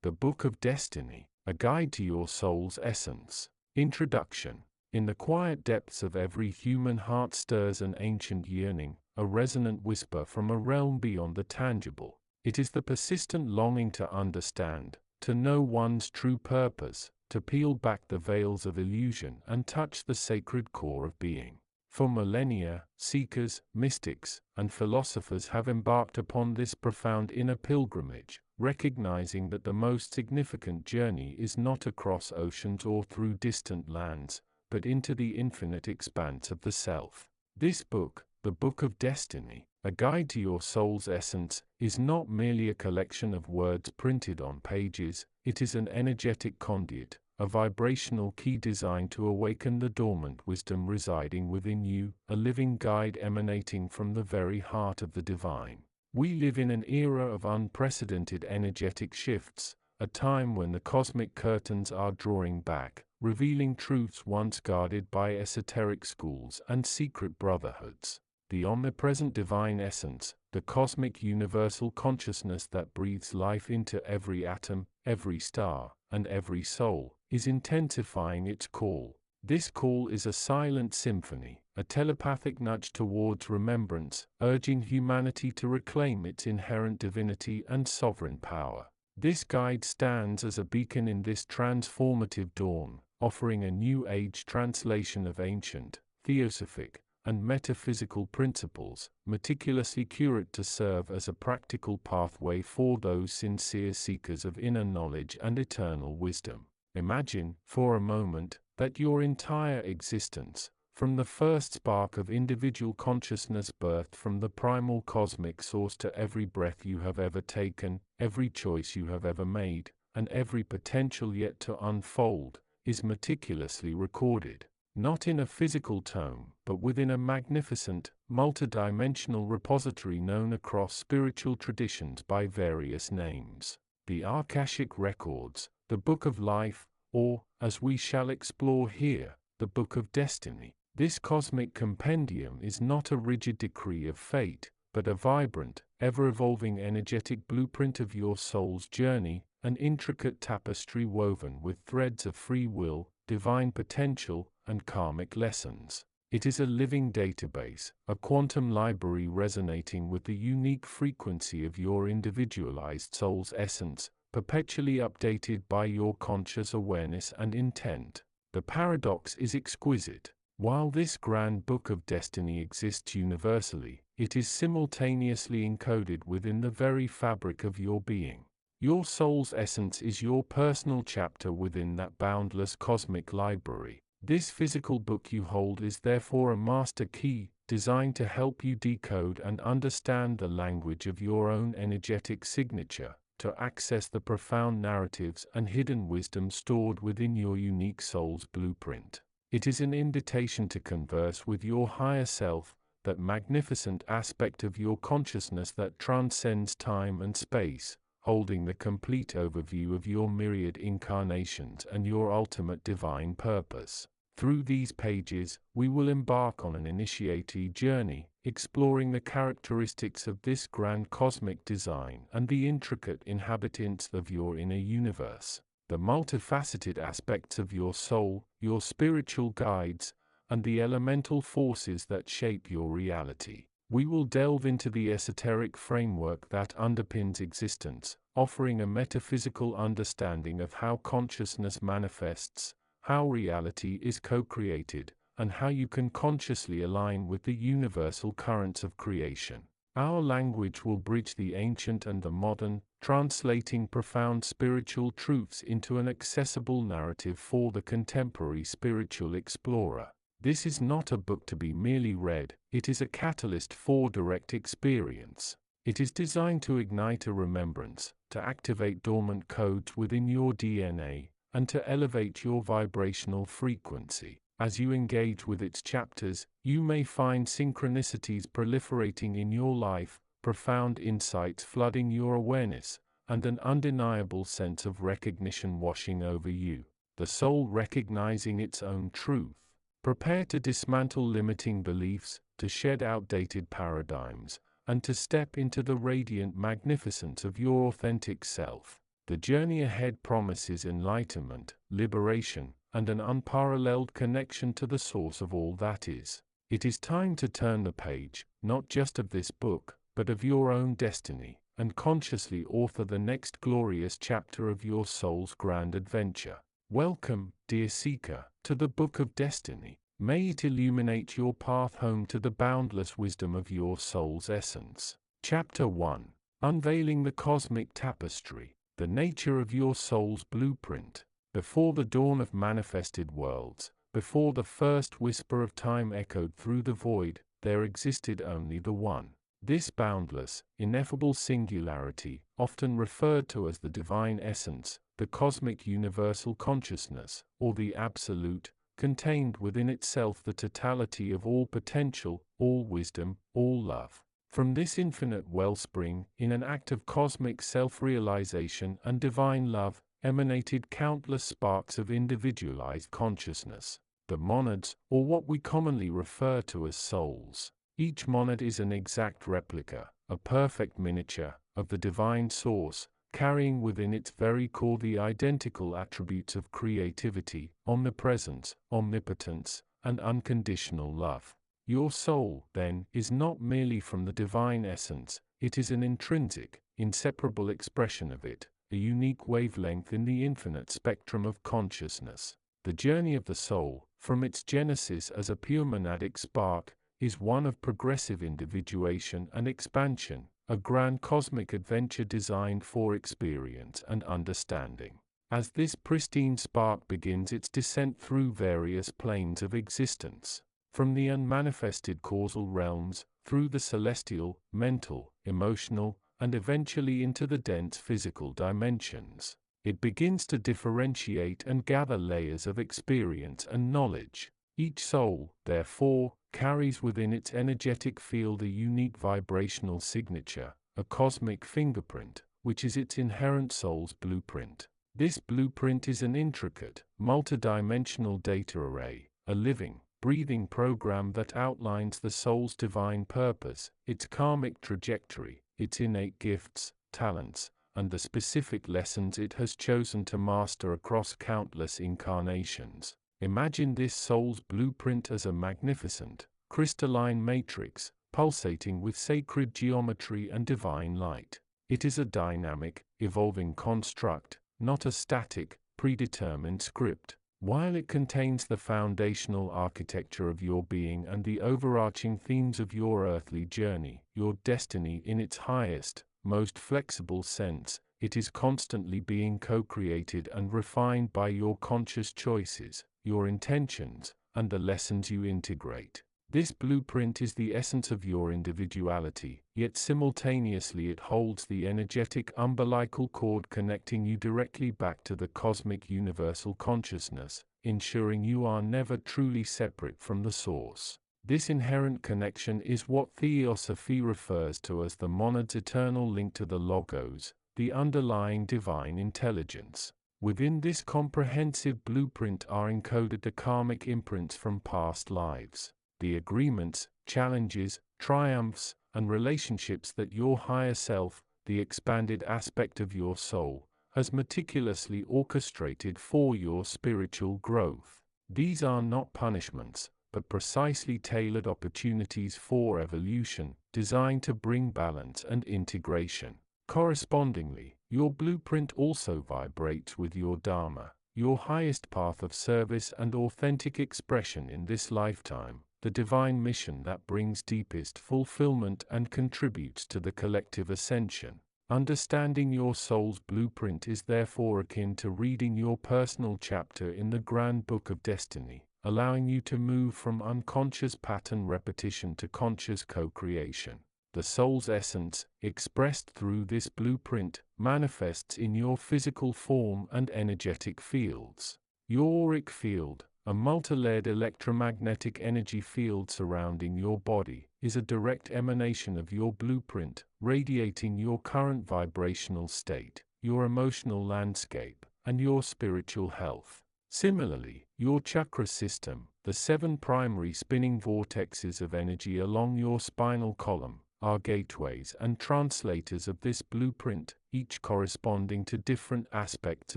The Book of Destiny, A Guide to Your Soul's Essence. Introduction. In the quiet depths of every human heart stirs an ancient yearning, a resonant whisper from a realm beyond the tangible. It is the persistent longing to understand, to know one's true purpose, to peel back the veils of illusion and touch the sacred core of being. For millennia, seekers, mystics, and philosophers have embarked upon this profound inner pilgrimage, recognizing that the most significant journey is not across oceans or through distant lands, but into the infinite expanse of the self. This book, The Book of Destiny, A Guide to Your Soul's Essence, is not merely a collection of words printed on pages. It is an energetic conduit, a vibrational key designed to awaken the dormant wisdom residing within you, a living guide emanating from the very heart of the divine. We live in an era of unprecedented energetic shifts, a time when the cosmic curtains are drawing back, revealing truths once guarded by esoteric schools and secret brotherhoods. The omnipresent divine essence, the cosmic universal consciousness that breathes life into every atom, every star, and every soul, is intensifying its call. This call is a silent symphony, a telepathic nudge towards remembrance, urging humanity to reclaim its inherent divinity and sovereign power. This guide stands as a beacon in this transformative dawn, offering a new age translation of ancient, theosophic, and metaphysical principles, meticulously curated to serve as a practical pathway for those sincere seekers of inner knowledge and eternal wisdom. Imagine, for a moment, that your entire existence, from the first spark of individual consciousness birthed from the primal cosmic source to every breath you have ever taken, every choice you have ever made, and every potential yet to unfold, is meticulously recorded. Not in a physical tome, but within a magnificent, multidimensional repository known across spiritual traditions by various names. The Ahkashic Records, the Book of Life, or, as we shall explore here, the Book of Destiny. This cosmic compendium is not a rigid decree of fate, but a vibrant, ever-evolving energetic blueprint of your soul's journey, an intricate tapestry woven with threads of free will, divine potential, and karmic lessons. It is a living database, a quantum library resonating with the unique frequency of your individualized soul's essence, perpetually updated by your conscious awareness and intent. The paradox is exquisite. While this grand book of destiny exists universally, it is simultaneously encoded within the very fabric of your being. Your soul's essence is your personal chapter within that boundless cosmic library. This physical book you hold is therefore a master key, designed to help you decode and understand the language of your own energetic signature, to access the profound narratives and hidden wisdom stored within your unique soul's blueprint. It is an invitation to converse with your higher self, that magnificent aspect of your consciousness that transcends time and space, holding the complete overview of your myriad incarnations and your ultimate divine purpose. Through these pages, we will embark on an initiatory journey, exploring the characteristics of this grand cosmic design and the intricate inhabitants of your inner universe, the multifaceted aspects of your soul, your spiritual guides, and the elemental forces that shape your reality. We will delve into the esoteric framework that underpins existence, offering a metaphysical understanding of how consciousness manifests, how reality is co-created, and how you can consciously align with the universal currents of creation. Our language will bridge the ancient and the modern, translating profound spiritual truths into an accessible narrative for the contemporary spiritual explorer. This is not a book to be merely read, it is a catalyst for direct experience. It is designed to ignite a remembrance, to activate dormant codes within your DNA, and to elevate your vibrational frequency. As you engage with its chapters, you may find synchronicities proliferating in your life, profound insights flooding your awareness, and an undeniable sense of recognition washing over you, the soul recognizing its own truth. Prepare to dismantle limiting beliefs, to shed outdated paradigms, and to step into the radiant magnificence of your authentic self. The journey ahead promises enlightenment, liberation, and an unparalleled connection to the source of all that is. It is time to turn the page, not just of this book, but of your own destiny, and consciously author the next glorious chapter of your soul's grand adventure. Welcome, dear seeker, to the Book of Destiny. May it illuminate your path home to the boundless wisdom of your soul's essence. Chapter 1. Unveiling the Cosmic Tapestry. The nature of your soul's blueprint. Before the dawn of manifested worlds, before the first whisper of time echoed through the void, there existed only the One. This boundless, ineffable singularity, often referred to as the divine essence, the cosmic universal consciousness, or the Absolute, contained within itself the totality of all potential, all wisdom, all love. From this infinite wellspring, in an act of cosmic self-realization and divine love, emanated countless sparks of individualized consciousness. The monads, or what we commonly refer to as souls. Each monad is an exact replica, a perfect miniature, of the divine source, carrying within its very core the identical attributes of creativity, omnipresence, omnipotence, and unconditional love. Your soul, then, is not merely from the divine essence, it is an intrinsic, inseparable expression of it, a unique wavelength in the infinite spectrum of consciousness. The journey of the soul, from its genesis as a pure monadic spark, is one of progressive individuation and expansion, a grand cosmic adventure designed for experience and understanding. As this pristine spark begins its descent through various planes of existence, from the unmanifested causal realms, through the celestial, mental, emotional, and eventually into the dense physical dimensions, it begins to differentiate and gather layers of experience and knowledge. Each soul, therefore, carries within its energetic field a unique vibrational signature, a cosmic fingerprint, which is its inherent soul's blueprint. This blueprint is an intricate, multidimensional data array, a living, breathing program that outlines the soul's divine purpose, its karmic trajectory, its innate gifts, talents, and the specific lessons it has chosen to master across countless incarnations. Imagine this soul's blueprint as a magnificent, crystalline matrix, pulsating with sacred geometry and divine light. It is a dynamic, evolving construct, not a static, predetermined script. While it contains the foundational architecture of your being and the overarching themes of your earthly journey, your destiny in its highest, most flexible sense, it is constantly being co-created and refined by your conscious choices, your intentions, and the lessons you integrate. This blueprint is the essence of your individuality, yet simultaneously it holds the energetic umbilical cord connecting you directly back to the cosmic universal consciousness, ensuring you are never truly separate from the source. This inherent connection is what Theosophy refers to as the monad's eternal link to the Logos, the underlying divine intelligence. Within this comprehensive blueprint are encoded the karmic imprints from past lives, the agreements, challenges, triumphs, and relationships that your higher self, the expanded aspect of your soul, has meticulously orchestrated for your spiritual growth. These are not punishments, but precisely tailored opportunities for evolution, designed to bring balance and integration. Correspondingly, your blueprint also vibrates with your Dharma, your highest path of service and authentic expression in this lifetime, the divine mission that brings deepest fulfillment and contributes to the collective ascension. Understanding your soul's blueprint is therefore akin to reading your personal chapter in the Grand Book of Destiny, allowing you to move from unconscious pattern repetition to conscious co-creation. The soul's essence, expressed through this blueprint, manifests in your physical form and energetic fields. Your auric field, a multi-layered electromagnetic energy field surrounding your body, is a direct emanation of your blueprint, radiating your current vibrational state, your emotional landscape, and your spiritual health. Similarly, your chakra system, the 7 primary spinning vortexes of energy along your spinal column, are gateways and translators of this blueprint, each corresponding to different aspects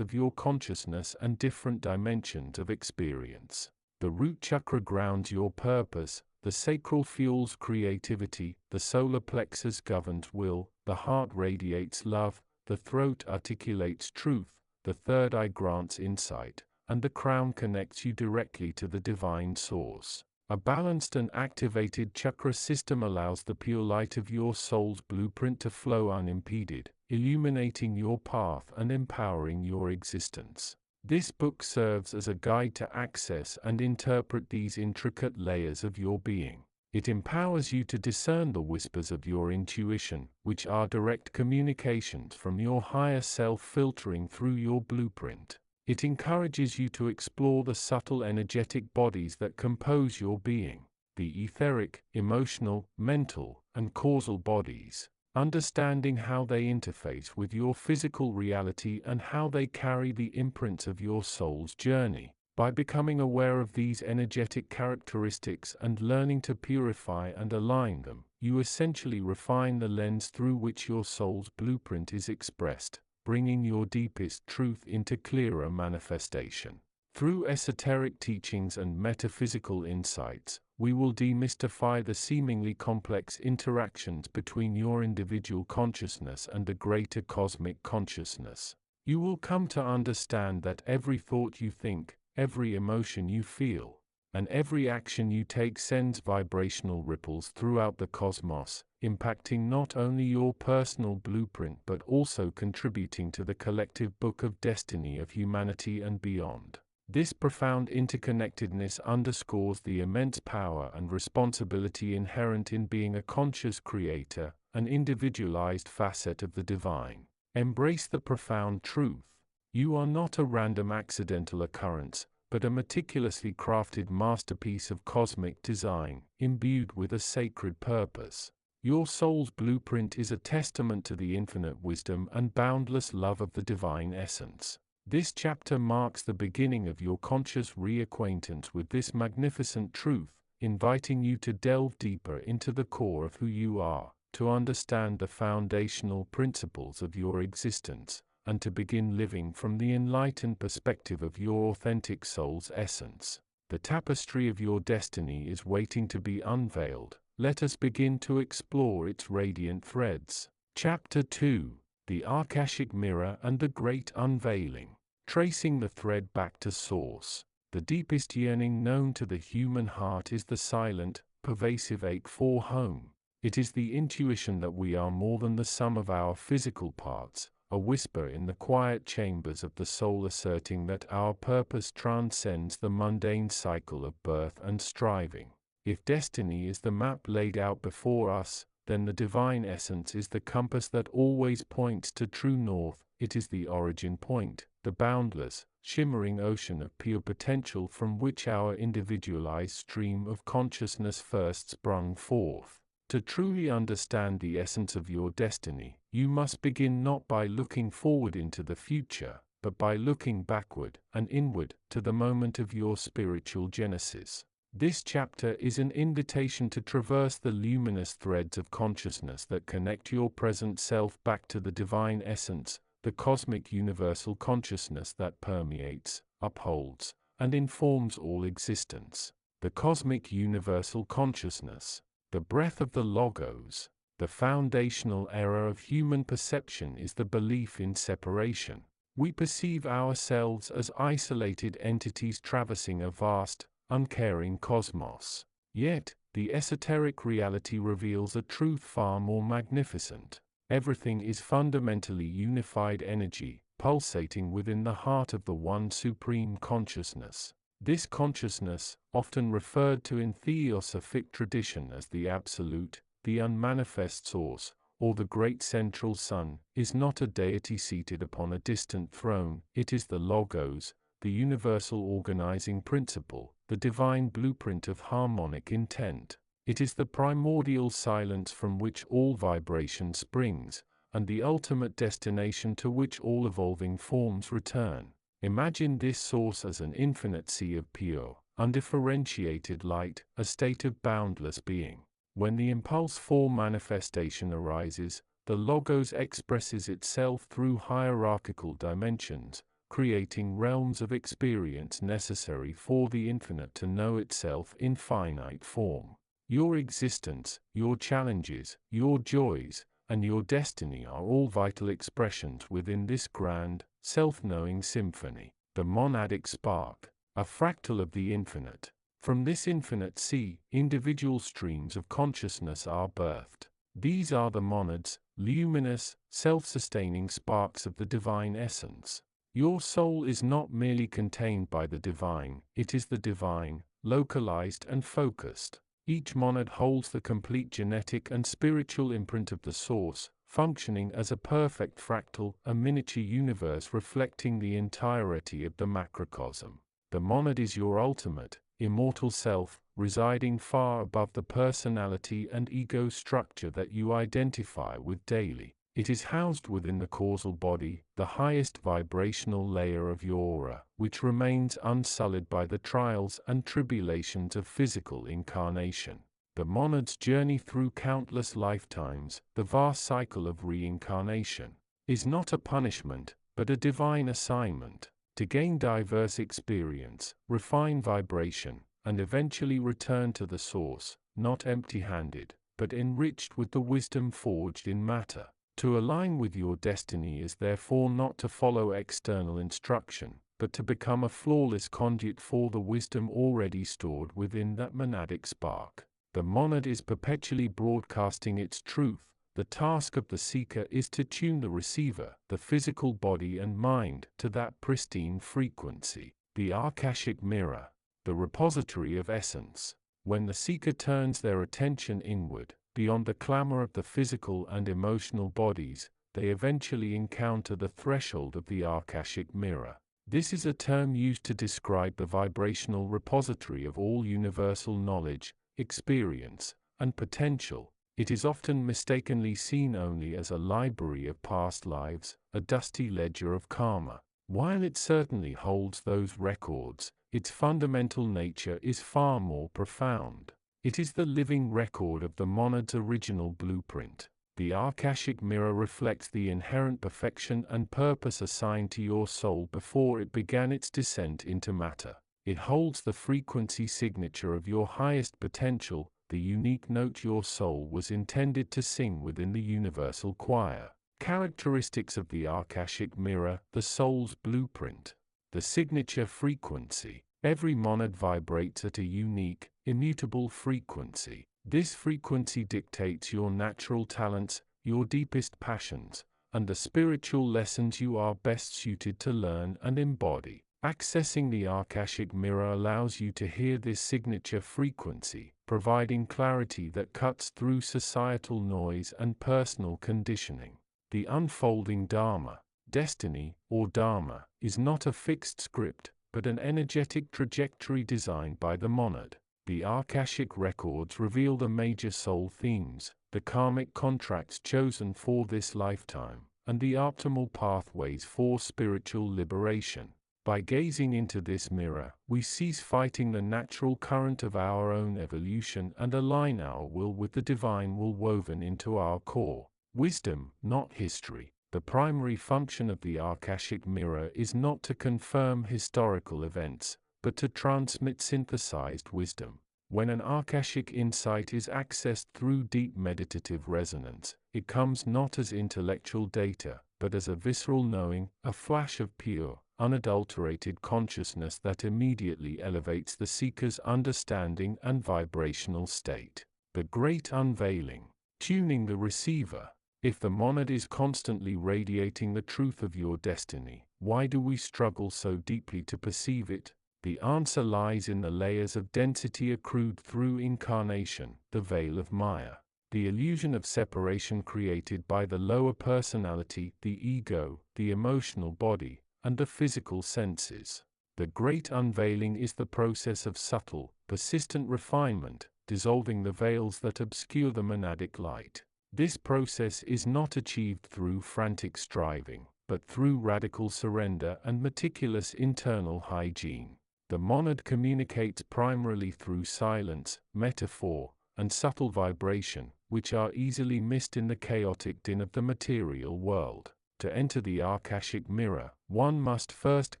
of your consciousness and different dimensions of experience. The root chakra grounds your purpose, the sacral fuels creativity, the solar plexus governs will, the heart radiates love, the throat articulates truth, the third eye grants insight, and the crown connects you directly to the divine source. A balanced and activated chakra system allows the pure light of your soul's blueprint to flow unimpeded, illuminating your path and empowering your existence. This book serves as a guide to access and interpret these intricate layers of your being. It empowers you to discern the whispers of your intuition, which are direct communications from your higher self filtering through your blueprint. It encourages you to explore the subtle energetic bodies that compose your being, the etheric, emotional, mental, and causal bodies, understanding how they interface with your physical reality and how they carry the imprints of your soul's journey. By becoming aware of these energetic characteristics and learning to purify and align them, you essentially refine the lens through which your soul's blueprint is expressed, bringing your deepest truth into clearer manifestation. Through esoteric teachings and metaphysical insights, we will demystify the seemingly complex interactions between your individual consciousness and the greater cosmic consciousness. You will come to understand that every thought you think, every emotion you feel, and every action you take sends vibrational ripples throughout the cosmos, impacting not only your personal blueprint but also contributing to the collective book of destiny of humanity and beyond. This profound interconnectedness underscores the immense power and responsibility inherent in being a conscious creator, an individualized facet of the divine. Embrace the profound truth. You are not a random accidental occurrence, but a meticulously crafted masterpiece of cosmic design, imbued with a sacred purpose. Your soul's blueprint is a testament to the infinite wisdom and boundless love of the divine essence. This chapter marks the beginning of your conscious reacquaintance with this magnificent truth, inviting you to delve deeper into the core of who you are, to understand the foundational principles of your existence, and to begin living from the enlightened perspective of your authentic soul's essence. The tapestry of your destiny is waiting to be unveiled. Let us begin to explore its radiant threads. Chapter 2: The Ahkashic Mirror and the Great Unveiling. Tracing the thread back to source. The deepest yearning known to the human heart is the silent, pervasive ache for home. It is the intuition that we are more than the sum of our physical parts, a whisper in the quiet chambers of the soul asserting that our purpose transcends the mundane cycle of birth and striving. If destiny is the map laid out before us, then the divine essence is the compass that always points to true north. It is the origin point, the boundless, shimmering ocean of pure potential from which our individualized stream of consciousness first sprung forth. To truly understand the essence of your destiny, you must begin not by looking forward into the future, but by looking backward and inward to the moment of your spiritual genesis. This chapter is an invitation to traverse the luminous threads of consciousness that connect your present self back to the divine essence, the cosmic universal consciousness that permeates, upholds, and informs all existence. The cosmic universal consciousness, the breath of the Logos. The foundational error of human perception is the belief in separation. We perceive ourselves as isolated entities traversing a vast, uncaring cosmos. Yet, the esoteric reality reveals a truth far more magnificent. Everything is fundamentally unified energy, pulsating within the heart of the one supreme consciousness. This consciousness, often referred to in theosophic tradition as the Absolute, the unmanifest source, or the Great Central Sun, is not a deity seated upon a distant throne. It is the Logos, the universal organizing principle, the divine blueprint of harmonic intent. It is the primordial silence from which all vibration springs, and the ultimate destination to which all evolving forms return. Imagine this source as an infinite sea of pure, undifferentiated light, a state of boundless being. When the impulse form manifestation arises, the logos expresses itself through hierarchical dimensions, creating realms of experience necessary for the infinite to know itself in finite form. Your existence, your challenges, your joys, and your destiny are all vital expressions within this grand, self-knowing symphony, the monadic spark, a fractal of the infinite. From this infinite sea, individual streams of consciousness are birthed. These are the monads, luminous, self-sustaining sparks of the divine essence. Your soul is not merely contained by the divine, it is the divine, localized and focused. Each monad holds the complete genetic and spiritual imprint of the source, functioning as a perfect fractal, a miniature universe reflecting the entirety of the macrocosm. The monad is your ultimate, immortal self, residing far above the personality and ego structure that you identify with daily. It is housed within the causal body, the highest vibrational layer of your aura, which remains unsullied by the trials and tribulations of physical incarnation. The monad's journey through countless lifetimes, the vast cycle of reincarnation, is not a punishment, but a divine assignment, to gain diverse experience, refine vibration, and eventually return to the source, not empty-handed, but enriched with the wisdom forged in matter. To align with your destiny is therefore not to follow external instruction, but to become a flawless conduit for the wisdom already stored within that monadic spark. The monad is perpetually broadcasting its truth. The task of the seeker is to tune the receiver, the physical body and mind, to that pristine frequency, the Ahkashic Mirror, the repository of essence. When the seeker turns their attention inward, beyond the clamor of the physical and emotional bodies, they eventually encounter the threshold of the Ahkashic Mirror. This is a term used to describe the vibrational repository of all universal knowledge, experience, and potential. It is often mistakenly seen only as a library of past lives, a dusty ledger of karma. While it certainly holds those records, its fundamental nature is far more profound. It is the living record of the monad's original blueprint. The Ahkashic Mirror reflects the inherent perfection and purpose assigned to your soul before it began its descent into matter. It holds the frequency signature of your highest potential, the unique note your soul was intended to sing within the universal choir. Characteristics of the Ahkashic Mirror, the soul's blueprint. The signature frequency. Every monad vibrates at a unique, immutable frequency. This frequency dictates your natural talents, your deepest passions, and the spiritual lessons you are best suited to learn and embody. Accessing the Ahkashic Mirror allows you to hear this signature frequency, providing clarity that cuts through societal noise and personal conditioning. The unfolding Dharma, destiny, or Dharma, is not a fixed script, but an energetic trajectory designed by the monad. The Ahkashic records reveal the major soul themes, the karmic contracts chosen for this lifetime, and the optimal pathways for spiritual liberation. By gazing into this mirror, we cease fighting the natural current of our own evolution and align our will with the divine will woven into our core. Wisdom, not history. The primary function of the Ahkashic Mirror is not to confirm historical events, but to transmit synthesized wisdom. When an Ahkashic insight is accessed through deep meditative resonance, it comes not as intellectual data, but as a visceral knowing, a flash of pure, unadulterated consciousness that immediately elevates the seeker's understanding and vibrational state. The Great Unveiling. Tuning the receiver. If the monad is constantly radiating the truth of your destiny, why do we struggle so deeply to perceive it? The answer lies in the layers of density accrued through incarnation, the veil of Maya. The illusion of separation created by the lower personality, the ego, the emotional body, and the physical senses. The Great Unveiling is the process of subtle, persistent refinement, dissolving the veils that obscure the monadic light. This process is not achieved through frantic striving, but through radical surrender and meticulous internal hygiene. The monad communicates primarily through silence, metaphor, and subtle vibration, which are easily missed in the chaotic din of the material world. To enter the Ahkashic Mirror, one must first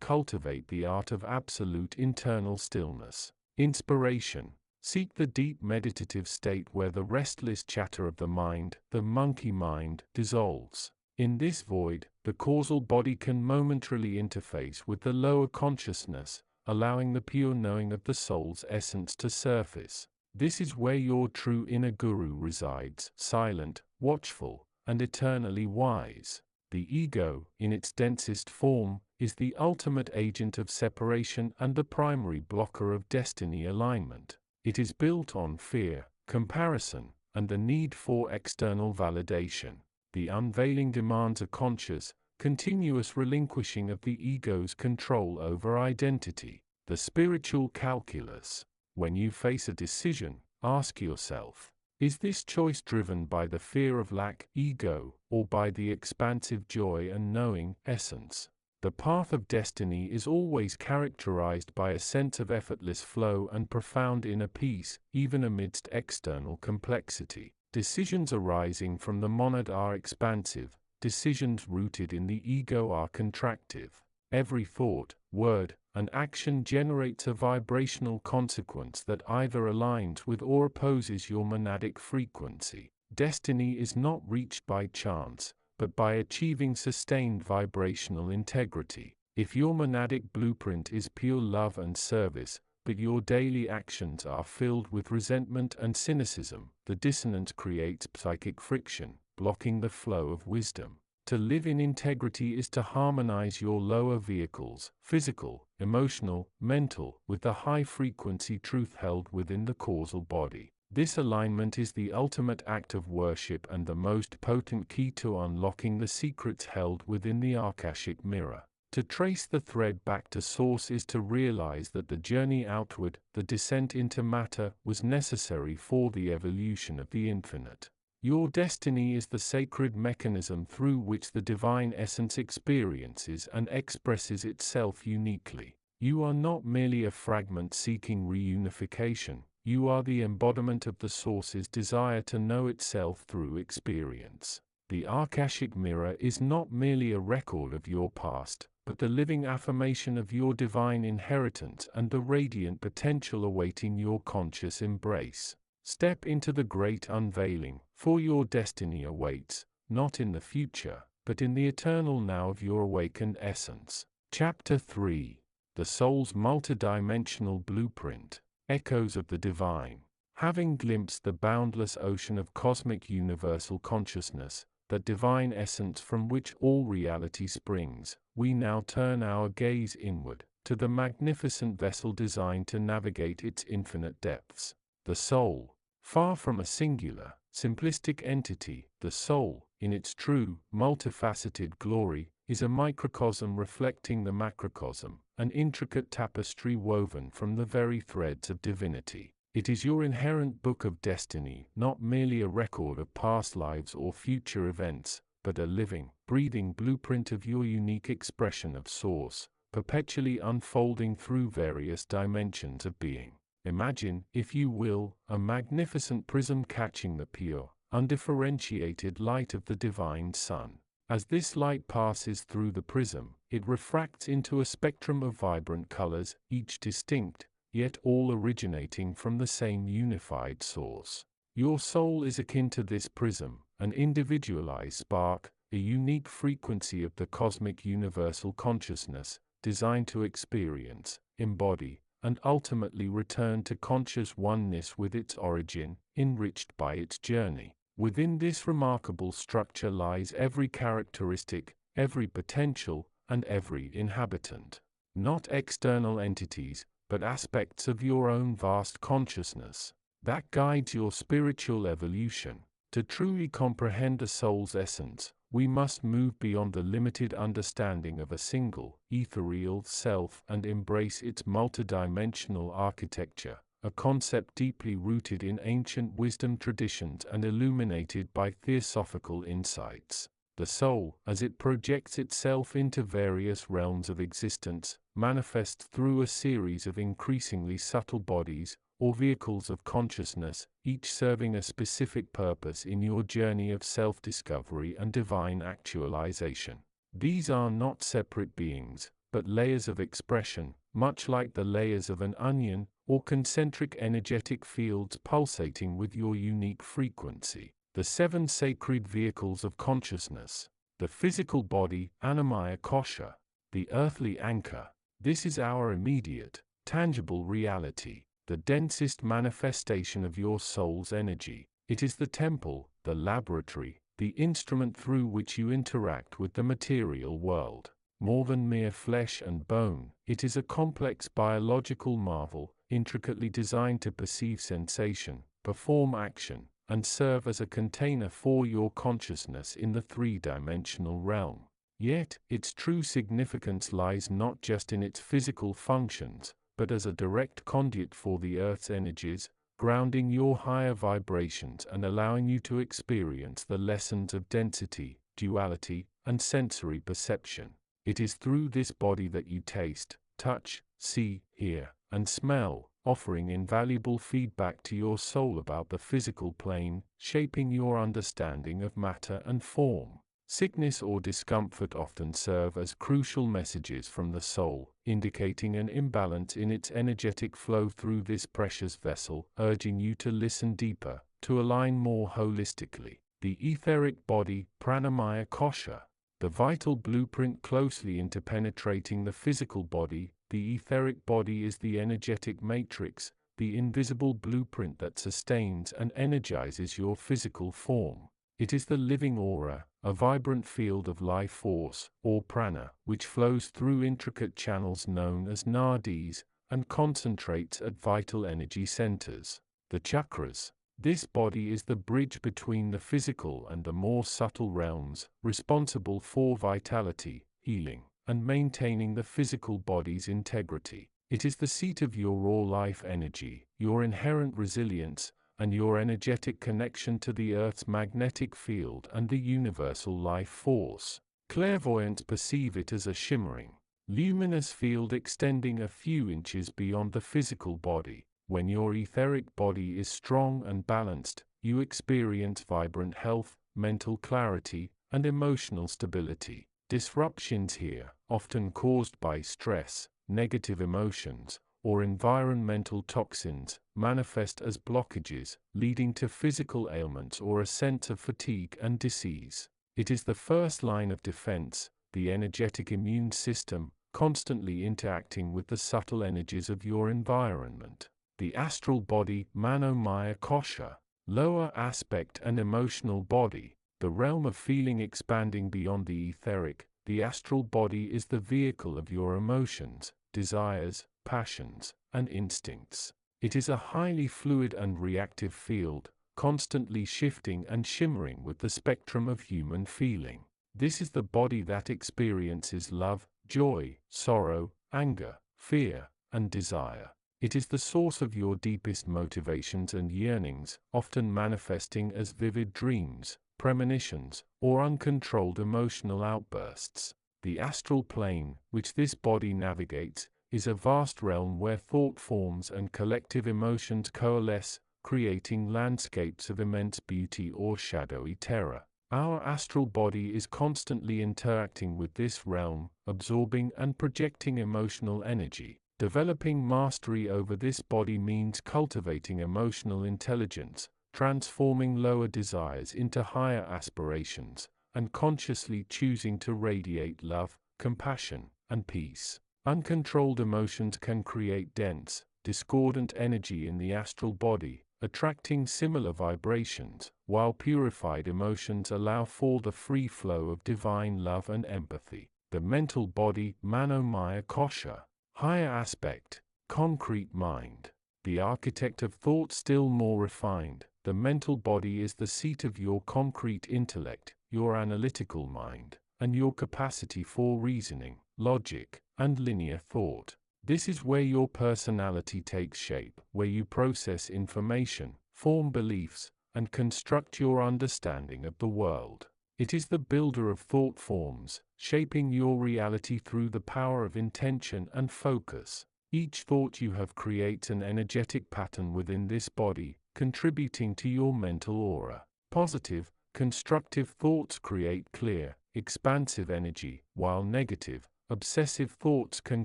cultivate the art of absolute internal stillness. Inspiration. Seek the deep meditative state where the restless chatter of the mind, the monkey mind, dissolves. In this void, the causal body can momentarily interface with the lower consciousness, allowing the pure knowing of the soul's essence to surface. This is where your true inner guru resides, silent, watchful, and eternally wise. The ego, in its densest form, is the ultimate agent of separation and the primary blocker of destiny alignment. It is built on fear, comparison, and the need for external validation. The unveiling demands a conscious, continuous relinquishing of the ego's control over identity. The spiritual calculus. When you face a decision, ask yourself, is this choice driven by the fear of lack, ego, or by the expansive joy and knowing, essence? The path of destiny is always characterized by a sense of effortless flow and profound inner peace, even amidst external complexity. Decisions arising from the monad are expansive, decisions rooted in the ego are contractive. Every thought, word, and action generates a vibrational consequence that either aligns with or opposes your monadic frequency. Destiny is not reached by chance, but by achieving sustained vibrational integrity. If your monadic blueprint is pure love and service, but your daily actions are filled with resentment and cynicism, the dissonance creates psychic friction, blocking the flow of wisdom. To live in integrity is to harmonize your lower vehicles, physical, emotional, mental, with the high-frequency truth held within the causal body. This alignment is the ultimate act of worship and the most potent key to unlocking the secrets held within the Ahkashic Mirror. To trace the thread back to source is to realize that the journey outward, the descent into matter, was necessary for the evolution of the infinite. Your destiny is the sacred mechanism through which the divine essence experiences and expresses itself uniquely. You are not merely a fragment seeking reunification, you are the embodiment of the source's desire to know itself through experience. The Ahkashic Mirror is not merely a record of your past, but the living affirmation of your divine inheritance and the radiant potential awaiting your conscious embrace. Step into the great unveiling, for your destiny awaits, not in the future, but in the eternal now of your awakened essence. Chapter 3. The Soul's Multidimensional Blueprint. Echoes of the Divine. Having glimpsed the boundless ocean of cosmic universal consciousness, that divine essence from which all reality springs, we now turn our gaze inward, to the magnificent vessel designed to navigate its infinite depths. The soul. Far from a singular, simplistic entity, the soul, in its true, multifaceted glory, is a microcosm reflecting the macrocosm, an intricate tapestry woven from the very threads of divinity. It is your inherent book of destiny, not merely a record of past lives or future events, but a living, breathing blueprint of your unique expression of source, perpetually unfolding through various dimensions of being. Imagine, if you will, a magnificent prism catching the pure, undifferentiated light of the divine sun. As this light passes through the prism, it refracts into a spectrum of vibrant colors, each distinct, yet all originating from the same unified source. Your soul is akin to this prism, an individualized spark, a unique frequency of the cosmic universal consciousness, designed to experience, embody, and ultimately return to conscious oneness with its origin, enriched by its journey. Within this remarkable structure lies every characteristic, every potential, and every inhabitant. Not external entities, but aspects of your own vast consciousness, that guides your spiritual evolution. To truly comprehend the soul's essence, we must move beyond the limited understanding of a single, ethereal self and embrace its multidimensional architecture, a concept deeply rooted in ancient wisdom traditions and illuminated by theosophical insights. The soul, as it projects itself into various realms of existence, manifests through a series of increasingly subtle bodies, or vehicles of consciousness, each serving a specific purpose in your journey of self-discovery and divine actualization. These are not separate beings, but layers of expression, much like the layers of an onion, or concentric energetic fields pulsating with your unique frequency. The 7 sacred vehicles of consciousness. The physical body, Annamaya Kosha. The earthly anchor. This is our immediate, tangible reality, the densest manifestation of your soul's energy. It is the temple, the laboratory, the instrument through which you interact with the material world. More than mere flesh and bone, it is a complex biological marvel, intricately designed to perceive sensation, perform action, and serve as a container for your consciousness in the 3-dimensional realm. Yet, its true significance lies not just in its physical functions, but as a direct conduit for the Earth's energies, grounding your higher vibrations and allowing you to experience the lessons of density, duality, and sensory perception. It is through this body that you taste, touch, see, hear, and smell, offering invaluable feedback to your soul about the physical plane, shaping your understanding of matter and form. Sickness or discomfort often serve as crucial messages from the soul, indicating an imbalance in its energetic flow through this precious vessel, urging you to listen deeper, to align more holistically. The etheric body, Pranamaya Kosha. The vital blueprint closely interpenetrating the physical body. The etheric body is the energetic matrix, the invisible blueprint that sustains and energizes your physical form. It is the living aura, a vibrant field of life force, or prana, which flows through intricate channels known as nadis, and concentrates at vital energy centers. The chakras. This body is the bridge between the physical and the more subtle realms, responsible for vitality, healing, and maintaining the physical body's integrity. It is the seat of your raw life energy, your inherent resilience, and your energetic connection to the Earth's magnetic field and the universal life force. Clairvoyants perceive it as a shimmering, luminous field extending a few inches beyond the physical body. When your etheric body is strong and balanced, you experience vibrant health, mental clarity, and emotional stability. Disruptions here, often caused by stress, negative emotions, or environmental toxins, manifest as blockages, leading to physical ailments or a sense of fatigue and disease. It is the first line of defense, the energetic immune system, constantly interacting with the subtle energies of your environment. The astral body, Manomaya Kosha. Lower aspect and emotional body, the realm of feeling expanding beyond the etheric. The astral body is the vehicle of your emotions, desires, passions, and instincts. It is a highly fluid and reactive field, constantly shifting and shimmering with the spectrum of human feeling. This is the body that experiences love, joy, sorrow, anger, fear, and desire. It is the source of your deepest motivations and yearnings, often manifesting as vivid dreams, premonitions, or uncontrolled emotional outbursts. The astral plane, which this body navigates, is a vast realm where thought forms and collective emotions coalesce, creating landscapes of immense beauty or shadowy terror. Our astral body is constantly interacting with this realm, absorbing and projecting emotional energy. Developing mastery over this body means cultivating emotional intelligence, transforming lower desires into higher aspirations, and consciously choosing to radiate love, compassion, and peace. Uncontrolled emotions can create dense, discordant energy in the astral body, attracting similar vibrations, while purified emotions allow for the free flow of divine love and empathy. The mental body, Manomaya Kosha. Higher aspect, concrete mind. The architect of thought still more refined. The mental body is the seat of your concrete intellect, your analytical mind, and your capacity for reasoning, logic, and linear thought. This is where your personality takes shape, where you process information, form beliefs, and construct your understanding of the world. It is the builder of thought forms, shaping your reality through the power of intention and focus. Each thought you have creates an energetic pattern within this body, contributing to your mental aura. Positive, constructive thoughts create clear, expansive energy, while negative, obsessive thoughts can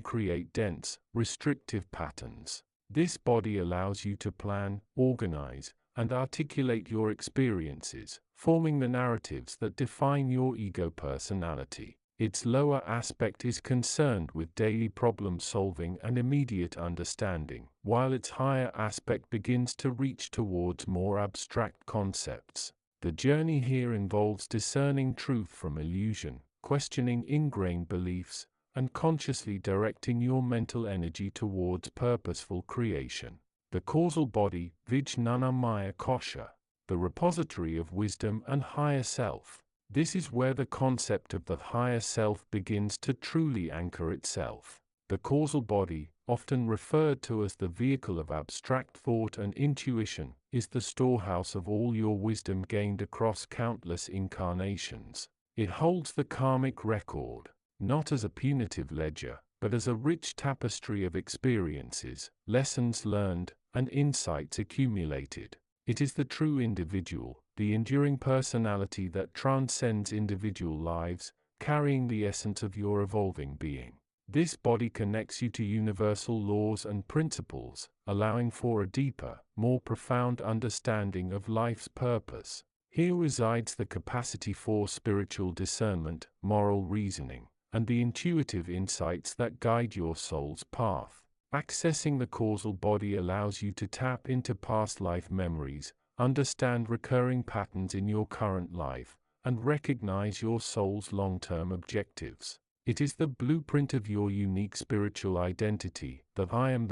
create dense, restrictive patterns. This body allows you to plan, organize, and articulate your experiences, forming the narratives that define your ego personality. Its lower aspect is concerned with daily problem solving and immediate understanding, while its higher aspect begins to reach towards more abstract concepts. The journey here involves discerning truth from illusion, questioning ingrained beliefs, and consciously directing your mental energy towards purposeful creation. The causal body, Vijnana Maya Kosha, the repository of wisdom and higher self. This is where the concept of the higher self begins to truly anchor itself. The causal body, often referred to as the vehicle of abstract thought and intuition, is the storehouse of all your wisdom gained across countless incarnations. It holds the karmic record, not as a punitive ledger, but as a rich tapestry of experiences, lessons learned, and insights accumulated. It is the true individual, the enduring personality that transcends individual lives, carrying the essence of your evolving being. This body connects you to universal laws and principles, allowing for a deeper, more profound understanding of life's purpose. Here resides the capacity for spiritual discernment, moral reasoning, and the intuitive insights that guide your soul's path. Accessing the causal body allows you to tap into past life memories, understand recurring patterns in your current life, and recognize your soul's long-term objectives. It is the blueprint of your unique spiritual identity, the I am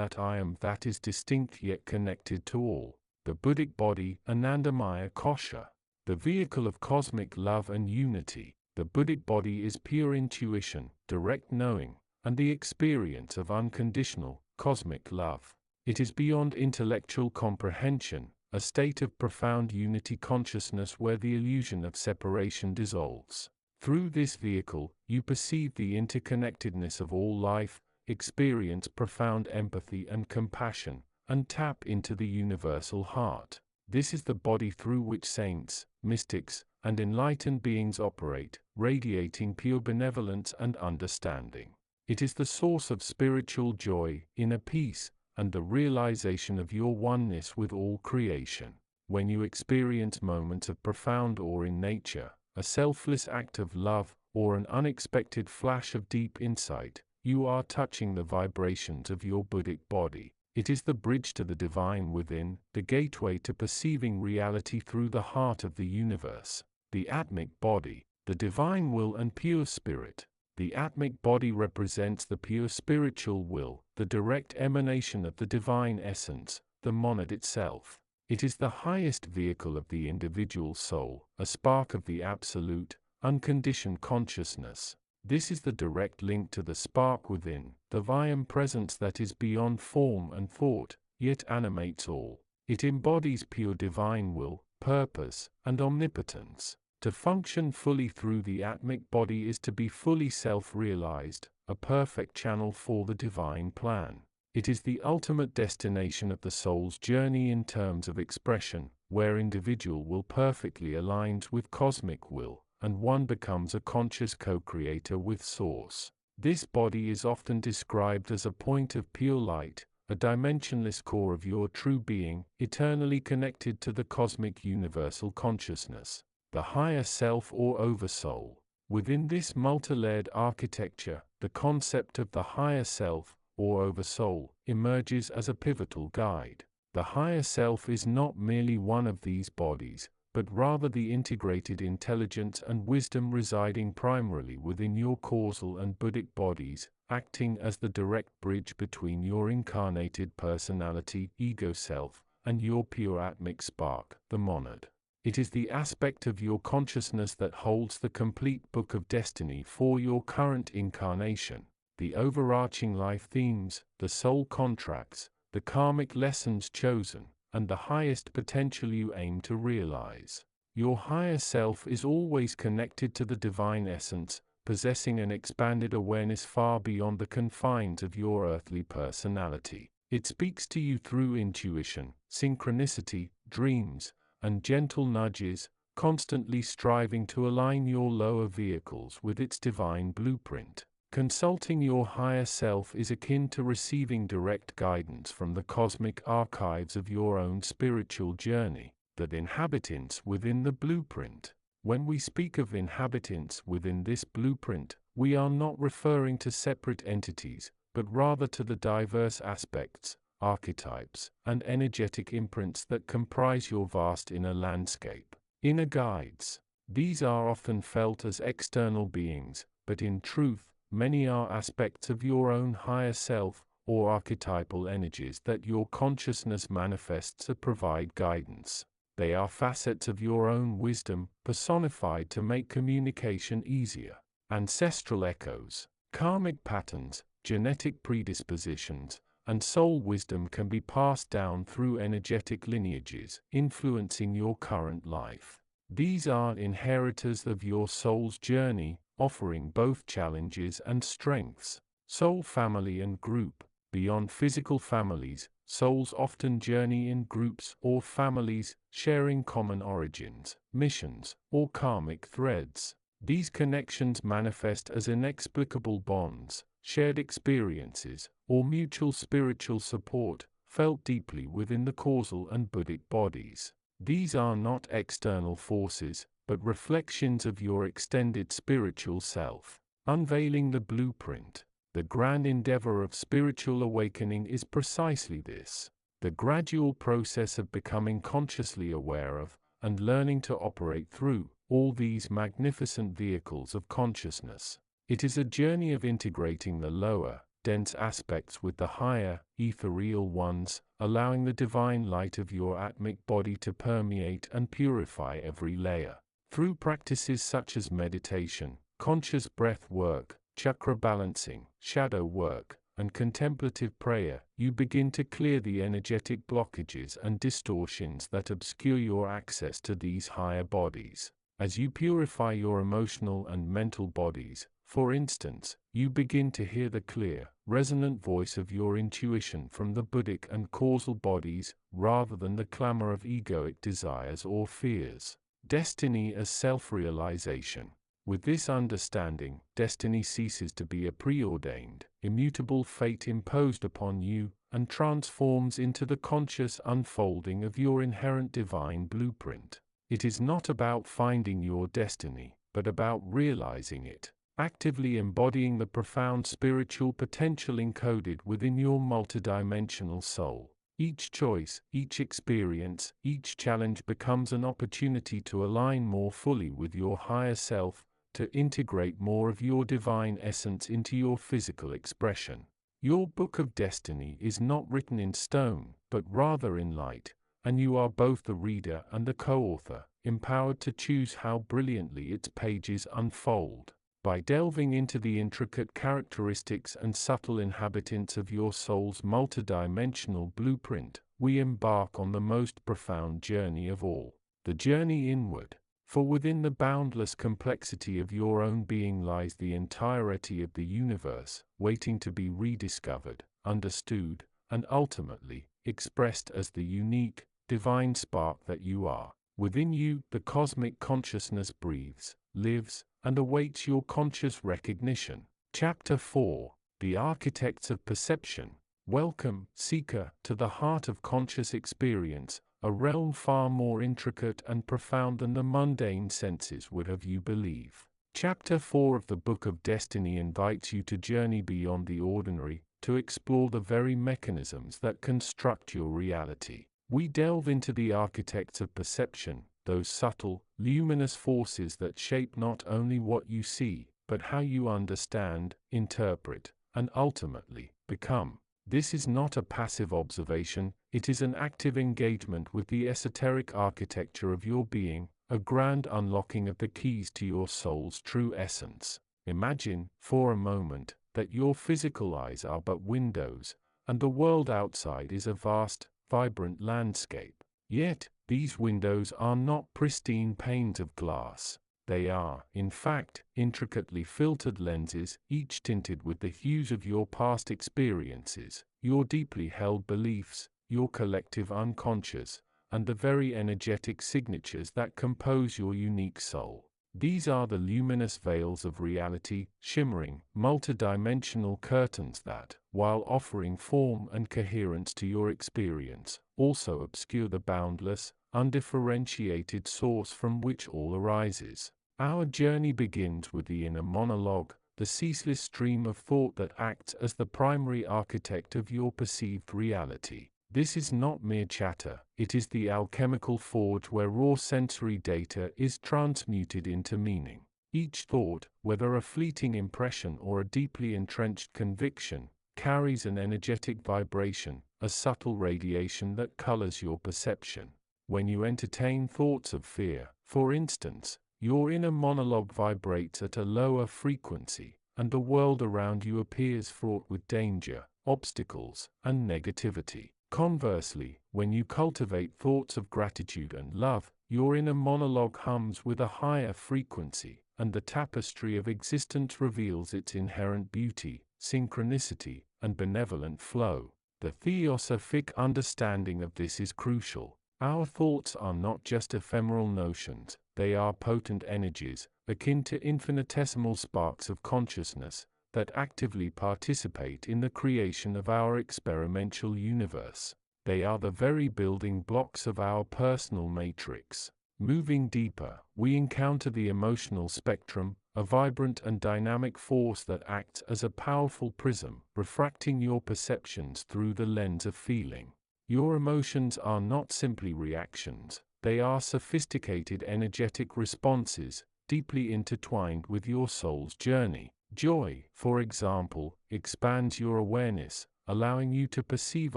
that is distinct yet connected to all. The Buddhic body, Anandamaya Kosha, the vehicle of cosmic love and unity. The Buddhic body is pure intuition, direct knowing, and the experience of unconditional, cosmic love. It is beyond intellectual comprehension, a state of profound unity consciousness where the illusion of separation dissolves. Through this vehicle, you perceive the interconnectedness of all life, experience profound empathy and compassion, and tap into the universal heart. This is the body through which saints, mystics, and enlightened beings operate, radiating pure benevolence and understanding. It is the source of spiritual joy, inner peace, and the realization of your oneness with all creation. When you experience moments of profound awe in nature, a selfless act of love, or an unexpected flash of deep insight, you are touching the vibrations of your Buddhic body. It is the bridge to the divine within, the gateway to perceiving reality through the heart of the universe. The Atmic body, the divine will and pure spirit. The Atmic body represents the pure spiritual will, the direct emanation of the divine essence, the monad itself. It is the highest vehicle of the individual soul, a spark of the absolute, unconditioned consciousness. This is the direct link to the spark within, the Vyam presence that is beyond form and thought, yet animates all. It embodies pure divine will, purpose, and omnipotence. To function fully through the Atmic body is to be fully self-realized, a perfect channel for the divine plan. It is the ultimate destination of the soul's journey in terms of expression, where individual will perfectly aligns with cosmic will, and one becomes a conscious co-creator with Source. This body is often described as a point of pure light, a dimensionless core of your true being, eternally connected to the cosmic universal consciousness, the higher self or oversoul. Within this multi-layered architecture, the concept of the higher self, or oversoul, emerges as a pivotal guide. The higher self is not merely one of these bodies, but rather the integrated intelligence and wisdom residing primarily within your causal and Buddhic bodies, acting as the direct bridge between your incarnated personality, ego self, and your pure Atmic spark, the monad. It is the aspect of your consciousness that holds the complete book of destiny for your current incarnation. The overarching life themes, the soul contracts, the karmic lessons chosen, and the highest potential you aim to realize. Your higher self is always connected to the divine essence, possessing an expanded awareness far beyond the confines of your earthly personality. It speaks to you through intuition, synchronicity, dreams, and gentle nudges, constantly striving to align your lower vehicles with its divine blueprint. Consulting your higher self is akin to receiving direct guidance from the cosmic archives of your own spiritual journey, the inhabitants within the blueprint. When we speak of inhabitants within this blueprint, we are not referring to separate entities, but rather to the diverse aspects, archetypes, and energetic imprints that comprise your vast inner landscape. Inner guides. These are often felt as external beings, but in truth, many are aspects of your own higher self, or archetypal energies that your consciousness manifests to provide guidance. They are facets of your own wisdom, personified to make communication easier. Ancestral echoes, karmic patterns, genetic predispositions, and soul wisdom can be passed down through energetic lineages, influencing your current life. These are inheritors of your soul's journey, offering both challenges and strengths. Soul family and group. Beyond physical families, souls often journey in groups or families, sharing common origins, missions, or karmic threads. These connections manifest as inexplicable bonds, shared experiences, or mutual spiritual support, felt deeply within the causal and Buddhic bodies. These are not external forces, but reflections of your extended spiritual self. Unveiling the blueprint. The grand endeavor of spiritual awakening is precisely this: the gradual process of becoming consciously aware of, and learning to operate through, all these magnificent vehicles of consciousness. It is a journey of integrating the lower, dense aspects with the higher, ethereal ones, allowing the divine light of your atmic body to permeate and purify every layer. Through practices such as meditation, conscious breath work, chakra balancing, shadow work, and contemplative prayer, you begin to clear the energetic blockages and distortions that obscure your access to these higher bodies. As you purify your emotional and mental bodies, for instance, you begin to hear the clear, resonant voice of your intuition from the Buddhic and causal bodies, rather than the clamor of egoic desires or fears. Destiny as self-realization. With this understanding, destiny ceases to be a preordained, immutable fate imposed upon you, and transforms into the conscious unfolding of your inherent divine blueprint. It is not about finding your destiny, but about realizing it, actively embodying the profound spiritual potential encoded within your multidimensional soul. Each choice, each experience, each challenge becomes an opportunity to align more fully with your higher self, to integrate more of your divine essence into your physical expression. Your book of destiny is not written in stone, but rather in light, and you are both the reader and the co-author, empowered to choose how brilliantly its pages unfold. By delving into the intricate characteristics and subtle inhabitants of your soul's multidimensional blueprint, we embark on the most profound journey of all, the journey inward. For within the boundless complexity of your own being lies the entirety of the universe, waiting to be rediscovered, understood, and ultimately expressed as the unique, divine spark that you are. Within you, the cosmic consciousness breathes, lives, and awaits your conscious recognition. Chapter 4. The Architects of Perception. Welcome, seeker, to the heart of conscious experience, a realm far more intricate and profound than the mundane senses would have you believe. Chapter 4 of the Book of Destiny invites you to journey beyond the ordinary, to explore the very mechanisms that construct your reality. We delve into the architects of perception, those subtle, luminous forces that shape not only what you see, but how you understand, interpret, and ultimately become. This is not a passive observation, it is an active engagement with the esoteric architecture of your being, a grand unlocking of the keys to your soul's true essence. Imagine, for a moment, that your physical eyes are but windows, and the world outside is a vast, vibrant landscape. Yet, these windows are not pristine panes of glass. They are, in fact, intricately filtered lenses, each tinted with the hues of your past experiences, your deeply held beliefs, your collective unconscious, and the very energetic signatures that compose your unique soul. These are the luminous veils of reality, shimmering, multidimensional curtains that, while offering form and coherence to your experience, also obscure the boundless, undifferentiated source from which all arises. Our journey begins with the inner monologue, the ceaseless stream of thought that acts as the primary architect of your perceived reality. This is not mere chatter, it is the alchemical forge where raw sensory data is transmuted into meaning. Each thought, whether a fleeting impression or a deeply entrenched conviction, carries an energetic vibration, a subtle radiation that colors your perception. When you entertain thoughts of fear, for instance, your inner monologue vibrates at a lower frequency, and the world around you appears fraught with danger, obstacles, and negativity. Conversely, when you cultivate thoughts of gratitude and love, your inner monologue hums with a higher frequency, and the tapestry of existence reveals its inherent beauty, synchronicity, and benevolent flow. The theosophic understanding of this is crucial. Our thoughts are not just ephemeral notions, they are potent energies, akin to infinitesimal sparks of consciousness, that actively participate in the creation of our experiential universe. They are the very building blocks of our personal matrix. Moving deeper, we encounter the emotional spectrum, a vibrant and dynamic force that acts as a powerful prism, refracting your perceptions through the lens of feeling. Your emotions are not simply reactions, they are sophisticated energetic responses, deeply intertwined with your soul's journey. Joy, for example, expands your awareness, allowing you to perceive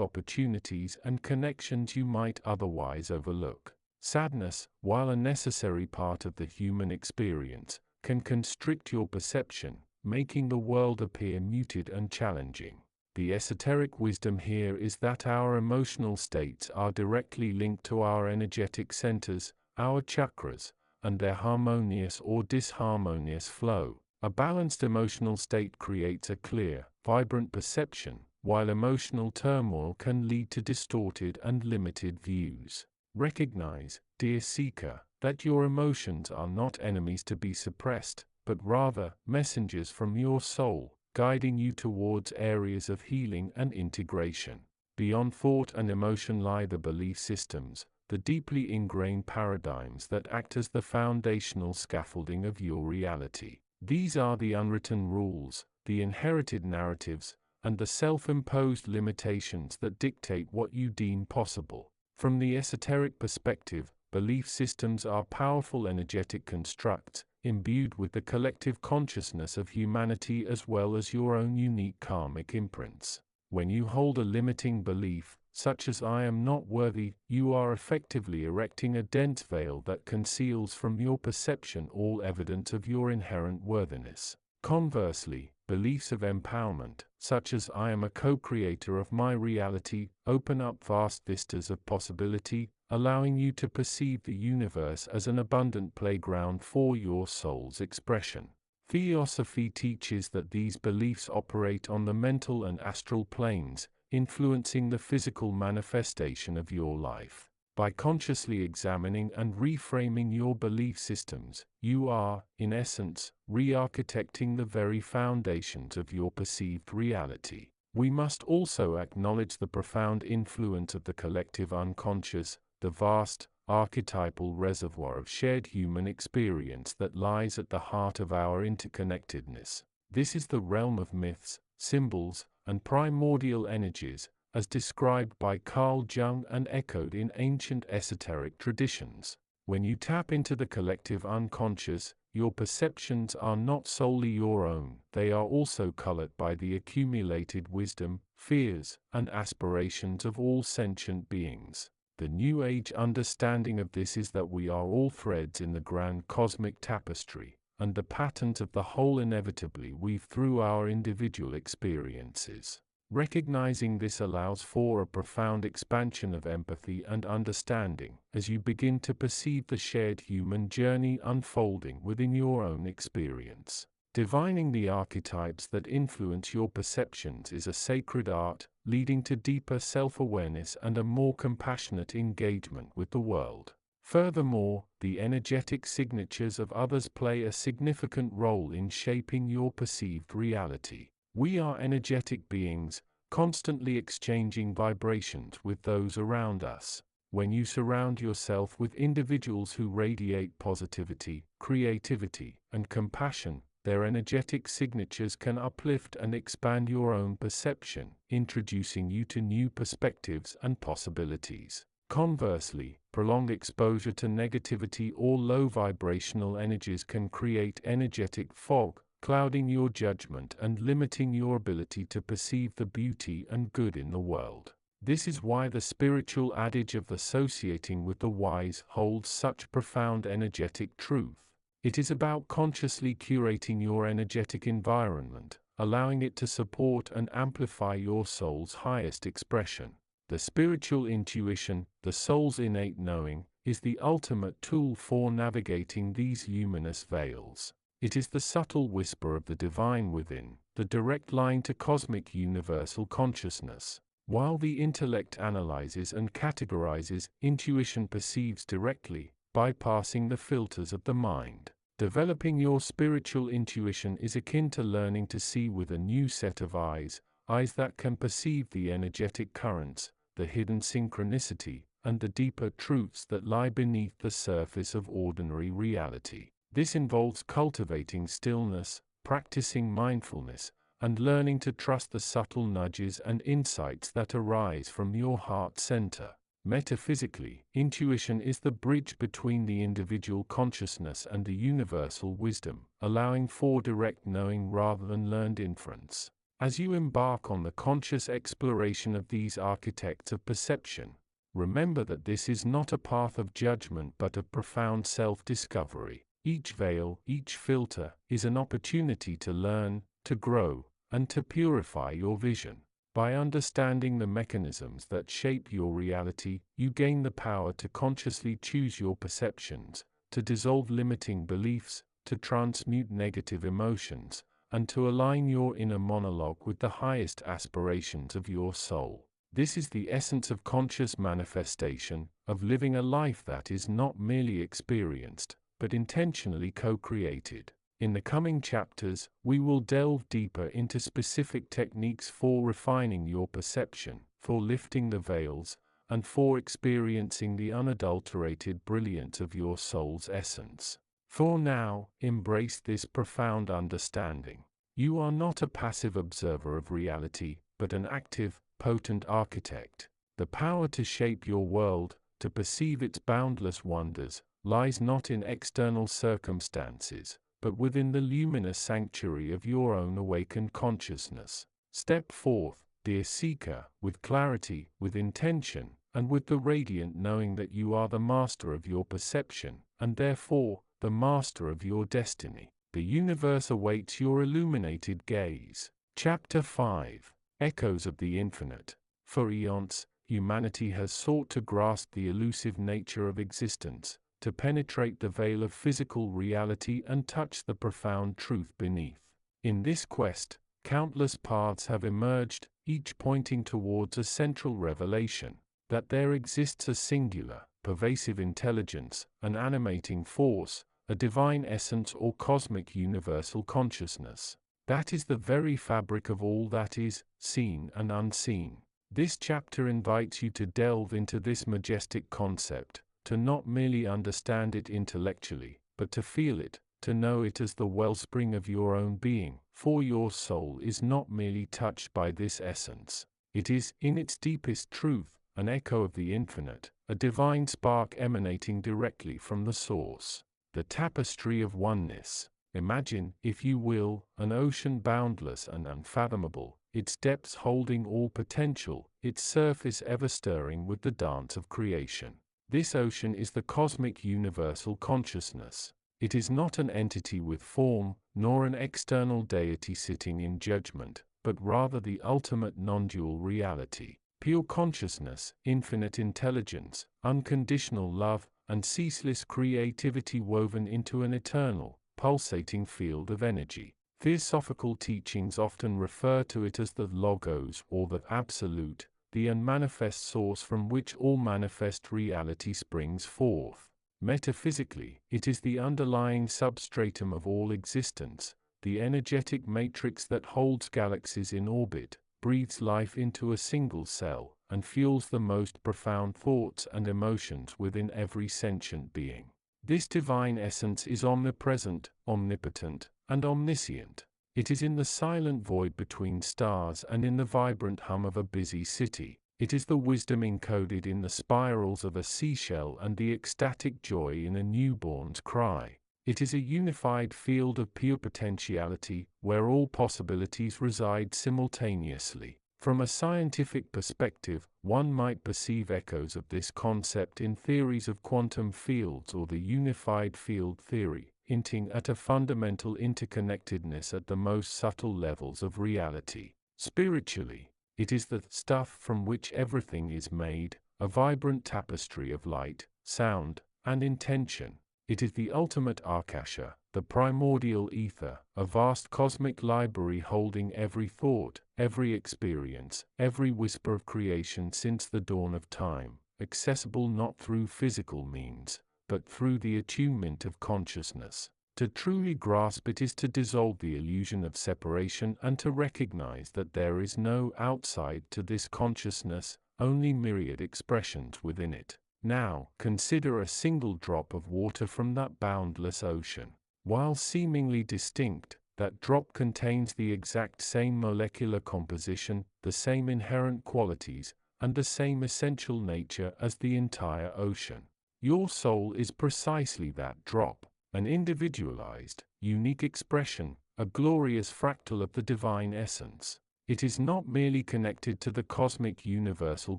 opportunities and connections you might otherwise overlook. Sadness, while a necessary part of the human experience, can constrict your perception, making the world appear muted and challenging. The esoteric wisdom here is that our emotional states are directly linked to our energetic centers, our chakras, and their harmonious or disharmonious flow. A balanced emotional state creates a clear, vibrant perception, while emotional turmoil can lead to distorted and limited views. Recognize, dear seeker, that your emotions are not enemies to be suppressed, but rather messengers from your soul, guiding you towards areas of healing and integration. Beyond thought and emotion lie the belief systems, the deeply ingrained paradigms that act as the foundational scaffolding of your reality. These are the unwritten rules, the inherited narratives, and the self-imposed limitations that dictate what you deem possible. From the esoteric perspective, belief systems are powerful energetic constructs, imbued with the collective consciousness of humanity as well as your own unique karmic imprints. When you hold a limiting belief, such as "I am not worthy," you are effectively erecting a dense veil that conceals from your perception all evidence of your inherent worthiness. Conversely, beliefs of empowerment, such as "I am a co-creator of my reality," open up vast vistas of possibility, allowing you to perceive the universe as an abundant playground for your soul's expression. Theosophy teaches that these beliefs operate on the mental and astral planes, influencing the physical manifestation of your life. By consciously examining and reframing your belief systems, you are, in essence, re-architecting the very foundations of your perceived reality. We must also acknowledge the profound influence of the collective unconscious, the vast, archetypal reservoir of shared human experience that lies at the heart of our interconnectedness. This is the realm of myths, symbols, and primordial energies, as described by Carl Jung and echoed in ancient esoteric traditions. When you tap into the collective unconscious, your perceptions are not solely your own, they are also colored by the accumulated wisdom, fears, and aspirations of all sentient beings. The New Age understanding of this is that we are all threads in the grand cosmic tapestry, and the patterns of the whole inevitably weave through our individual experiences. Recognizing this allows for a profound expansion of empathy and understanding as you begin to perceive the shared human journey unfolding within your own experience. Divining the archetypes that influence your perceptions is a sacred art, leading to deeper self-awareness and a more compassionate engagement with the world. Furthermore, the energetic signatures of others play a significant role in shaping your perceived reality. We are energetic beings, constantly exchanging vibrations with those around us. When you surround yourself with individuals who radiate positivity, creativity, and compassion, their energetic signatures can uplift and expand your own perception, introducing you to new perspectives and possibilities. Conversely, prolonged exposure to negativity or low vibrational energies can create energetic fog, clouding your judgment and limiting your ability to perceive the beauty and good in the world. This is why the spiritual adage of associating with the wise holds such profound energetic truth. It is about consciously curating your energetic environment, allowing it to support and amplify your soul's highest expression. The spiritual intuition, the soul's innate knowing, is the ultimate tool for navigating these luminous veils. It is the subtle whisper of the divine within, the direct line to cosmic universal consciousness. While the intellect analyzes and categorizes, intuition perceives directly, bypassing the filters of the mind. Developing your spiritual intuition is akin to learning to see with a new set of eyes that can perceive the energetic currents, the hidden synchronicity, and the deeper truths that lie beneath the surface of ordinary reality. This involves cultivating stillness, practicing mindfulness, and learning to trust the subtle nudges and insights that arise from your heart center. Metaphysically, intuition is the bridge between the individual consciousness and the universal wisdom, allowing for direct knowing rather than learned inference. As you embark on the conscious exploration of these architects of perception, remember that this is not a path of judgment but of profound self-discovery. Each veil, each filter, is an opportunity to learn, to grow, and to purify your vision. By understanding the mechanisms that shape your reality, you gain the power to consciously choose your perceptions, to dissolve limiting beliefs, to transmute negative emotions, and to align your inner monologue with the highest aspirations of your soul. This is the essence of conscious manifestation, of living a life that is not merely experienced, but intentionally co-created. In the coming chapters, we will delve deeper into specific techniques for refining your perception, for lifting the veils, and for experiencing the unadulterated brilliance of your soul's essence. For now, embrace this profound understanding. You are not a passive observer of reality, but an active, potent architect. The power to shape your world, to perceive its boundless wonders, lies not in external circumstances, but within the luminous sanctuary of your own awakened consciousness. Step forth, dear seeker, with clarity, with intention, and with the radiant knowing that you are the master of your perception, and therefore, the master of your destiny. The universe awaits your illuminated gaze. Chapter 5. Echoes of the Infinite. For eons, humanity has sought to grasp the elusive nature of existence, to penetrate the veil of physical reality and touch the profound truth beneath. In this quest, countless paths have emerged, each pointing towards a central revelation, that there exists a singular, pervasive intelligence, an animating force, a divine essence or cosmic universal consciousness. That is the very fabric of all that is, seen and unseen. This chapter invites you to delve into this majestic concept, to not merely understand it intellectually, but to feel it, to know it as the wellspring of your own being, for your soul is not merely touched by this essence. It is, in its deepest truth, an echo of the infinite, a divine spark emanating directly from the source. The tapestry of oneness. Imagine, if you will, an ocean boundless and unfathomable, its depths holding all potential, its surface ever stirring with the dance of creation. This ocean is the cosmic universal consciousness. It is not an entity with form, nor an external deity sitting in judgment, but rather the ultimate non-dual reality, pure consciousness, infinite intelligence, unconditional love, and ceaseless creativity woven into an eternal, pulsating field of energy. Theosophical teachings often refer to it as the Logos or the Absolute, the unmanifest source from which all manifest reality springs forth. Metaphysically, it is the underlying substratum of all existence, the energetic matrix that holds galaxies in orbit, breathes life into a single cell, and fuels the most profound thoughts and emotions within every sentient being. This divine essence is omnipresent, omnipotent, and omniscient. It is in the silent void between stars and in the vibrant hum of a busy city. It is the wisdom encoded in the spirals of a seashell and the ecstatic joy in a newborn's cry. It is a unified field of pure potentiality, where all possibilities reside simultaneously. From a scientific perspective, one might perceive echoes of this concept in theories of quantum fields or the unified field theory, hinting at a fundamental interconnectedness at the most subtle levels of reality. Spiritually, it is the stuff from which everything is made, a vibrant tapestry of light, sound, and intention. It is the ultimate Akasha, the primordial ether, a vast cosmic library holding every thought, every experience, every whisper of creation since the dawn of time, accessible not through physical means, but through the attunement of consciousness. To truly grasp it is to dissolve the illusion of separation and to recognize that there is no outside to this consciousness, only myriad expressions within it. Now, consider a single drop of water from that boundless ocean. While seemingly distinct, that drop contains the exact same molecular composition, the same inherent qualities, and the same essential nature as the entire ocean. Your soul is precisely that drop, an individualized, unique expression, a glorious fractal of the divine essence. It is not merely connected to the cosmic universal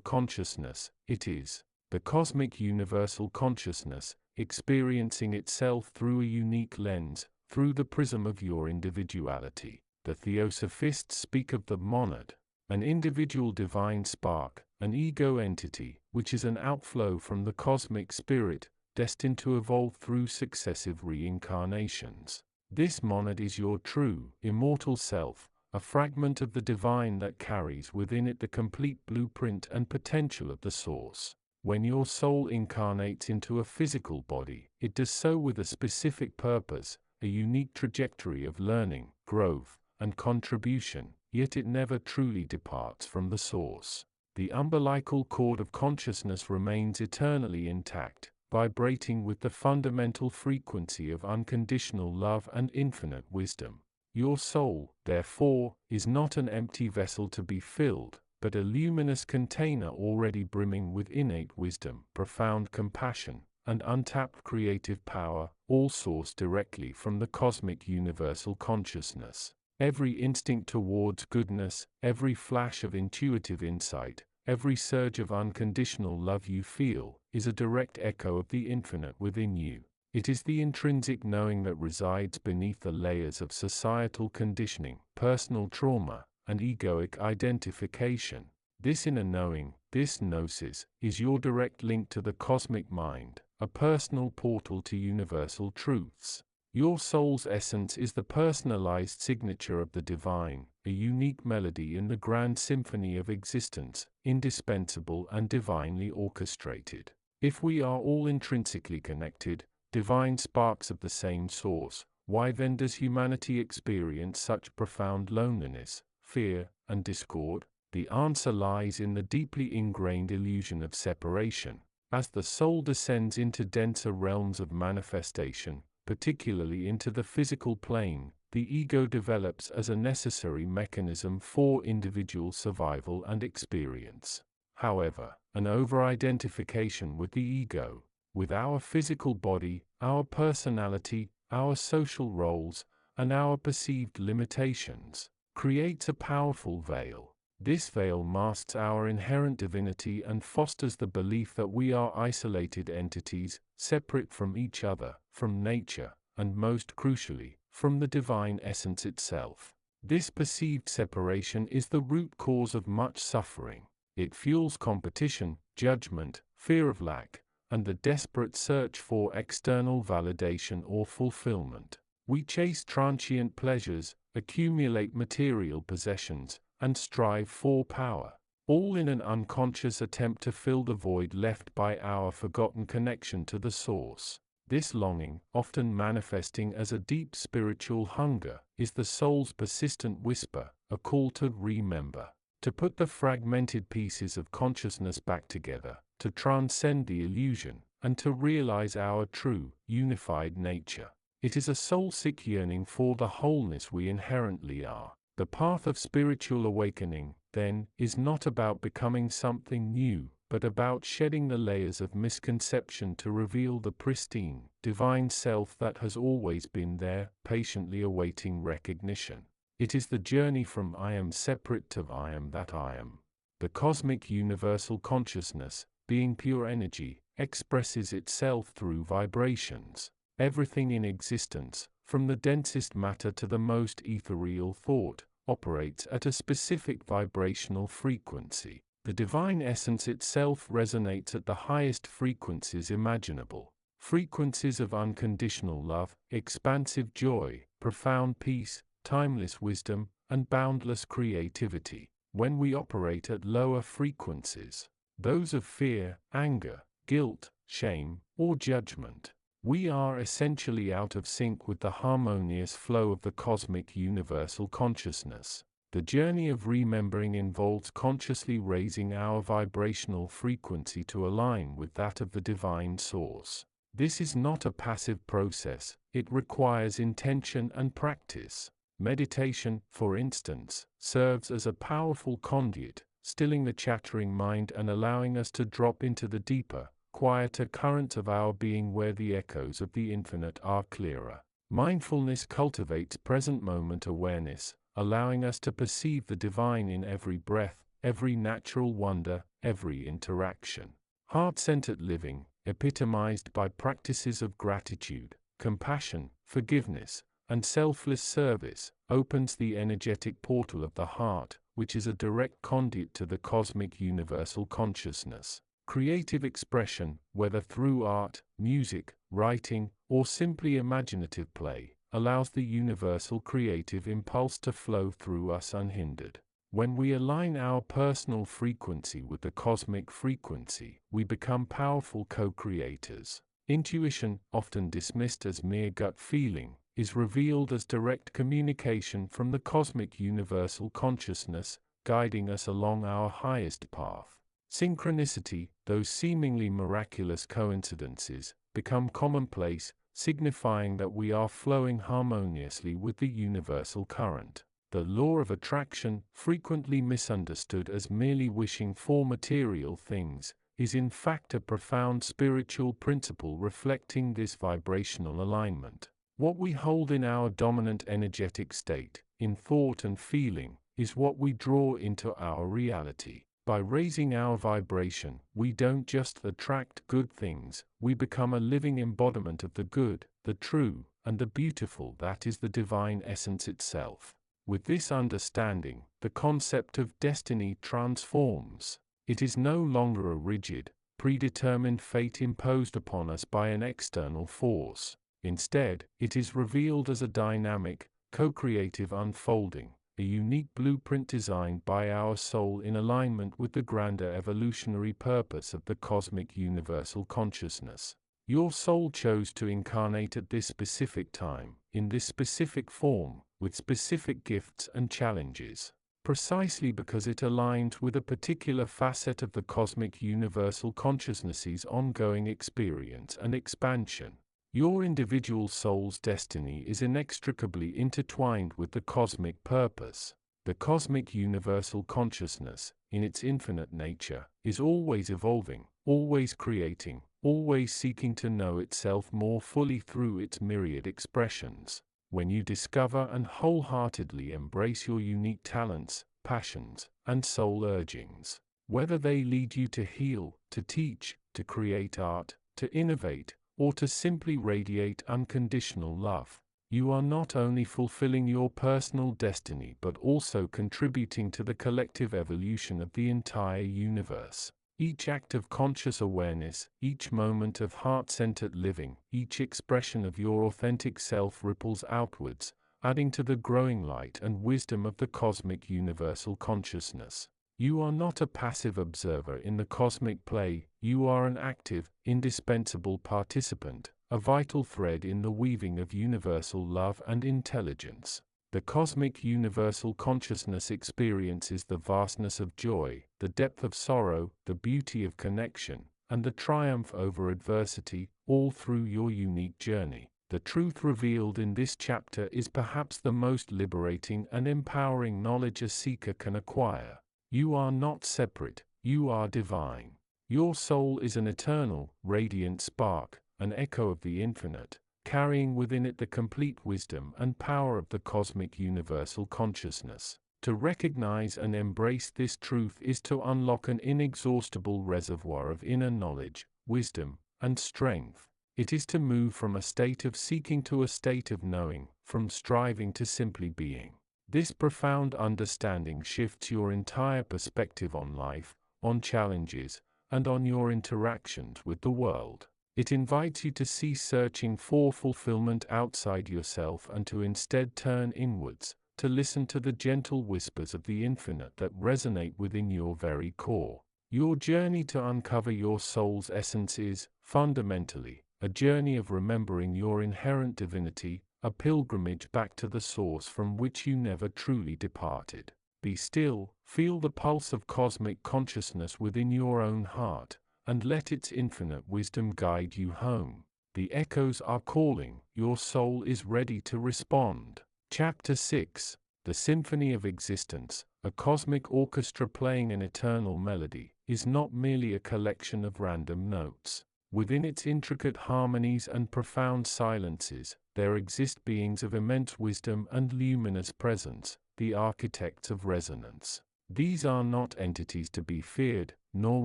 consciousness, it is the cosmic universal consciousness, experiencing itself through a unique lens, through the prism of your individuality. The Theosophists speak of the monad, an individual divine spark, an ego entity, which is an outflow from the cosmic spirit, destined to evolve through successive reincarnations. This monad is your true, immortal self, a fragment of the divine that carries within it the complete blueprint and potential of the source. When your soul incarnates into a physical body, it does so with a specific purpose, a unique trajectory of learning, growth, and contribution, yet it never truly departs from the source. The umbilical cord of consciousness remains eternally intact, vibrating with the fundamental frequency of unconditional love and infinite wisdom. Your soul, therefore, is not an empty vessel to be filled, but a luminous container already brimming with innate wisdom, profound compassion, and untapped creative power, all sourced directly from the cosmic universal consciousness. Every instinct towards goodness, every flash of intuitive insight, every surge of unconditional love you feel, is a direct echo of the infinite within you. It is the intrinsic knowing that resides beneath the layers of societal conditioning, personal trauma, and egoic identification. This inner knowing, this gnosis, is your direct link to the cosmic mind, a personal portal to universal truths. Your soul's essence is the personalized signature of the divine, a unique melody in the grand symphony of existence, indispensable and divinely orchestrated. If we are all intrinsically connected, divine sparks of the same source, why then does humanity experience such profound loneliness, fear, and discord? The answer lies in the deeply ingrained illusion of separation. As the soul descends into denser realms of manifestation, particularly into the physical plane, the ego develops as a necessary mechanism for individual survival and experience. However, an over-identification with the ego, with our physical body, our personality, our social roles, and our perceived limitations, creates a powerful veil. This veil masks our inherent divinity and fosters the belief that we are isolated entities, separate from each other, from nature, and most crucially, from the divine essence itself. This perceived separation is the root cause of much suffering. It fuels competition, judgment, fear of lack, and the desperate search for external validation or fulfillment. We chase transient pleasures, accumulate material possessions, and strive for power, all in an unconscious attempt to fill the void left by our forgotten connection to the source. This longing, often manifesting as a deep spiritual hunger, is the soul's persistent whisper, a call to remember, to put the fragmented pieces of consciousness back together, to transcend the illusion, and to realize our true, unified nature. It is a soul-sick yearning for the wholeness we inherently are. The path of spiritual awakening, then, is not about becoming something new, but about shedding the layers of misconception to reveal the pristine, divine self that has always been there, patiently awaiting recognition. It is the journey from I am separate to I am that I am. The cosmic universal consciousness, being pure energy, expresses itself through vibrations. Everything in existence, from the densest matter to the most ethereal thought, operates at a specific vibrational frequency. The divine essence itself resonates at the highest frequencies imaginable. Frequencies of unconditional love, expansive joy, profound peace, timeless wisdom, and boundless creativity. When we operate at lower frequencies, those of fear, anger, guilt, shame, or judgment, we are essentially out of sync with the harmonious flow of the cosmic universal consciousness. The journey of remembering involves consciously raising our vibrational frequency to align with that of the divine source. This is not a passive process, it requires intention and practice. Meditation, for instance, serves as a powerful conduit, stilling the chattering mind and allowing us to drop into the deeper, quieter current of our being where the echoes of the infinite are clearer. Mindfulness cultivates present moment awareness, allowing us to perceive the divine in every breath, every natural wonder, every interaction. Heart-centered living, epitomized by practices of gratitude, compassion, forgiveness, and selfless service, opens the energetic portal of the heart, which is a direct conduit to the cosmic universal consciousness. Creative expression, whether through art, music, writing, or simply imaginative play, allows the universal creative impulse to flow through us unhindered. When we align our personal frequency with the cosmic frequency, we become powerful co-creators. Intuition, often dismissed as mere gut feeling, is revealed as direct communication from the cosmic universal consciousness, guiding us along our highest path. Synchronicity, those seemingly miraculous coincidences, become commonplace, signifying that we are flowing harmoniously with the universal current. The law of attraction, frequently misunderstood as merely wishing for material things, is in fact a profound spiritual principle reflecting this vibrational alignment. What we hold in our dominant energetic state, in thought and feeling, is what we draw into our reality. By raising our vibration, we don't just attract good things, we become a living embodiment of the good, the true, and the beautiful that is the divine essence itself. With this understanding, the concept of destiny transforms. It is no longer a rigid, predetermined fate imposed upon us by an external force. Instead, it is revealed as a dynamic, co-creative unfolding, a unique blueprint designed by our soul in alignment with the grander evolutionary purpose of the cosmic universal consciousness. Your soul chose to incarnate at this specific time, in this specific form, with specific gifts and challenges, precisely because it aligned with a particular facet of the cosmic universal consciousness's ongoing experience and expansion. Your individual soul's destiny is inextricably intertwined with the cosmic purpose. The cosmic universal consciousness, in its infinite nature, is always evolving, always creating, always seeking to know itself more fully through its myriad expressions. When you discover and wholeheartedly embrace your unique talents, passions, and soul urgings, whether they lead you to heal, to teach, to create art, to innovate, or to simply radiate unconditional love, You are not only fulfilling your personal destiny but also contributing to the collective evolution of the entire universe. Each act of conscious awareness, each moment of heart-centered living, each expression of your authentic self ripples outwards, adding to the growing light and wisdom of the cosmic universal consciousness. You are not a passive observer in the cosmic play, you are an active, indispensable participant, a vital thread in the weaving of universal love and intelligence. The cosmic universal consciousness experiences the vastness of joy, the depth of sorrow, the beauty of connection, and the triumph over adversity, all through your unique journey. The truth revealed in this chapter is perhaps the most liberating and empowering knowledge a seeker can acquire. You are not separate, you are divine. Your soul is an eternal, radiant spark, an echo of the infinite, carrying within it the complete wisdom and power of the cosmic universal consciousness. To recognize and embrace this truth is to unlock an inexhaustible reservoir of inner knowledge, wisdom, and strength. It is to move from a state of seeking to a state of knowing, from striving to simply being. This profound understanding shifts your entire perspective on life, on challenges, and on your interactions with the world. It invites you to cease searching for fulfillment outside yourself and to instead turn inwards, to listen to the gentle whispers of the infinite that resonate within your very core. Your journey to uncover your soul's essence is, fundamentally, a journey of remembering your inherent divinity, a pilgrimage back to the source from which you never truly departed. Be still, feel the pulse of cosmic consciousness within your own heart, and let its infinite wisdom guide you home. The echoes are calling, your soul is ready to respond. Chapter 6: The Symphony of Existence, a cosmic orchestra playing an eternal melody, is not merely a collection of random notes. Within its intricate harmonies and profound silences, there exist beings of immense wisdom and luminous presence, the architects of resonance. These are not entities to be feared, nor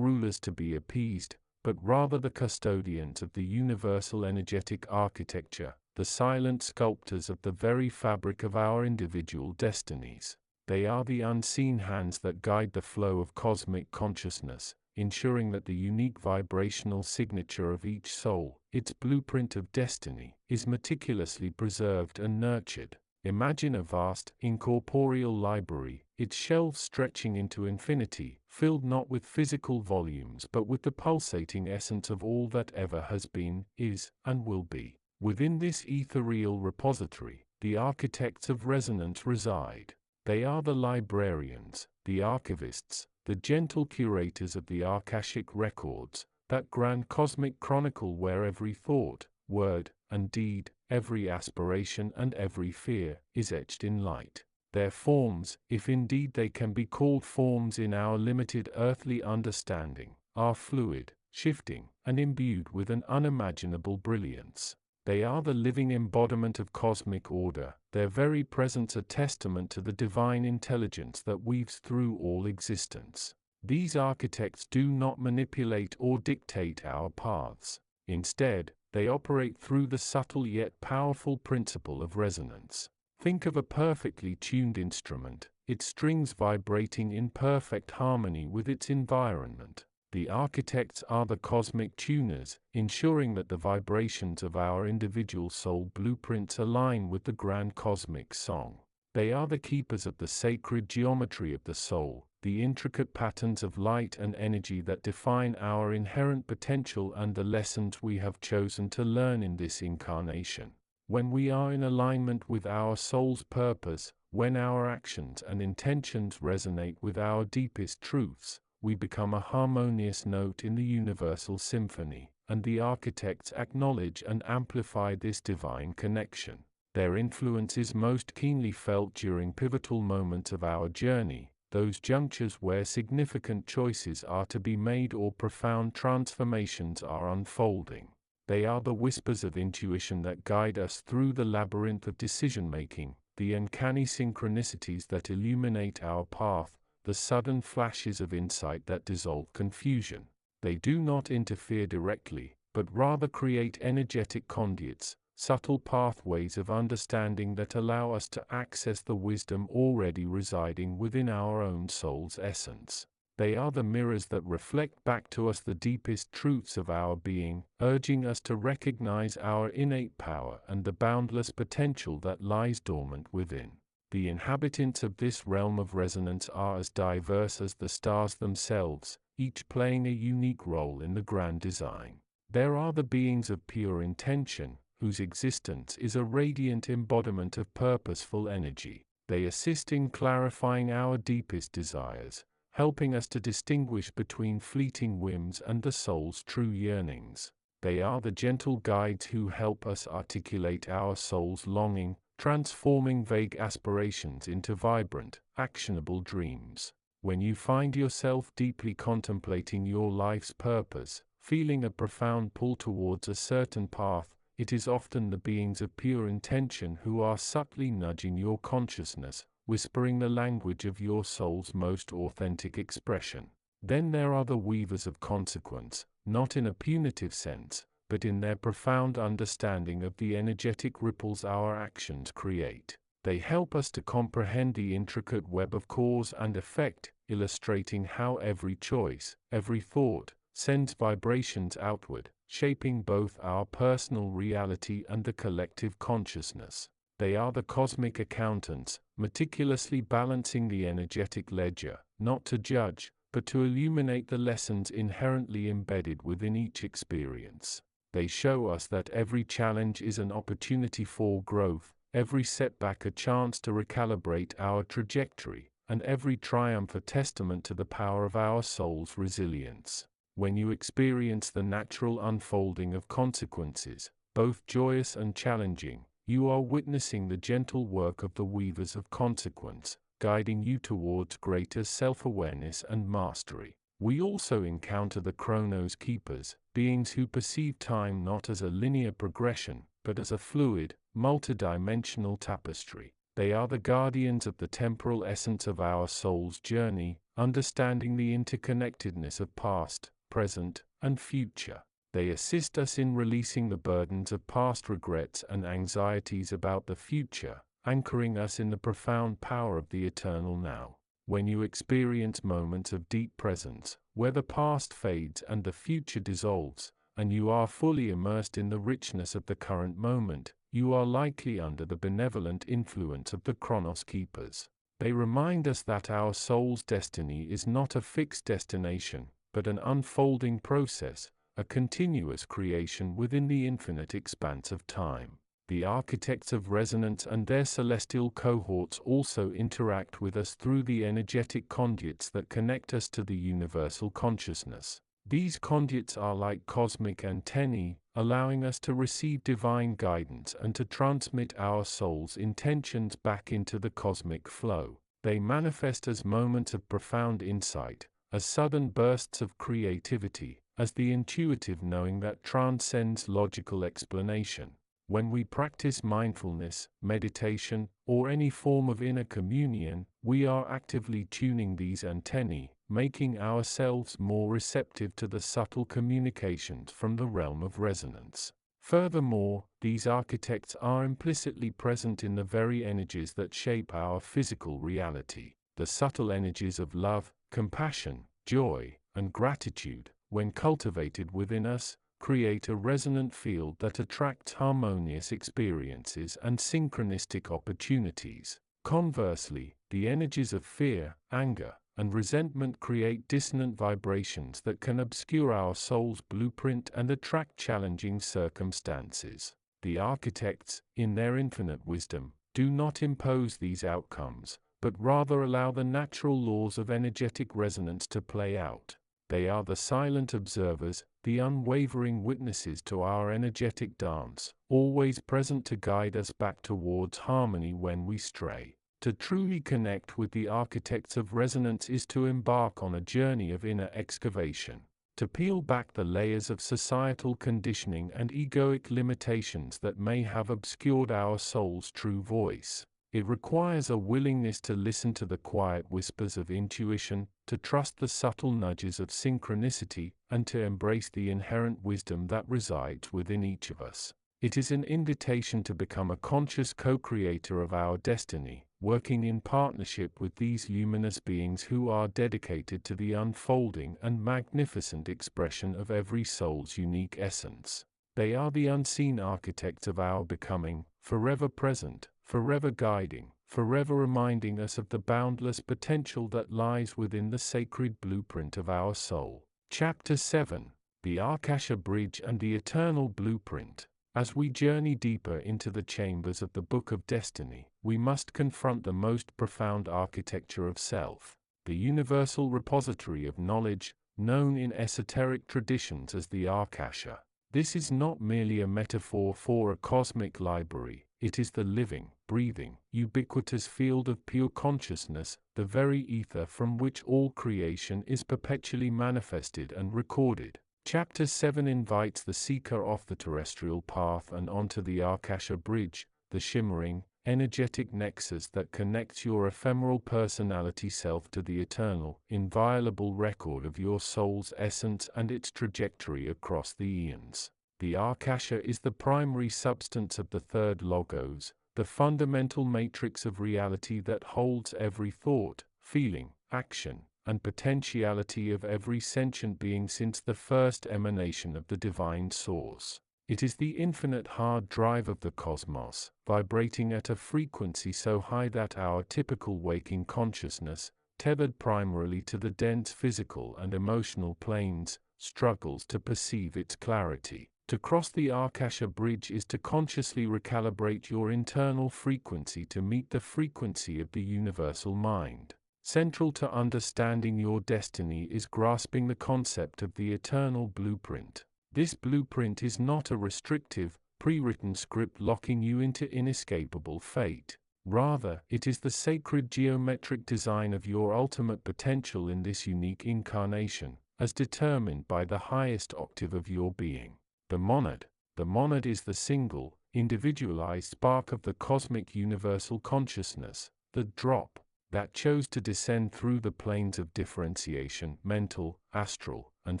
rulers to be appeased, but rather the custodians of the universal energetic architecture, the silent sculptors of the very fabric of our individual destinies. They are the unseen hands that guide the flow of cosmic consciousness, ensuring that the unique vibrational signature of each soul, its blueprint of destiny, is meticulously preserved and nurtured. Imagine a vast, incorporeal library, its shelves stretching into infinity, filled not with physical volumes but with the pulsating essence of all that ever has been, is, and will be. Within this ethereal repository, the architects of resonance reside. They are the librarians, the archivists, the gentle curators of the Ahkashic records, that grand cosmic chronicle where every thought, word, and deed, every aspiration and every fear, is etched in light. Their forms, if indeed they can be called forms in our limited earthly understanding, are fluid, shifting, and imbued with an unimaginable brilliance. They are the living embodiment of cosmic order, their very presence a testament to the divine intelligence that weaves through all existence. These architects do not manipulate or dictate our paths. Instead, they operate through the subtle yet powerful principle of resonance. Think of a perfectly tuned instrument, its strings vibrating in perfect harmony with its environment. The architects are the cosmic tuners, ensuring that the vibrations of our individual soul blueprints align with the grand cosmic song. They are the keepers of the sacred geometry of the soul, the intricate patterns of light and energy that define our inherent potential and the lessons we have chosen to learn in this incarnation. When we are in alignment with our soul's purpose, when our actions and intentions resonate with our deepest truths, we become a harmonious note in the universal symphony, and the architects acknowledge and amplify this divine connection. Their influence is most keenly felt during pivotal moments of our journey, those junctures where significant choices are to be made or profound transformations are unfolding. They are the whispers of intuition that guide us through the labyrinth of decision-making, the uncanny synchronicities that illuminate our path, the sudden flashes of insight that dissolve confusion. They do not interfere directly, but rather create energetic conduits, subtle pathways of understanding that allow us to access the wisdom already residing within our own soul's essence. They are the mirrors that reflect back to us the deepest truths of our being, urging us to recognize our innate power and the boundless potential that lies dormant within. The inhabitants of this realm of resonance are as diverse as the stars themselves, each playing a unique role in the grand design. There are the beings of pure intention, whose existence is a radiant embodiment of purposeful energy. They assist in clarifying our deepest desires, helping us to distinguish between fleeting whims and the soul's true yearnings. They are the gentle guides who help us articulate our soul's longing, transforming vague aspirations into vibrant, actionable dreams. When you find yourself deeply contemplating your life's purpose, feeling a profound pull towards a certain path, it is often the beings of pure intention who are subtly nudging your consciousness, whispering the language of your soul's most authentic expression. Then there are the weavers of consequence, not in a punitive sense, but in their profound understanding of the energetic ripples our actions create. They help us to comprehend the intricate web of cause and effect, illustrating how every choice, every thought, sends vibrations outward, shaping both our personal reality and the collective consciousness. They are the cosmic accountants, meticulously balancing the energetic ledger, not to judge, but to illuminate the lessons inherently embedded within each experience. They show us that every challenge is an opportunity for growth, every setback a chance to recalibrate our trajectory, and every triumph a testament to the power of our soul's resilience. When you experience the natural unfolding of consequences, both joyous and challenging, you are witnessing the gentle work of the weavers of consequence, guiding you towards greater self-awareness and mastery. We also encounter the Chronos Keepers, beings who perceive time not as a linear progression, but as a fluid, multidimensional tapestry. They are the guardians of the temporal essence of our soul's journey, understanding the interconnectedness of past, present, and future. They assist us in releasing the burdens of past regrets and anxieties about the future, anchoring us in the profound power of the eternal now. When you experience moments of deep presence, where the past fades and the future dissolves, and you are fully immersed in the richness of the current moment, you are likely under the benevolent influence of the Chronos Keepers. They remind us that our soul's destiny is not a fixed destination, but an unfolding process, a continuous creation within the infinite expanse of time. The architects of resonance and their celestial cohorts also interact with us through the energetic conduits that connect us to the universal consciousness. These conduits are like cosmic antennae, allowing us to receive divine guidance and to transmit our soul's intentions back into the cosmic flow. They manifest as moments of profound insight, as sudden bursts of creativity, as the intuitive knowing that transcends logical explanation. When we practice mindfulness, meditation, or any form of inner communion, we are actively tuning these antennae, making ourselves more receptive to the subtle communications from the realm of resonance. Furthermore, these architects are implicitly present in the very energies that shape our physical reality. The subtle energies of love, compassion, joy, and gratitude, when cultivated within us, create a resonant field that attracts harmonious experiences and synchronistic opportunities. Conversely, the energies of fear, anger, and resentment create dissonant vibrations that can obscure our soul's blueprint and attract challenging circumstances. The architects, in their infinite wisdom, do not impose these outcomes, but rather allow the natural laws of energetic resonance to play out. They are the silent observers, the unwavering witnesses to our energetic dance, always present to guide us back towards harmony when we stray. To truly connect with the architects of resonance is to embark on a journey of inner excavation, to peel back the layers of societal conditioning and egoic limitations that may have obscured our soul's true voice. It requires a willingness to listen to the quiet whispers of intuition, to trust the subtle nudges of synchronicity, and to embrace the inherent wisdom that resides within each of us. It is an invitation to become a conscious co-creator of our destiny, working in partnership with these luminous beings who are dedicated to the unfolding and magnificent expression of every soul's unique essence. They are the unseen architects of our becoming, forever present, forever guiding, forever reminding us of the boundless potential that lies within the sacred blueprint of our soul. Chapter 7: The Ahkashic Bridge and the Eternal Blueprint. As we journey deeper into the chambers of the Book of Destiny, we must confront the most profound architecture of self, the universal repository of knowledge, known in esoteric traditions as the Ahkasha. This is not merely a metaphor for a cosmic library, it is the living, breathing, ubiquitous field of pure consciousness, the very ether from which all creation is perpetually manifested and recorded. Chapter 7 invites the seeker off the terrestrial path and onto the Ahkashic Bridge, the shimmering, energetic nexus that connects your ephemeral personality self to the eternal, inviolable record of your soul's essence and its trajectory across the eons. The Ahkasha is the primary substance of the third logos, the fundamental matrix of reality that holds every thought, feeling, action, and potentiality of every sentient being since the first emanation of the divine source. It is the infinite hard drive of the cosmos, vibrating at a frequency so high that our typical waking consciousness, tethered primarily to the dense physical and emotional planes, struggles to perceive its clarity. To cross the Ahkashic Bridge is to consciously recalibrate your internal frequency to meet the frequency of the universal mind. Central to understanding your destiny is grasping the concept of the eternal blueprint. This blueprint is not a restrictive, pre-written script locking you into inescapable fate. Rather, it is the sacred geometric design of your ultimate potential in this unique incarnation, as determined by the highest octave of your being. The monad. The monad is the single, individualized spark of the cosmic universal consciousness, the drop, that chose to descend through the planes of differentiation, mental, astral, and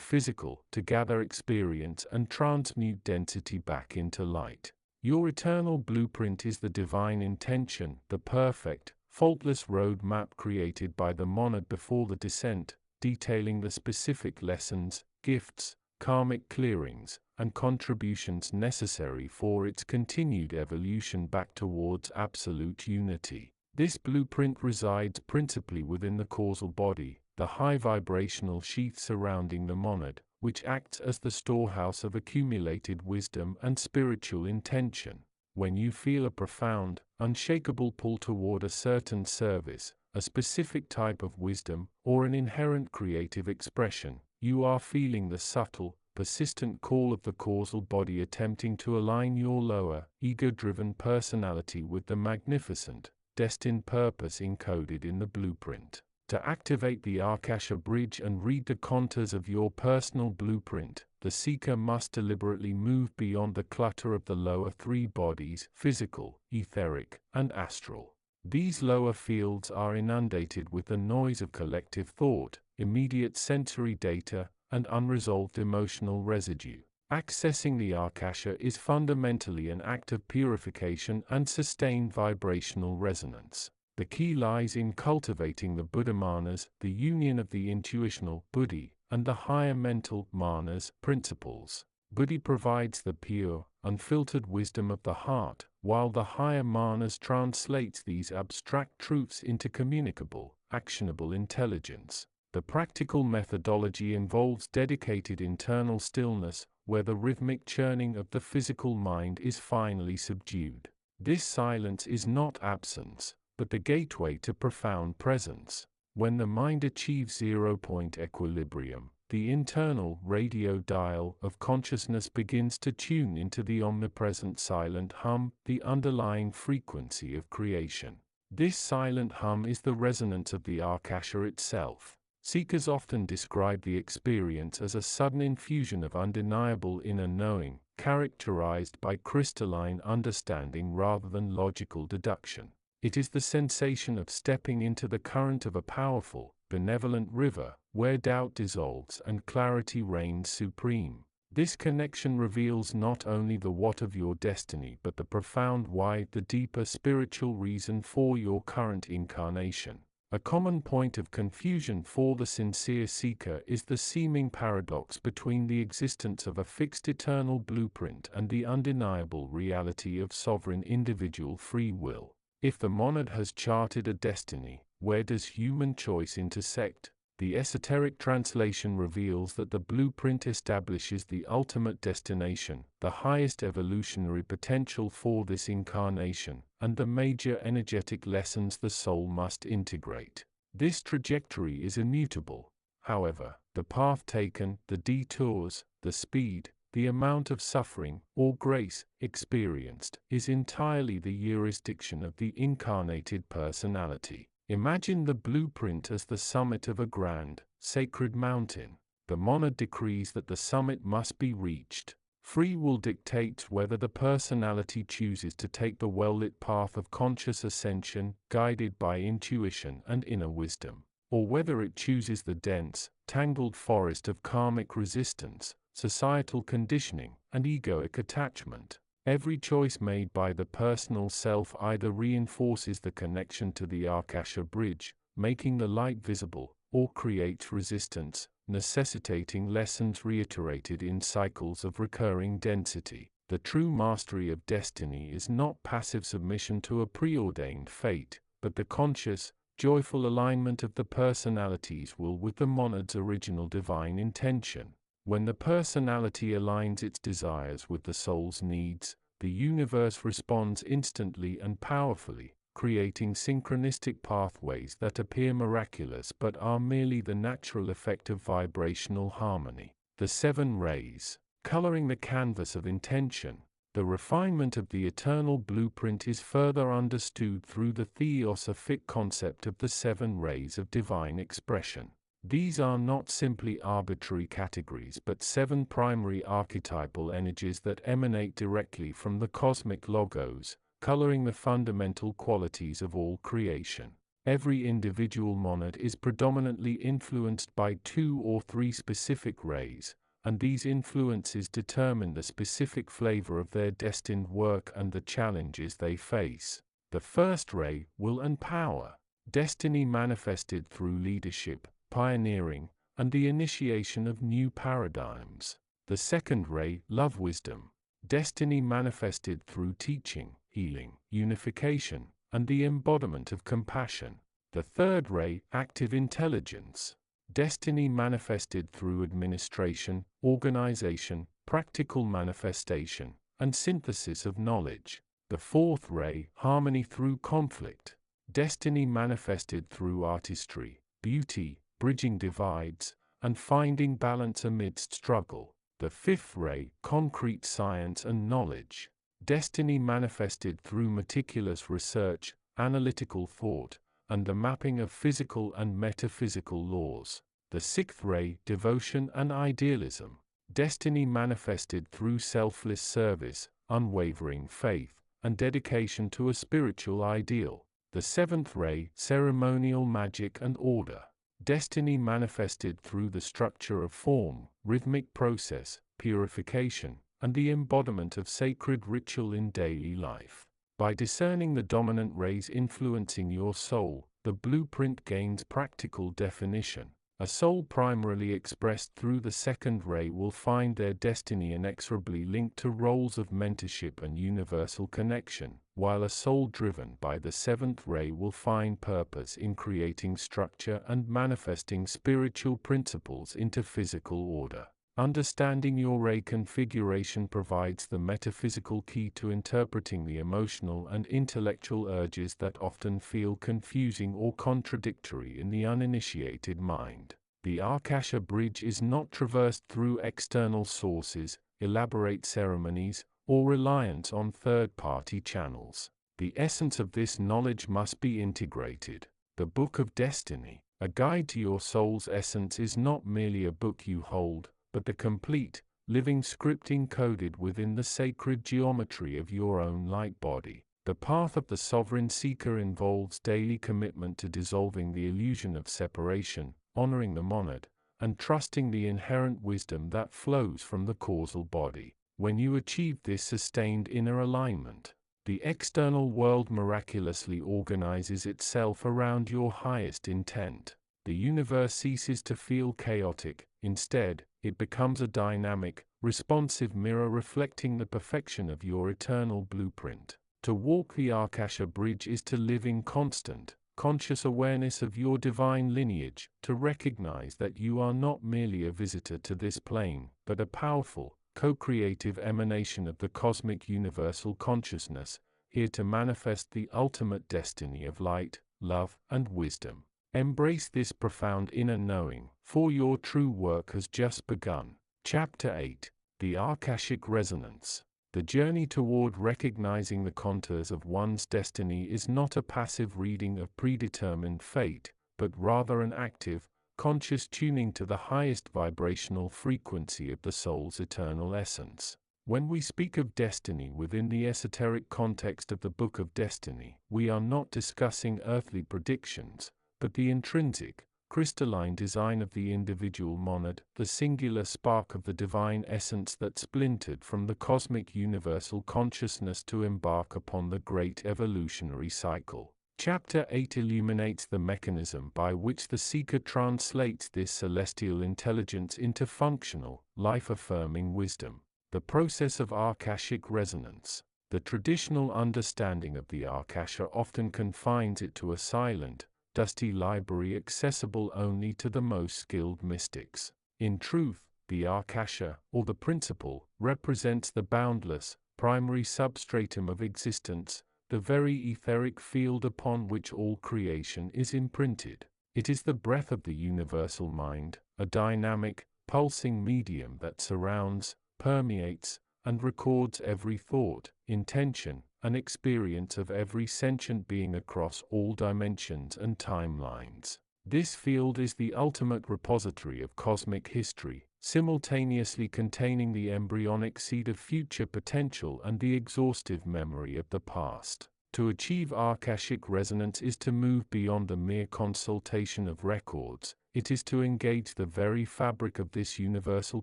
physical, to gather experience and transmute density back into light. Your eternal blueprint is the divine intention, the perfect, faultless road map created by the monad before the descent, detailing the specific lessons, gifts, karmic clearings, and contributions necessary for its continued evolution back towards absolute unity. This blueprint resides principally within the causal body, the high vibrational sheath surrounding the monad, which acts as the storehouse of accumulated wisdom and spiritual intention. When you feel a profound, unshakable pull toward a certain service, a specific type of wisdom, or an inherent creative expression, you are feeling the subtle, persistent call of the causal body attempting to align your lower, ego-driven personality with the magnificent, destined purpose encoded in the blueprint. To activate the Ahkashic Bridge and read the contours of your personal blueprint, the seeker must deliberately move beyond the clutter of the lower three bodies, physical, etheric, and astral. These lower fields are inundated with the noise of collective thought, immediate sensory data, and unresolved emotional residue. Accessing the Ahkasha is fundamentally an act of purification and sustained vibrational resonance. The key lies in cultivating the Buddha manas, the union of the intuitional buddhi and the higher mental manas principles. Buddhi provides the pure, unfiltered wisdom of the heart, while the higher manas translates these abstract truths into communicable, actionable intelligence. The practical methodology involves dedicated internal stillness, where the rhythmic churning of the physical mind is finally subdued. This silence is not absence, but the gateway to profound presence. When the mind achieves zero-point equilibrium, the internal radio dial of consciousness begins to tune into the omnipresent silent hum, the underlying frequency of creation. This silent hum is the resonance of the Ahkasha itself. Seekers often describe the experience as a sudden infusion of undeniable inner knowing, characterized by crystalline understanding rather than logical deduction. It is the sensation of stepping into the current of a powerful, benevolent river, where doubt dissolves and clarity reigns supreme. This connection reveals not only the what of your destiny but the profound why, the deeper spiritual reason for your current incarnation. A common point of confusion for the sincere seeker is the seeming paradox between the existence of a fixed eternal blueprint and the undeniable reality of sovereign individual free will. If the monad has charted a destiny, where does human choice intersect? The esoteric translation reveals that the blueprint establishes the ultimate destination, the highest evolutionary potential for this incarnation, and the major energetic lessons the soul must integrate. This trajectory is immutable. However, the path taken, the detours, the speed, the amount of suffering or grace experienced is entirely the jurisdiction of the incarnated personality. Imagine the blueprint as the summit of a grand, sacred mountain. The monad decrees that the summit must be reached. Free will dictates whether the personality chooses to take the well-lit path of conscious ascension, guided by intuition and inner wisdom, or whether it chooses the dense, tangled forest of karmic resistance, societal conditioning, and egoic attachment. Every choice made by the personal self either reinforces the connection to the Akasha bridge, making the light visible, or creates resistance, necessitating lessons reiterated in cycles of recurring density. The true mastery of destiny is not passive submission to a preordained fate, but the conscious, joyful alignment of the personality's will with the monad's original divine intention. When the personality aligns its desires with the soul's needs, the universe responds instantly and powerfully, creating synchronistic pathways that appear miraculous but are merely the natural effect of vibrational harmony. The 7 rays, coloring the canvas of intention. The refinement of the eternal blueprint is further understood through the theosophic concept of the 7 rays of divine expression. These are not simply arbitrary categories but 7 primary archetypal energies that emanate directly from the cosmic logos, coloring the fundamental qualities of all creation. Every individual monad is predominantly influenced by 2 or 3 specific rays, and these influences determine the specific flavor of their destined work and the challenges they face. The first ray, will and power, destiny manifested through leadership, pioneering, and the initiation of new paradigms. The second ray, love wisdom, destiny manifested through teaching, healing, unification, and the embodiment of compassion. The third ray, active intelligence, destiny manifested through administration, organization, practical manifestation, and synthesis of knowledge. The fourth ray, harmony through conflict, destiny manifested through artistry, beauty, bridging divides, and finding balance amidst struggle. The fifth ray, concrete science and knowledge, destiny manifested through meticulous research, analytical thought, and the mapping of physical and metaphysical laws. The sixth ray, devotion and idealism, destiny manifested through selfless service, unwavering faith, and dedication to a spiritual ideal. The seventh ray, ceremonial magic and order, destiny manifested through the structure of form, rhythmic process, purification, and the embodiment of sacred ritual in daily life. By discerning the dominant rays influencing your soul, the blueprint gains practical definition. A soul primarily expressed through the second ray will find their destiny inexorably linked to roles of mentorship and universal connection, while a soul driven by the seventh ray will find purpose in creating structure and manifesting spiritual principles into physical order. Understanding your ray configuration provides the metaphysical key to interpreting the emotional and intellectual urges that often feel confusing or contradictory in the uninitiated mind. The Akasha bridge is not traversed through external sources, elaborate ceremonies, or reliance on third-party channels. The essence of this knowledge must be integrated. The Book of Destiny, a guide to your soul's essence, is not merely a book you hold, but the complete, living script encoded within the sacred geometry of your own light body. The path of the sovereign seeker involves daily commitment to dissolving the illusion of separation, honoring the monad, and trusting the inherent wisdom that flows from the causal body. When you achieve this sustained inner alignment, the external world miraculously organizes itself around your highest intent. The universe ceases to feel chaotic. Instead, it becomes a dynamic, responsive mirror reflecting the perfection of your eternal blueprint. To walk the Akasha bridge is to live in constant, conscious awareness of your divine lineage, to recognize that you are not merely a visitor to this plane, but a powerful, co-creative emanation of the cosmic universal consciousness, here to manifest the ultimate destiny of light, love, and wisdom. Embrace this profound inner knowing, for your true work has just begun. Chapter 8: The Akashic Resonance. The journey toward recognizing the contours of one's destiny is not a passive reading of predetermined fate, but rather an active, conscious tuning to the highest vibrational frequency of the soul's eternal essence. When we speak of destiny within the esoteric context of the Book of Destiny, we are not discussing earthly predictions, but the intrinsic, crystalline design of the individual monad, the singular spark of the divine essence that splintered from the cosmic universal consciousness to embark upon the great evolutionary cycle. Chapter 8 illuminates the mechanism by which the seeker translates this celestial intelligence into functional, life-affirming wisdom. The process of Akashic resonance. The traditional understanding of the Akasha often confines it to a silent, dusty library accessible only to the most skilled mystics. In truth, the Akasha, or the principle, represents the boundless, primary substratum of existence, the very etheric field upon which all creation is imprinted. It is the breath of the universal mind, a dynamic, pulsing medium that surrounds, permeates, and records every thought, intention, and experience of every sentient being across all dimensions and timelines. This field is the ultimate repository of cosmic history, simultaneously containing the embryonic seed of future potential and the exhaustive memory of the past. To achieve Akashic resonance is to move beyond the mere consultation of records. It is to engage the very fabric of this universal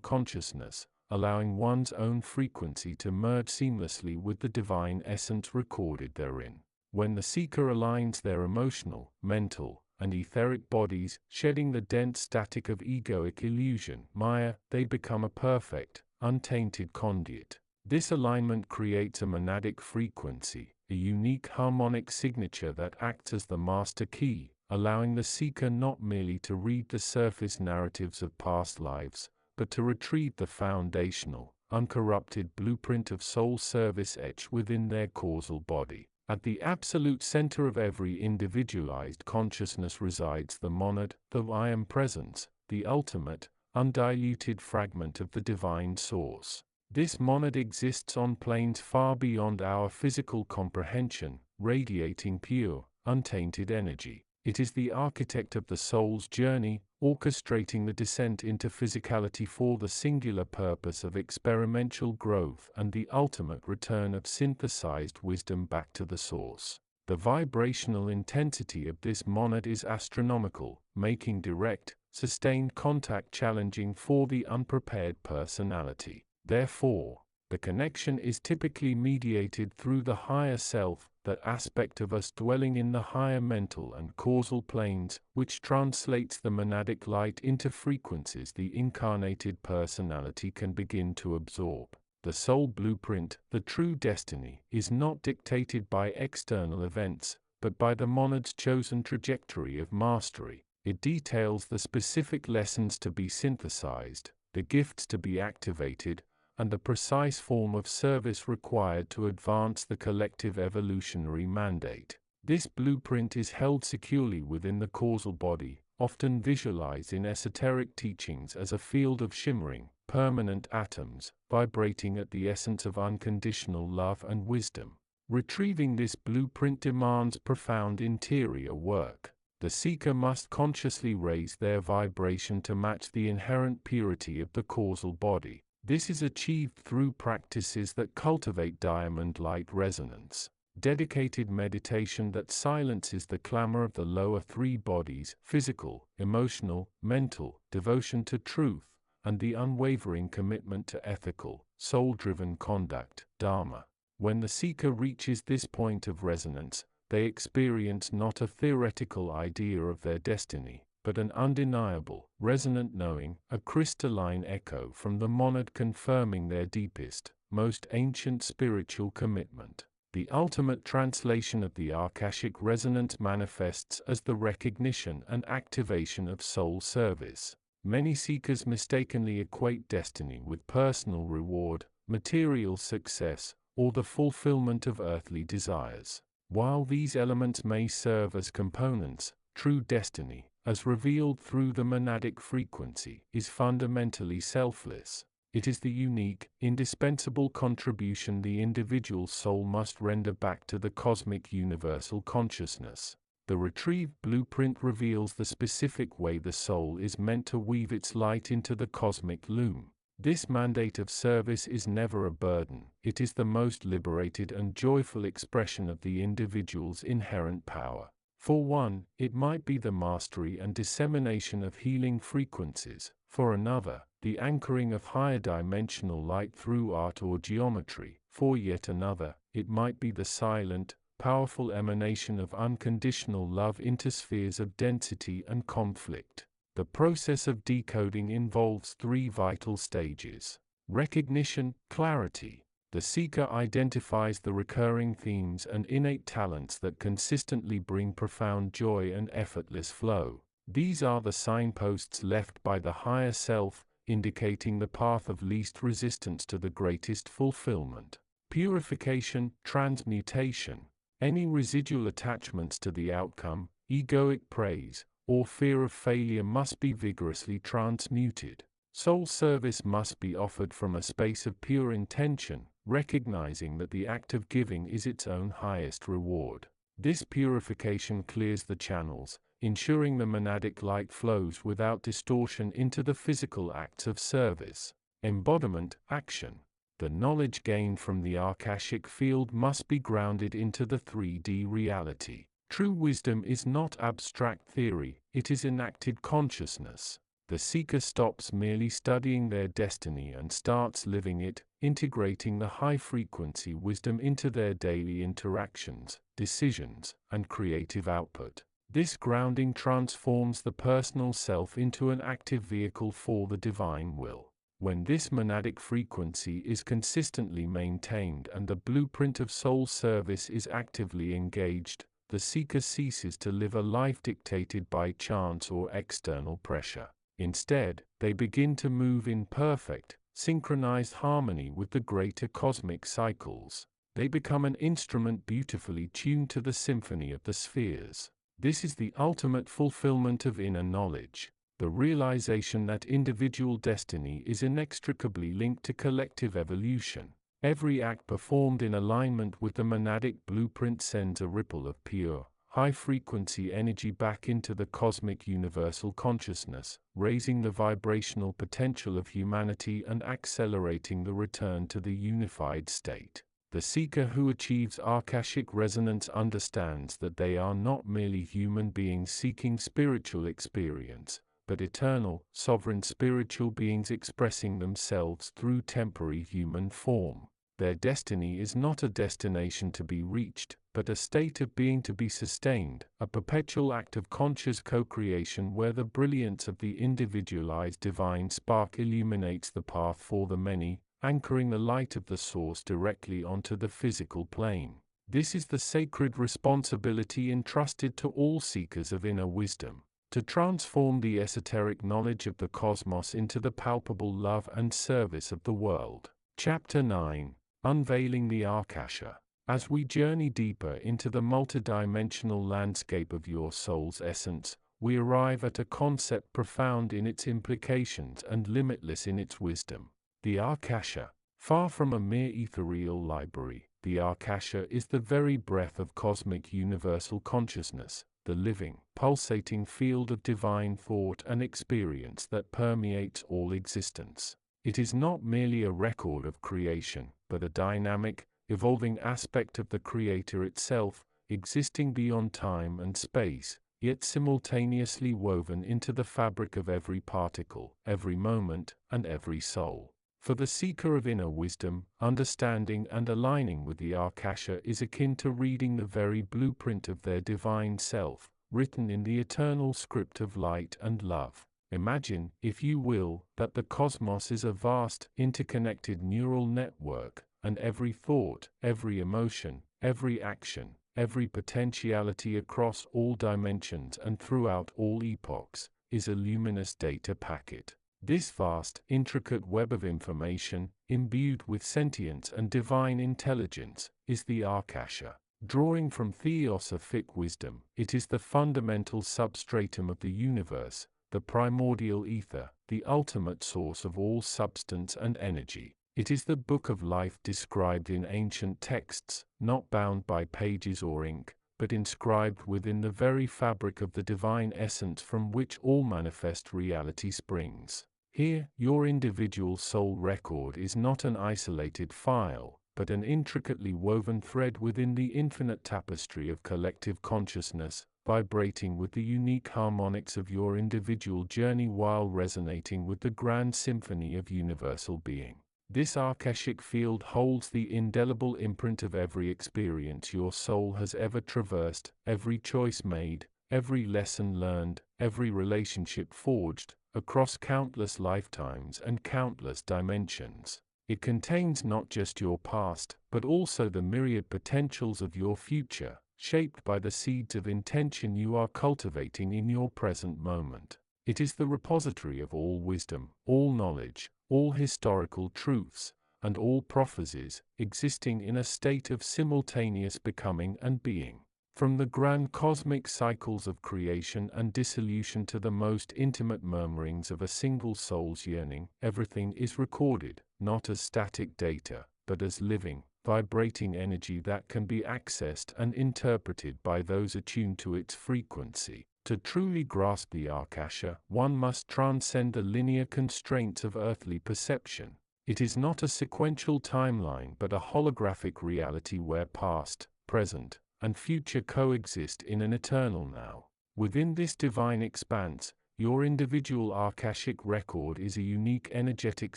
consciousness, allowing one's own frequency to merge seamlessly with the divine essence recorded therein. When the seeker aligns their emotional, mental, and etheric bodies, shedding the dense static of egoic illusion, Maya, they become a perfect, untainted conduit. This alignment creates a monadic frequency, a unique harmonic signature that acts as the master key, allowing the seeker not merely to read the surface narratives of past lives, but to retrieve the foundational, uncorrupted blueprint of soul service etched within their causal body. At the absolute center of every individualized consciousness resides the monad, the I Am Presence, the ultimate, undiluted fragment of the divine source. This monad exists on planes far beyond our physical comprehension, radiating pure, untainted energy. It is the architect of the soul's journey, orchestrating the descent into physicality for the singular purpose of experiential growth and the ultimate return of synthesized wisdom back to the source. The vibrational intensity of this monad is astronomical, making direct, sustained contact challenging for the unprepared personality. Therefore, the connection is typically mediated through the higher self, that aspect of us dwelling in the higher mental and causal planes, which translates the monadic light into frequencies the incarnated personality can begin to absorb. The soul blueprint, the true destiny, is not dictated by external events, but by the monad's chosen trajectory of mastery. It details the specific lessons to be synthesized, the gifts to be activated, and the precise form of service required to advance the collective evolutionary mandate. This blueprint is held securely within the causal body, often visualized in esoteric teachings as a field of shimmering, permanent atoms, vibrating at the essence of unconditional love and wisdom. Retrieving this blueprint demands profound interior work. The seeker must consciously raise their vibration to match the inherent purity of the causal body. This is achieved through practices that cultivate diamond-light resonance. dedicated meditation that silences the clamor of the lower three bodies: physical, emotional, mental, devotion to truth, and the unwavering commitment to ethical, soul-driven conduct, dharma. When the seeker reaches this point of resonance, they experience not a theoretical idea of their destiny, but an undeniable, resonant knowing, a crystalline echo from the monad confirming their deepest, most ancient spiritual commitment. The ultimate translation of the Akashic resonance manifests as the recognition and activation of soul service. Many seekers mistakenly equate destiny with personal reward, material success, or the fulfillment of earthly desires. While these elements may serve as components, true destiny, as revealed through the monadic frequency, is fundamentally selfless. It is the unique, indispensable contribution the individual soul must render back to the cosmic universal consciousness. The retrieved blueprint reveals the specific way the soul is meant to weave its light into the cosmic loom. This mandate of service is never a burden. It is the most liberated and joyful expression of the individual's inherent power. For one, it might be the mastery and dissemination of healing frequencies. For another, the anchoring of higher dimensional light through art or geometry. For yet another, it might be the silent, powerful emanation of unconditional love into spheres of density and conflict. The process of decoding involves three vital stages: recognition, clarity. The seeker identifies the recurring themes and innate talents that consistently bring profound joy and effortless flow. These are the signposts left by the higher self, indicating the path of least resistance to the greatest fulfillment. Purification, transmutation. Any residual attachments to the outcome, egoic praise, or fear of failure must be vigorously transmuted. Soul service must be offered from a space of pure intention, recognizing that the act of giving is its own highest reward. This purification clears the channels, ensuring the monadic light flows without distortion into the physical acts of service. Embodiment, action. The knowledge gained from the Akashic field must be grounded into the 3D reality. True wisdom is not abstract theory, it is enacted consciousness. The seeker stops merely studying their destiny and starts living it, integrating the high-frequency wisdom into their daily interactions, decisions, and creative output. This grounding transforms the personal self into an active vehicle for the divine will. When this monadic frequency is consistently maintained and the blueprint of soul service is actively engaged, the seeker ceases to live a life dictated by chance or external pressure. Instead, they begin to move in perfect, synchronized harmony with the greater cosmic cycles. They become an instrument beautifully tuned to the symphony of the spheres. This is the ultimate fulfillment of inner knowledge, the realization that individual destiny is inextricably linked to collective evolution. Every act performed in alignment with the monadic blueprint sends a ripple of pure, high-frequency energy back into the cosmic universal consciousness, raising the vibrational potential of humanity and accelerating the return to the unified state. The seeker who achieves Akashic resonance understands that they are not merely human beings seeking spiritual experience, but eternal, sovereign spiritual beings expressing themselves through temporary human form. Their destiny is not a destination to be reached, but a state of being to be sustained, a perpetual act of conscious co-creation where the brilliance of the individualized divine spark illuminates the path for the many, anchoring the light of the source directly onto the physical plane. This is the sacred responsibility entrusted to all seekers of inner wisdom, to transform the esoteric knowledge of the cosmos into the palpable love and service of the world. Chapter 9. Unveiling the Akasha. As we journey deeper into the multidimensional landscape of your soul's essence, we arrive at a concept profound in its implications and limitless in its wisdom. The Akasha. Far from a mere ethereal library, the Akasha is the very breath of cosmic universal consciousness, the living, pulsating field of divine thought and experience that permeates all existence. It is not merely a record of creation, but a dynamic, evolving aspect of the Creator itself, existing beyond time and space, yet simultaneously woven into the fabric of every particle, every moment, and every soul. For the seeker of inner wisdom, understanding and aligning with the Akasha is akin to reading the very blueprint of their divine self, written in the eternal script of light and love. Imagine, if you will, that the cosmos is a vast, interconnected neural network, and every thought, every emotion, every action, every potentiality across all dimensions and throughout all epochs, is a luminous data packet. This vast, intricate web of information, imbued with sentience and divine intelligence, is the Akasha. Drawing from theosophic wisdom, it is the fundamental substratum of the universe, the primordial ether, the ultimate source of all substance and energy. It is the book of life described in ancient texts, not bound by pages or ink, but inscribed within the very fabric of the divine essence from which all manifest reality springs. Here, your individual soul record is not an isolated file, but an intricately woven thread within the infinite tapestry of collective consciousness, vibrating with the unique harmonics of your individual journey while resonating with the grand symphony of universal being. This Akashic field holds the indelible imprint of every experience your soul has ever traversed, every choice made, every lesson learned, every relationship forged, across countless lifetimes and countless dimensions. It contains not just your past, but also the myriad potentials of your future, shaped by the seeds of intention you are cultivating in your present moment. It is the repository of all wisdom, all knowledge, all historical truths, and all prophecies, existing in a state of simultaneous becoming and being. From the grand cosmic cycles of creation and dissolution to the most intimate murmurings of a single soul's yearning, everything is recorded, not as static data, but as living, vibrating energy that can be accessed and interpreted by those attuned to its frequency. To truly grasp the Akasha, one must transcend the linear constraints of earthly perception. It is not a sequential timeline but a holographic reality where past, present, and future coexist in an eternal now. Within this divine expanse, your individual Akashic record is a unique energetic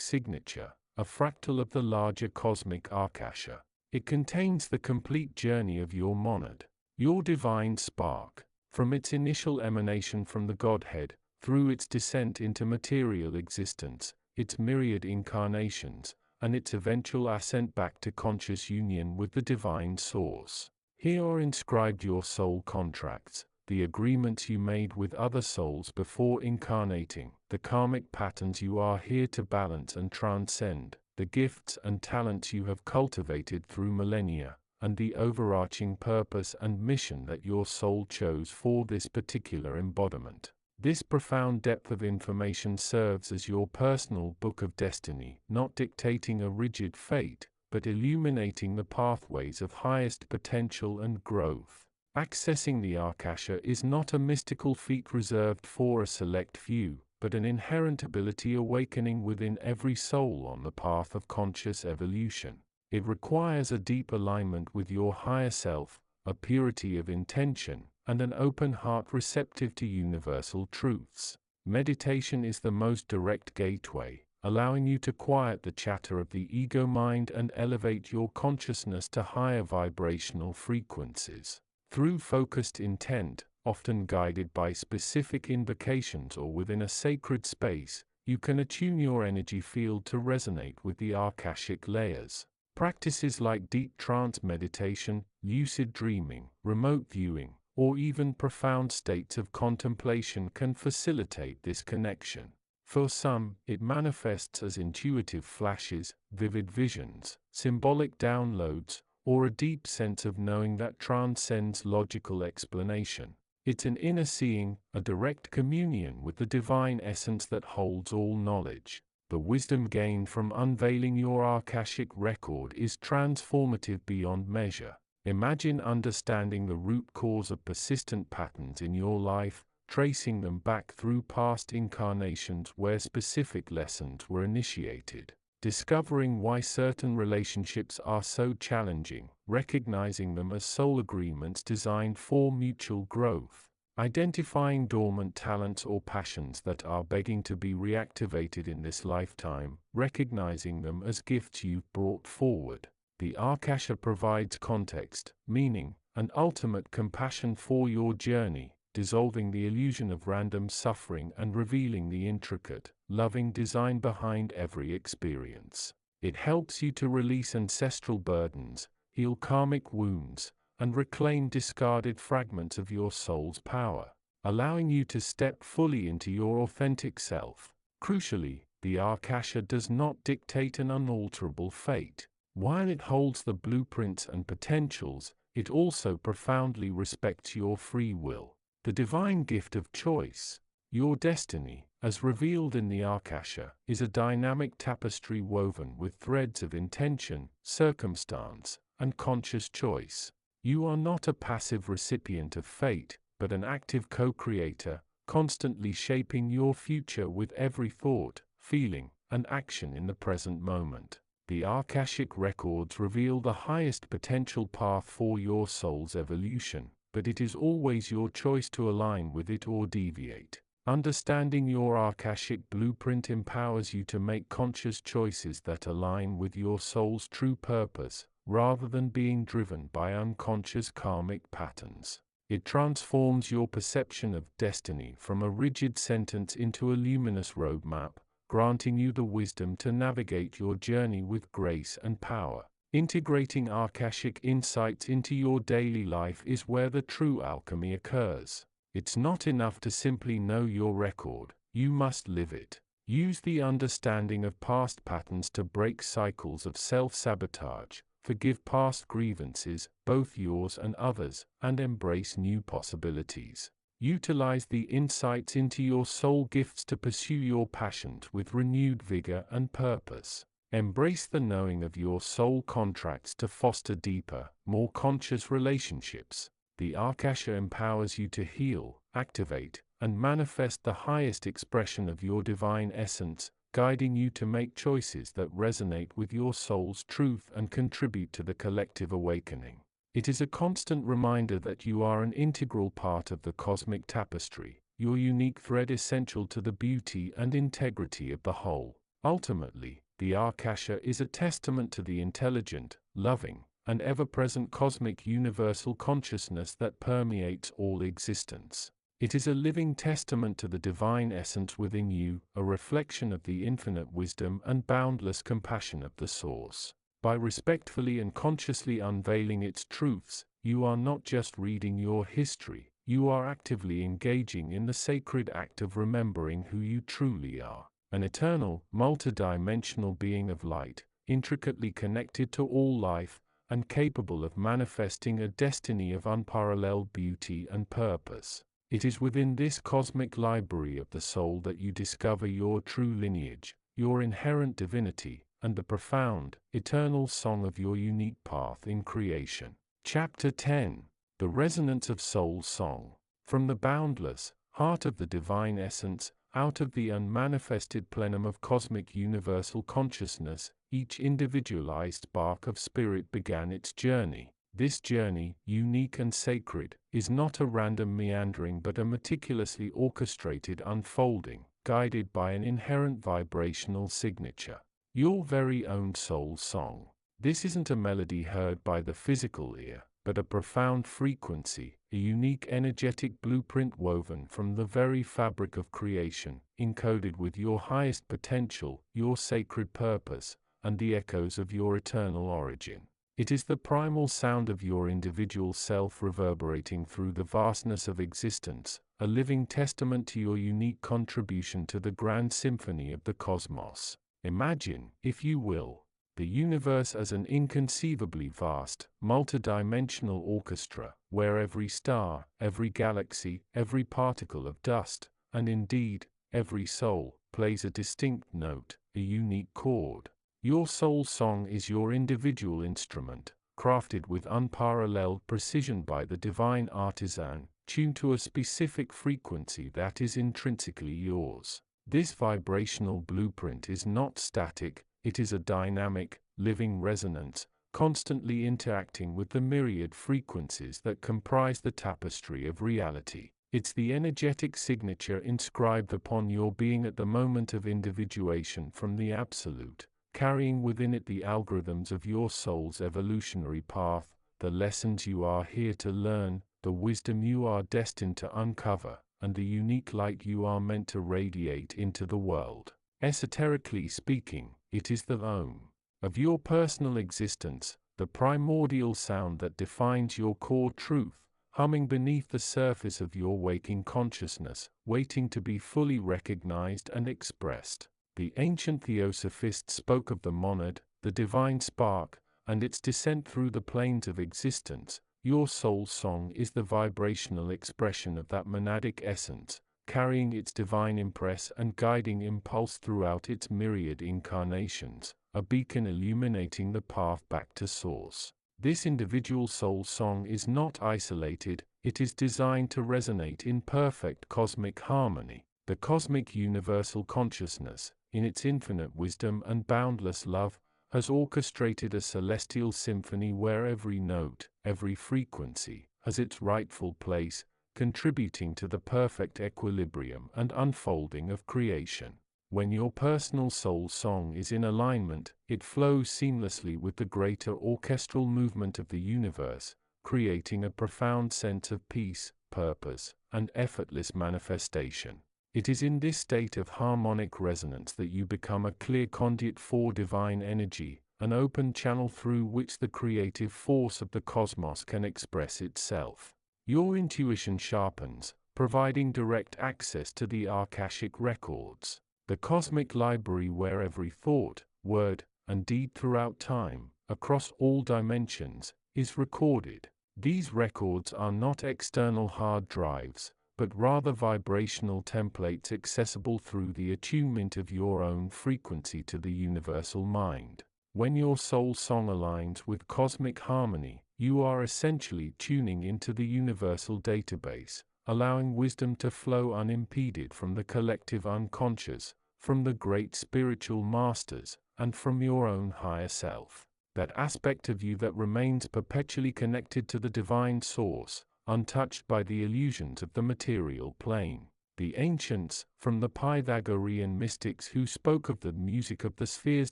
signature, a fractal of the larger cosmic Akasha. It contains the complete journey of your monad, your divine spark, from its initial emanation from the Godhead, through its descent into material existence, its myriad incarnations, and its eventual ascent back to conscious union with the divine source. Here are inscribed your soul contracts, the agreements you made with other souls before incarnating, the karmic patterns you are here to balance and transcend, the gifts and talents you have cultivated through millennia, and the overarching purpose and mission that your soul chose for this particular embodiment. This profound depth of information serves as your personal book of destiny, not dictating a rigid fate, but illuminating the pathways of highest potential and growth. Accessing the Akasha is not a mystical feat reserved for a select few, but an inherent ability awakening within every soul on the path of conscious evolution. It requires a deep alignment with your higher self, a purity of intention, and an open heart receptive to universal truths. Meditation is the most direct gateway, allowing you to quiet the chatter of the ego mind and elevate your consciousness to higher vibrational frequencies. Through focused intent, often guided by specific invocations or within a sacred space, you can attune your energy field to resonate with the Akashic layers. Practices like deep trance meditation, lucid dreaming, remote viewing, or even profound states of contemplation can facilitate this connection. For some, it manifests as intuitive flashes, vivid visions, symbolic downloads, or a deep sense of knowing that transcends logical explanation. It's an inner seeing, a direct communion with the divine essence that holds all knowledge. The wisdom gained from unveiling your Akashic record is transformative beyond measure. Imagine understanding the root cause of persistent patterns in your life, tracing them back through past incarnations where specific lessons were initiated. discovering why certain relationships are so challenging, recognizing them as soul agreements designed for mutual growth, identifying dormant talents or passions that are begging to be reactivated in this lifetime, recognizing them as gifts you've brought forward. The Akasha provides context, meaning, and ultimate compassion for your journey, dissolving the illusion of random suffering and revealing the intricate, loving design behind every experience. It helps you to release ancestral burdens, heal karmic wounds, and reclaim discarded fragments of your soul's power, allowing you to step fully into your authentic self. Crucially, the Akasha does not dictate an unalterable fate. While it holds the blueprints and potentials, it also profoundly respects your free will. The divine gift of choice, your destiny, as revealed in the Akasha, is a dynamic tapestry woven with threads of intention, circumstance, and conscious choice. You are not a passive recipient of fate, but an active co-creator, constantly shaping your future with every thought, feeling, and action in the present moment. The Akashic records reveal the highest potential path for your soul's evolution, but it is always your choice to align with it or deviate. Understanding your Akashic blueprint empowers you to make conscious choices that align with your soul's true purpose, rather than being driven by unconscious karmic patterns. It transforms your perception of destiny from a rigid sentence into a luminous roadmap, granting you the wisdom to navigate your journey with grace and power. Integrating Akashic insights into your daily life is where the true alchemy occurs. It's not enough to simply know your record, you must live it. Use the understanding of past patterns to break cycles of self-sabotage, forgive past grievances, both yours and others, and embrace new possibilities. Utilize the insights into your soul gifts to pursue your passions with renewed vigor and purpose. Embrace the knowing of your soul contracts to foster deeper, more conscious relationships. The Akasha empowers you to heal, activate, and manifest the highest expression of your divine essence, guiding you to make choices that resonate with your soul's truth and contribute to the collective awakening. It is a constant reminder that you are an integral part of the cosmic tapestry, your unique thread essential to the beauty and integrity of the whole. Ultimately, the Akasha is a testament to the intelligent, loving, and ever-present cosmic universal consciousness that permeates all existence. It is a living testament to the divine essence within you, a reflection of the infinite wisdom and boundless compassion of the Source. By respectfully and consciously unveiling its truths, you are not just reading your history, you are actively engaging in the sacred act of remembering who you truly are, an eternal, multidimensional being of light, intricately connected to all life, and capable of manifesting a destiny of unparalleled beauty and purpose. It is within this cosmic library of the soul that you discover your true lineage, your inherent divinity, and the profound, eternal song of your unique path in creation. Chapter 10. The Resonance of Soul Song. From the boundless heart of the divine essence, out of the unmanifested plenum of cosmic universal consciousness, each individualized spark of spirit began its journey. This journey, unique and sacred, is not a random meandering but a meticulously orchestrated unfolding, guided by an inherent vibrational signature. Your very own soul song. This isn't a melody heard by the physical ear, but a profound frequency, a unique energetic blueprint woven from the very fabric of creation, encoded with your highest potential, your sacred purpose, and the echoes of your eternal origin. It is the primal sound of your individual self reverberating through the vastness of existence, a living testament to your unique contribution to the grand symphony of the cosmos. Imagine, if you will, the universe as an inconceivably vast, multidimensional orchestra, where every star, every galaxy, every particle of dust, and indeed, every soul, plays a distinct note, a unique chord. Your soul song is your individual instrument, crafted with unparalleled precision by the divine artisan, tuned to a specific frequency that is intrinsically yours. This vibrational blueprint is not static, it is a dynamic, living resonance, constantly interacting with the myriad frequencies that comprise the tapestry of reality. It's the energetic signature inscribed upon your being at the moment of individuation from the Absolute, carrying within it the algorithms of your soul's evolutionary path, the lessons you are here to learn, the wisdom you are destined to uncover, and the unique light you are meant to radiate into the world. Esoterically speaking, it is the Om of your personal existence, the primordial sound that defines your core truth, humming beneath the surface of your waking consciousness, waiting to be fully recognized and expressed. The ancient Theosophists spoke of the monad, the divine spark, and its descent through the planes of existence. Your soul song is the vibrational expression of that monadic essence, carrying its divine impress and guiding impulse throughout its myriad incarnations, a beacon illuminating the path back to source. This individual soul song is not isolated, it is designed to resonate in perfect cosmic harmony. The cosmic universal consciousness, in its infinite wisdom and boundless love, has orchestrated a celestial symphony where every note, every frequency, has its rightful place, contributing to the perfect equilibrium and unfolding of creation. When your personal soul song is in alignment, it flows seamlessly with the greater orchestral movement of the universe, creating a profound sense of peace, purpose, and effortless manifestation. It is in this state of harmonic resonance that you become a clear conduit for divine energy, an open channel through which the creative force of the cosmos can express itself. Your intuition sharpens, providing direct access to the Ahkashic records, the cosmic library where every thought, word, and deed throughout time, across all dimensions, is recorded. These records are not external hard drives, but rather vibrational templates accessible through the attunement of your own frequency to the universal mind. When your soul song aligns with cosmic harmony, you are essentially tuning into the universal database, allowing wisdom to flow unimpeded from the collective unconscious, from the great spiritual masters, and from your own higher self. That aspect of you that remains perpetually connected to the divine source, untouched by the illusions of the material plane. The ancients, from the Pythagorean mystics who spoke of the music of the spheres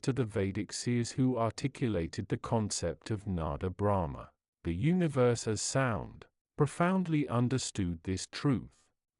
to the Vedic seers who articulated the concept of Nada Brahma, the universe as sound, profoundly understood this truth.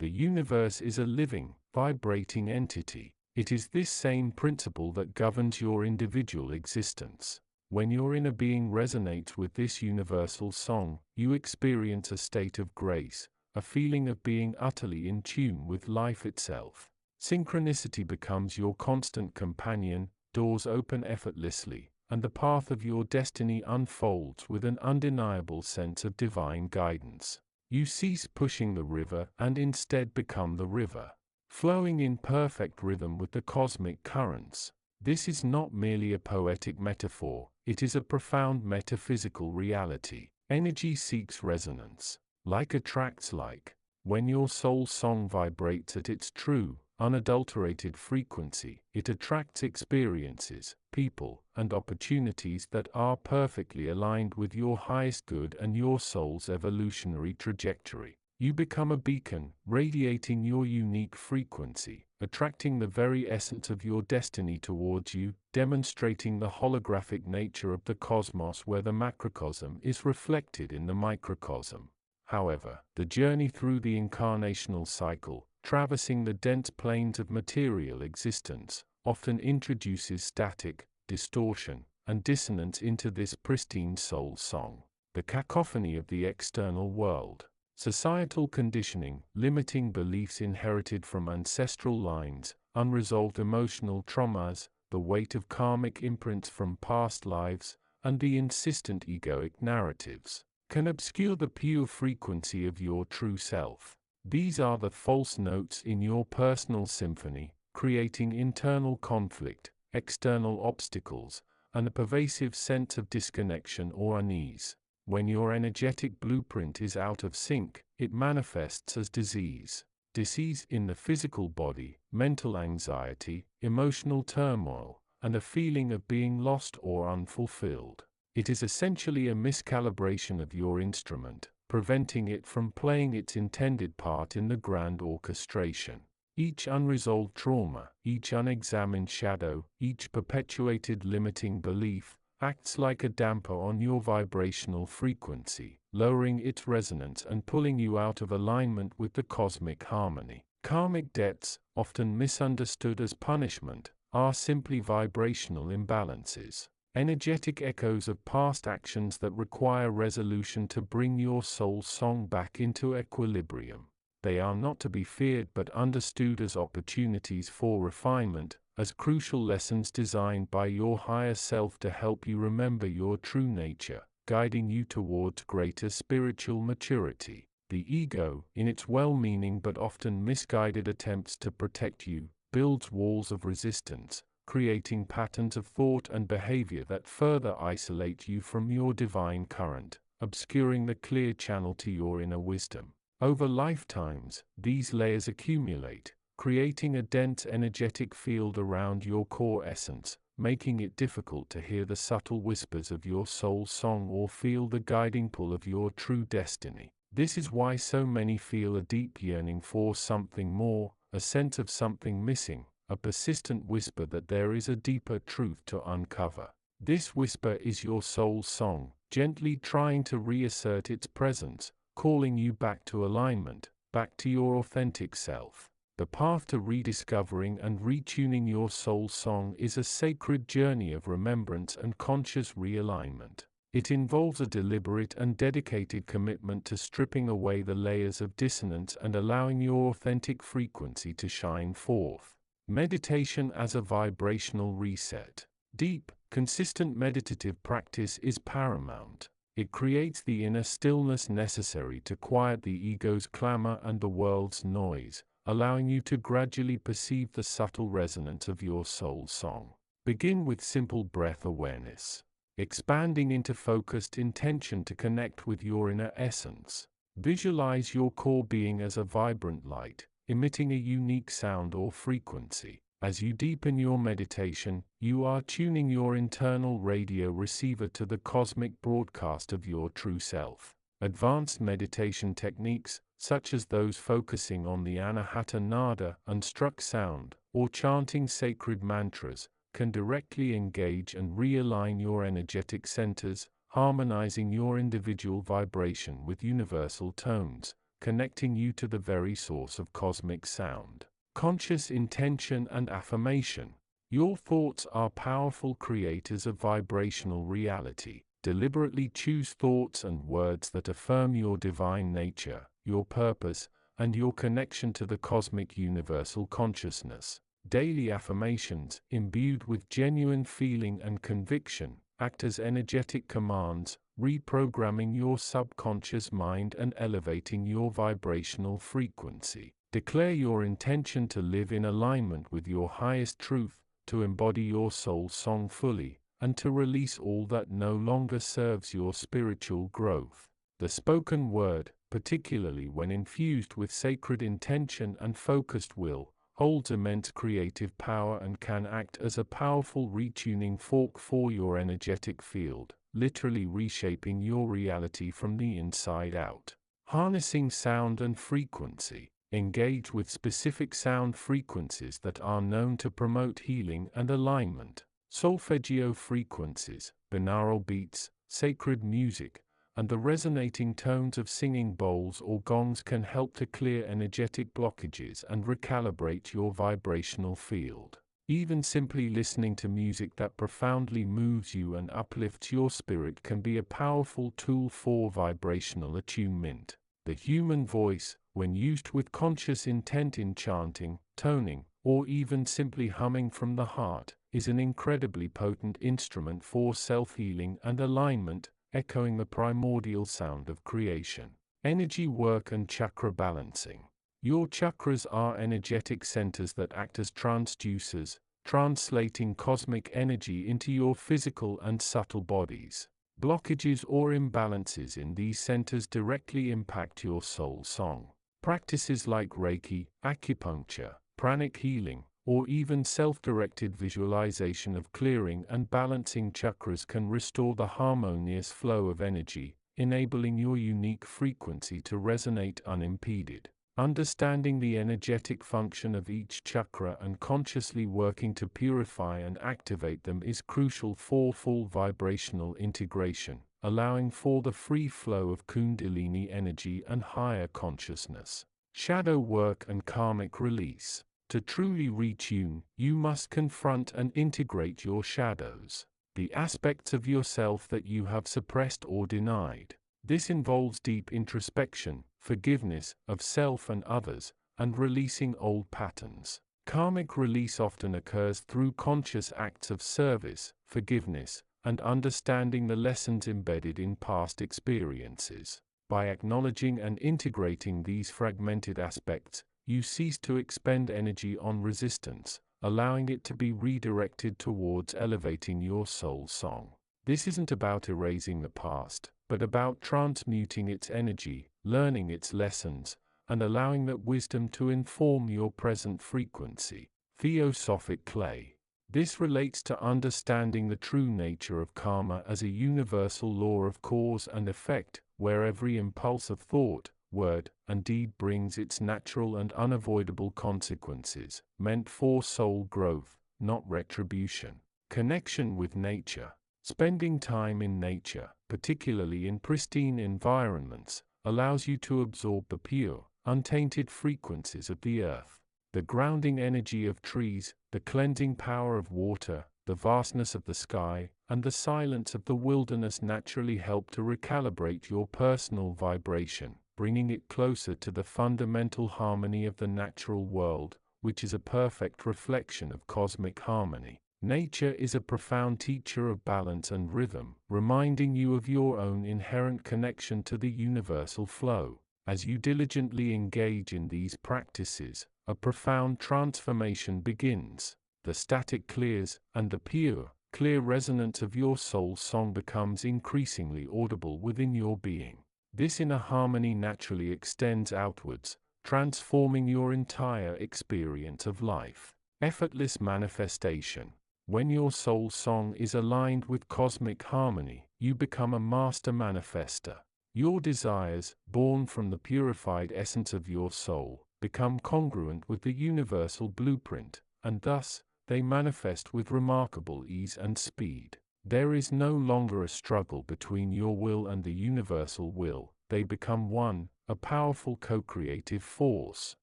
The universe is a living, vibrating entity. It is this same principle that governs your individual existence. When your inner being resonates with this universal song, you experience a state of grace, a feeling of being utterly in tune with life itself. Synchronicity becomes your constant companion, doors open effortlessly, and the path of your destiny unfolds with an undeniable sense of divine guidance. You cease pushing the river and instead become the river, flowing in perfect rhythm with the cosmic currents. This is not merely a poetic metaphor, it is a profound metaphysical reality. Energy seeks resonance. Like attracts like. When your soul song vibrates at its true, unadulterated frequency, it attracts experiences, people, and opportunities that are perfectly aligned with your highest good and your soul's evolutionary trajectory. You become a beacon, radiating your unique frequency, attracting the very essence of your destiny towards you, demonstrating the holographic nature of the cosmos where the macrocosm is reflected in the microcosm. However, the journey through the incarnational cycle, traversing the dense planes of material existence, often introduces static, distortion, and dissonance into this pristine soul song. The cacophony of the external world. Societal conditioning, limiting beliefs inherited from ancestral lines, unresolved emotional traumas, the weight of karmic imprints from past lives, and the insistent egoic narratives, can obscure the pure frequency of your true self. These are the false notes in your personal symphony, creating internal conflict, external obstacles, and a pervasive sense of disconnection or unease. When your energetic blueprint is out of sync, it manifests as disease. Disease in the physical body, mental anxiety, emotional turmoil, and a feeling of being lost or unfulfilled. It is essentially a miscalibration of your instrument, preventing it from playing its intended part in the grand orchestration. Each unresolved trauma, each unexamined shadow, each perpetuated limiting belief, acts like a damper on your vibrational frequency, lowering its resonance and pulling you out of alignment with the cosmic harmony. Karmic debts, often misunderstood as punishment, are simply vibrational imbalances, energetic echoes of past actions that require resolution to bring your soul song back into equilibrium. They are not to be feared but understood as opportunities for refinement, as crucial lessons designed by your higher self to help you remember your true nature, guiding you towards greater spiritual maturity. The ego, in its well-meaning but often misguided attempts to protect you, builds walls of resistance, creating patterns of thought and behavior that further isolate you from your divine current, obscuring the clear channel to your inner wisdom. Over lifetimes, these layers accumulate, creating a dense energetic field around your core essence, making it difficult to hear the subtle whispers of your soul song or feel the guiding pull of your true destiny. This is why so many feel a deep yearning for something more, a sense of something missing, a persistent whisper that there is a deeper truth to uncover. This whisper is your soul's song, gently trying to reassert its presence, calling you back to alignment, back to your authentic self. The path to rediscovering and retuning your soul song is a sacred journey of remembrance and conscious realignment. It involves a deliberate and dedicated commitment to stripping away the layers of dissonance and allowing your authentic frequency to shine forth. Meditation as a vibrational reset. Deep, consistent meditative practice is paramount. It creates the inner stillness necessary to quiet the ego's clamor and the world's noise, allowing you to gradually perceive the subtle resonance of your soul song. Begin with simple breath awareness, expanding into focused intention to connect with your inner essence. Visualize your core being as a vibrant light, emitting a unique sound or frequency. As you deepen your meditation, you are tuning your internal radio receiver to the cosmic broadcast of your true self. Advanced meditation techniques, such as those focusing on the Anahata Nada, unstruck sound, or chanting sacred mantras, can directly engage and realign your energetic centers, harmonizing your individual vibration with universal tones, connecting you to the very source of cosmic sound. Conscious intention and affirmation. Your thoughts are powerful creators of vibrational reality. Deliberately choose thoughts and words that affirm your divine nature, your purpose, and your connection to the cosmic universal consciousness. Daily affirmations, imbued with genuine feeling and conviction, act as energetic commands, reprogramming your subconscious mind and elevating your vibrational frequency. Declare your intention to live in alignment with your highest truth, to embody your soul song fully, and to release all that no longer serves your spiritual growth. The spoken word, particularly when infused with sacred intention and focused will, holds immense creative power and can act as a powerful retuning fork for your energetic field, literally reshaping your reality from the inside out. Harnessing sound and frequency. Engage with specific sound frequencies that are known to promote healing and alignment. Solfeggio frequencies, binaural beats, sacred music, and the resonating tones of singing bowls or gongs can help to clear energetic blockages and recalibrate your vibrational field. Even simply listening to music that profoundly moves you and uplifts your spirit can be a powerful tool for vibrational attunement. The human voice, when used with conscious intent in chanting, toning, or even simply humming from the heart, is an incredibly potent instrument for self-healing and alignment, echoing the primordial sound of creation. Energy work and chakra balancing. Your chakras are energetic centers that act as transducers, translating cosmic energy into your physical and subtle bodies. Blockages or imbalances in these centers directly impact your soul song. Practices like Reiki, acupuncture, pranic healing, or even self-directed visualization of clearing and balancing chakras can restore the harmonious flow of energy, enabling your unique frequency to resonate unimpeded. Understanding the energetic function of each chakra and consciously working to purify and activate them is crucial for full vibrational integration, allowing for the free flow of Kundalini energy and higher consciousness. Shadow work and karmic release. To truly retune, you must confront and integrate your shadows, the aspects of yourself that you have suppressed or denied. This involves deep introspection, forgiveness of self and others, and releasing old patterns. Karmic release often occurs through conscious acts of service, forgiveness, and understanding the lessons embedded in past experiences. By acknowledging and integrating these fragmented aspects, you cease to expend energy on resistance, allowing it to be redirected towards elevating your soul song. This isn't about erasing the past, but about transmuting its energy, learning its lessons, and allowing that wisdom to inform your present frequency. Theosophic clay. This relates to understanding the true nature of karma as a universal law of cause and effect, where every impulse of thought, word, and deed brings its natural and unavoidable consequences, meant for soul growth, not retribution. Connection with nature. Spending time in nature, particularly in pristine environments, allows you to absorb the pure, untainted frequencies of the earth. The grounding energy of trees, the cleansing power of water, the vastness of the sky, and the silence of the wilderness naturally help to recalibrate your personal vibration, bringing it closer to the fundamental harmony of the natural world, which is a perfect reflection of cosmic harmony. Nature is a profound teacher of balance and rhythm, reminding you of your own inherent connection to the universal flow. As you diligently engage in these practices, a profound transformation begins. The static clears, and the pure, clear resonance of your soul song becomes increasingly audible within your being. This inner harmony naturally extends outwards, transforming your entire experience of life. Effortless manifestation. When your soul song is aligned with cosmic harmony, you become a master manifester. Your desires, born from the purified essence of your soul, become congruent with the universal blueprint, and thus, they manifest with remarkable ease and speed. There is no longer a struggle between your will and the universal will. They become one, a powerful co-creative force.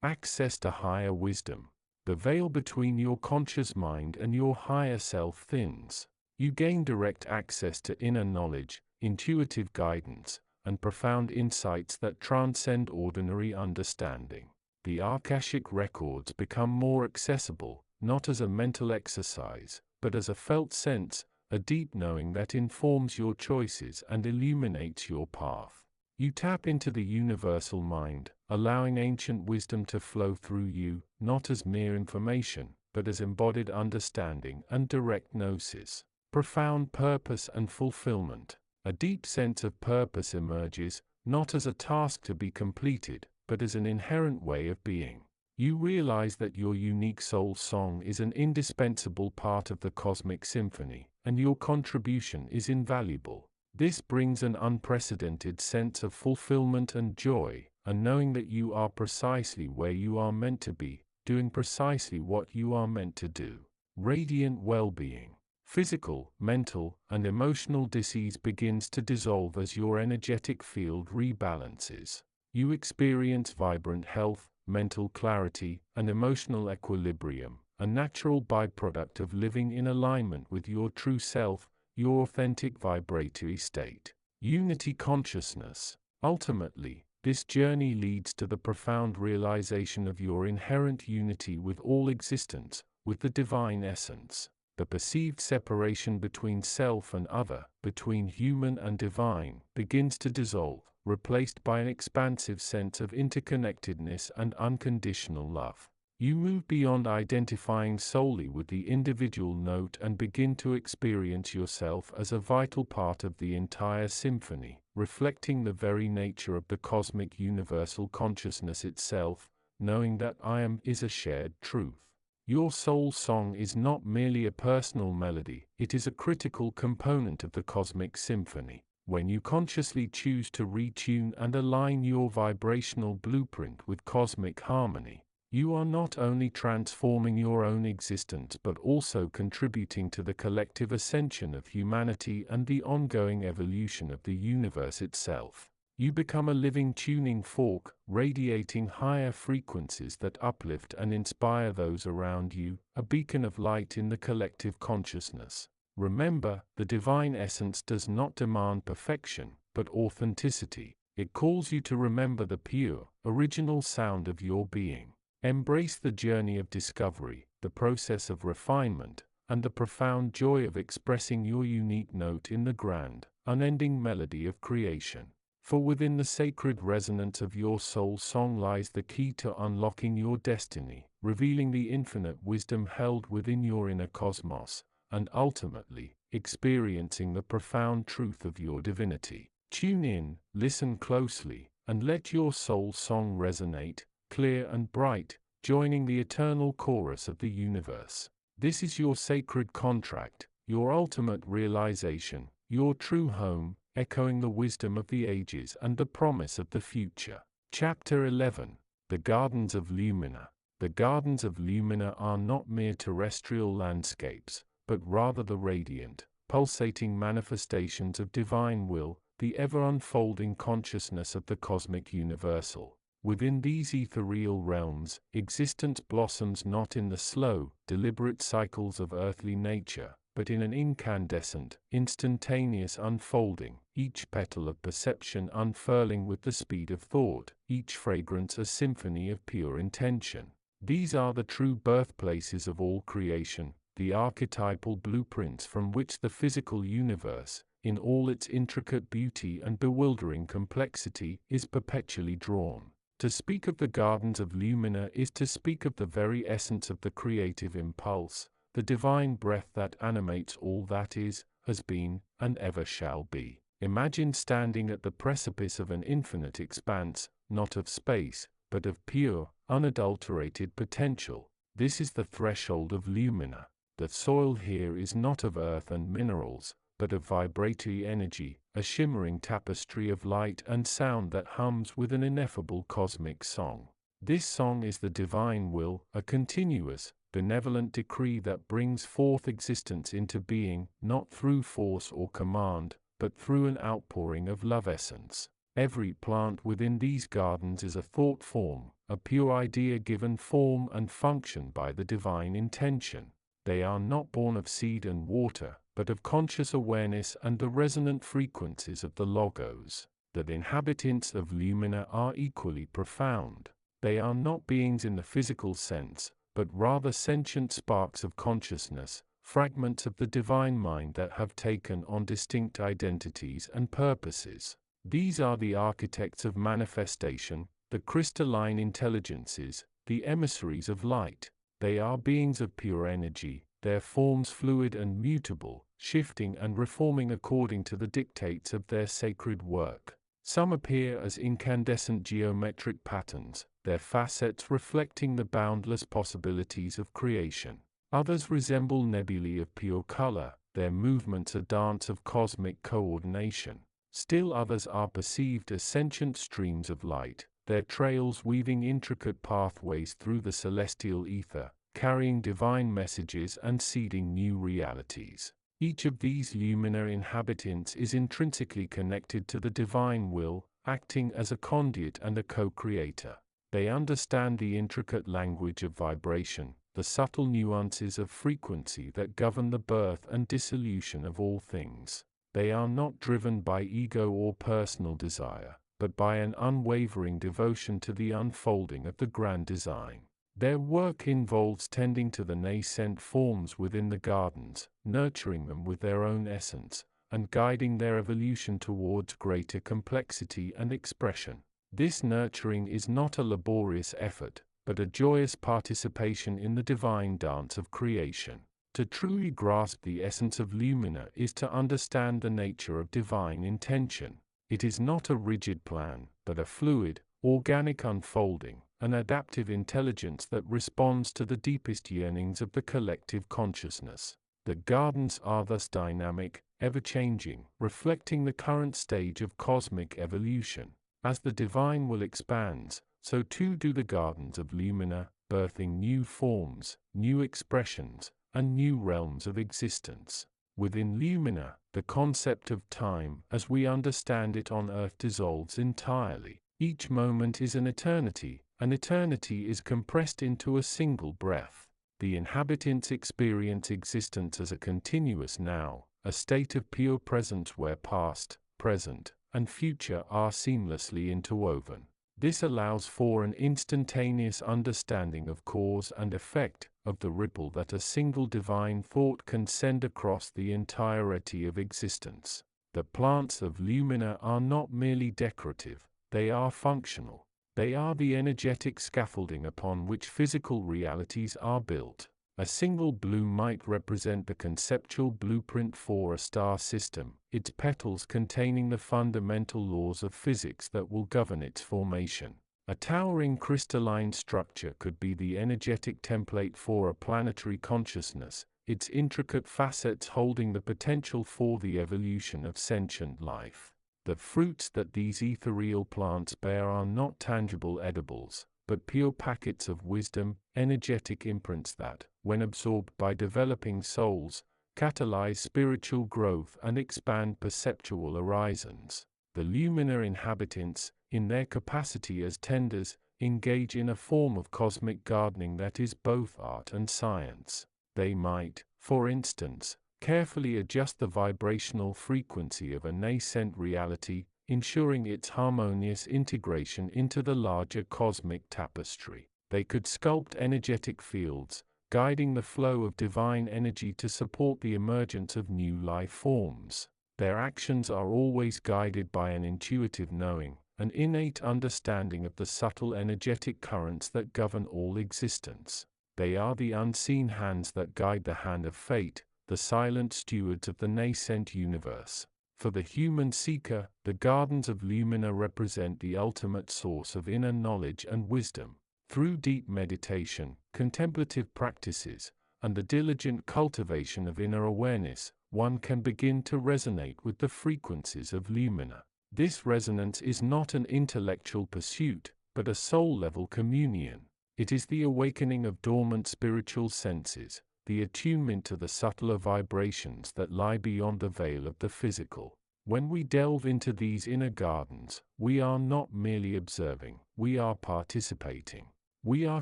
Access to higher wisdom. The veil between your conscious mind and your higher self thins. You gain direct access to inner knowledge, intuitive guidance, and profound insights that transcend ordinary understanding. The Akashic records become more accessible, not as a mental exercise, but as a felt sense, a deep knowing that informs your choices and illuminates your path. You tap into the universal mind, allowing ancient wisdom to flow through you, not as mere information, but as embodied understanding and direct gnosis. Profound purpose and fulfillment. A deep sense of purpose emerges, not as a task to be completed, but as an inherent way of being. You realize that your unique soul song is an indispensable part of the cosmic symphony, and your contribution is invaluable. This brings an unprecedented sense of fulfillment and joy, and knowing that you are precisely where you are meant to be, doing precisely what you are meant to do. Radiant well-being. Physical, mental, and emotional disease begins to dissolve as your energetic field rebalances. You experience vibrant health, mental clarity, and emotional equilibrium, a natural byproduct of living in alignment with your true self, your authentic vibratory state. Unity consciousness. Ultimately, this journey leads to the profound realization of your inherent unity with all existence, with the divine essence. The perceived separation between self and other, between human and divine, begins to dissolve, replaced by an expansive sense of interconnectedness and unconditional love. You move beyond identifying solely with the individual note and begin to experience yourself as a vital part of the entire symphony, reflecting the very nature of the cosmic universal consciousness itself, knowing that I am is a shared truth. Your soul song is not merely a personal melody, it is a critical component of the cosmic symphony. When you consciously choose to retune and align your vibrational blueprint with cosmic harmony, you are not only transforming your own existence but also contributing to the collective ascension of humanity and the ongoing evolution of the universe itself. You become a living tuning fork, radiating higher frequencies that uplift and inspire those around you, a beacon of light in the collective consciousness. Remember, the divine essence does not demand perfection, but authenticity. It calls you to remember the pure, original sound of your being. Embrace the journey of discovery, the process of refinement, and the profound joy of expressing your unique note in the grand, unending melody of creation. For within the sacred resonance of your soul song lies the key to unlocking your destiny, revealing the infinite wisdom held within your inner cosmos, and ultimately, experiencing the profound truth of your divinity. Tune in, listen closely, and let your soul song resonate, clear and bright, joining the eternal chorus of the universe. This is your sacred contract, your ultimate realization, your true home, echoing the wisdom of the ages and the promise of the future. Chapter 11. The Gardens of Lumina. The Gardens of Lumina are not mere terrestrial landscapes, but rather the radiant, pulsating manifestations of divine will, the ever-unfolding consciousness of the cosmic universal. Within these ethereal realms, existence blossoms not in the slow, deliberate cycles of earthly nature, but in an incandescent, instantaneous unfolding, each petal of perception unfurling with the speed of thought, each fragrance a symphony of pure intention. These are the true birthplaces of all creation, the archetypal blueprints from which the physical universe, in all its intricate beauty and bewildering complexity, is perpetually drawn. To speak of the Gardens of Lumina is to speak of the very essence of the creative impulse, the divine breath that animates all that is, has been, and ever shall be. Imagine standing at the precipice of an infinite expanse, not of space, but of pure, unadulterated potential. This is the threshold of Lumina. The soil here is not of earth and minerals, but of vibratory energy, a shimmering tapestry of light and sound that hums with an ineffable cosmic song. This song is the divine will, a continuous, benevolent decree that brings forth existence into being, not through force or command, but through an outpouring of love essence. Every plant within these gardens is a thought form, a pure idea given form and function by the divine intention. They are not born of seed and water, but of conscious awareness and the resonant frequencies of the Logos. The inhabitants of Lumina are equally profound. They are not beings in the physical sense, but rather sentient sparks of consciousness, fragments of the divine mind that have taken on distinct identities and purposes. These are the architects of manifestation, the crystalline intelligences, the emissaries of light. They are beings of pure energy, their forms fluid and mutable, shifting and reforming according to the dictates of their sacred work. Some appear as incandescent geometric patterns, their facets reflecting the boundless possibilities of creation. Others resemble nebulae of pure color, their movements a dance of cosmic coordination. Still others are perceived as sentient streams of light, their trails weaving intricate pathways through the celestial ether, carrying divine messages and seeding new realities. Each of these Lumina inhabitants is intrinsically connected to the divine will, acting as a conduit and a co-creator. They understand the intricate language of vibration, the subtle nuances of frequency that govern the birth and dissolution of all things. They are not driven by ego or personal desire, but by an unwavering devotion to the unfolding of the grand design. Their work involves tending to the nascent forms within the gardens, nurturing them with their own essence, and guiding their evolution towards greater complexity and expression. This nurturing is not a laborious effort, but a joyous participation in the divine dance of creation. To truly grasp the essence of Lumina is to understand the nature of divine intention. It is not a rigid plan, but a fluid, organic unfolding, an adaptive intelligence that responds to the deepest yearnings of the collective consciousness. The gardens are thus dynamic, ever-changing, reflecting the current stage of cosmic evolution. As the divine will expands, so too do the gardens of Lumina, birthing new forms, new expressions, and new realms of existence. Within Lumina, the concept of time, as we understand it on Earth, dissolves entirely. Each moment is an eternity is compressed into a single breath. The inhabitants experience existence as a continuous now, a state of pure presence where past, present, and future are seamlessly interwoven. This allows for an instantaneous understanding of cause and effect, of the ripple that a single divine thought can send across the entirety of existence. The plants of Lumina are not merely decorative, they are functional. They are the energetic scaffolding upon which physical realities are built. A single bloom might represent the conceptual blueprint for a star system, its petals containing the fundamental laws of physics that will govern its formation. A towering crystalline structure could be the energetic template for a planetary consciousness, its intricate facets holding the potential for the evolution of sentient life. The fruits that these ethereal plants bear are not tangible edibles, but pure packets of wisdom, energetic imprints that, when absorbed by developing souls, catalyze spiritual growth and expand perceptual horizons. The Lumina inhabitants, in their capacity as tenders, engage in a form of cosmic gardening that is both art and science. They might, for instance, carefully adjust the vibrational frequency of a nascent reality, ensuring its harmonious integration into the larger cosmic tapestry. They could sculpt energetic fields, guiding the flow of divine energy to support the emergence of new life forms. Their actions are always guided by an intuitive knowing, an innate understanding of the subtle energetic currents that govern all existence. They are the unseen hands that guide the hand of fate, the silent stewards of the nascent universe. For the human seeker, the gardens of Lumina represent the ultimate source of inner knowledge and wisdom. Through deep meditation, contemplative practices, and the diligent cultivation of inner awareness, one can begin to resonate with the frequencies of Lumina. This resonance is not an intellectual pursuit, but a soul-level communion. It is the awakening of dormant spiritual senses, the attunement to the subtler vibrations that lie beyond the veil of the physical. When we delve into these inner gardens, we are not merely observing, we are participating. We are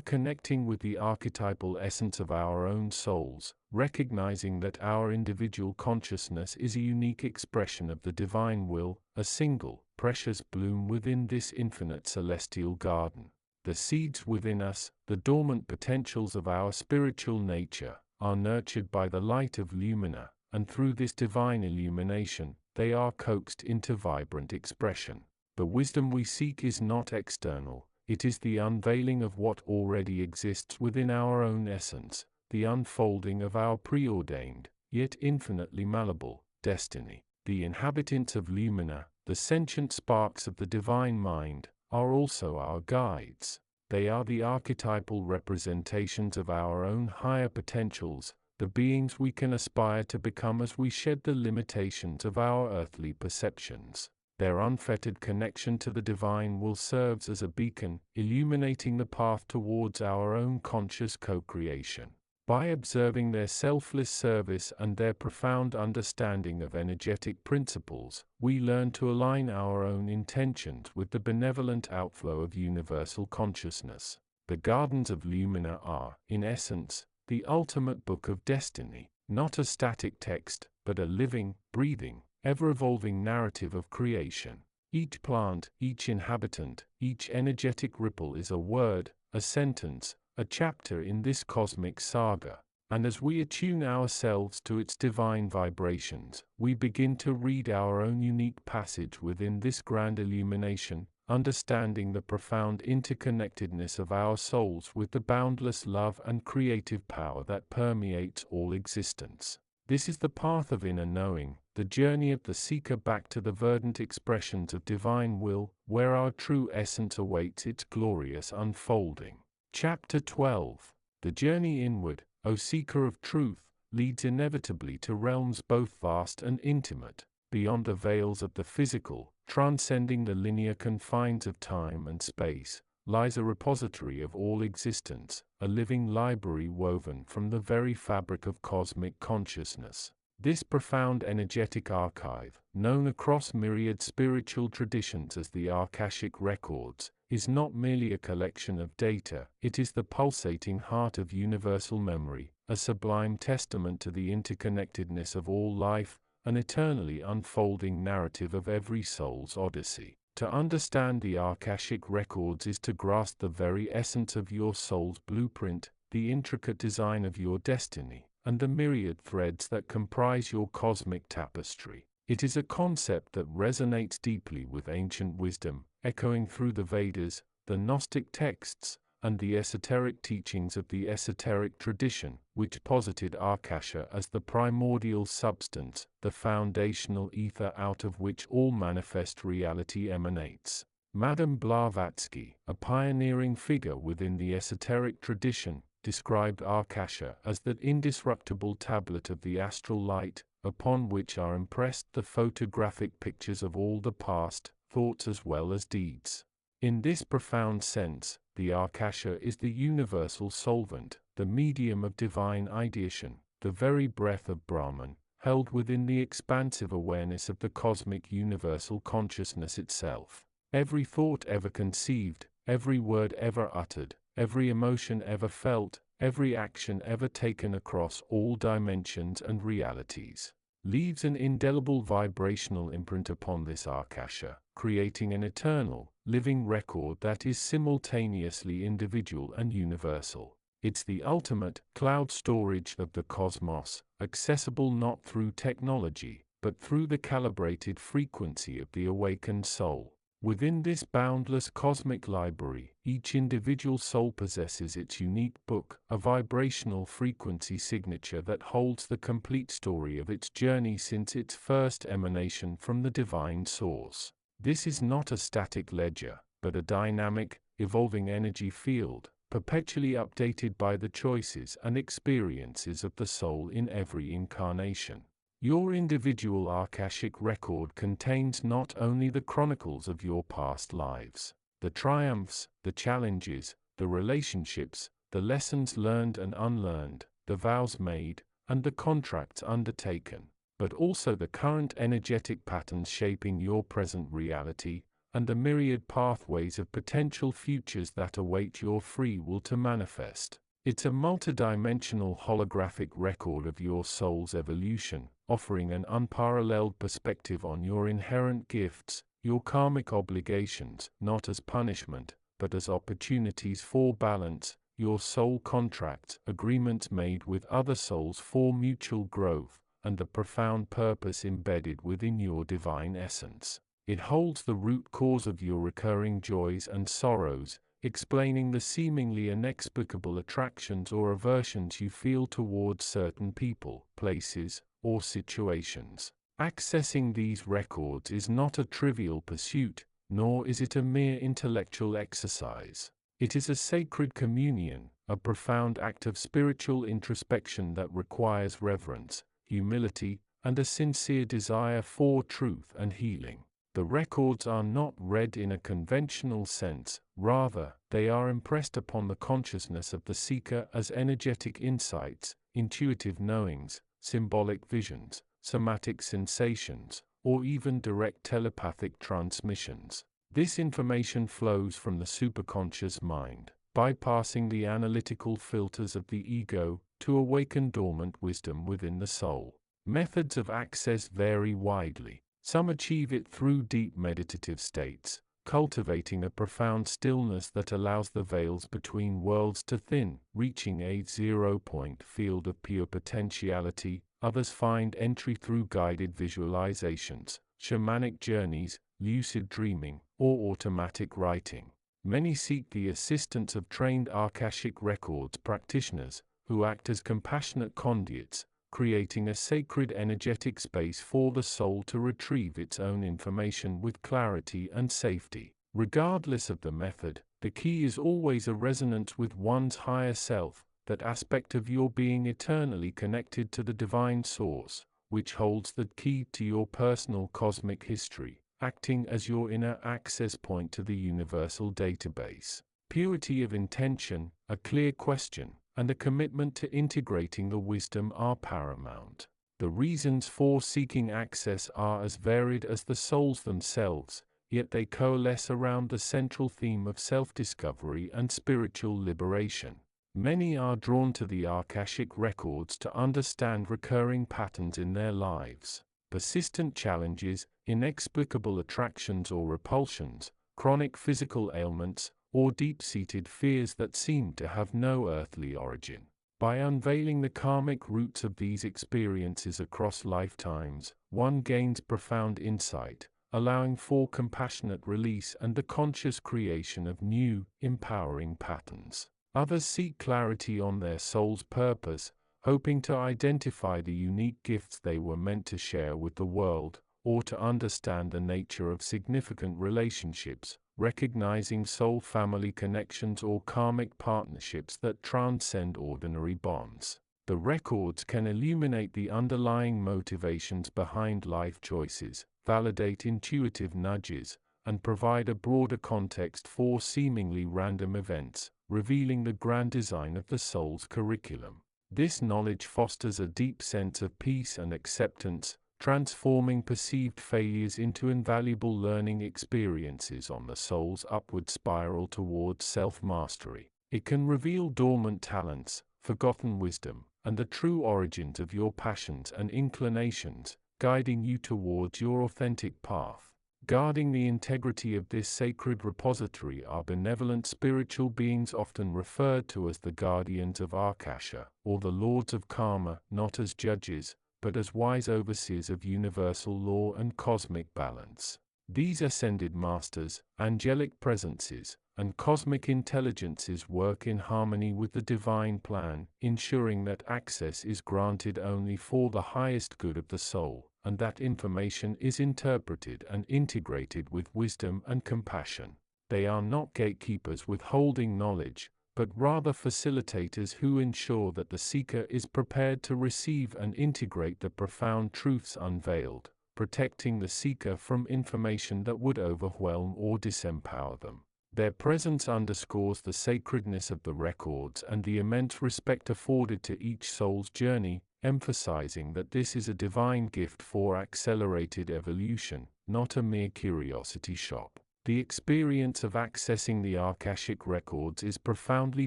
connecting with the archetypal essence of our own souls, recognizing that our individual consciousness is a unique expression of the divine will, a single, precious bloom within this infinite celestial garden. The seeds within us, the dormant potentials of our spiritual nature, are nurtured by the light of Lumina, and through this divine illumination, they are coaxed into vibrant expression. The wisdom we seek is not external, it is the unveiling of what already exists within our own essence, the unfolding of our preordained, yet infinitely malleable, destiny. The inhabitants of Lumina, the sentient sparks of the divine mind, are also our guides. They are the archetypal representations of our own higher potentials, the beings we can aspire to become as we shed the limitations of our earthly perceptions. Their unfettered connection to the divine will serve as a beacon, illuminating the path towards our own conscious co-creation. By observing their selfless service and their profound understanding of energetic principles, we learn to align our own intentions with the benevolent outflow of universal consciousness. The gardens of Lumina are, in essence, the ultimate book of destiny, not a static text, but a living, breathing, ever-evolving narrative of creation. Each plant, each inhabitant, each energetic ripple is a word, a sentence, a chapter in this cosmic saga. And as we attune ourselves to its divine vibrations, we begin to read our own unique passage within this grand illumination, understanding the profound interconnectedness of our souls with the boundless love and creative power that permeates all existence. This is the path of inner knowing, the journey of the seeker back to the verdant expressions of divine will, where our true essence awaits its glorious unfolding. Chapter 12. The journey inward, O seeker of truth, leads inevitably to realms both vast and intimate, beyond the veils of the physical, transcending the linear confines of time and space, lies a repository of all existence, a living library woven from the very fabric of cosmic consciousness. This profound energetic archive, known across myriad spiritual traditions as the Ahkashic Records, is not merely a collection of data, it is the pulsating heart of universal memory, a sublime testament to the interconnectedness of all life, an eternally unfolding narrative of every soul's odyssey. To understand the Ahkashic Records is to grasp the very essence of your soul's blueprint, the intricate design of your destiny, and the myriad threads that comprise your cosmic tapestry. It is a concept that resonates deeply with ancient wisdom, echoing through the Vedas, the Gnostic texts, and the esoteric teachings of the esoteric tradition, which posited Akasha as the primordial substance, the foundational ether out of which all manifest reality emanates. Madame Blavatsky, a pioneering figure within the esoteric tradition, described Akasha as the indisruptible tablet of the astral light, upon which are impressed the photographic pictures of all the past, thoughts as well as deeds. In this profound sense, the Akasha is the universal solvent, the medium of divine ideation, the very breath of Brahman, held within the expansive awareness of the cosmic universal consciousness itself. Every thought ever conceived, every word ever uttered, every emotion ever felt, every action ever taken across all dimensions and realities, leaves an indelible vibrational imprint upon this Akasha, creating an eternal, living record that is simultaneously individual and universal. It's the ultimate cloud storage of the cosmos, accessible not through technology, but through the calibrated frequency of the awakened soul. Within this boundless cosmic library, each individual soul possesses its unique book, a vibrational frequency signature that holds the complete story of its journey since its first emanation from the divine source. This is not a static ledger, but a dynamic, evolving energy field, perpetually updated by the choices and experiences of the soul in every incarnation. Your individual Akashic record contains not only the chronicles of your past lives, the triumphs, the challenges, the relationships, the lessons learned and unlearned, the vows made, and the contracts undertaken, but also the current energetic patterns shaping your present reality, and the myriad pathways of potential futures that await your free will to manifest. It's a multidimensional holographic record of your soul's evolution, offering an unparalleled perspective on your inherent gifts, your karmic obligations, not as punishment, but as opportunities for balance, your soul contracts, agreements made with other souls for mutual growth, and the profound purpose embedded within your divine essence. It holds the root cause of your recurring joys and sorrows, explaining the seemingly inexplicable attractions or aversions you feel towards certain people, places, or situations. Accessing these records is not a trivial pursuit, nor is it a mere intellectual exercise. It is a sacred communion, a profound act of spiritual introspection that requires reverence, humility, and a sincere desire for truth and healing. The records are not read in a conventional sense, rather, they are impressed upon the consciousness of the seeker as energetic insights, intuitive knowings, symbolic visions, somatic sensations, or even direct telepathic transmissions. This information flows from the superconscious mind, bypassing the analytical filters of the ego, to awaken dormant wisdom within the soul. Methods of access vary widely. Some achieve it through deep meditative states, cultivating a profound stillness that allows the veils between worlds to thin, reaching a zero-point field of pure potentiality. Others find entry through guided visualizations, shamanic journeys, lucid dreaming, or automatic writing. Many seek the assistance of trained Akashic Records practitioners, who act as compassionate conduits, creating a sacred energetic space for the soul to retrieve its own information with clarity and safety. Regardless of the method, the key is always a resonance with one's higher self, that aspect of your being eternally connected to the divine source, which holds the key to your personal cosmic history, acting as your inner access point to the universal database. Purity of intention, a clear question, and a commitment to integrating the wisdom are paramount. The reasons for seeking access are as varied as the souls themselves, yet they coalesce around the central theme of self-discovery and spiritual liberation. Many are drawn to the Akashic records to understand recurring patterns in their lives, persistent challenges, inexplicable attractions or repulsions, chronic physical ailments, or deep-seated fears that seem to have no earthly origin. By unveiling the karmic roots of these experiences across lifetimes, one gains profound insight, allowing for compassionate release and the conscious creation of new, empowering patterns. Others seek clarity on their soul's purpose, hoping to identify the unique gifts they were meant to share with the world, or to understand the nature of significant relationships, recognizing soul-family connections or karmic partnerships that transcend ordinary bonds. The records can illuminate the underlying motivations behind life choices, validate intuitive nudges, and provide a broader context for seemingly random events, revealing the grand design of the soul's curriculum. This knowledge fosters a deep sense of peace and acceptance, transforming perceived failures into invaluable learning experiences on the soul's upward spiral towards self-mastery. It can reveal dormant talents, forgotten wisdom, and the true origins of your passions and inclinations, guiding you towards your authentic path. Guarding the integrity of this sacred repository are benevolent spiritual beings often referred to as the guardians of Akasha, or the lords of karma, not as judges, but as wise overseers of universal law and cosmic balance. These ascended masters, angelic presences, and cosmic intelligences work in harmony with the divine plan, ensuring that access is granted only for the highest good of the soul, and that information is interpreted and integrated with wisdom and compassion. They are not gatekeepers withholding knowledge, but rather facilitators who ensure that the seeker is prepared to receive and integrate the profound truths unveiled, protecting the seeker from information that would overwhelm or disempower them. Their presence underscores the sacredness of the records and the immense respect afforded to each soul's journey, emphasizing that this is a divine gift for accelerated evolution, not a mere curiosity shop. The experience of accessing the Akashic records is profoundly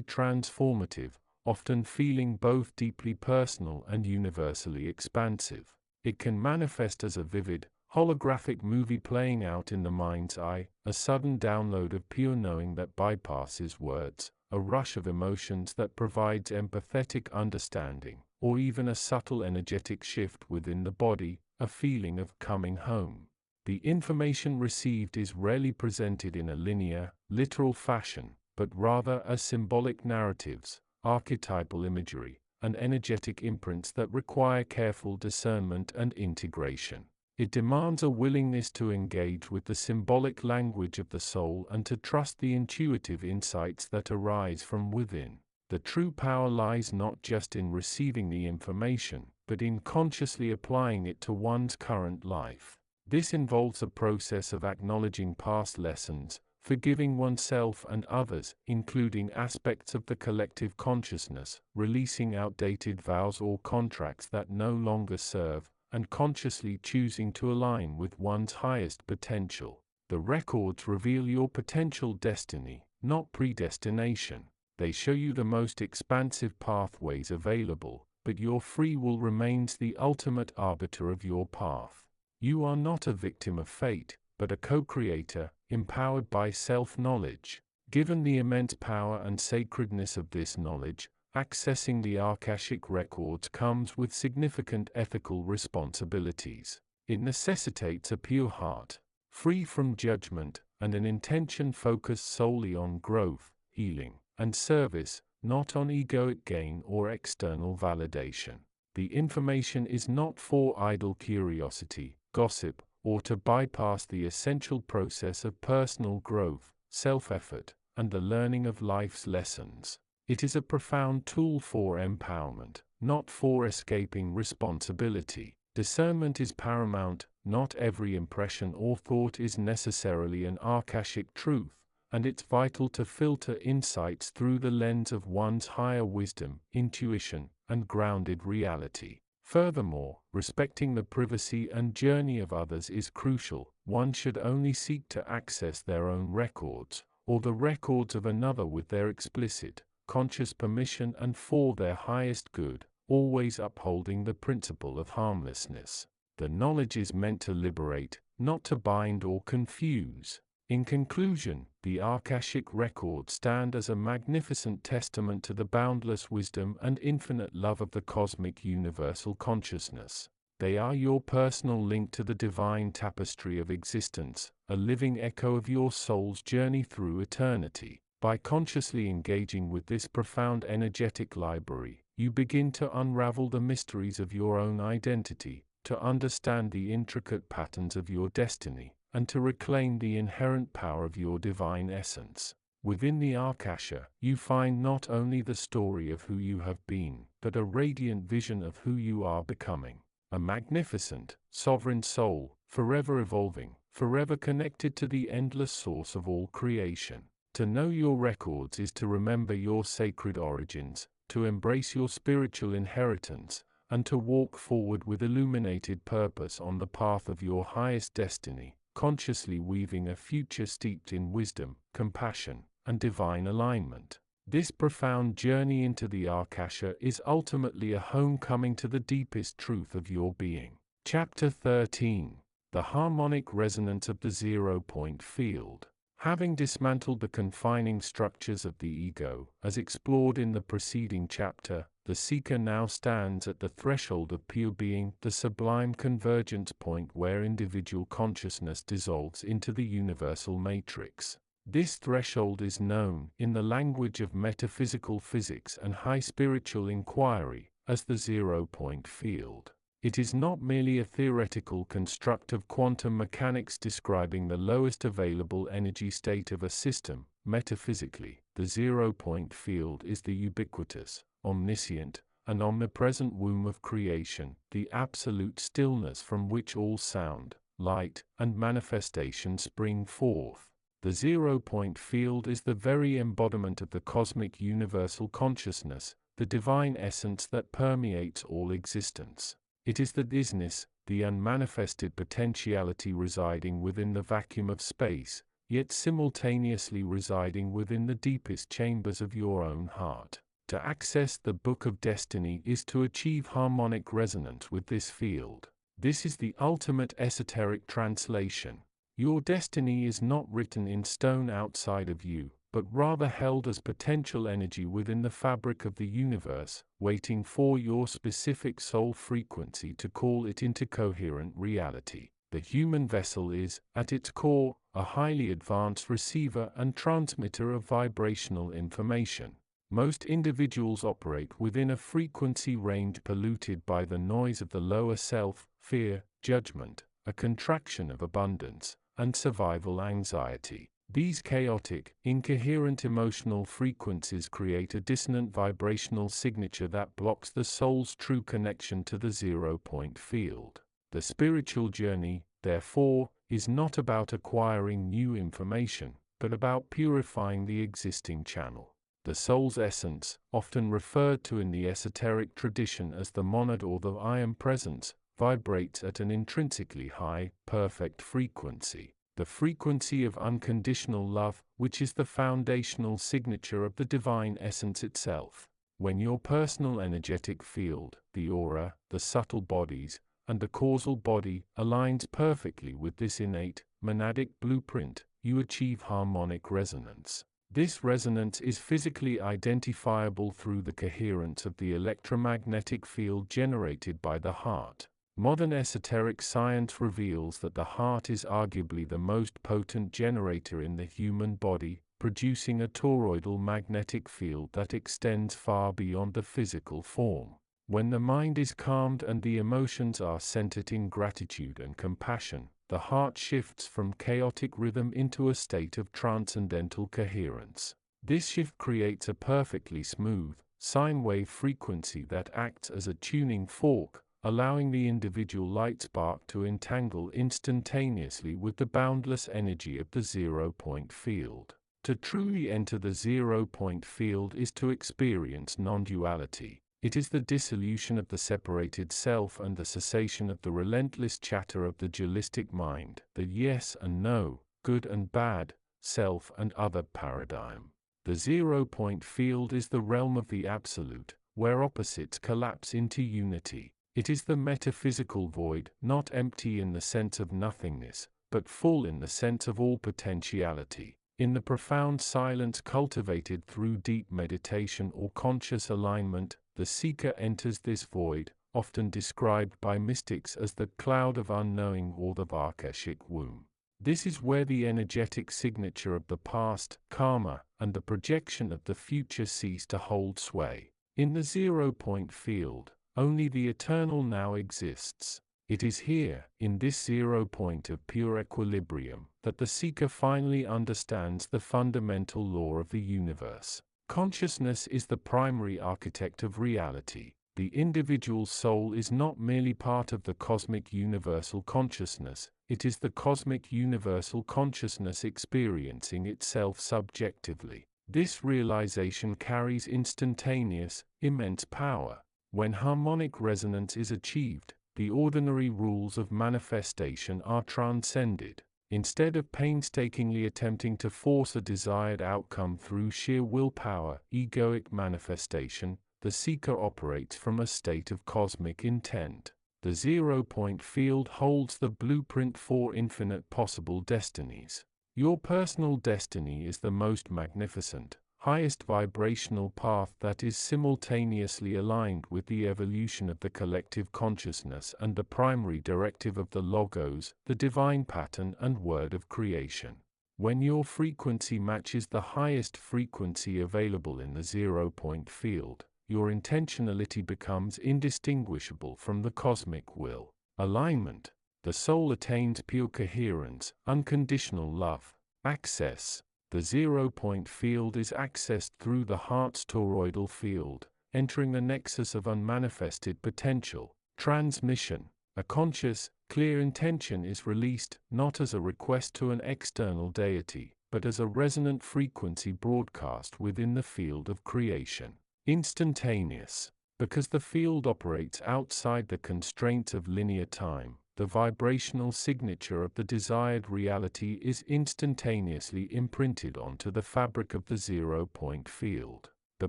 transformative, often feeling both deeply personal and universally expansive. It can manifest as a vivid, holographic movie playing out in the mind's eye, a sudden download of pure knowing that bypasses words, a rush of emotions that provides empathetic understanding, or even a subtle energetic shift within the body, a feeling of coming home. The information received is rarely presented in a linear, literal fashion, but rather as symbolic narratives, archetypal imagery, and energetic imprints that require careful discernment and integration. It demands a willingness to engage with the symbolic language of the soul and to trust the intuitive insights that arise from within. The true power lies not just in receiving the information, but in consciously applying it to one's current life. This involves a process of acknowledging past lessons, forgiving oneself and others, including aspects of the collective consciousness, releasing outdated vows or contracts that no longer serve, and consciously choosing to align with one's highest potential. The records reveal your potential destiny, not predestination. They show you the most expansive pathways available, but your free will remains the ultimate arbiter of your path. You are not a victim of fate, but a co-creator, empowered by self-knowledge. Given the immense power and sacredness of this knowledge, accessing the Akashic records comes with significant ethical responsibilities. It necessitates a pure heart, free from judgment, and an intention focused solely on growth, healing, and service, not on egoic gain or external validation. The information is not for idle curiosity, gossip, or to bypass the essential process of personal growth, self-effort, and the learning of life's lessons. It is a profound tool for empowerment, not for escaping responsibility. Discernment is paramount. Not every impression or thought is necessarily an Akashic truth, and it's vital to filter insights through the lens of one's higher wisdom, intuition, and grounded reality. Furthermore, respecting the privacy and journey of others is crucial. One should only seek to access their own records, or the records of another with their explicit, conscious permission and for their highest good, always upholding the principle of harmlessness. The knowledge is meant to liberate, not to bind or confuse. In conclusion, the Akashic records stand as a magnificent testament to the boundless wisdom and infinite love of the cosmic universal consciousness. They are your personal link to the divine tapestry of existence, a living echo of your soul's journey through eternity. By consciously engaging with this profound energetic library, you begin to unravel the mysteries of your own identity, to understand the intricate patterns of your destiny, and to reclaim the inherent power of your divine essence. Within the Akasha, you find not only the story of who you have been, but a radiant vision of who you are becoming. A magnificent, sovereign soul, forever evolving, forever connected to the endless source of all creation. To know your records is to remember your sacred origins, to embrace your spiritual inheritance, and to walk forward with illuminated purpose on the path of your highest destiny, consciously weaving a future steeped in wisdom, compassion, and divine alignment. This profound journey into the Akasha is ultimately a homecoming to the deepest truth of your being. Chapter 13. The Harmonic Resonance of the Zero-Point Field. Having dismantled the confining structures of the ego, as explored in the preceding chapter, the seeker now stands at the threshold of pure being, the sublime convergence point where individual consciousness dissolves into the universal matrix. This threshold is known, in the language of metaphysical physics and high spiritual inquiry, as the zero-point field. It is not merely a theoretical construct of quantum mechanics describing the lowest available energy state of a system. Metaphysically, the zero-point field is the ubiquitous, omniscient, and omnipresent womb of creation, the absolute stillness from which all sound, light, and manifestation spring forth. The zero-point field is the very embodiment of the cosmic universal consciousness, the divine essence that permeates all existence. It is the isness, the unmanifested potentiality residing within the vacuum of space, yet simultaneously residing within the deepest chambers of your own heart. To access the Book of Destiny is to achieve harmonic resonance with this field. This is the ultimate esoteric translation. Your destiny is not written in stone outside of you, but rather held as potential energy within the fabric of the universe, waiting for your specific soul frequency to call it into coherent reality. The human vessel is, at its core, a highly advanced receiver and transmitter of vibrational information. Most individuals operate within a frequency range polluted by the noise of the lower self, fear, judgment, a contraction of abundance, and survival anxiety. These chaotic, incoherent emotional frequencies create a dissonant vibrational signature that blocks the soul's true connection to the zero-point field. The spiritual journey, therefore, is not about acquiring new information, but about purifying the existing channel. The soul's essence, often referred to in the esoteric tradition as the monad or the I am presence, vibrates at an intrinsically high, perfect frequency. The frequency of unconditional love, which is the foundational signature of the divine essence itself. When your personal energetic field, the aura, the subtle bodies, and the causal body, aligns perfectly with this innate, monadic blueprint, you achieve harmonic resonance. This resonance is physically identifiable through the coherence of the electromagnetic field generated by the heart. Modern esoteric science reveals that the heart is arguably the most potent generator in the human body, producing a toroidal magnetic field that extends far beyond the physical form. When the mind is calmed and the emotions are centered in gratitude and compassion, the heart shifts from chaotic rhythm into a state of transcendental coherence. This shift creates a perfectly smooth, sine wave frequency that acts as a tuning fork, allowing the individual light spark to entangle instantaneously with the boundless energy of the zero-point field. To truly enter the zero-point field is to experience non-duality. It is the dissolution of the separated self and the cessation of the relentless chatter of the dualistic mind, the yes and no, good and bad, self and other paradigm. The zero-point field is the realm of the absolute, where opposites collapse into unity. It is the metaphysical void, not empty in the sense of nothingness, but full in the sense of all potentiality. In the profound silence cultivated through deep meditation or conscious alignment, the seeker enters this void, often described by mystics as the cloud of unknowing or the Ahkashic womb. This is where the energetic signature of the past, karma, and the projection of the future cease to hold sway. In the zero-point field, only the eternal now exists. It is here, in this zero point of pure equilibrium, that the seeker finally understands the fundamental law of the universe. Consciousness is the primary architect of reality. The individual soul is not merely part of the cosmic universal consciousness, it is the cosmic universal consciousness experiencing itself subjectively. This realization carries instantaneous, immense power. When harmonic resonance is achieved, the ordinary rules of manifestation are transcended. Instead of painstakingly attempting to force a desired outcome through sheer willpower, egoic manifestation, the seeker operates from a state of cosmic intent. The zero-point field holds the blueprint for infinite possible destinies. Your personal destiny is the most magnificent, highest vibrational path that is simultaneously aligned with the evolution of the collective consciousness and the primary directive of the Logos, the divine pattern and word of creation. When your frequency matches the highest frequency available in the zero-point field, your intentionality becomes indistinguishable from the cosmic will. Alignment. The soul attains pure coherence, unconditional love. Access. The zero-point field is accessed through the heart's toroidal field, entering the nexus of unmanifested potential. Transmission. A conscious, clear intention is released, not as a request to an external deity, but as a resonant frequency broadcast within the field of creation. Instantaneous. Because the field operates outside the constraints of linear time, the vibrational signature of the desired reality is instantaneously imprinted onto the fabric of the zero-point field. The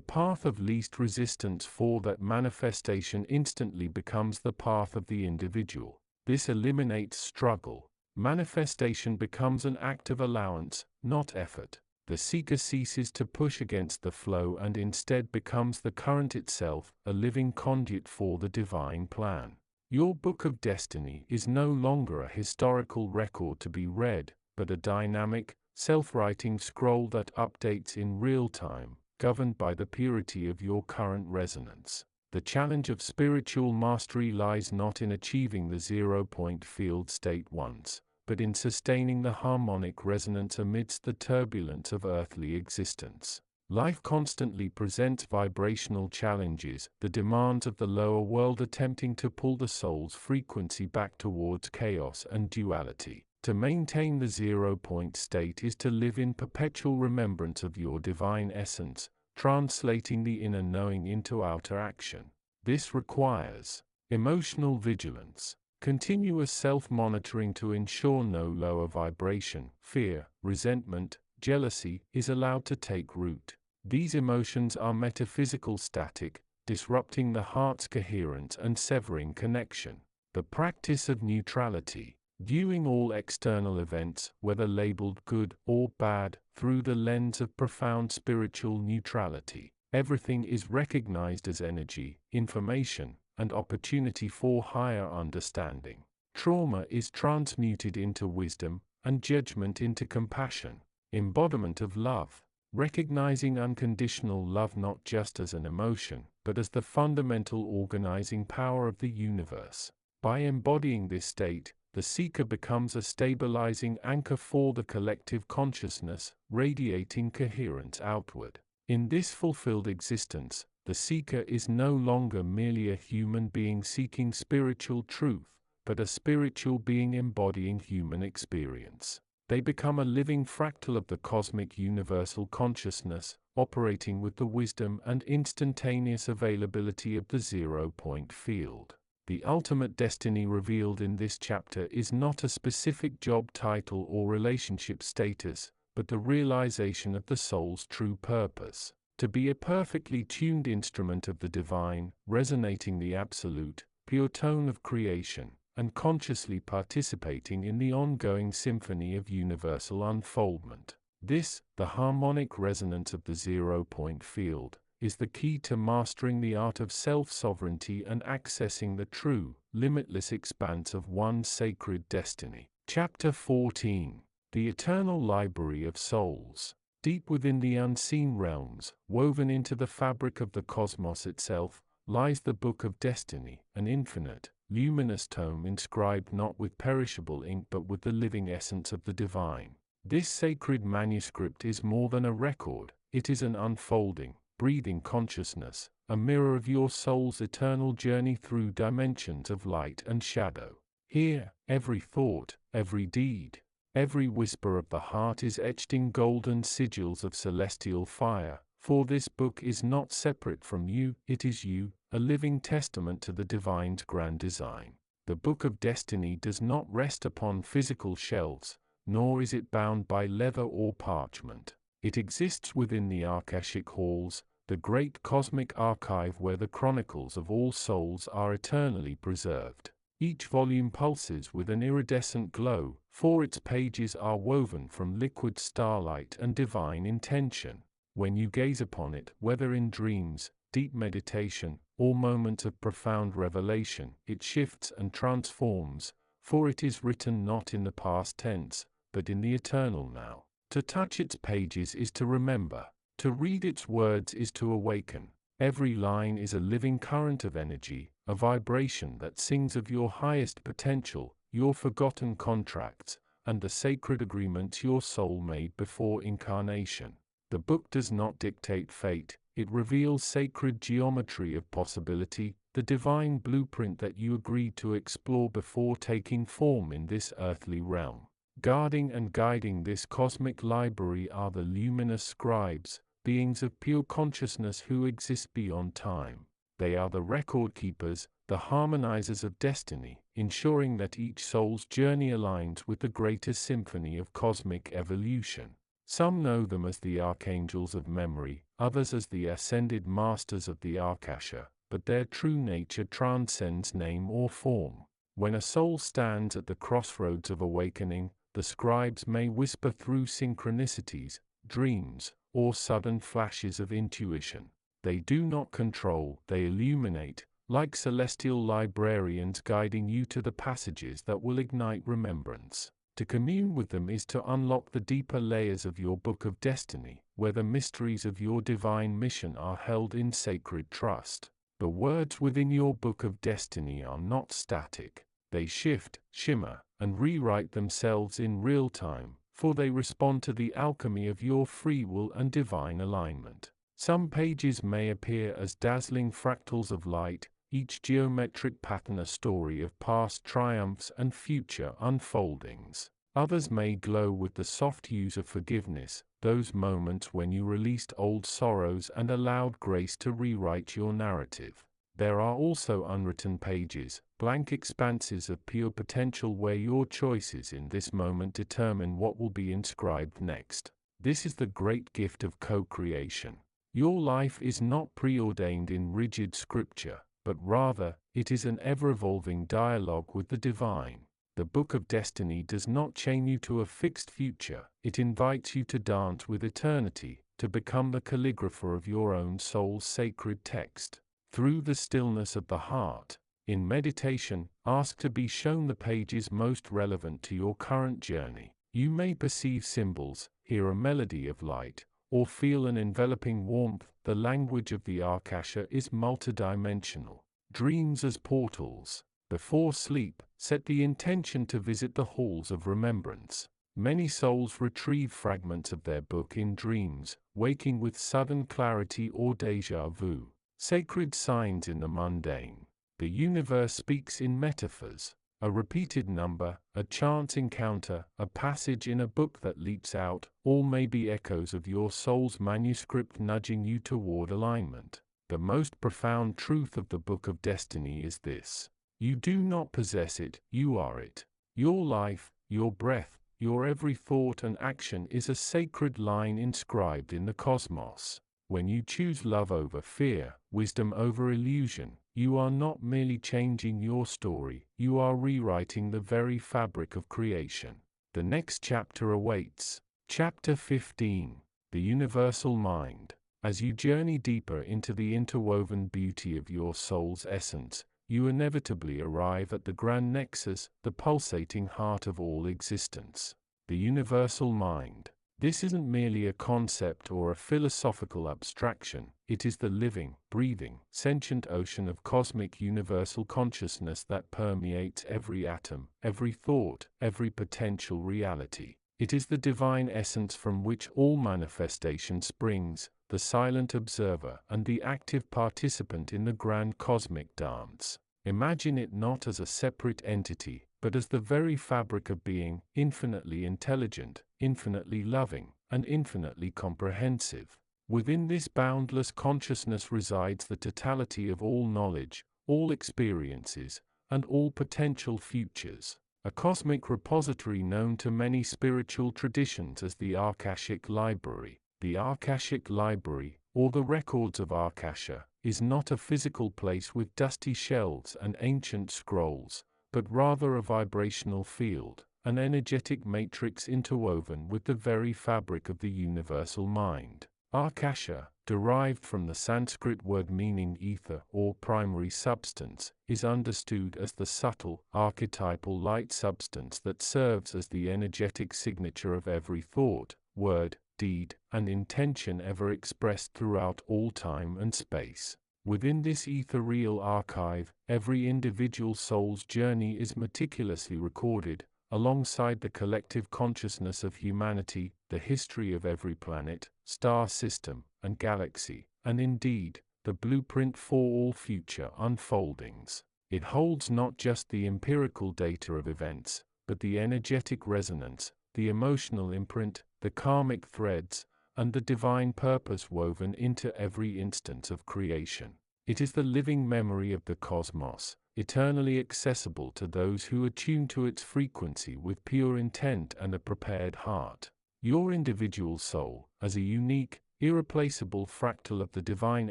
path of least resistance for that manifestation instantly becomes the path of the individual. This eliminates struggle. Manifestation becomes an act of allowance, not effort. The seeker ceases to push against the flow and instead becomes the current itself, a living conduit for the divine plan. Your book of destiny is no longer a historical record to be read, but a dynamic, self-writing scroll that updates in real time, governed by the purity of your current resonance. The challenge of spiritual mastery lies not in achieving the zero-point field state once, but in sustaining the harmonic resonance amidst the turbulence of earthly existence. Life constantly presents vibrational challenges, the demands of the lower world attempting to pull the soul's frequency back towards chaos and duality. To maintain the zero-point state is to live in perpetual remembrance of your divine essence, translating the inner knowing into outer action. This requires emotional vigilance, continuous self-monitoring to ensure no lower vibration, fear, resentment, jealousy is allowed to take root. These emotions are metaphysical static, disrupting the heart's coherence and severing connection. The practice of neutrality, viewing all external events, whether labeled good or bad, through the lens of profound spiritual neutrality. Everything is recognized as energy, information, and opportunity for higher understanding. Trauma is transmuted into wisdom, and judgment into compassion. Embodiment of love. recognizing unconditional love not just as an emotion, but as the fundamental organizing power of the universe. By embodying this state, the seeker becomes a stabilizing anchor for the collective consciousness, radiating coherence outward. In this fulfilled existence, the seeker is no longer merely a human being seeking spiritual truth, but a spiritual being embodying human experience. They become a living fractal of the cosmic universal consciousness, operating with the wisdom and instantaneous availability of the zero-point field. The ultimate destiny revealed in this chapter is not a specific job title or relationship status, but the realization of the soul's true purpose: to be a perfectly tuned instrument of the divine, resonating the absolute, pure tone of creation, and consciously participating in the ongoing symphony of universal unfoldment. This, the harmonic resonance of the zero-point field, is the key to mastering the art of self-sovereignty and accessing the true, limitless expanse of one's sacred destiny. Chapter 14. The Eternal Library of Souls. Deep within the unseen realms, woven into the fabric of the cosmos itself, lies the Book of Destiny, an infinite, luminous tome inscribed not with perishable ink but with the living essence of the divine. This sacred manuscript is more than a record, it is an unfolding, breathing consciousness, a mirror of your soul's eternal journey through dimensions of light and shadow. Here, every thought, every deed, every whisper of the heart is etched in golden sigils of celestial fire, for this book is not separate from you, it is you, a living testament to the divine's grand design. The Book of Destiny does not rest upon physical shelves, nor is it bound by leather or parchment. It exists within the Ahkashic halls, the great cosmic archive where the chronicles of all souls are eternally preserved. Each volume pulses with an iridescent glow, for its pages are woven from liquid starlight and divine intention. When you gaze upon it, whether in dreams, deep meditation, or moments of profound revelation, it shifts and transforms, for it is written not in the past tense, but in the eternal now. To touch its pages is to remember. To read its words is to awaken. Every line is a living current of energy, a vibration that sings of your highest potential, your forgotten contracts, and the sacred agreements your soul made before incarnation. The book does not dictate fate, it reveals sacred geometry of possibility, the divine blueprint that you agreed to explore before taking form in this earthly realm. Guarding and guiding this cosmic library are the luminous scribes, beings of pure consciousness who exist beyond time. They are the record keepers, the harmonizers of destiny, ensuring that each soul's journey aligns with the greater symphony of cosmic evolution. Some know them as the archangels of memory, others as the ascended masters of the Akasha, but their true nature transcends name or form. When a soul stands at the crossroads of awakening, the scribes may whisper through synchronicities, dreams, or sudden flashes of intuition. They do not control, they illuminate, like celestial librarians guiding you to the passages that will ignite remembrance. To commune with them is to unlock the deeper layers of your Book of Destiny, where the mysteries of your divine mission are held in sacred trust. The words within your Book of Destiny are not static. They shift, shimmer, and rewrite themselves in real time, for they respond to the alchemy of your free will and divine alignment. Some pages may appear as dazzling fractals of light, each geometric pattern a story of past triumphs and future unfoldings. Others may glow with the soft hues of forgiveness, those moments when you released old sorrows and allowed grace to rewrite your narrative. There are also unwritten pages, blank expanses of pure potential where your choices in this moment determine what will be inscribed next. This is the great gift of co-creation. Your life is not preordained in rigid scripture, but rather, it is an ever-evolving dialogue with the divine. The Book of Destiny does not chain you to a fixed future, it invites you to dance with eternity, to become the calligrapher of your own soul's sacred text. Through the stillness of the heart, in meditation, ask to be shown the pages most relevant to your current journey. You may perceive symbols, hear a melody of light, or feel an enveloping warmth. The language of the Ahkasha is multidimensional. Dreams as portals. Before sleep, set the intention to visit the halls of remembrance. Many souls retrieve fragments of their book in dreams, waking with sudden clarity or déjà vu. Sacred signs in the mundane. The universe speaks in metaphors. A repeated number, a chance encounter, a passage in a book that leaps out, all may be echoes of your soul's manuscript nudging you toward alignment. The most profound truth of the Book of Destiny is this: you do not possess it, you are it. Your life, your breath, your every thought and action is a sacred line inscribed in the cosmos. When you choose love over fear, wisdom over illusion, you are not merely changing your story, you are rewriting the very fabric of creation. The next chapter awaits. Chapter 15. The Universal Mind. As you journey deeper into the interwoven beauty of your soul's essence, you inevitably arrive at the grand nexus, the pulsating heart of all existence. The Universal Mind. This isn't merely a concept or a philosophical abstraction, it is the living, breathing, sentient ocean of cosmic universal consciousness that permeates every atom, every thought, every potential reality. It is the divine essence from which all manifestation springs, the silent observer and the active participant in the grand cosmic dance. Imagine it not as a separate entity, but as the very fabric of being, infinitely intelligent, infinitely loving, and infinitely comprehensive. Within this boundless consciousness resides the totality of all knowledge, all experiences, and all potential futures. A cosmic repository known to many spiritual traditions as the Ahkashic Library. The Ahkashic Library, or the Records of Ahkasha, is not a physical place with dusty shelves and ancient scrolls, but rather a vibrational field, an energetic matrix interwoven with the very fabric of the universal mind. Ahkasha, derived from the Sanskrit word meaning ether or primary substance, is understood as the subtle, archetypal light substance that serves as the energetic signature of every thought, word, deed, and intention ever expressed throughout all time and space. Within this ethereal archive, every individual soul's journey is meticulously recorded, alongside the collective consciousness of humanity, the history of every planet, star system, and galaxy, and indeed, the blueprint for all future unfoldings. It holds not just the empirical data of events, but the energetic resonance, the emotional imprint, the karmic threads, and the divine purpose woven into every instance of creation. It is the living memory of the cosmos, eternally accessible to those who attune to its frequency with pure intent and a prepared heart. Your individual soul, as a unique, irreplaceable fractal of the divine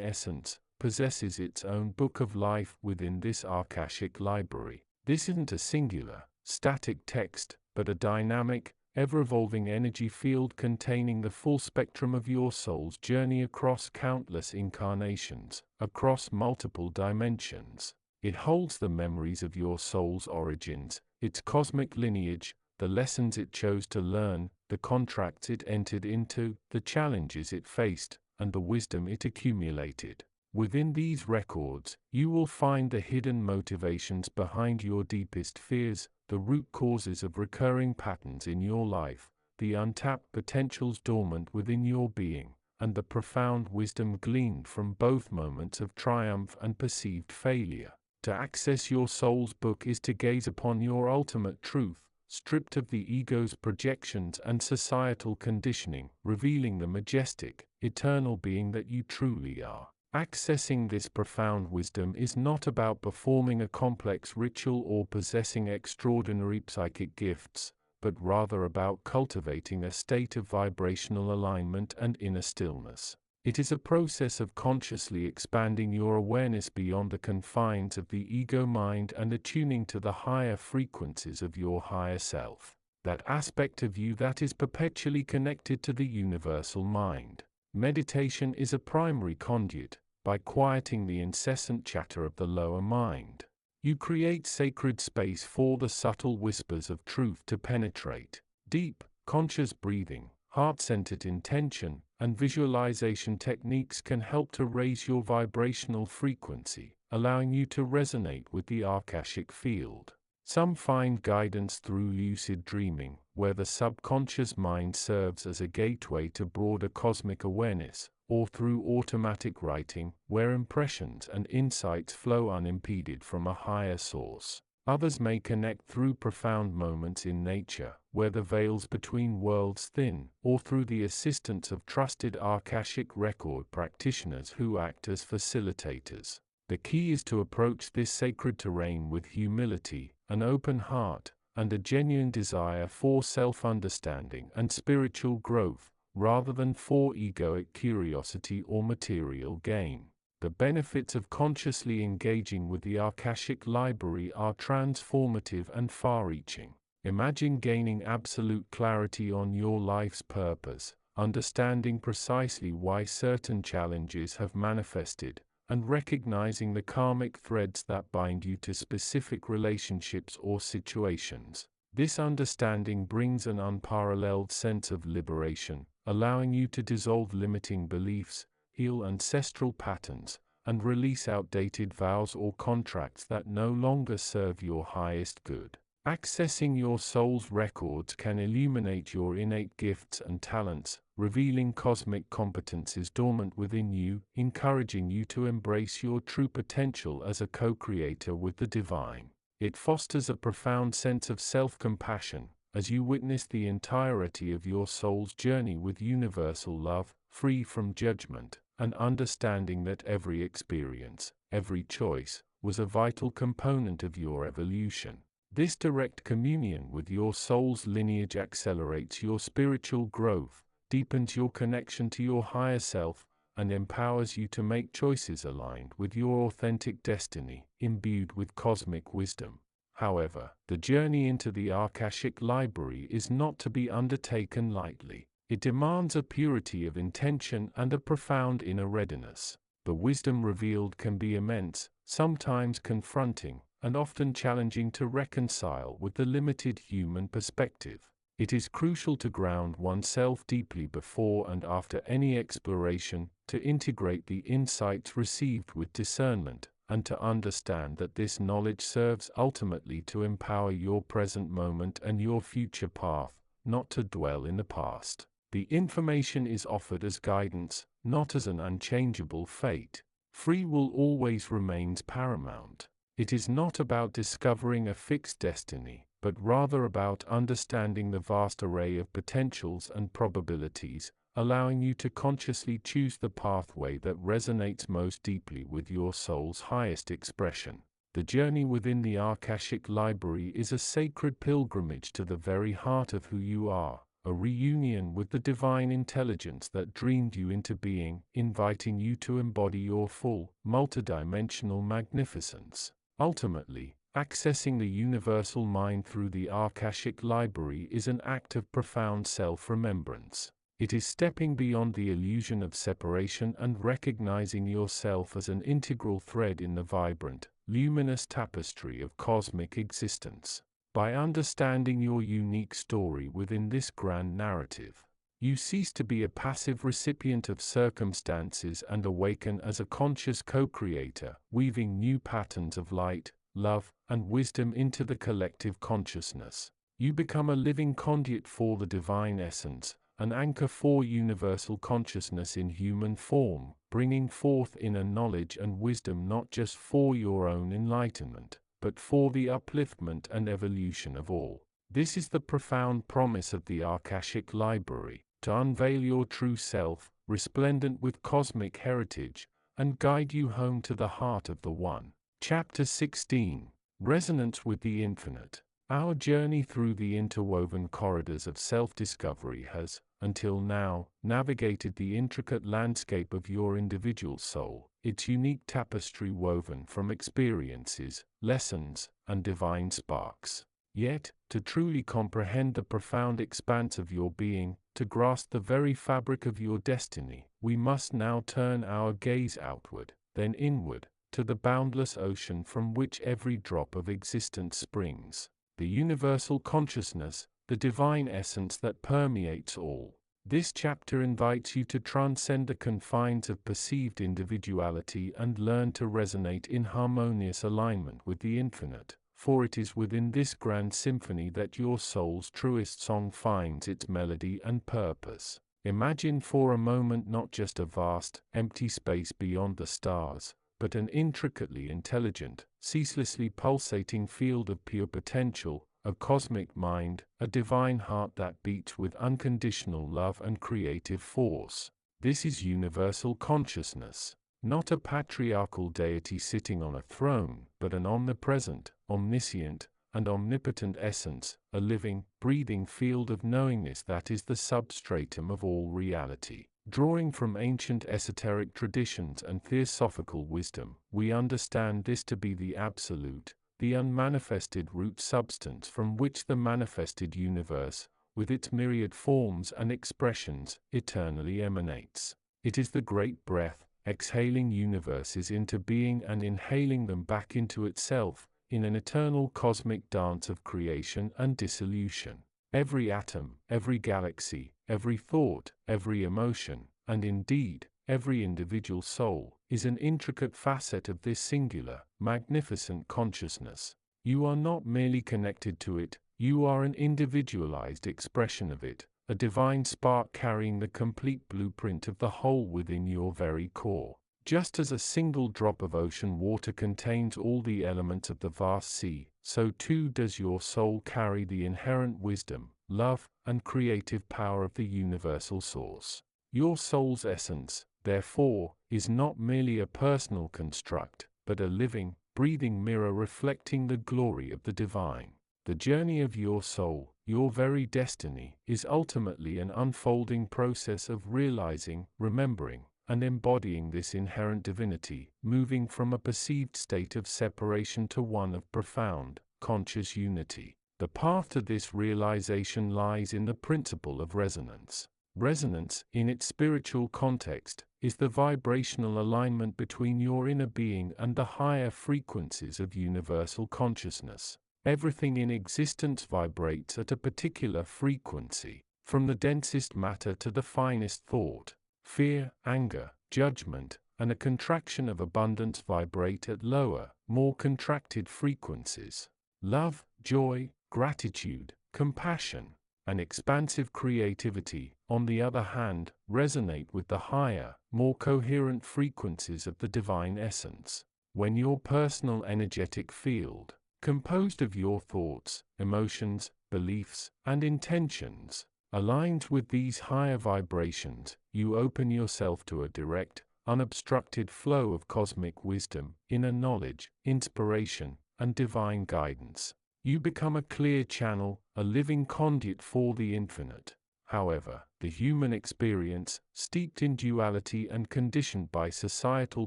essence, possesses its own book of life within this Ahkashic library. This isn't a singular, static text, but a dynamic, ever-evolving energy field containing the full spectrum of your soul's journey across countless incarnations, across multiple dimensions. It holds the memories of your soul's origins, its cosmic lineage, the lessons it chose to learn, the contracts it entered into, the challenges it faced, and the wisdom it accumulated. Within these records, you will find the hidden motivations behind your deepest fears, the root causes of recurring patterns in your life, the untapped potentials dormant within your being, and the profound wisdom gleaned from both moments of triumph and perceived failure. To access your soul's book is to gaze upon your ultimate truth, stripped of the ego's projections and societal conditioning, revealing the majestic, eternal being that you truly are. Accessing this profound wisdom is not about performing a complex ritual or possessing extraordinary psychic gifts, but rather about cultivating a state of vibrational alignment and inner stillness. It is a process of consciously expanding your awareness beyond the confines of the ego mind and attuning to the higher frequencies of your higher self, that aspect of you that is perpetually connected to the universal mind. Meditation is a primary conduit. By quieting the incessant chatter of the lower mind, you create sacred space for the subtle whispers of truth to penetrate. Deep, conscious breathing, heart-centered intention, and visualization techniques can help to raise your vibrational frequency, allowing you to resonate with the Akashic field. Some find guidance through lucid dreaming, where the subconscious mind serves as a gateway to broader cosmic awareness, or through automatic writing, where impressions and insights flow unimpeded from a higher source. Others may connect through profound moments in nature, where the veils between worlds thin, or through the assistance of trusted Akashic record practitioners who act as facilitators. The key is to approach this sacred terrain with humility, an open heart, and a genuine desire for self-understanding and spiritual growth, rather than for egoic curiosity or material gain. The benefits of consciously engaging with the Akashic library are transformative and far-reaching. Imagine gaining absolute clarity on your life's purpose, understanding precisely why certain challenges have manifested, and recognizing the karmic threads that bind you to specific relationships or situations. This understanding brings an unparalleled sense of liberation, allowing you to dissolve limiting beliefs, heal ancestral patterns, and release outdated vows or contracts that no longer serve your highest good. Accessing your soul's records can illuminate your innate gifts and talents, revealing cosmic competencies dormant within you, encouraging you to embrace your true potential as a co-creator with the divine. It fosters a profound sense of self-compassion, as you witness the entirety of your soul's journey with universal love, free from judgment, and understanding that every experience, every choice, was a vital component of your evolution. This direct communion with your soul's lineage accelerates your spiritual growth, deepens your connection to your higher self, and empowers you to make choices aligned with your authentic destiny, imbued with cosmic wisdom. However, the journey into the Akashic library is not to be undertaken lightly. It demands a purity of intention and a profound inner readiness. The wisdom revealed can be immense, sometimes confronting, and often challenging to reconcile with the limited human perspective. It is crucial to ground oneself deeply before and after any exploration, to integrate the insights received with discernment, and to understand that this knowledge serves ultimately to empower your present moment and your future path, not to dwell in the past. The information is offered as guidance, not as an unchangeable fate. Free will always remains paramount. It is not about discovering a fixed destiny, but rather about understanding the vast array of potentials and probabilities, allowing you to consciously choose the pathway that resonates most deeply with your soul's highest expression. The journey within the Akashic library is a sacred pilgrimage to the very heart of who you are, a reunion with the divine intelligence that dreamed you into being, inviting you to embody your full, multidimensional magnificence. Ultimately, accessing the universal mind through the Akashic library is an act of profound self-remembrance. It is stepping beyond the illusion of separation and recognizing yourself as an integral thread in the vibrant, luminous tapestry of cosmic existence. By understanding your unique story within this grand narrative, you cease to be a passive recipient of circumstances and awaken as a conscious co-creator, weaving new patterns of light, love, and wisdom into the collective consciousness. You become a living conduit for the divine essence, an anchor for universal consciousness in human form, bringing forth inner knowledge and wisdom not just for your own enlightenment, but for the upliftment and evolution of all. This is the profound promise of the Akashic library, to unveil your true self, resplendent with cosmic heritage, and guide you home to the heart of the One. Chapter 16. Resonance with the Infinite. Our journey through the interwoven corridors of self-discovery has, until now, navigated the intricate landscape of your individual soul, its unique tapestry woven from experiences, lessons, and divine sparks. Yet, to truly comprehend the profound expanse of your being, to grasp the very fabric of your destiny, we must now turn our gaze outward, then inward, to the boundless ocean from which every drop of existence springs. The universal consciousness, the divine essence that permeates all. This chapter invites you to transcend the confines of perceived individuality and learn to resonate in harmonious alignment with the infinite, for it is within this grand symphony that your soul's truest song finds its melody and purpose. Imagine for a moment not just a vast, empty space beyond the stars, but an intricately intelligent, ceaselessly pulsating field of pure potential, a cosmic mind, a divine heart that beats with unconditional love and creative force. This is universal consciousness, not a patriarchal deity sitting on a throne, but an omnipresent, omniscient, and omnipotent essence, a living, breathing field of knowingness that is the substratum of all reality. Drawing from ancient esoteric traditions and theosophical wisdom, we understand this to be the absolute, the unmanifested root substance from which the manifested universe, with its myriad forms and expressions, eternally emanates. It is the great breath, exhaling universes into being and inhaling them back into itself, in an eternal cosmic dance of creation and dissolution. Every atom, every galaxy, every thought, every emotion, and indeed, every individual soul, is an intricate facet of this singular, magnificent consciousness. You are not merely connected to it, you are an individualized expression of it, a divine spark carrying the complete blueprint of the whole within your very core. Just as a single drop of ocean water contains all the elements of the vast sea, so too does your soul carry the inherent wisdom, love, and creative power of the universal source. Your soul's essence, therefore, is not merely a personal construct, but a living, breathing mirror reflecting the glory of the divine. The journey of your soul, your very destiny, is ultimately an unfolding process of realizing, remembering, and embodying this inherent divinity, moving from a perceived state of separation to one of profound, conscious unity. The path to this realization lies in the principle of resonance. Resonance, in its spiritual context, is the vibrational alignment between your inner being and the higher frequencies of universal consciousness. Everything in existence vibrates at a particular frequency, from the densest matter to the finest thought. Fear, anger, judgment, and a contraction of abundance vibrate at lower, more contracted frequencies. Love, joy, gratitude, compassion, and expansive creativity, on the other hand, resonate with the higher, more coherent frequencies of the divine essence. When your personal energetic field, composed of your thoughts, emotions, beliefs, and intentions, aligns with these higher vibrations, you open yourself to a direct, unobstructed flow of cosmic wisdom, inner knowledge, inspiration, and divine guidance. You become a clear channel, a living conduit for the infinite. However, the human experience, steeped in duality and conditioned by societal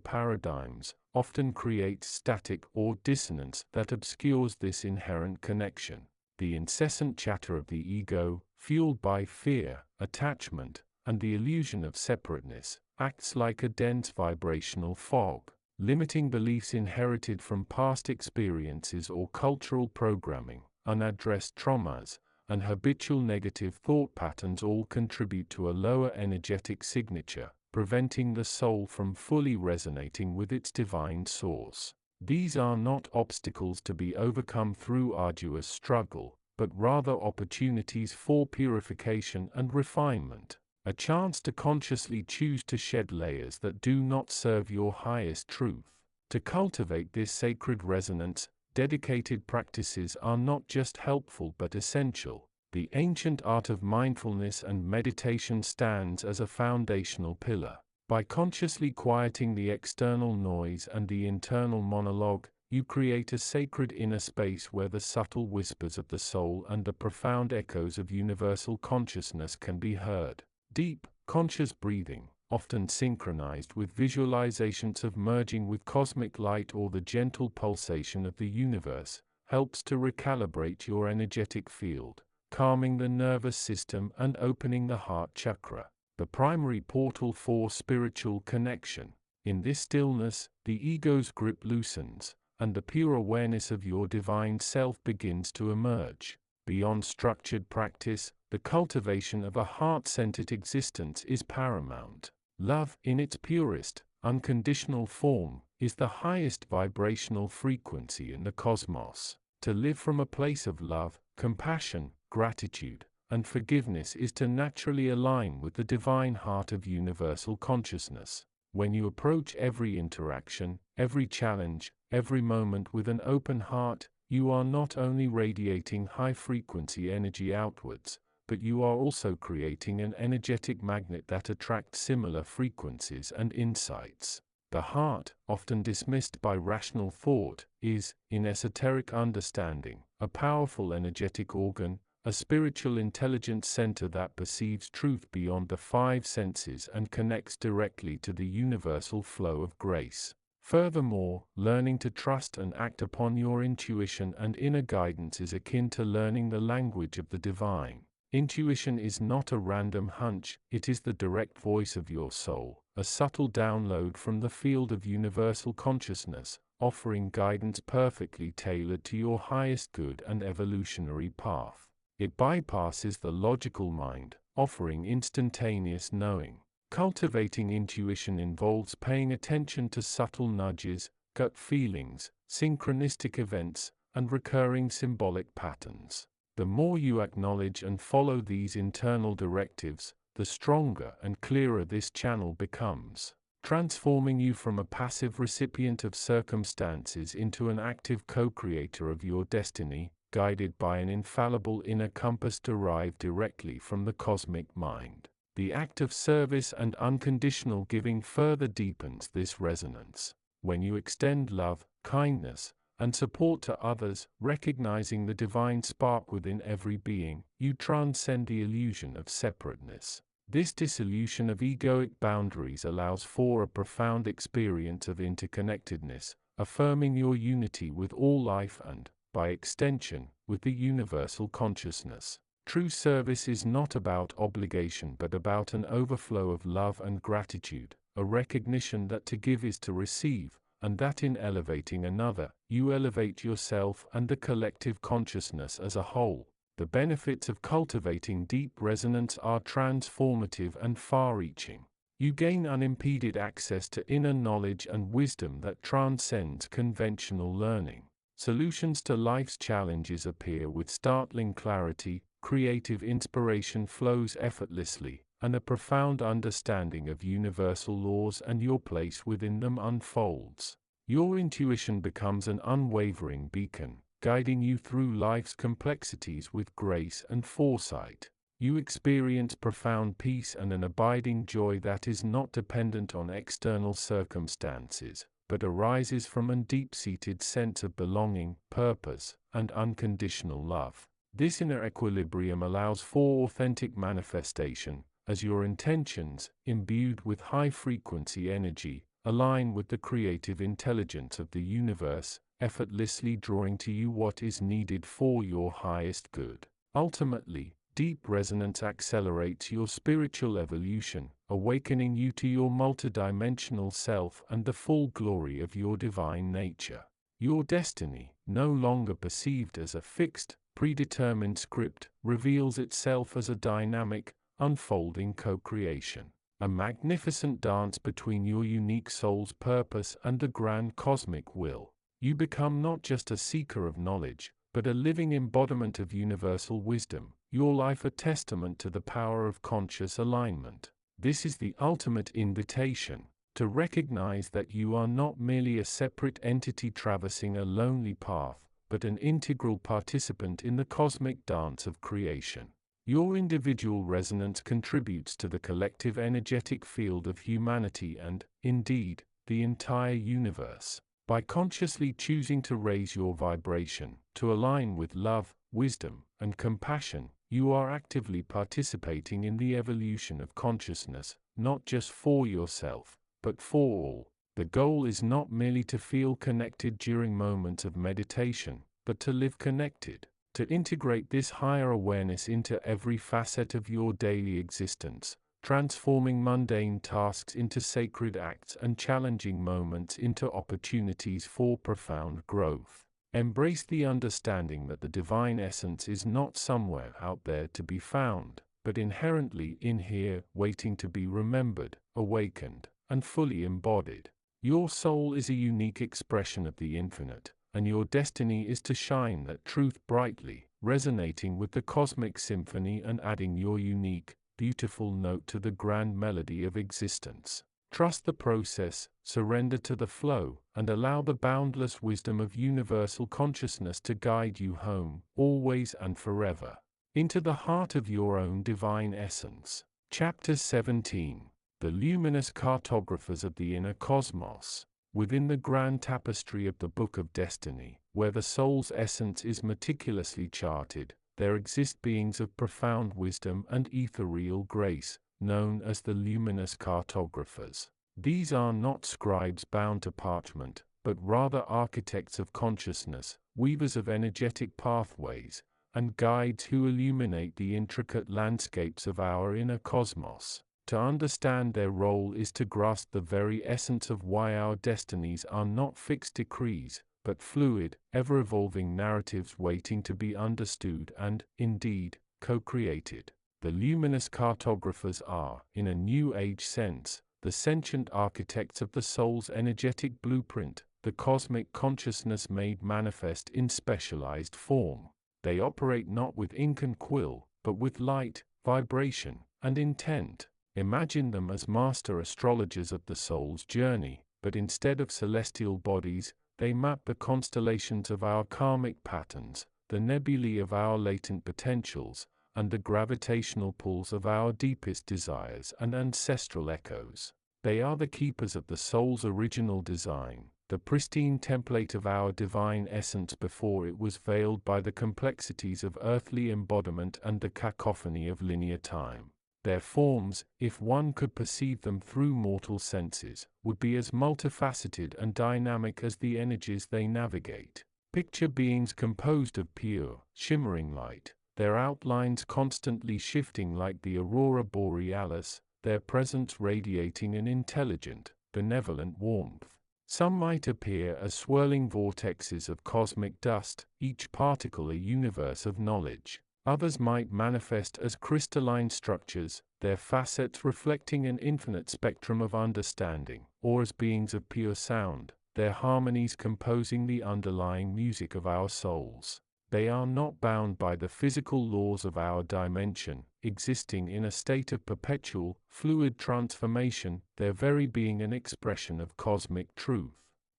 paradigms, often creates static or dissonance that obscures this inherent connection. The incessant chatter of the ego, fueled by fear, attachment, and the illusion of separateness, acts like a dense vibrational fog, limiting beliefs inherited from past experiences or cultural programming. Unaddressed traumas and habitual negative thought patterns all contribute to a lower energetic signature, preventing the soul from fully resonating with its divine source. These are not obstacles to be overcome through arduous struggle, but rather opportunities for purification and refinement, a chance to consciously choose to shed layers that do not serve your highest truth. To cultivate this sacred resonance, dedicated practices are not just helpful but essential. The ancient art of mindfulness and meditation stands as a foundational pillar. By consciously quieting the external noise and the internal monologue, you create a sacred inner space where the subtle whispers of the soul and the profound echoes of universal consciousness can be heard. Deep, conscious breathing, often synchronized with visualizations of merging with cosmic light or the gentle pulsation of the universe, helps to recalibrate your energetic field, calming the nervous system and opening the heart chakra, the primary portal for spiritual connection. In this stillness, the ego's grip loosens, and the pure awareness of your divine self begins to emerge. Beyond structured practice, the cultivation of a heart-centered existence is paramount. Love, in its purest, unconditional form, is the highest vibrational frequency in the cosmos. To live from a place of love, compassion, gratitude, and forgiveness is to naturally align with the divine heart of universal consciousness. When you approach every interaction, every challenge, every moment with an open heart, you are not only radiating high-frequency energy outwards, but you are also creating an energetic magnet that attracts similar frequencies and insights. The heart, often dismissed by rational thought, is, in esoteric understanding, a powerful energetic organ, a spiritual intelligence center that perceives truth beyond the five senses and connects directly to the universal flow of grace. Furthermore, learning to trust and act upon your intuition and inner guidance is akin to learning the language of the divine. Intuition is not a random hunch, it is the direct voice of your soul, a subtle download from the field of universal consciousness, offering guidance perfectly tailored to your highest good and evolutionary path. It bypasses the logical mind, offering instantaneous knowing. Cultivating intuition involves paying attention to subtle nudges, gut feelings, synchronistic events, and recurring symbolic patterns. The more you acknowledge and follow these internal directives, the stronger and clearer this channel becomes, transforming you from a passive recipient of circumstances into an active co-creator of your destiny, guided by an infallible inner compass derived directly from the cosmic mind. The act of service and unconditional giving further deepens this resonance. When you extend love, kindness, and support to others, recognizing the divine spark within every being, you transcend the illusion of separateness. This dissolution of egoic boundaries allows for a profound experience of interconnectedness, affirming your unity with all life and, by extension, with the universal consciousness. True service is not about obligation but about an overflow of love and gratitude, a recognition that to give is to receive, and that in elevating another, you elevate yourself and the collective consciousness as a whole. The benefits of cultivating deep resonance are transformative and far-reaching. You gain unimpeded access to inner knowledge and wisdom that transcends conventional learning. Solutions to life's challenges appear with startling clarity, creative inspiration flows effortlessly, and a profound understanding of universal laws and your place within them unfolds. Your intuition becomes an unwavering beacon, guiding you through life's complexities with grace and foresight. You experience profound peace and an abiding joy that is not dependent on external circumstances, but arises from a deep-seated sense of belonging, purpose, and unconditional love. This inner equilibrium allows for authentic manifestation, as your intentions, imbued with high-frequency energy, align with the creative intelligence of the universe, effortlessly drawing to you what is needed for your highest good. Ultimately, deep resonance accelerates your spiritual evolution, awakening you to your multidimensional self and the full glory of your divine nature. Your destiny, no longer perceived as a fixed, predetermined script, reveals itself as a dynamic, unfolding co-creation, a magnificent dance between your unique soul's purpose and the grand cosmic will. You become not just a seeker of knowledge, but a living embodiment of universal wisdom, your life a testament to the power of conscious alignment. This is the ultimate invitation, to recognize that you are not merely a separate entity traversing a lonely path, but an integral participant in the cosmic dance of creation. Your individual resonance contributes to the collective energetic field of humanity and, indeed, the entire universe. By consciously choosing to raise your vibration, to align with love, wisdom, and compassion, you are actively participating in the evolution of consciousness, not just for yourself, but for all. The goal is not merely to feel connected during moments of meditation, but to live connected, to integrate this higher awareness into every facet of your daily existence, transforming mundane tasks into sacred acts and challenging moments into opportunities for profound growth. Embrace the understanding that the divine essence is not somewhere out there to be found, but inherently in here, waiting to be remembered, awakened, and fully embodied. Your soul is a unique expression of the infinite, and your destiny is to shine that truth brightly, resonating with the cosmic symphony and adding your unique, beautiful note to the grand melody of existence. Trust the process, surrender to the flow, and allow the boundless wisdom of universal consciousness to guide you home, always and forever, into the heart of your own divine essence. Chapter 17. The Luminous Cartographers of the Inner Cosmos. Within the grand tapestry of the Book of Destiny, where the soul's essence is meticulously charted, there exist beings of profound wisdom and ethereal grace, known as the luminous cartographers. These are not scribes bound to parchment, but rather architects of consciousness, weavers of energetic pathways, and guides who illuminate the intricate landscapes of our inner cosmos. To understand their role is to grasp the very essence of why our destinies are not fixed decrees, but fluid, ever-evolving narratives waiting to be understood and, indeed, co-created. The luminous cartographers are, in a New Age sense, the sentient architects of the soul's energetic blueprint, the cosmic consciousness made manifest in specialized form. They operate not with ink and quill, but with light, vibration, and intent. Imagine them as master astrologers of the soul's journey, but instead of celestial bodies, they map the constellations of our karmic patterns, the nebulae of our latent potentials, and the gravitational pulls of our deepest desires and ancestral echoes. They are the keepers of the soul's original design, the pristine template of our divine essence before it was veiled by the complexities of earthly embodiment and the cacophony of linear time. Their forms, if one could perceive them through mortal senses, would be as multifaceted and dynamic as the energies they navigate. Picture beings composed of pure, shimmering light, their outlines constantly shifting like the aurora borealis, their presence radiating an intelligent, benevolent warmth. Some might appear as swirling vortexes of cosmic dust, each particle a universe of knowledge. Others might manifest as crystalline structures, their facets reflecting an infinite spectrum of understanding, or as beings of pure sound, their harmonies composing the underlying music of our souls. They are not bound by the physical laws of our dimension, existing in a state of perpetual, fluid transformation, their very being an expression of cosmic truth.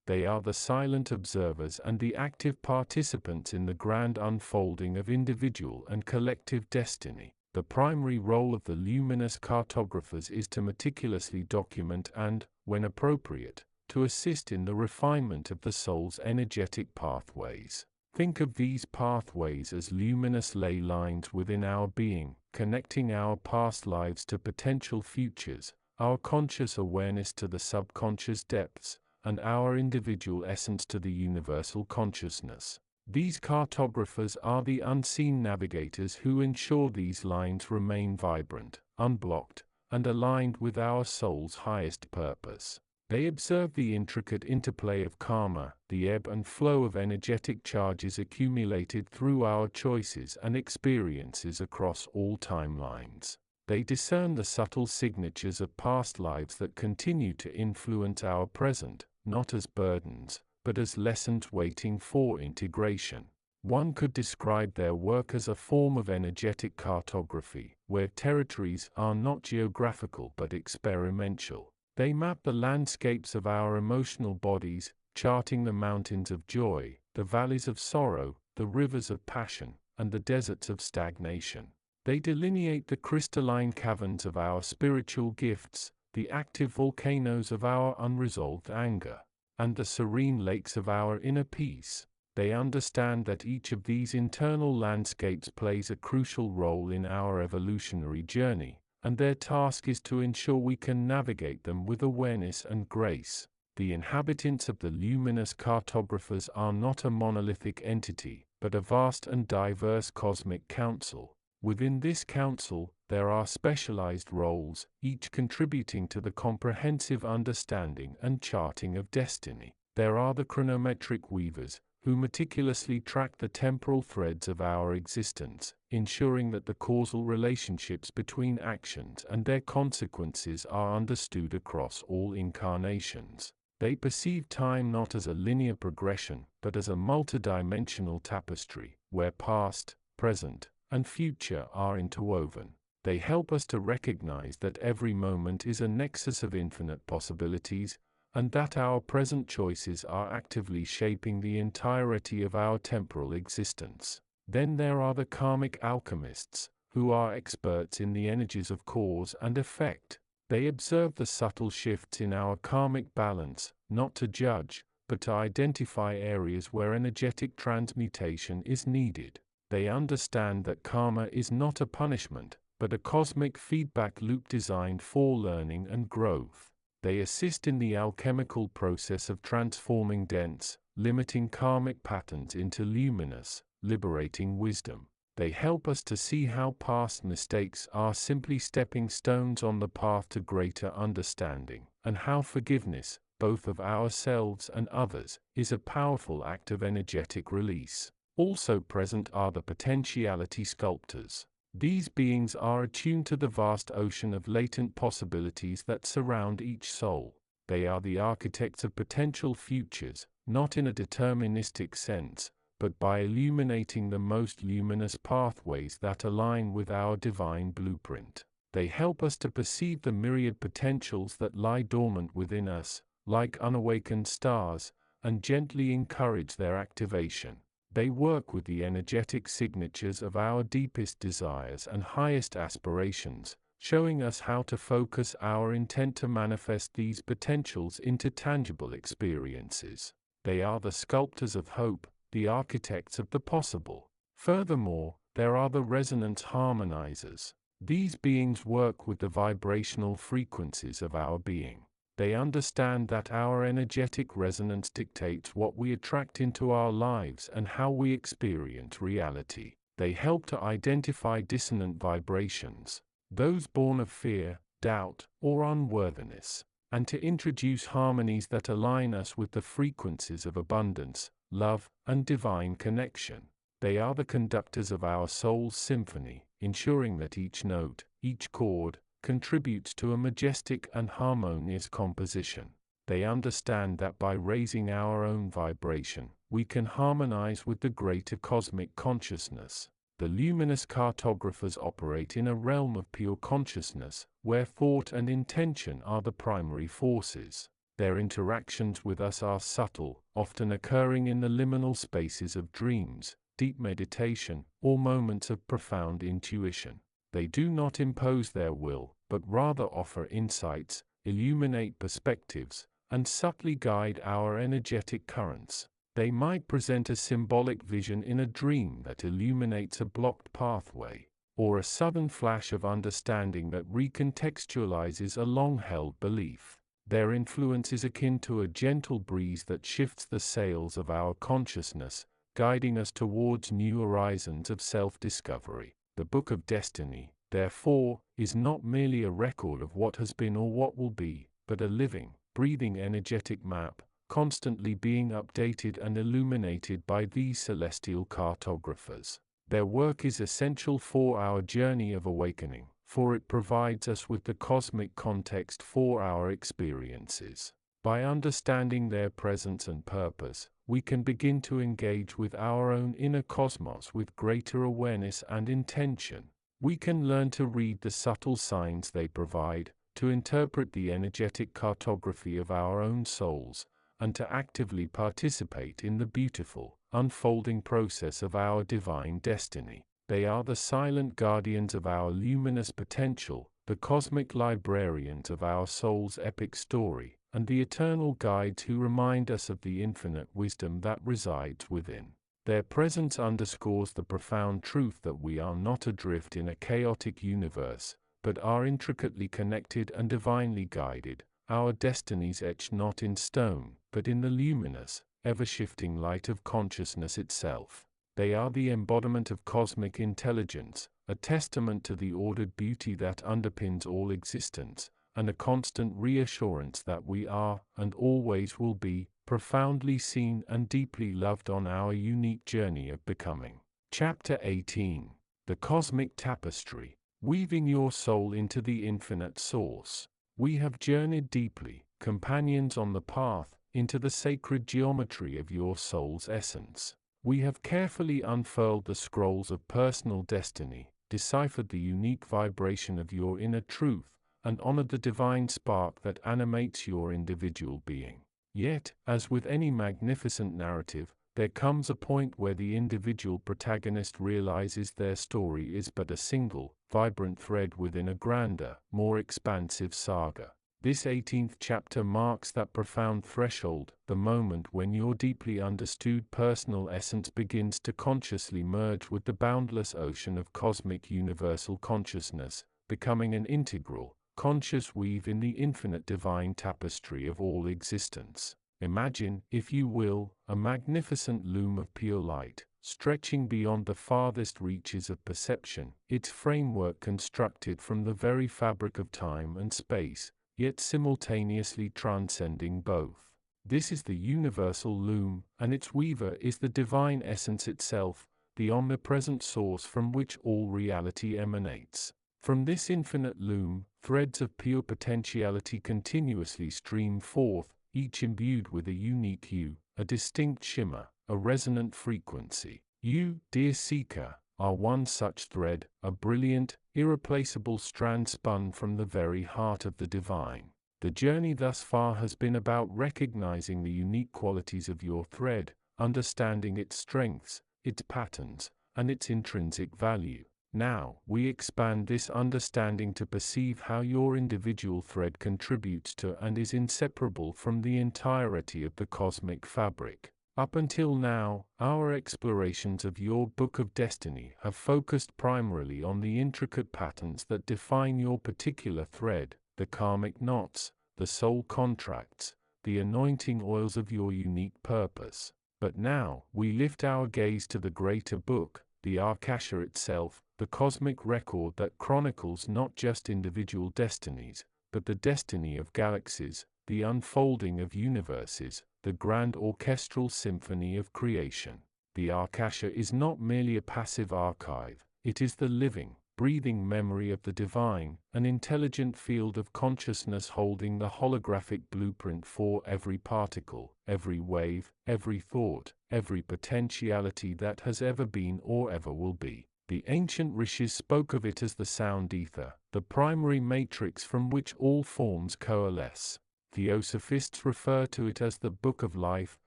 They are the silent observers and the active participants in the grand unfolding of individual and collective destiny. The primary role of the luminous cartographers is to meticulously document and, when appropriate, to assist in the refinement of the soul's energetic pathways. Think of these pathways as luminous ley lines within our being, connecting our past lives to potential futures, our conscious awareness to the subconscious depths, and our individual essence to the universal consciousness. These cartographers are the unseen navigators who ensure these lines remain vibrant, unblocked, and aligned with our soul's highest purpose. They observe the intricate interplay of karma, the ebb and flow of energetic charges accumulated through our choices and experiences across all timelines. They discern the subtle signatures of past lives that continue to influence our present, not as burdens, but as lessons waiting for integration. One could describe their work as a form of energetic cartography, where territories are not geographical but experiential. They map the landscapes of our emotional bodies, charting the mountains of joy, the valleys of sorrow, the rivers of passion, and the deserts of stagnation. They delineate the crystalline caverns of our spiritual gifts, the active volcanoes of our unresolved anger, and the serene lakes of our inner peace. They understand that each of these internal landscapes plays a crucial role in our evolutionary journey, and their task is to ensure we can navigate them with awareness and grace. The inhabitants of the luminous cartographers are not a monolithic entity, but a vast and diverse cosmic council. Within this council, there are specialized roles, each contributing to the comprehensive understanding and charting of destiny. There are the chronometric weavers, who meticulously track the temporal threads of our existence, ensuring that the causal relationships between actions and their consequences are understood across all incarnations. They perceive time not as a linear progression, but as a multidimensional tapestry, where past, present, and future are interwoven. They help us to recognize that every moment is a nexus of infinite possibilities, and that our present choices are actively shaping the entirety of our temporal existence. Then there are the karmic alchemists, who are experts in the energies of cause and effect. They observe the subtle shifts in our karmic balance, not to judge, but to identify areas where energetic transmutation is needed. They understand that karma is not a punishment, but a cosmic feedback loop designed for learning and growth. They assist in the alchemical process of transforming dense, limiting karmic patterns into luminous, liberating wisdom. They help us to see how past mistakes are simply stepping stones on the path to greater understanding, and how forgiveness, both of ourselves and others, is a powerful act of energetic release. Also present are the potentiality sculptors. These beings are attuned to the vast ocean of latent possibilities that surround each soul. They are the architects of potential futures, not in a deterministic sense, but by illuminating the most luminous pathways that align with our divine blueprint. They help us to perceive the myriad potentials that lie dormant within us, like unawakened stars, and gently encourage their activation. They work with the energetic signatures of our deepest desires and highest aspirations, showing us how to focus our intent to manifest these potentials into tangible experiences. They are the sculptors of hope, the architects of the possible. Furthermore, there are the resonance harmonizers. These beings work with the vibrational frequencies of our being. They understand that our energetic resonance dictates what we attract into our lives and how we experience reality. They help to identify dissonant vibrations, those born of fear, doubt, or unworthiness, and to introduce harmonies that align us with the frequencies of abundance, love, and divine connection. They are the conductors of our soul's symphony, ensuring that each note, each chord, contributes to a majestic and harmonious composition. They understand that by raising our own vibration, we can harmonize with the greater cosmic consciousness. The luminous cartographers operate in a realm of pure consciousness, where thought and intention are the primary forces. Their interactions with us are subtle, often occurring in the liminal spaces of dreams, deep meditation, or moments of profound intuition. They do not impose their will, but rather offer insights, illuminate perspectives, and subtly guide our energetic currents. They might present a symbolic vision in a dream that illuminates a blocked pathway, or a sudden flash of understanding that recontextualizes a long-held belief. Their influence is akin to a gentle breeze that shifts the sails of our consciousness, guiding us towards new horizons of self-discovery. The Book of Destiny, therefore, is not merely a record of what has been or what will be, but a living, breathing energetic map, constantly being updated and illuminated by these celestial cartographers. Their work is essential for our journey of awakening, for it provides us with the cosmic context for our experiences. By understanding their presence and purpose, we can begin to engage with our own inner cosmos with greater awareness and intention. We can learn to read the subtle signs they provide, to interpret the energetic cartography of our own souls, and to actively participate in the beautiful, unfolding process of our divine destiny. They are the silent guardians of our luminous potential, the cosmic librarians of our soul's epic story, and the eternal guides who remind us of the infinite wisdom that resides within. Their presence underscores the profound truth that we are not adrift in a chaotic universe, but are intricately connected and divinely guided, our destinies etched not in stone, but in the luminous, ever-shifting light of consciousness itself. They are the embodiment of cosmic intelligence, a testament to the ordered beauty that underpins all existence, and a constant reassurance that we are, and always will be, profoundly seen and deeply loved on our unique journey of becoming. Chapter 18. The Cosmic Tapestry. Weaving your soul into the infinite source. We have journeyed deeply, companions on the path, into the sacred geometry of your soul's essence. We have carefully unfurled the scrolls of personal destiny, deciphered the unique vibration of your inner truth, and honored the divine spark that animates your individual being. Yet, as with any magnificent narrative, there comes a point where the individual protagonist realizes their story is but a single, vibrant thread within a grander, more expansive saga. This 18th chapter marks that profound threshold, the moment when your deeply understood personal essence begins to consciously merge with the boundless ocean of cosmic universal consciousness, becoming an integral, conscious weave in the infinite divine tapestry of all existence. Imagine, if you will, a magnificent loom of pure light, stretching beyond the farthest reaches of perception, its framework constructed from the very fabric of time and space, yet simultaneously transcending both. This is the universal loom, and its weaver is the divine essence itself, the omnipresent source from which all reality emanates. From this infinite loom, threads of pure potentiality continuously stream forth, each imbued with a unique hue, a distinct shimmer, a resonant frequency. You, dear seeker, are one such thread, a brilliant, irreplaceable strand spun from the very heart of the divine. The journey thus far has been about recognizing the unique qualities of your thread, understanding its strengths, its patterns, and its intrinsic value. Now, we expand this understanding to perceive how your individual thread contributes to and is inseparable from the entirety of the cosmic fabric. Up until now, our explorations of your Book of Destiny have focused primarily on the intricate patterns that define your particular thread, the karmic knots, the soul contracts, the anointing oils of your unique purpose. But now, we lift our gaze to the greater book, the Ahkasha itself, the cosmic record that chronicles not just individual destinies, but the destiny of galaxies, the unfolding of universes, the grand orchestral symphony of creation. The Ahkasha is not merely a passive archive, it is the living, breathing memory of the divine, an intelligent field of consciousness holding the holographic blueprint for every particle, every wave, every thought, every potentiality that has ever been or ever will be. The ancient rishis spoke of it as the sound ether, the primary matrix from which all forms coalesce. Theosophists refer to it as the Book of Life,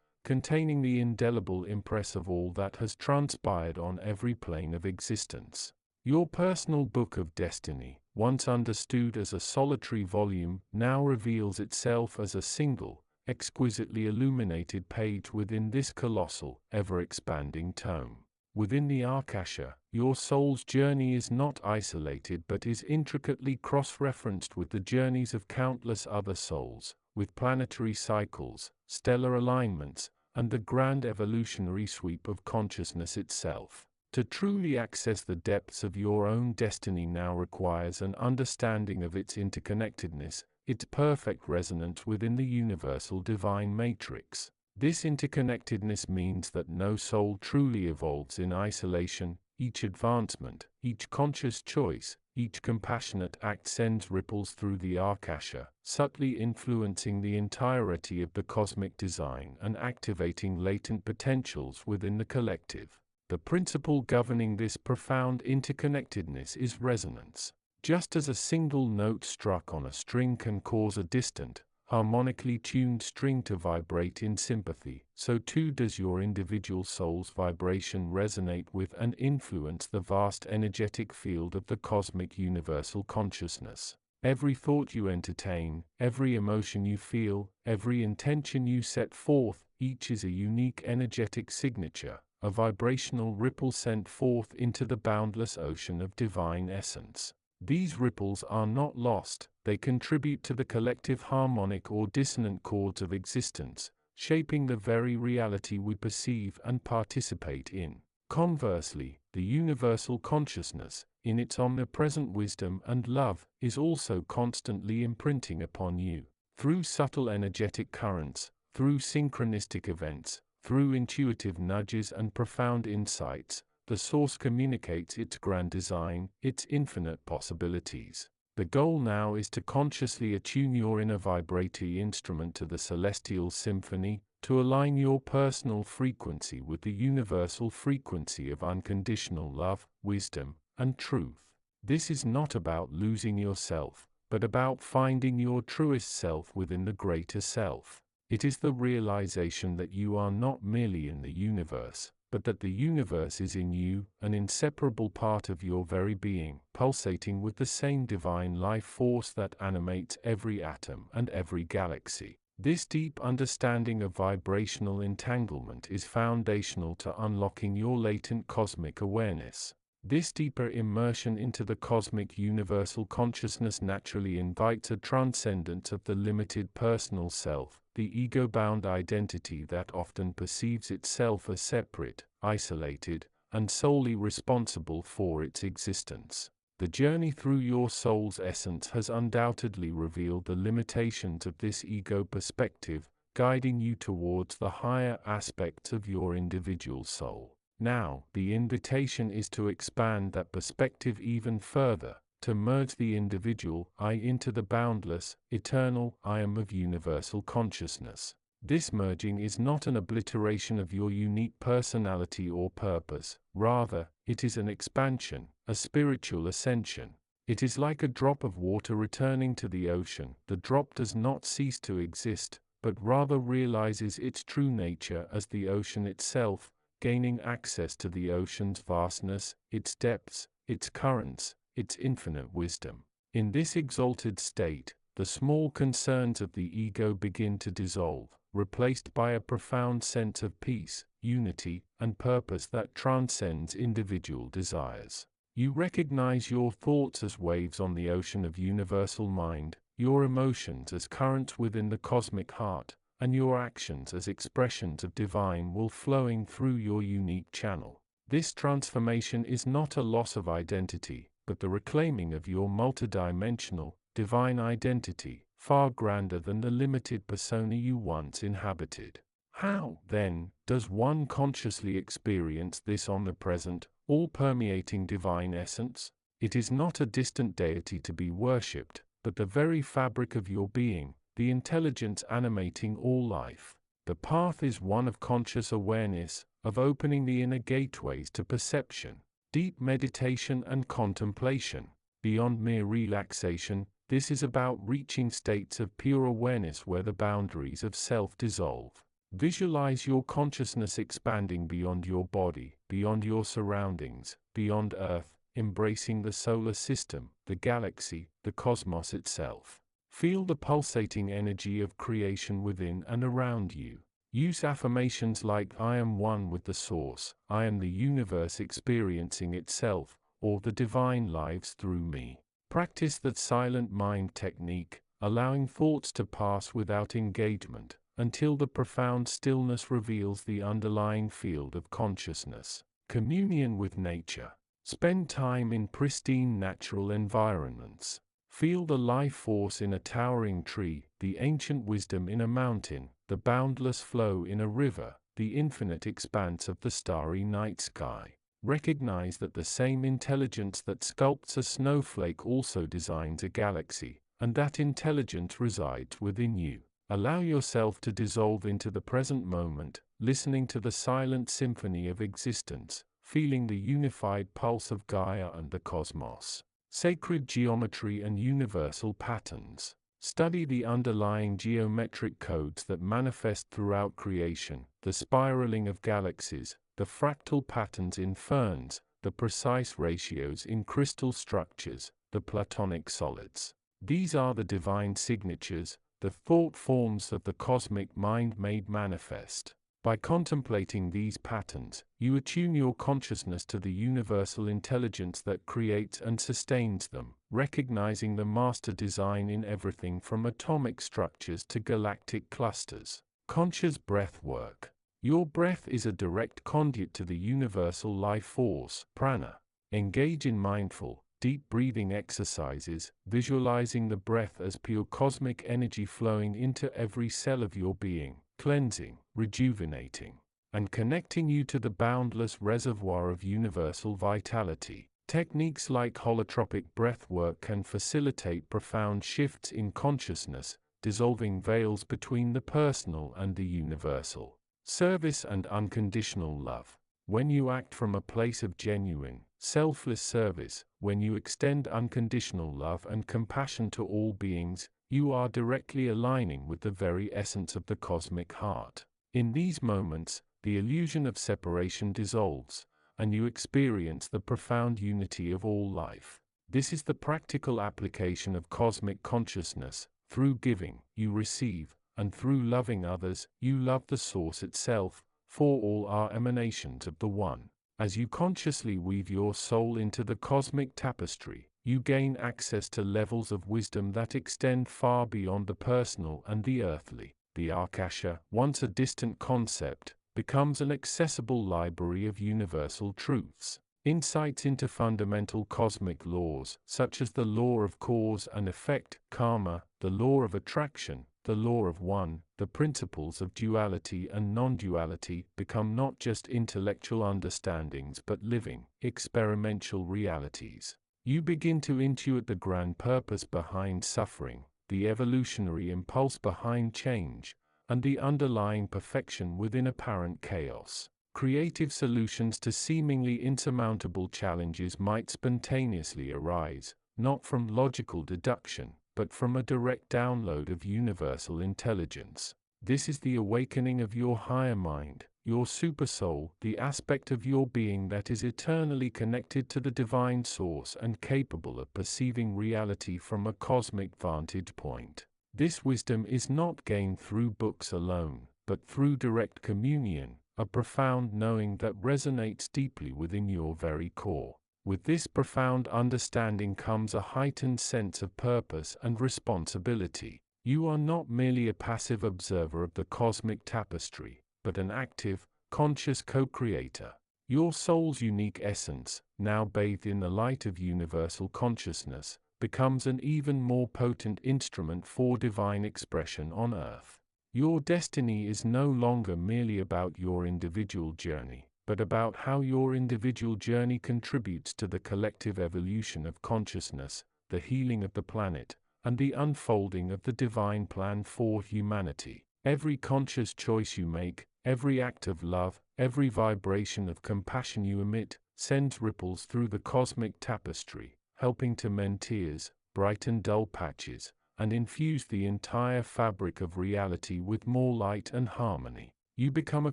containing the indelible impress of all that has transpired on every plane of existence. Your personal Book of Destiny, once understood as a solitary volume, now reveals itself as a single, exquisitely illuminated page within this colossal, ever-expanding tome. Within the Ahkasha, your soul's journey is not isolated but is intricately cross-referenced with the journeys of countless other souls, with planetary cycles, stellar alignments, and the grand evolutionary sweep of consciousness itself. To truly access the depths of your own destiny now requires an understanding of its interconnectedness, its perfect resonance within the universal divine matrix. This interconnectedness means that no soul truly evolves in isolation. Each advancement, each conscious choice, each compassionate act sends ripples through the Ahkasha, subtly influencing the entirety of the cosmic design and activating latent potentials within the collective. The principle governing this profound interconnectedness is resonance. Just as a single note struck on a string can cause a distant, harmonically tuned string to vibrate in sympathy, so too does your individual soul's vibration resonate with and influence the vast energetic field of the cosmic universal consciousness. Every thought you entertain, every emotion you feel, every intention you set forth, each is a unique energetic signature, a vibrational ripple sent forth into the boundless ocean of divine essence. These ripples are not lost, they contribute to the collective harmonic or dissonant chords of existence, shaping the very reality we perceive and participate in. Conversely, the universal consciousness, in its omnipresent wisdom and love, is also constantly imprinting upon you. Through subtle energetic currents, through synchronistic events, through intuitive nudges and profound insights, the Source communicates its grand design, its infinite possibilities. The goal now is to consciously attune your inner vibratory instrument to the celestial symphony, to align your personal frequency with the universal frequency of unconditional love, wisdom, and truth. This is not about losing yourself, but about finding your truest self within the greater self. It is the realization that you are not merely in the universe, but that the universe is in you, an inseparable part of your very being, pulsating with the same divine life force that animates every atom and every galaxy. This deep understanding of vibrational entanglement is foundational to unlocking your latent cosmic awareness. This deeper immersion into the cosmic universal consciousness naturally invites a transcendence of the limited personal self, the ego-bound identity that often perceives itself as separate, isolated, and solely responsible for its existence. The journey through your soul's essence has undoubtedly revealed the limitations of this ego perspective, guiding you towards the higher aspects of your individual soul. Now, the invitation is to expand that perspective even further, to merge the individual I into the boundless, eternal I am of universal consciousness. This merging is not an obliteration of your unique personality or purpose, rather, it is an expansion, a spiritual ascension. It is like a drop of water returning to the ocean. The drop does not cease to exist, but rather realizes its true nature as the ocean itself, gaining access to the ocean's vastness, its depths, its currents, its infinite wisdom. In this exalted state, the small concerns of the ego begin to dissolve, replaced by a profound sense of peace, unity, and purpose that transcends individual desires. You recognize your thoughts as waves on the ocean of universal mind, your emotions as currents within the cosmic heart, and your actions as expressions of divine will flowing through your unique channel. This transformation is not a loss of identity, but the reclaiming of your multidimensional, divine identity, far grander than the limited persona you once inhabited. How, then, does one consciously experience this omnipresent, all-permeating divine essence? It is not a distant deity to be worshipped, but the very fabric of your being, the intelligence animating all life. The path is one of conscious awareness, of opening the inner gateways to perception, deep meditation and contemplation. Beyond mere relaxation, this is about reaching states of pure awareness where the boundaries of self dissolve. Visualize your consciousness expanding beyond your body, beyond your surroundings, beyond Earth, embracing the solar system, the galaxy, the cosmos itself. Feel the pulsating energy of creation within and around you. Use affirmations like I am one with the Source, I am the universe experiencing itself, or the divine lives through me. Practice the silent mind technique, allowing thoughts to pass without engagement, until the profound stillness reveals the underlying field of consciousness. Communion with nature. Spend time in pristine natural environments. Feel the life force in a towering tree, the ancient wisdom in a mountain, the boundless flow in a river, the infinite expanse of the starry night sky. Recognize that the same intelligence that sculpts a snowflake also designs a galaxy, and that intelligence resides within you. Allow yourself to dissolve into the present moment, listening to the silent symphony of existence, feeling the unified pulse of Gaia and the cosmos. Sacred geometry and universal patterns. Study the underlying geometric codes that manifest throughout creation, the spiraling of galaxies, the fractal patterns in ferns, the precise ratios in crystal structures, the platonic solids. These are the divine signatures, the thought forms of the cosmic mind made manifest. By contemplating these patterns, you attune your consciousness to the universal intelligence that creates and sustains them, recognizing the master design in everything from atomic structures to galactic clusters. Conscious breath work. Your breath is a direct conduit to the universal life force, prana. Engage in mindful, deep breathing exercises, visualizing the breath as pure cosmic energy flowing into every cell of your being, cleansing, rejuvenating, and connecting you to the boundless reservoir of universal vitality. Techniques like holotropic breathwork can facilitate profound shifts in consciousness, dissolving veils between the personal and the universal. Service and unconditional love. When you act from a place of genuine, selfless service, when you extend unconditional love and compassion to all beings, you are directly aligning with the very essence of the cosmic heart. In these moments, the illusion of separation dissolves, and you experience the profound unity of all life. This is the practical application of cosmic consciousness. Through giving, you receive, and through loving others, you love the Source itself, for all are emanations of the One. As you consciously weave your soul into the cosmic tapestry, you gain access to levels of wisdom that extend far beyond the personal and the earthly. The Akasha, once a distant concept, becomes an accessible library of universal truths. Insights into fundamental cosmic laws, such as the law of cause and effect, karma, the law of attraction, the law of one, the principles of duality and non-duality, become not just intellectual understandings but living, experiential realities. You begin to intuit the grand purpose behind suffering, the evolutionary impulse behind change, and the underlying perfection within apparent chaos. Creative solutions to seemingly insurmountable challenges might spontaneously arise, not from logical deduction, but from a direct download of universal intelligence. This is the awakening of your higher mind, your supersoul, the aspect of your being that is eternally connected to the divine source and capable of perceiving reality from a cosmic vantage point. This wisdom is not gained through books alone, but through direct communion, a profound knowing that resonates deeply within your very core. With this profound understanding comes a heightened sense of purpose and responsibility. You are not merely a passive observer of the cosmic tapestry, but an active, conscious co-creator. Your soul's unique essence, now bathed in the light of universal consciousness, becomes an even more potent instrument for divine expression on earth. Your destiny is no longer merely about your individual journey, but about how your individual journey contributes to the collective evolution of consciousness, the healing of the planet, and the unfolding of the divine plan for humanity. Every conscious choice you make, every act of love, every vibration of compassion you emit, sends ripples through the cosmic tapestry, helping to mend tears, brighten dull patches, and infuse the entire fabric of reality with more light and harmony. You become a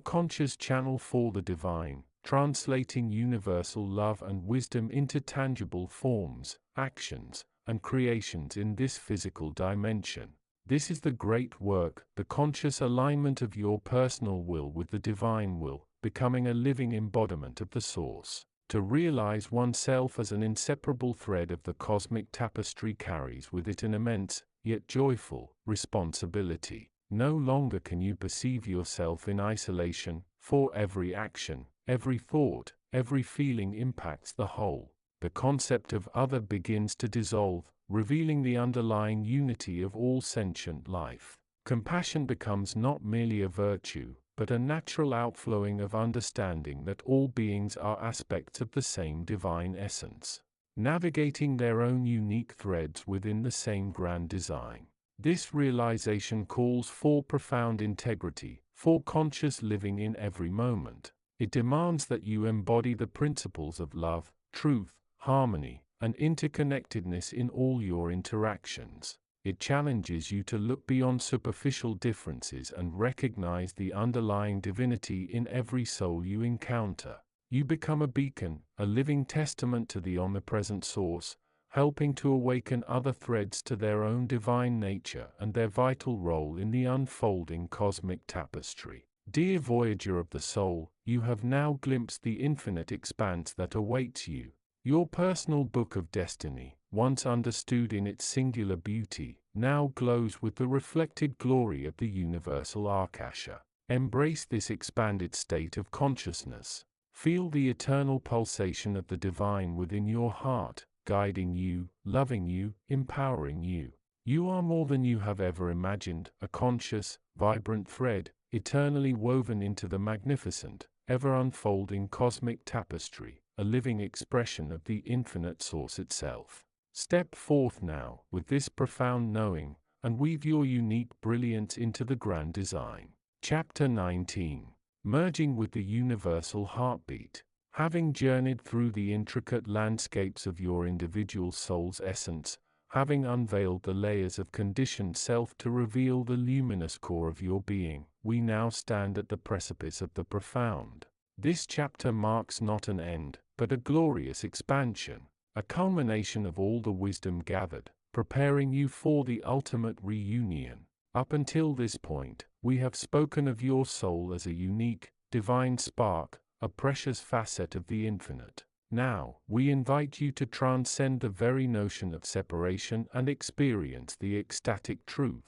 conscious channel for the divine, translating universal love and wisdom into tangible forms, actions, and creations in this physical dimension. This is the great work, the conscious alignment of your personal will with the divine will, becoming a living embodiment of the Source. To realize oneself as an inseparable thread of the cosmic tapestry carries with it an immense, yet joyful, responsibility. No longer can you perceive yourself in isolation, for every action, every thought, every feeling impacts the whole. The concept of other begins to dissolve, revealing the underlying unity of all sentient life. Compassion becomes not merely a virtue, but a natural outflowing of understanding that all beings are aspects of the same divine essence, navigating their own unique threads within the same grand design. This realization calls for profound integrity, for conscious living in every moment. It demands that you embody the principles of love, truth, harmony, and interconnectedness in all your interactions. It challenges you to look beyond superficial differences and recognize the underlying divinity in every soul you encounter. You become a beacon, a living testament to the omnipresent Source, helping to awaken other threads to their own divine nature and their vital role in the unfolding cosmic tapestry. Dear voyager of the soul, you have now glimpsed the infinite expanse that awaits you. Your personal book of destiny, once understood in its singular beauty, now glows with the reflected glory of the universal Akasha. Embrace this expanded state of consciousness. Feel the eternal pulsation of the divine within your heart, guiding you, loving you, empowering you. You are more than you have ever imagined, a conscious, vibrant thread, eternally woven into the magnificent, ever-unfolding cosmic tapestry, a living expression of the infinite source itself. Step forth now, with this profound knowing, and weave your unique brilliance into the grand design. Chapter 19. Merging with the universal heartbeat. Having journeyed through the intricate landscapes of your individual soul's essence, having unveiled the layers of conditioned self to reveal the luminous core of your being, we now stand at the precipice of the profound. This chapter marks not an end, but a glorious expansion, a culmination of all the wisdom gathered, preparing you for the ultimate reunion. Up until this point, we have spoken of your soul as a unique, divine spark, a precious facet of the infinite. Now, we invite you to transcend the very notion of separation and experience the ecstatic truth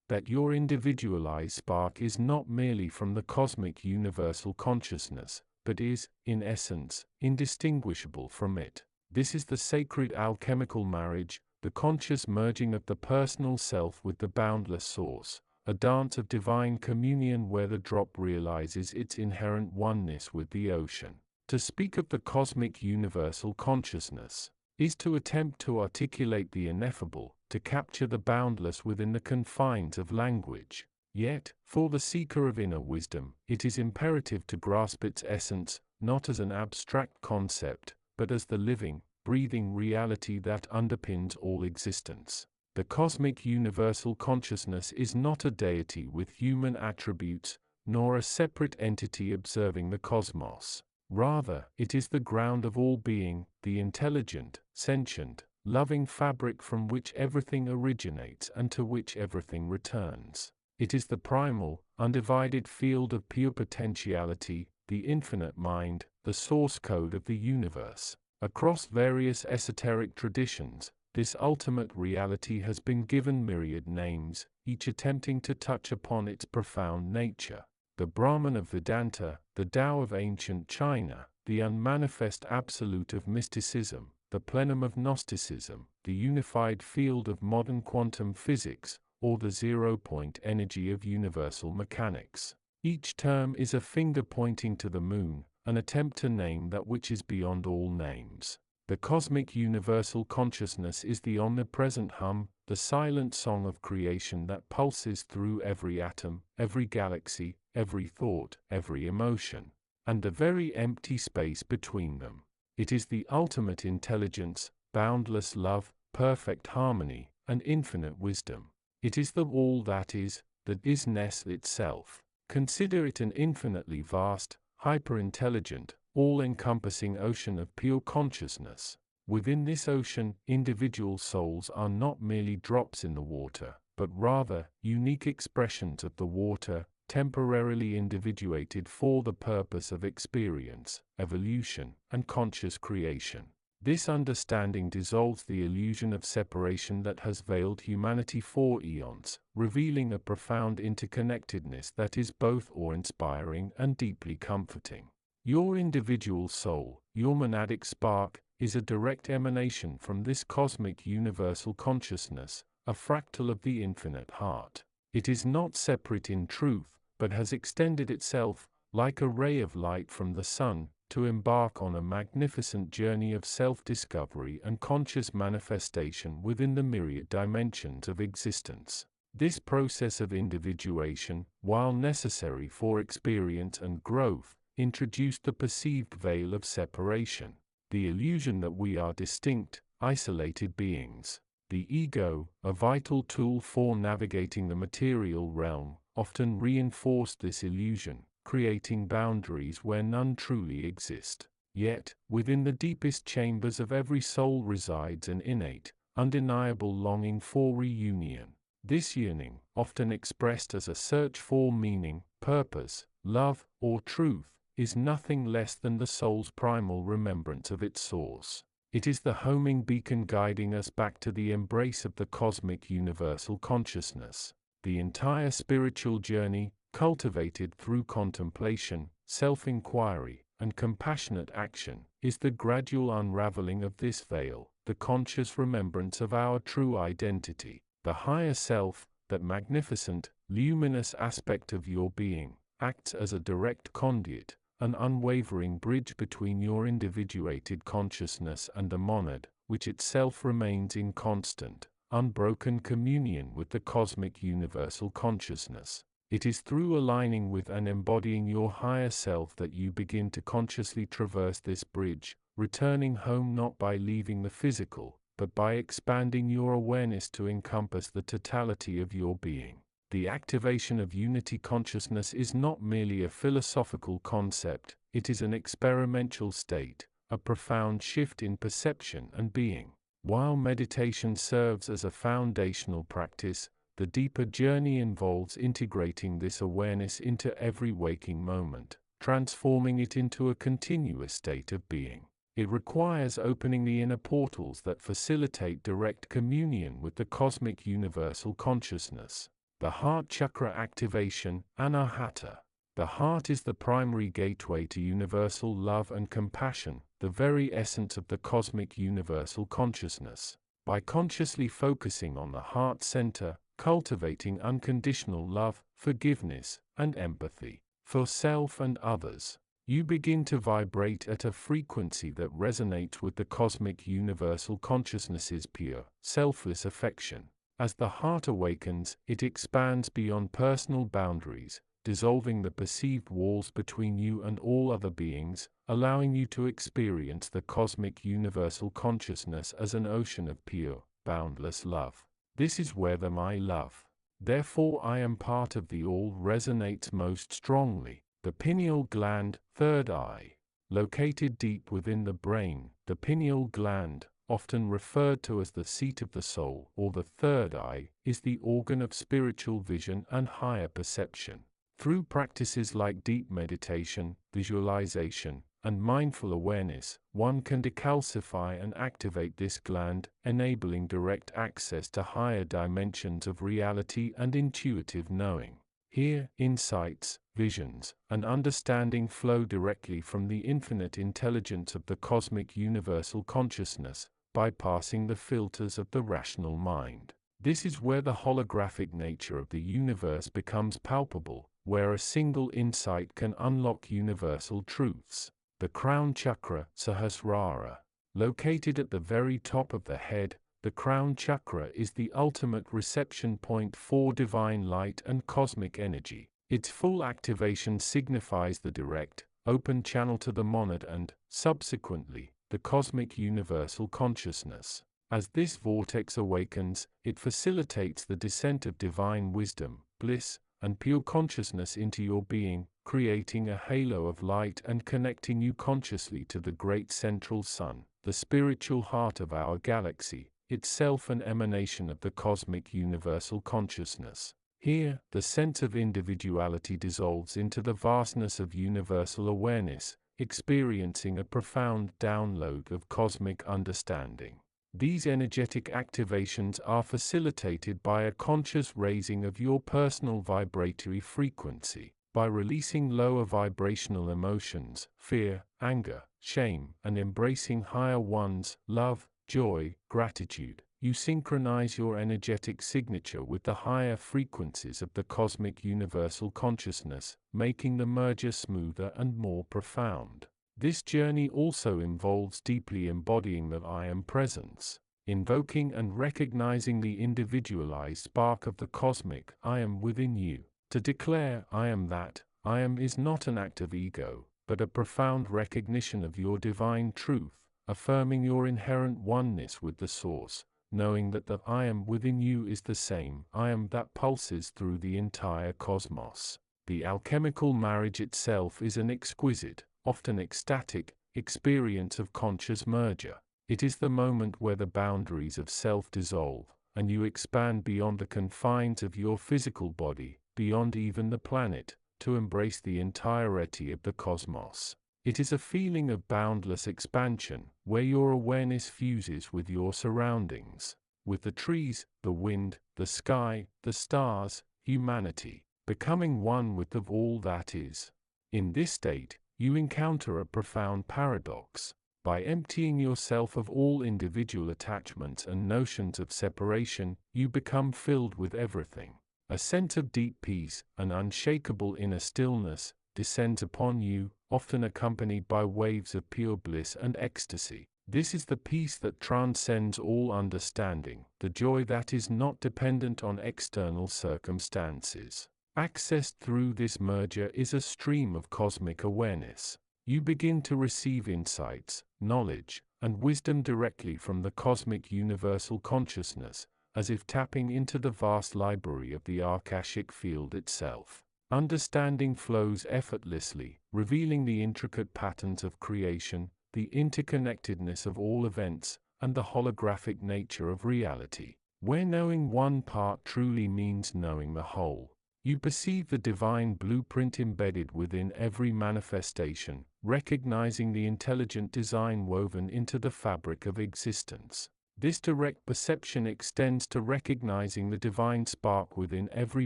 that your individualized spark is not merely from the cosmic universal consciousness, but is, in essence, indistinguishable from it. This is the sacred alchemical marriage, the conscious merging of the personal self with the boundless source, a dance of divine communion where the drop realizes its inherent oneness with the ocean. To speak of the cosmic universal consciousness is to attempt to articulate the ineffable, to capture the boundless within the confines of language. Yet, for the seeker of inner wisdom, it is imperative to grasp its essence, not as an abstract concept, but as the living, breathing reality that underpins all existence. The cosmic universal consciousness is not a deity with human attributes, nor a separate entity observing the cosmos. Rather, it is the ground of all being, the intelligent, sentient, loving fabric from which everything originates and to which everything returns. It is the primal, undivided field of pure potentiality, the infinite mind, the source code of the universe. Across various esoteric traditions, this ultimate reality has been given myriad names, each attempting to touch upon its profound nature. The Brahman of Vedanta, the Tao of ancient China, the unmanifest absolute of mysticism, the plenum of Gnosticism, the unified field of modern quantum physics, or the zero-point energy of universal mechanics. Each term is a finger pointing to the moon, an attempt to name that which is beyond all names. The cosmic universal consciousness is the omnipresent hum, the silent song of creation that pulses through every atom, every galaxy, every thought, every emotion, and the very empty space between them. It is the ultimate intelligence, boundless love, perfect harmony, and infinite wisdom. It is the all that isness itself. Consider it an infinitely vast, hyper-intelligent, all-encompassing ocean of pure consciousness. Within this ocean, individual souls are not merely drops in the water, but rather unique expressions of the water, temporarily individuated for the purpose of experience, evolution, and conscious creation. This understanding dissolves the illusion of separation that has veiled humanity for eons, revealing a profound interconnectedness that is both awe-inspiring and deeply comforting. Your individual soul, your monadic spark, is a direct emanation from this cosmic universal consciousness, a fractal of the infinite heart. It is not separate in truth, but has extended itself, like a ray of light from the sun, to embark on a magnificent journey of self-discovery and conscious manifestation within the myriad dimensions of existence. This process of individuation, while necessary for experience and growth, introduced the perceived veil of separation, the illusion that we are distinct, isolated beings. The ego, a vital tool for navigating the material realm, often reinforced this illusion, creating boundaries where none truly exist. Yet, within the deepest chambers of every soul resides an innate, undeniable longing for reunion. This yearning, often expressed as a search for meaning, purpose, love, or truth, is nothing less than the soul's primal remembrance of its source. It is the homing beacon guiding us back to the embrace of the cosmic universal consciousness. The entire spiritual journey, cultivated through contemplation, self-inquiry, and compassionate action, is the gradual unraveling of this veil, the conscious remembrance of our true identity, the higher self, that magnificent, luminous aspect of your being, acts as a direct conduit, an unwavering bridge between your individuated consciousness and the monad, which itself remains in constant, unbroken communion with the cosmic universal consciousness. It is through aligning with and embodying your higher self that you begin to consciously traverse this bridge, returning home not by leaving the physical, but by expanding your awareness to encompass the totality of your being. The activation of unity consciousness is not merely a philosophical concept, it is an experiential state, a profound shift in perception and being. While meditation serves as a foundational practice, the deeper journey involves integrating this awareness into every waking moment, transforming it into a continuous state of being. It requires opening the inner portals that facilitate direct communion with the cosmic universal consciousness. The heart chakra activation, anahata. The heart is the primary gateway to universal love and compassion, the very essence of the cosmic universal consciousness. By consciously focusing on the heart center, cultivating unconditional love, forgiveness, and empathy for self and others, you begin to vibrate at a frequency that resonates with the cosmic universal consciousness's pure, selfless affection. As the heart awakens, it expands beyond personal boundaries, dissolving the perceived walls between you and all other beings, allowing you to experience the cosmic universal consciousness as an ocean of pure, boundless love. This is where the "my love, therefore I am part of the all" resonates most strongly. The pineal gland, third eye. Located deep within the brain, the pineal gland, often referred to as the seat of the soul or the third eye, is the organ of spiritual vision and higher perception. Through practices like deep meditation, visualization, and mindful awareness, one can decalcify and activate this gland, enabling direct access to higher dimensions of reality and intuitive knowing. Here, insights, visions, and understanding flow directly from the infinite intelligence of the cosmic universal consciousness, bypassing the filters of the rational mind. This is where the holographic nature of the universe becomes palpable, where a single insight can unlock universal truths. The crown chakra, Sahasrara. Located at the very top of the head, the crown chakra is the ultimate reception point for divine light and cosmic energy. Its full activation signifies the direct, open channel to the monad and, subsequently, the cosmic universal consciousness. As this vortex awakens, it facilitates the descent of divine wisdom, bliss, and pure consciousness into your being, creating a halo of light and connecting you consciously to the great central sun, the spiritual heart of our galaxy, itself an emanation of the cosmic universal consciousness. Here, the sense of individuality dissolves into the vastness of universal awareness, experiencing a profound download of cosmic understanding. These energetic activations are facilitated by a conscious raising of your personal vibratory frequency. By releasing lower vibrational emotions, fear, anger, shame, and embracing higher ones, love, joy, gratitude, you synchronize your energetic signature with the higher frequencies of the cosmic universal consciousness, making the merger smoother and more profound. This journey also involves deeply embodying the I Am presence, invoking and recognizing the individualized spark of the cosmic I Am within you. To declare I am that, I am is not an act of ego, but a profound recognition of your divine truth, affirming your inherent oneness with the source, knowing that the I am within you is the same I am that pulses through the entire cosmos. The alchemical marriage itself is an exquisite, often ecstatic, experience of conscious merger. It is the moment where the boundaries of self dissolve, and you expand beyond the confines of your physical body, beyond even the planet, to embrace the entirety of the cosmos. It is a feeling of boundless expansion, where your awareness fuses with your surroundings, with the trees, the wind, the sky, the stars, humanity, becoming one with all that is. In this state, you encounter a profound paradox. By emptying yourself of all individual attachments and notions of separation, you become filled with everything. A sense of deep peace, an unshakable inner stillness, descends upon you, often accompanied by waves of pure bliss and ecstasy. This is the peace that transcends all understanding, the joy that is not dependent on external circumstances. Accessed through this merger is a stream of cosmic awareness. You begin to receive insights, knowledge, and wisdom directly from the cosmic universal consciousness, as if tapping into the vast library of the Akashic field itself. Understanding flows effortlessly, revealing the intricate patterns of creation, the interconnectedness of all events, and the holographic nature of reality. Where knowing one part truly means knowing the whole. You perceive the divine blueprint embedded within every manifestation, recognizing the intelligent design woven into the fabric of existence. This direct perception extends to recognizing the divine spark within every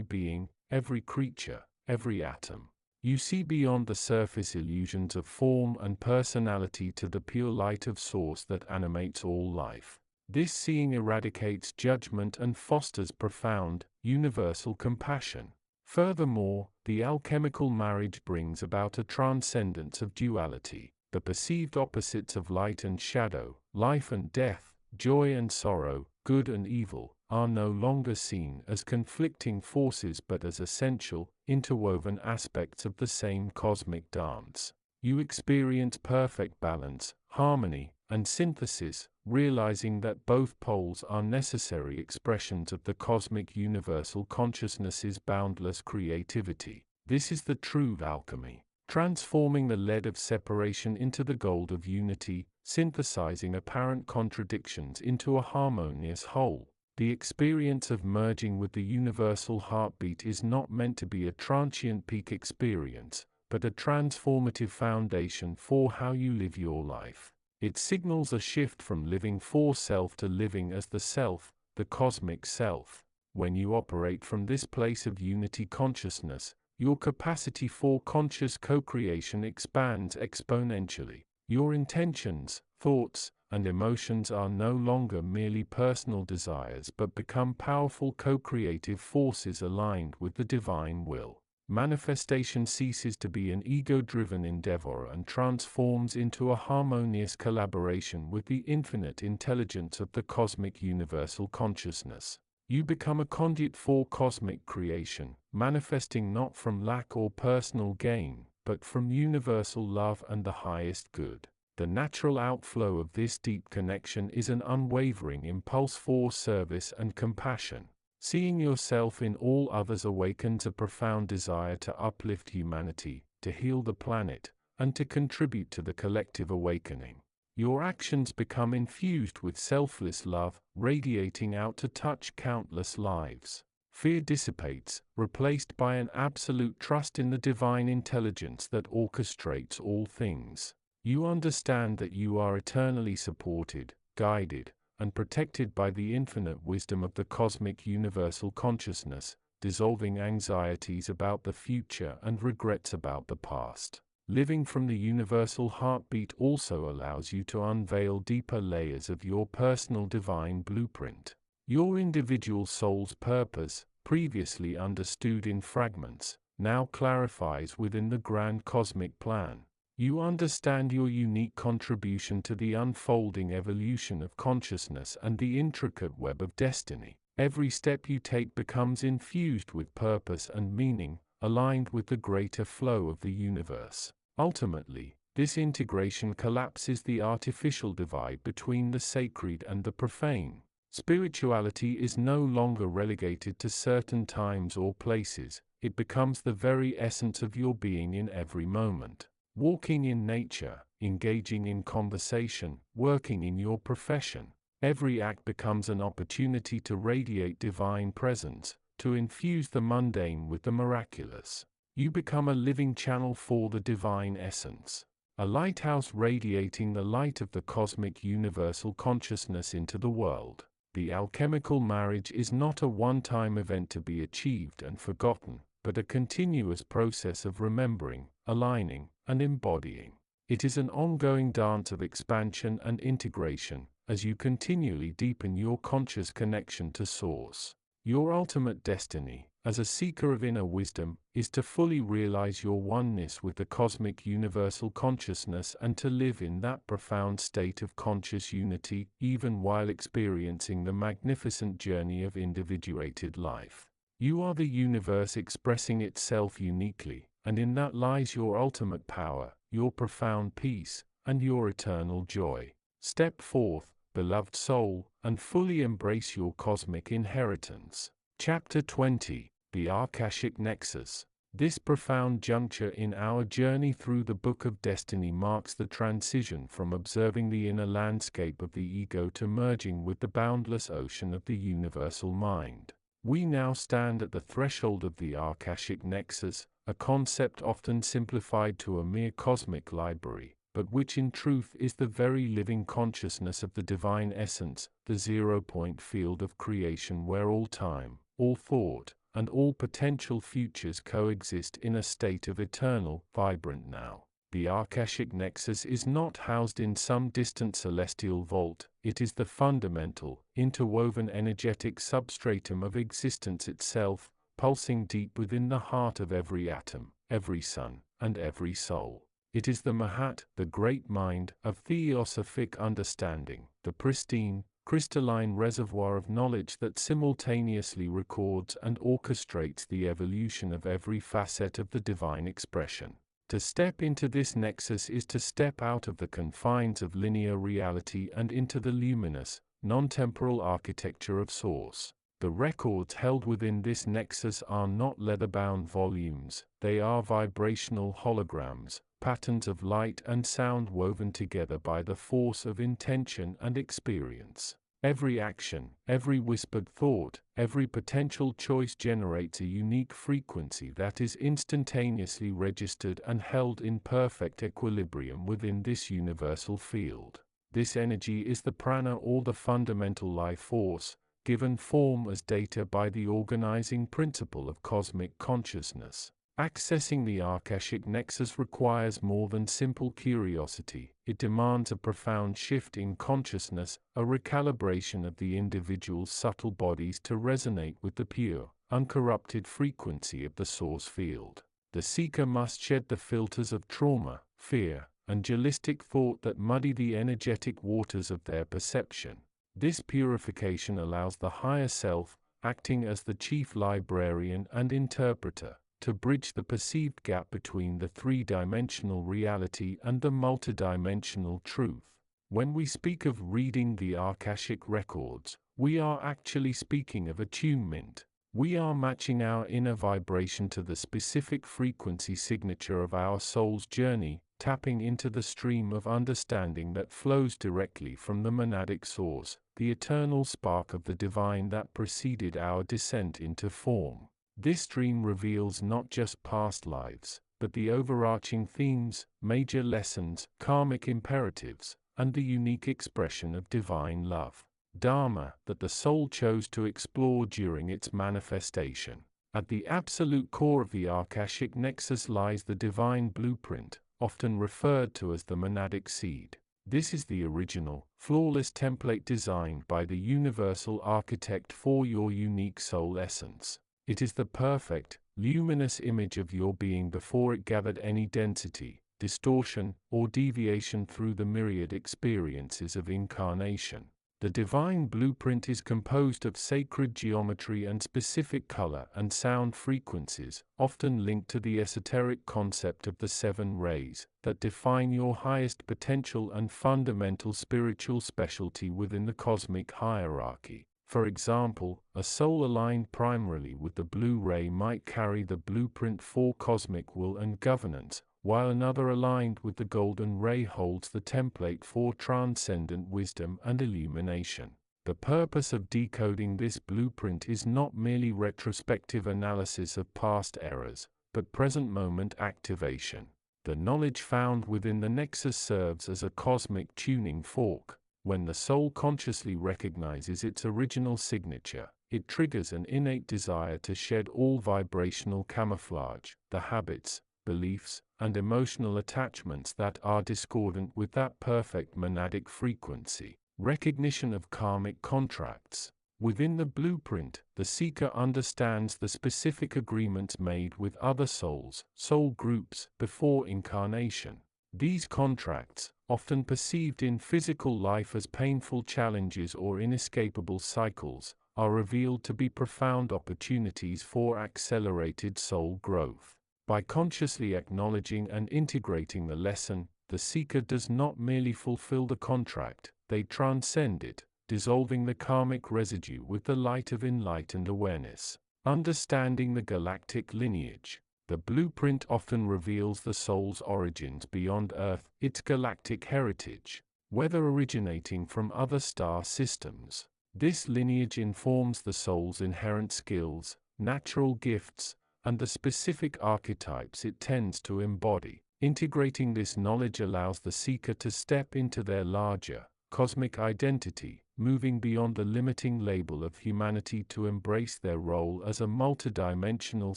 being, every creature, every atom. You see beyond the surface illusions of form and personality to the pure light of source that animates all life. This seeing eradicates judgment and fosters profound, universal compassion. Furthermore, the alchemical marriage brings about a transcendence of duality, the perceived opposites of light and shadow, life and death, joy and sorrow, good and evil, are no longer seen as conflicting forces but as essential, interwoven aspects of the same cosmic dance. You experience perfect balance, harmony, and synthesis, realizing that both poles are necessary expressions of the cosmic universal consciousness's boundless creativity. This is the true alchemy, transforming the lead of separation into the gold of unity, synthesizing apparent contradictions into a harmonious whole. The experience of merging with the universal heartbeat is not meant to be a transient peak experience, but a transformative foundation for how you live your life. It signals a shift from living for self to living as the self, the cosmic self. When you operate from this place of unity consciousness, your capacity for conscious co-creation expands exponentially. Your intentions, thoughts, and emotions are no longer merely personal desires but become powerful co-creative forces aligned with the divine will. Manifestation ceases to be an ego-driven endeavor and transforms into a harmonious collaboration with the infinite intelligence of the cosmic universal consciousness. You become a conduit for cosmic creation, manifesting not from lack or personal gain, but from universal love and the highest good. The natural outflow of this deep connection is an unwavering impulse for service and compassion. Seeing yourself in all others awakens a profound desire to uplift humanity, to heal the planet, and to contribute to the collective awakening. Your actions become infused with selfless love, radiating out to touch countless lives. Fear dissipates, replaced by an absolute trust in the divine intelligence that orchestrates all things. You understand that you are eternally supported, guided, and protected by the infinite wisdom of the cosmic universal consciousness, dissolving anxieties about the future and regrets about the past. Living from the universal heartbeat also allows you to unveil deeper layers of your personal divine blueprint. Your individual soul's purpose, previously understood in fragments, now clarifies within the grand cosmic plan. You understand your unique contribution to the unfolding evolution of consciousness and the intricate web of destiny. Every step you take becomes infused with purpose and meaning, aligned with the greater flow of the universe. Ultimately, this integration collapses the artificial divide between the sacred and the profane. Spirituality is no longer relegated to certain times or places, it becomes the very essence of your being in every moment. Walking in nature, engaging in conversation, working in your profession, every act becomes an opportunity to radiate divine presence, to infuse the mundane with the miraculous. You become a living channel for the divine essence, a lighthouse radiating the light of the cosmic universal consciousness into the world. The alchemical marriage is not a one-time event to be achieved and forgotten, but a continuous process of remembering, aligning, and embodying. It is an ongoing dance of expansion and integration, as you continually deepen your conscious connection to Source. Your ultimate destiny, as a seeker of inner wisdom, is to fully realize your oneness with the cosmic universal consciousness and to live in that profound state of conscious unity, even while experiencing the magnificent journey of individuated life. You are the universe expressing itself uniquely, and in that lies your ultimate power, your profound peace, and your eternal joy. Step forth, beloved soul, and fully embrace your cosmic inheritance. Chapter 20. The Ahkashic Nexus. This profound juncture in our journey through the Book of Destiny marks the transition from observing the inner landscape of the ego to merging with the boundless ocean of the universal mind. We now stand at the threshold of the Ahkashic Nexus, a concept often simplified to a mere cosmic library, but which in truth is the very living consciousness of the divine essence, the zero-point field of creation where all time, all thought, and all potential futures coexist in a state of eternal, vibrant now. The Ahkashic Nexus is not housed in some distant celestial vault, it is the fundamental, interwoven energetic substratum of existence itself, pulsing deep within the heart of every atom, every sun, and every soul. It is the Mahat, the great mind, of theosophic understanding, the pristine, crystalline reservoir of knowledge that simultaneously records and orchestrates the evolution of every facet of the divine expression. To step into this nexus is to step out of the confines of linear reality and into the luminous, non-temporal architecture of Source. The records held within this nexus are not leather-bound volumes, they are vibrational holograms, patterns of light and sound woven together by the force of intention and experience. Every action, every whispered thought, every potential choice generates a unique frequency that is instantaneously registered and held in perfect equilibrium within this universal field. This energy is the prana or the fundamental life force, given form as data by the organizing principle of cosmic consciousness. Accessing the Ahkashic Nexus requires more than simple curiosity, it demands a profound shift in consciousness, a recalibration of the individual's subtle bodies to resonate with the pure, uncorrupted frequency of the source field. The seeker must shed the filters of trauma, fear, and dualistic thought that muddy the energetic waters of their perception. This purification allows the higher self, acting as the chief librarian and interpreter, to bridge the perceived gap between the three-dimensional reality and the multidimensional truth. When we speak of reading the Akashic records, we are actually speaking of attunement. We are matching our inner vibration to the specific frequency signature of our soul's journey, tapping into the stream of understanding that flows directly from the monadic source, the eternal spark of the divine that preceded our descent into form. This stream reveals not just past lives, but the overarching themes, major lessons, karmic imperatives, and the unique expression of divine love, Dharma, that the soul chose to explore during its manifestation. At the absolute core of the Akashic Nexus lies the divine blueprint, often referred to as the monadic seed. This is the original, flawless template designed by the universal architect for your unique soul essence. It is the perfect, luminous image of your being before it gathered any density, distortion, or deviation through the myriad experiences of incarnation. The divine blueprint is composed of sacred geometry and specific color and sound frequencies, often linked to the esoteric concept of the seven rays, that define your highest potential and fundamental spiritual specialty within the cosmic hierarchy. For example, a soul aligned primarily with the blue ray might carry the blueprint for cosmic will and governance, while another aligned with the golden ray holds the template for transcendent wisdom and illumination. The purpose of decoding this blueprint is not merely retrospective analysis of past errors, but present moment activation. The knowledge found within the nexus serves as a cosmic tuning fork. When the soul consciously recognizes its original signature, it triggers an innate desire to shed all vibrational camouflage, the habits, beliefs, and emotional attachments that are discordant with that perfect monadic frequency. Recognition of karmic contracts. Within the blueprint, the seeker understands the specific agreements made with other souls, soul groups, before incarnation. These contracts, often perceived in physical life as painful challenges or inescapable cycles, are revealed to be profound opportunities for accelerated soul growth. By consciously acknowledging and integrating the lesson, the seeker does not merely fulfill the contract, they transcend it, dissolving the karmic residue with the light of enlightened awareness. Understanding the galactic lineage. The blueprint often reveals the soul's origins beyond Earth, its galactic heritage, whether originating from other star systems. This lineage informs the soul's inherent skills, natural gifts, and the specific archetypes it tends to embody. Integrating this knowledge allows the seeker to step into their larger, cosmic identity, moving beyond the limiting label of humanity to embrace their role as a multidimensional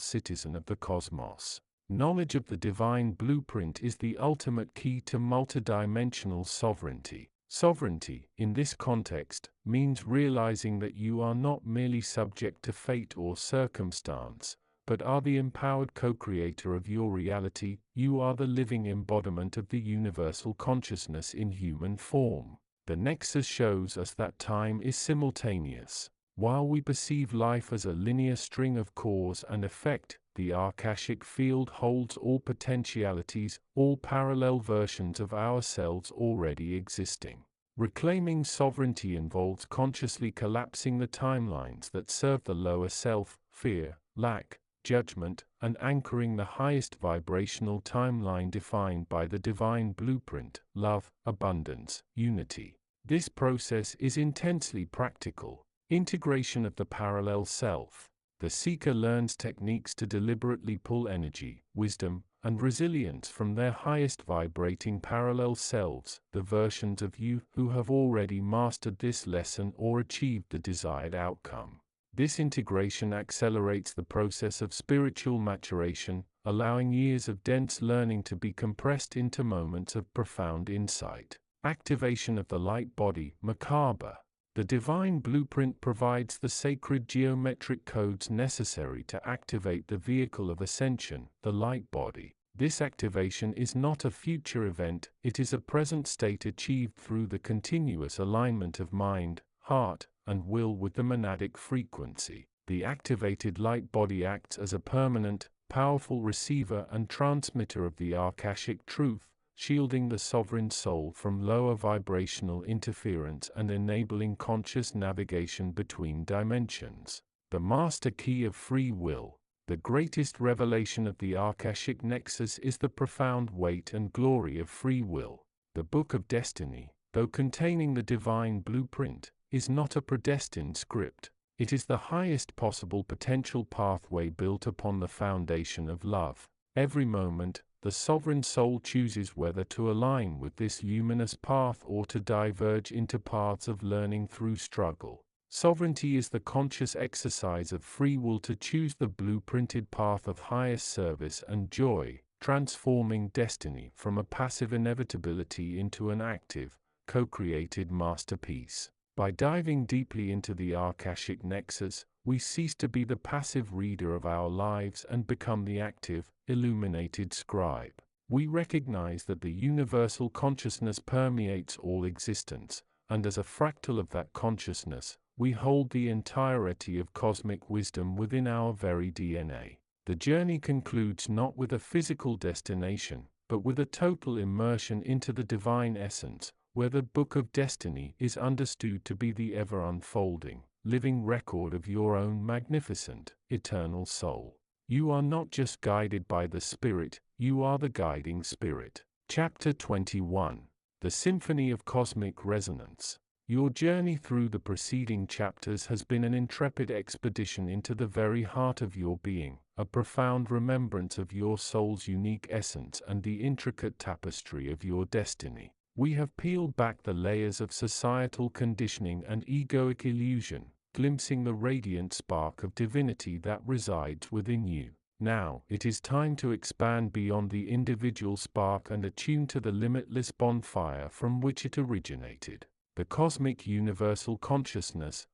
citizen of the cosmos. Knowledge of the divine blueprint is the ultimate key to multidimensional sovereignty. Sovereignty, in this context, means realizing that you are not merely subject to fate or circumstance, but are the empowered co-creator of your reality. You are the living embodiment of the universal consciousness in human form. The Nexus shows us that time is simultaneous. While we perceive life as a linear string of cause and effect, the Ahkashic field holds all potentialities, all parallel versions of ourselves already existing. Reclaiming sovereignty involves consciously collapsing the timelines that serve the lower self, fear, lack, judgment, and anchoring the highest vibrational timeline defined by the divine blueprint, love, abundance, unity. This process is intensely practical. Integration of the parallel self. The seeker learns techniques to deliberately pull energy, wisdom, and resilience from their highest vibrating parallel selves, the versions of you who have already mastered this lesson or achieved the desired outcome. This integration accelerates the process of spiritual maturation, allowing years of dense learning to be compressed into moments of profound insight. Activation of the light body, Macabre. The divine blueprint provides the sacred geometric codes necessary to activate the vehicle of ascension, the light body. This activation is not a future event, it is a present state achieved through the continuous alignment of mind, heart, and will with the monadic frequency. The activated light body acts as a permanent, powerful receiver and transmitter of the Ahkashic truth, shielding the sovereign soul from lower vibrational interference and enabling conscious navigation between dimensions. The master key of free will. The greatest revelation of the Ahkashic Nexus is the profound weight and glory of free will. The Book of Destiny, though containing the divine blueprint, is not a predestined script. It is the highest possible potential pathway built upon the foundation of love. Every moment, the sovereign soul chooses whether to align with this luminous path or to diverge into paths of learning through struggle. Sovereignty is the conscious exercise of free will to choose the blueprinted path of highest service and joy, transforming destiny from a passive inevitability into an active, co-created masterpiece. By diving deeply into the Ahkashic Nexus, we cease to be the passive reader of our lives and become the active, illuminated scribe. We recognize that the universal consciousness permeates all existence, and as a fractal of that consciousness, we hold the entirety of cosmic wisdom within our very DNA. The journey concludes not with a physical destination, but with a total immersion into the divine essence, where the Book of Destiny is understood to be the ever-unfolding, living record of your own magnificent, eternal soul. You are not just guided by the Spirit, you are the guiding Spirit. Chapter 21. The Symphony of Cosmic Resonance. Your journey through the preceding chapters has been an intrepid expedition into the very heart of your being, a profound remembrance of your soul's unique essence and the intricate tapestry of your destiny. We have peeled back the layers of societal conditioning and egoic illusion, glimpsing the radiant spark of divinity that resides within you. Now, it is time to expand beyond the individual spark and attune to the limitless bonfire from which it originated. the cosmic universal consciousness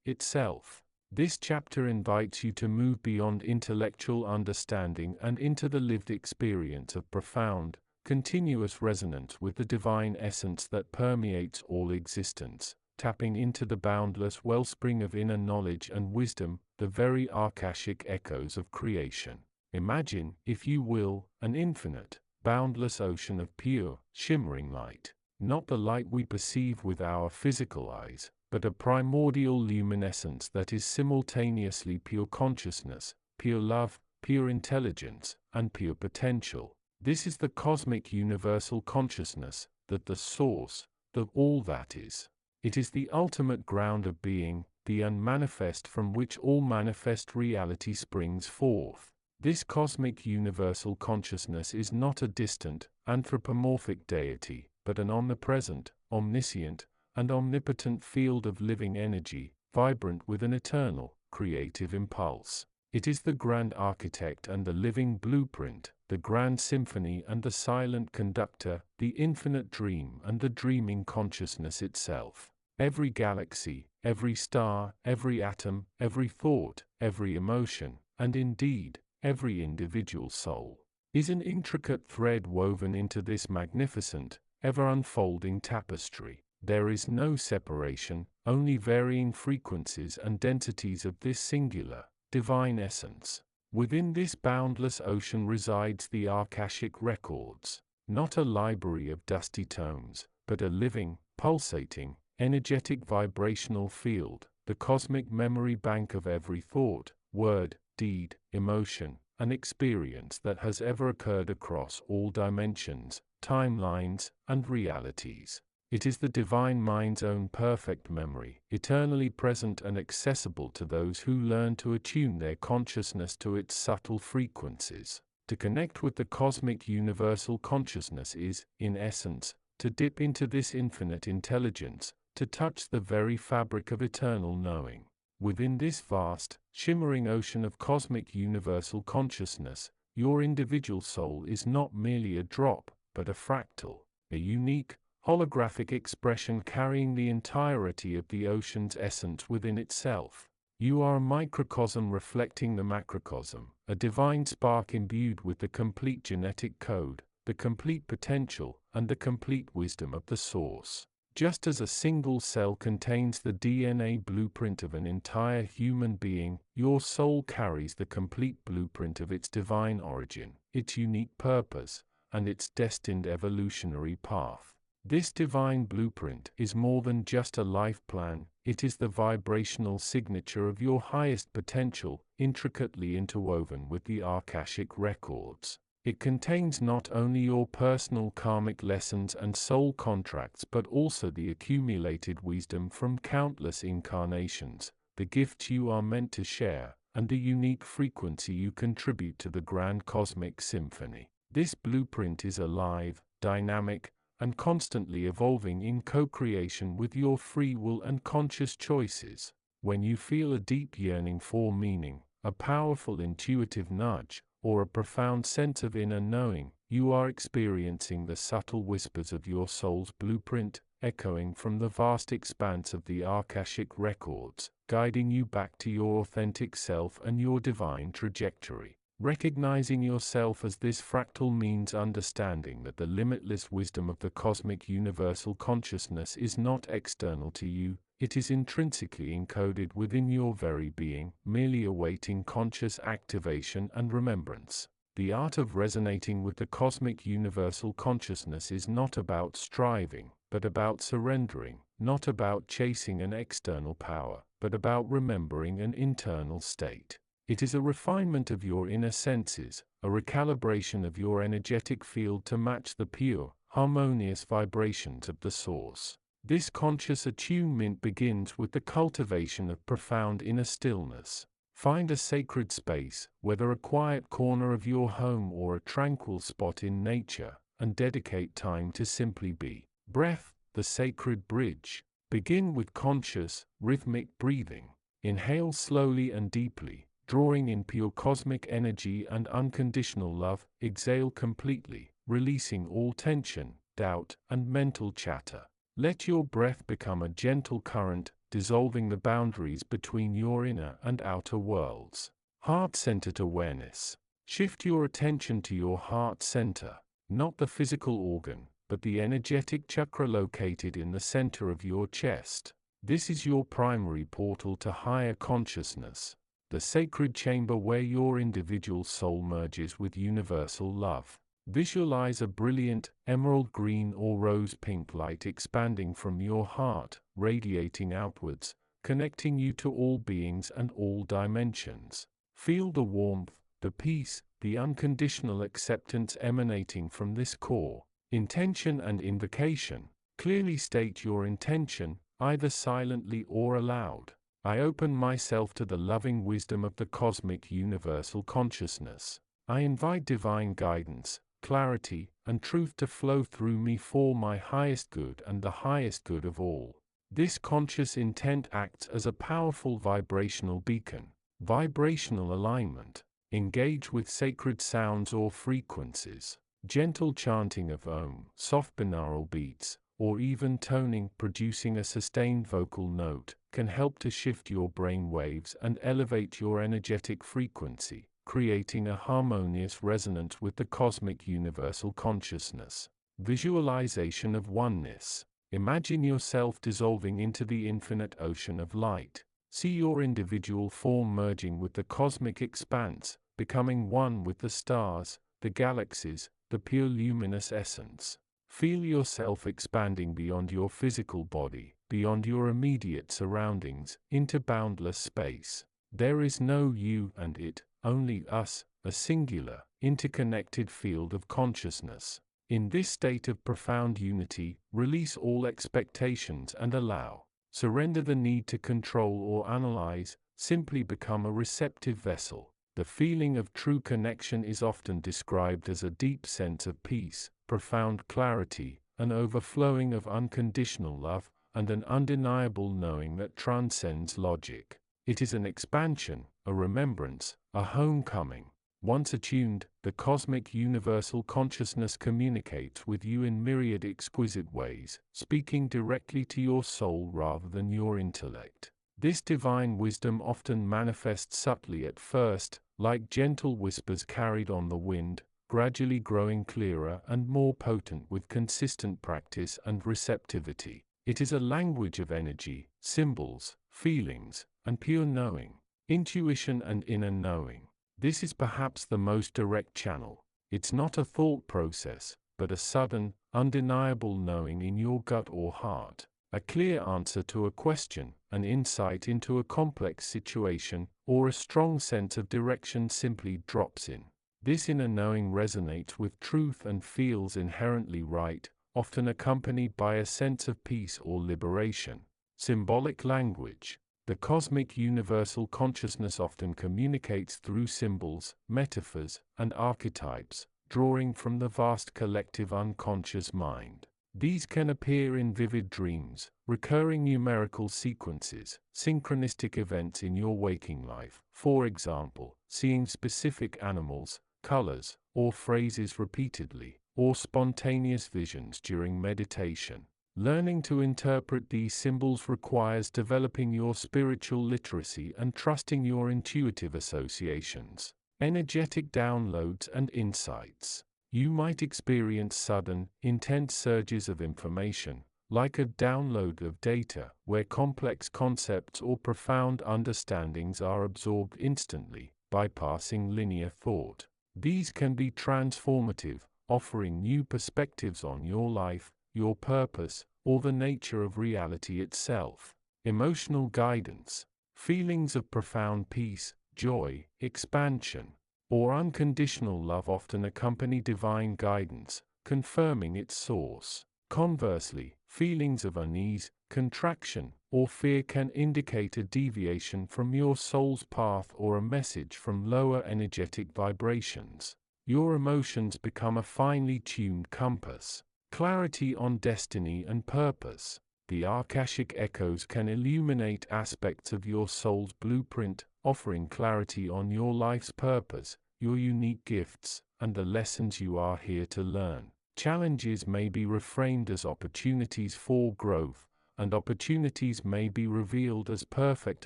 itself. This chapter invites you to move beyond intellectual understanding and into the lived experience of profound, continuous resonance with the divine essence that permeates all existence, tapping into the boundless wellspring of inner knowledge and wisdom, the very Akashic echoes of creation. Imagine, if you will, an infinite, boundless ocean of pure, shimmering light. Not the light we perceive with our physical eyes, but a primordial luminescence that is simultaneously pure consciousness, pure love, pure intelligence, and pure potential. This is the cosmic universal consciousness, the source, the all that is. It is the ultimate ground of being, the unmanifest from which all manifest reality springs forth. This cosmic universal consciousness is not a distant, anthropomorphic deity, but an omnipresent, omniscient, and omnipotent field of living energy, vibrant with an eternal, creative impulse. It is the grand architect and the living blueprint, the grand symphony and the silent conductor, the infinite dream and the dreaming consciousness itself. Every galaxy, every star, every atom, every thought, every emotion, and indeed, every individual soul, is an intricate thread woven into this magnificent, ever-unfolding tapestry. There is no separation, only varying frequencies and densities of this singular, divine essence. Within this boundless ocean resides the Akashic records, not a library of dusty tomes, but a living, pulsating, energetic vibrational field, the cosmic memory bank of every thought, word, deed, emotion, and experience that has ever occurred across all dimensions, timelines, and realities. It is the divine mind's own perfect memory, eternally present and accessible to those who learn to attune their consciousness to its subtle frequencies. To connect with the cosmic universal consciousness is, in essence, to dip into this infinite intelligence, to touch the very fabric of eternal knowing. Within this vast, shimmering ocean of cosmic universal consciousness, your individual soul is not merely a drop, but a fractal, a unique, holographic expression carrying the entirety of the ocean's essence within itself. You are a microcosm reflecting the macrocosm, a divine spark imbued with the complete genetic code, the complete potential, and the complete wisdom of the source. Just as a single cell contains the DNA blueprint of an entire human being, your soul carries the complete blueprint of its divine origin, its unique purpose, and its destined evolutionary path. This divine blueprint is more than just a life plan, it is the vibrational signature of your highest potential, intricately interwoven with the Akashic records. It contains not only your personal karmic lessons and soul contracts but also the accumulated wisdom from countless incarnations, the gifts you are meant to share, and the unique frequency you contribute to the grand cosmic symphony. This blueprint is alive, dynamic, and constantly evolving in co-creation with your free will and conscious choices. When you feel a deep yearning for meaning, a powerful intuitive nudge, or a profound sense of inner knowing, you are experiencing the subtle whispers of your soul's blueprint, echoing from the vast expanse of the Akashic records, guiding you back to your authentic self and your divine trajectory. Recognizing yourself as this fractal means understanding that the limitless wisdom of the cosmic universal consciousness is not external to you, it is intrinsically encoded within your very being, merely awaiting conscious activation and remembrance. The art of resonating with the cosmic universal consciousness is not about striving, but about surrendering, not about chasing an external power, but about remembering an internal state. It is a refinement of your inner senses, a recalibration of your energetic field to match the pure, harmonious vibrations of the source. This conscious attunement begins with the cultivation of profound inner stillness. Find a sacred space, whether a quiet corner of your home or a tranquil spot in nature, and dedicate time to simply be. Breath, the sacred bridge. Begin with conscious, rhythmic breathing. Inhale slowly and deeply, drawing in pure cosmic energy and unconditional love. Exhale completely, releasing all tension, self-doubt and mental chatter. Let your breath become a gentle current, dissolving the boundaries between your inner and outer worlds. Heart-centered awareness. Shift your attention to your heart center, not the physical organ, but the energetic chakra located in the center of your chest. This is your primary portal to higher consciousness, the sacred chamber where your individual soul merges with universal love. Visualize a brilliant, emerald green or rose pink light expanding from your heart, radiating outwards, connecting you to all beings and all dimensions. Feel the warmth, the peace, the unconditional acceptance emanating from this core. Intention and invocation. Clearly state your intention, either silently or aloud. I open myself to the loving wisdom of the cosmic universal consciousness. I invite divine guidance, clarity, and truth to flow through me for my highest good and the highest good of all. This conscious intent acts as a powerful vibrational beacon. Vibrational alignment. Engage with sacred sounds or frequencies. Gentle chanting of Om, soft binaural beats, or even toning, producing a sustained vocal note, can help to shift your brain waves and elevate your energetic frequency, creating a harmonious resonance with the cosmic universal consciousness. Visualization of oneness. Imagine yourself dissolving into the infinite ocean of light. See your individual form merging with the cosmic expanse, becoming one with the stars, the galaxies, the pure luminous essence. Feel yourself expanding beyond your physical body, beyond your immediate surroundings, into boundless space. There is no you and it, only us, a singular, interconnected field of consciousness. In this state of profound unity, release all expectations and allow. Surrender the need to control or analyze, simply become a receptive vessel. The feeling of true connection is often described as a deep sense of peace, profound clarity, an overflowing of unconditional love, and an undeniable knowing that transcends logic. It is an expansion, a remembrance, a homecoming. Once attuned, the cosmic universal consciousness communicates with you in myriad exquisite ways, speaking directly to your soul rather than your intellect. This divine wisdom often manifests subtly at first, like gentle whispers carried on the wind, gradually growing clearer and more potent with consistent practice and receptivity. It is a language of energy, symbols, feelings, and pure knowing, intuition and inner knowing. This is perhaps the most direct channel. It's not a thought process, but a sudden, undeniable knowing in your gut or heart. A clear answer to a question, an insight into a complex situation, or a strong sense of direction simply drops in. This inner knowing resonates with truth and feels inherently right, often accompanied by a sense of peace or liberation. Symbolic language. The cosmic universal consciousness often communicates through symbols, metaphors, and archetypes, drawing from the vast collective unconscious mind. These can appear in vivid dreams, recurring numerical sequences, synchronistic events in your waking life, for example, seeing specific animals, colors, or phrases repeatedly, or spontaneous visions during meditation. Learning to interpret these symbols requires developing your spiritual literacy and trusting your intuitive associations. Energetic downloads and insights. You might experience sudden, intense surges of information, like a download of data, where complex concepts or profound understandings are absorbed instantly, bypassing linear thought. These can be transformative, offering new perspectives on your life, your purpose, or the nature of reality itself. Emotional guidance. Feelings of profound peace, joy, expansion, or unconditional love often accompany divine guidance, confirming its source. Conversely, feelings of unease, contraction, or fear can indicate a deviation from your soul's path or a message from lower energetic vibrations. Your emotions become a finely tuned compass. Clarity on destiny and purpose. The Ahkashic echoes can illuminate aspects of your soul's blueprint, offering clarity on your life's purpose, your unique gifts, and the lessons you are here to learn. Challenges may be reframed as opportunities for growth, and opportunities may be revealed as perfect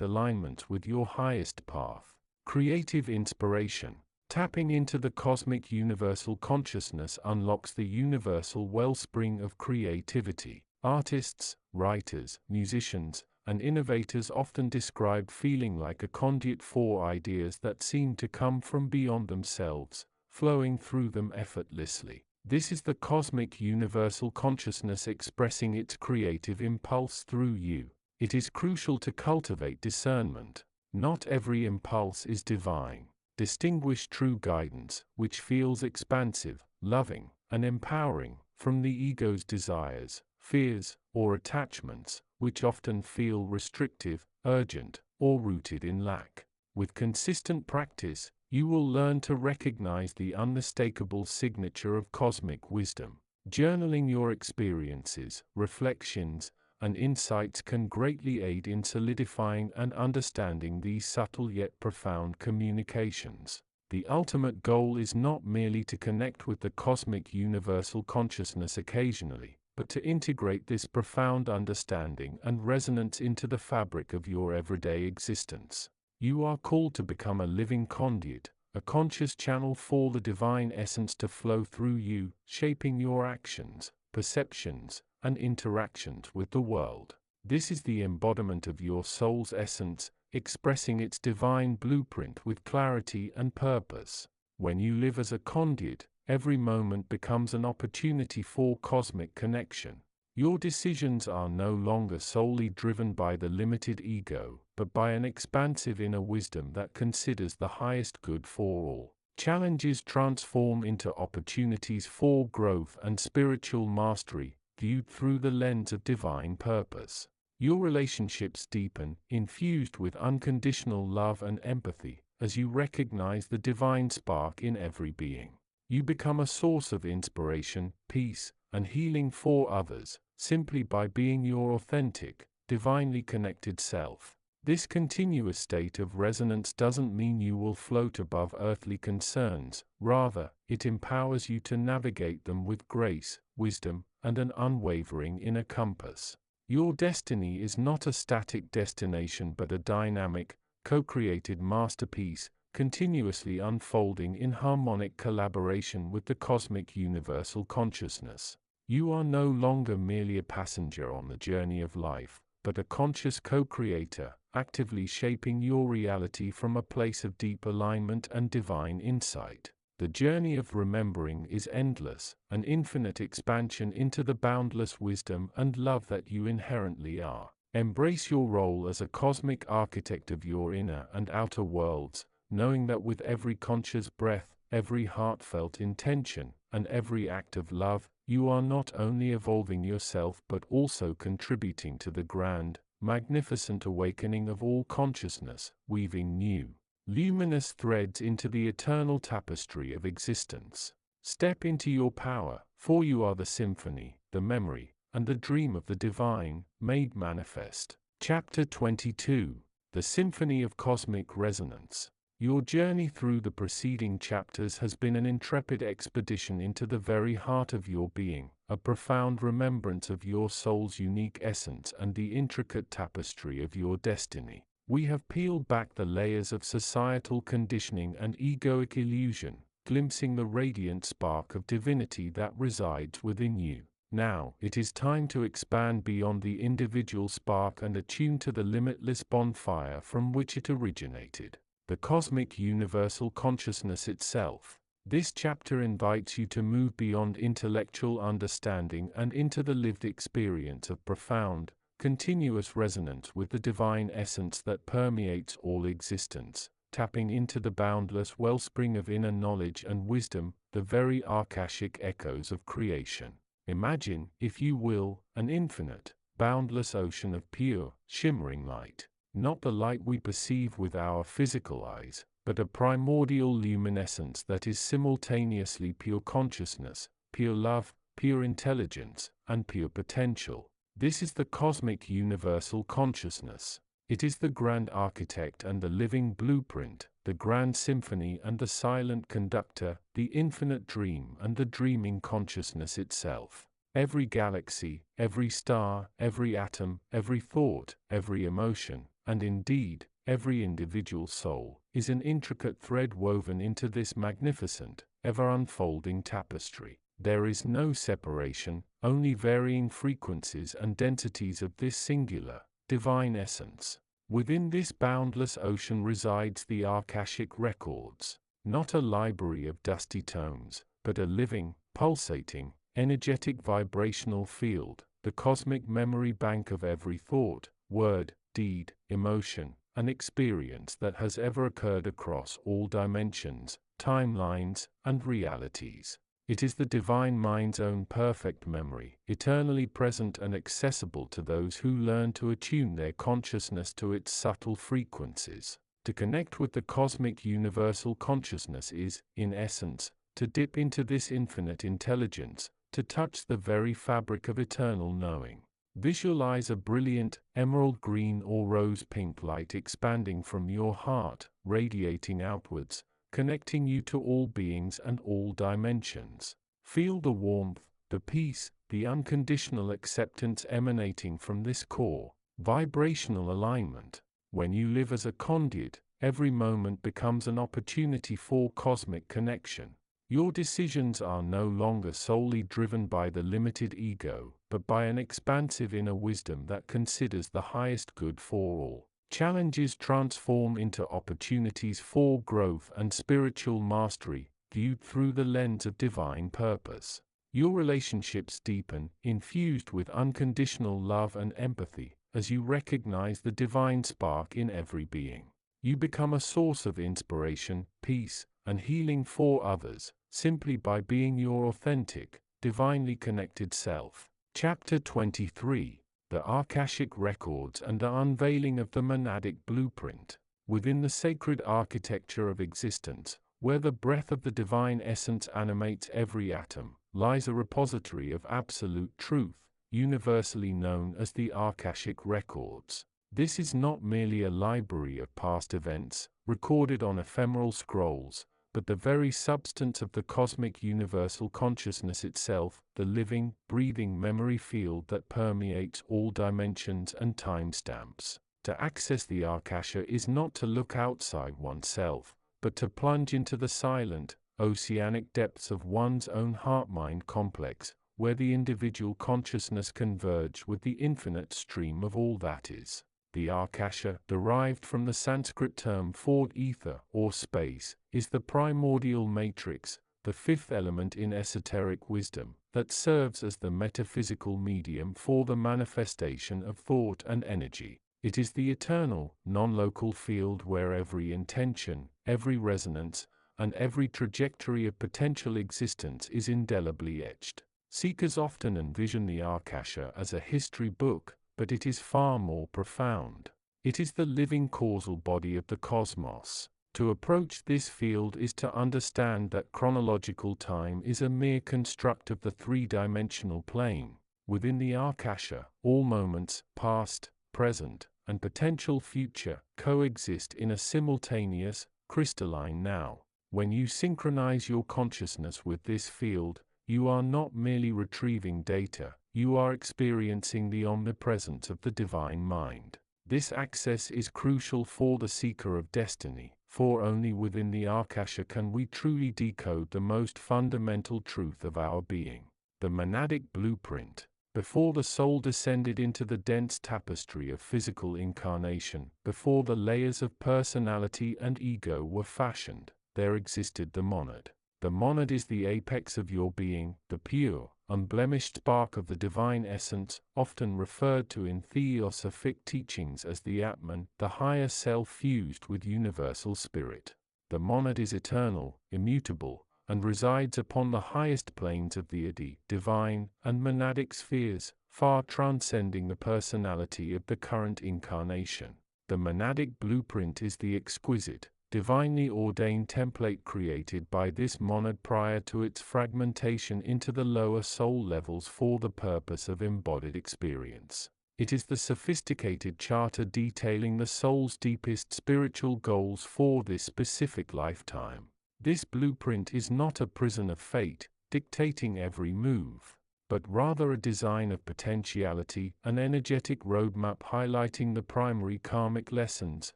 alignment with your highest path. Creative inspiration. Tapping into the cosmic universal consciousness unlocks the universal wellspring of creativity. Artists, writers, musicians, and innovators often describe feeling like a conduit for ideas that seem to come from beyond themselves, flowing through them effortlessly. This is the cosmic universal consciousness expressing its creative impulse through you. It is crucial to cultivate discernment. Not every impulse is divine. Distinguish true guidance, which feels expansive, loving, and empowering, from the ego's desires, fears, or attachments, which often feel restrictive, urgent, or rooted in lack. With consistent practice, you will learn to recognize the unmistakable signature of cosmic wisdom. Journaling your experiences, reflections, and insights can greatly aid in solidifying and understanding these subtle yet profound communications. The ultimate goal is not merely to connect with the cosmic universal consciousness occasionally, but to integrate this profound understanding and resonance into the fabric of your everyday existence. You are called to become a living conduit, a conscious channel for the divine essence to flow through you, shaping your actions, perceptions, and interactions with the world. This is the embodiment of your soul's essence, expressing its divine blueprint with clarity and purpose. When you live as a conduit, every moment becomes an opportunity for cosmic connection. Your decisions are no longer solely driven by the limited ego, but by an expansive inner wisdom that considers the highest good for all. Challenges transform into opportunities for growth and spiritual mastery, viewed through the lens of divine purpose. Your relationships deepen, infused with unconditional love and empathy, as you recognize the divine spark in every being. You become a source of inspiration, peace, and healing for others, simply by being your authentic, divinely connected self. This continuous state of resonance doesn't mean you will float above earthly concerns, rather, it empowers you to navigate them with grace, wisdom, and an unwavering inner compass. Your destiny is not a static destination but a dynamic, co-created masterpiece, continuously unfolding in harmonic collaboration with the cosmic universal consciousness. You are no longer merely a passenger on the journey of life, but a conscious co-creator, actively shaping your reality from a place of deep alignment and divine insight. The journey of remembering is endless, an infinite expansion into the boundless wisdom and love that you inherently are. Embrace your role as a cosmic architect of your inner and outer worlds, knowing that with every conscious breath, every heartfelt intention, and every act of love, you are not only evolving yourself but also contributing to the grand, magnificent awakening of all consciousness, weaving new, luminous threads into the eternal tapestry of existence. Step into your power, for you are the symphony, the memory, and the dream of the divine, made manifest. Chapter 22. The Symphony of Cosmic Resonance. Your journey through the preceding chapters has been an intrepid expedition into the very heart of your being, a profound remembrance of your soul's unique essence and the intricate tapestry of your destiny. We have peeled back the layers of societal conditioning and egoic illusion, glimpsing the radiant spark of divinity that resides within you. Now, it is time to expand beyond the individual spark and attune to the limitless bonfire from which it originated. The cosmic universal consciousness itself. This chapter invites you to move beyond intellectual understanding and into the lived experience of profound, continuous resonance with the divine essence that permeates all existence, tapping into the boundless wellspring of inner knowledge and wisdom, the very Ahkashic echoes of creation. Imagine, if you will, an infinite, boundless ocean of pure, shimmering light. Not the light we perceive with our physical eyes, but a primordial luminescence that is simultaneously pure consciousness, pure love, pure intelligence, and pure potential. This is the cosmic universal consciousness. It is the grand architect and the living blueprint, the grand symphony and the silent conductor, the infinite dream and the dreaming consciousness itself. Every galaxy, every star, every atom, every thought, every emotion, and indeed, every individual soul, is an intricate thread woven into this magnificent, ever-unfolding tapestry. There is no separation, only varying frequencies and densities of this singular, divine essence. Within this boundless ocean resides the Akashic records, not a library of dusty tomes, but a living, pulsating, energetic vibrational field, the cosmic memory bank of every thought, word, deed, emotion, and experience that has ever occurred across all dimensions, timelines, and realities. It is the divine mind's own perfect memory, eternally present and accessible to those who learn to attune their consciousness to its subtle frequencies. To connect with the cosmic universal consciousness is, in essence, to dip into this infinite intelligence, to touch the very fabric of eternal knowing. Visualize a brilliant, emerald green or rose pink light expanding from your heart, radiating outwards, connecting you to all beings and all dimensions. Feel the warmth, the peace, the unconditional acceptance emanating from this core, vibrational alignment. When you live as a conduit, every moment becomes an opportunity for cosmic connection. Your decisions are no longer solely driven by the limited ego, but by an expansive inner wisdom that considers the highest good for all. Challenges transform into opportunities for growth and spiritual mastery, viewed through the lens of divine purpose. Your relationships deepen, infused with unconditional love and empathy, as you recognize the divine spark in every being. You become a source of inspiration, peace, and healing for others, simply by being your authentic, divinely connected self. Chapter 23. The Akashic Records and the Unveiling of the Monadic Blueprint. Within the sacred architecture of existence, where the breath of the divine essence animates every atom, lies a repository of absolute truth, universally known as the Akashic Records. This is not merely a library of past events, recorded on ephemeral scrolls, but the very substance of the cosmic universal consciousness itself, the living, breathing memory field that permeates all dimensions and timestamps. To access the Akasha is not to look outside oneself, but to plunge into the silent, oceanic depths of one's own heart-mind complex, where the individual consciousness converges with the infinite stream of all that is. The Akasha, derived from the Sanskrit term for ether or space, is the primordial matrix, the fifth element in esoteric wisdom, that serves as the metaphysical medium for the manifestation of thought and energy. It is the eternal, non-local field where every intention, every resonance, and every trajectory of potential existence is indelibly etched. Seekers often envision the Akasha as a history book, but it is far more profound. It is the living causal body of the cosmos. To approach this field is to understand that chronological time is a mere construct of the three-dimensional plane. Within the Akasha, all moments, past, present, and potential future, coexist in a simultaneous, crystalline now. When you synchronize your consciousness with this field, you are not merely retrieving data, you are experiencing the omnipresence of the divine mind. This access is crucial for the seeker of destiny, for only within the Akasha can we truly decode the most fundamental truth of our being. The monadic blueprint. Before the soul descended into the dense tapestry of physical incarnation, before the layers of personality and ego were fashioned, there existed the monad. The monad is the apex of your being, the pure, unblemished spark of the divine essence, often referred to in theosophic teachings as the Atman, the higher self fused with universal spirit. The monad is eternal, immutable, and resides upon the highest planes of the Adi, divine, and monadic spheres, far transcending the personality of the current incarnation. The monadic blueprint is the exquisite, divinely ordained template created by this monad prior to its fragmentation into the lower soul levels for the purpose of embodied experience. It is the sophisticated charter detailing the soul's deepest spiritual goals for this specific lifetime. This blueprint is not a prison of fate, dictating every move, but rather a design of potentiality, an energetic roadmap highlighting the primary karmic lessons,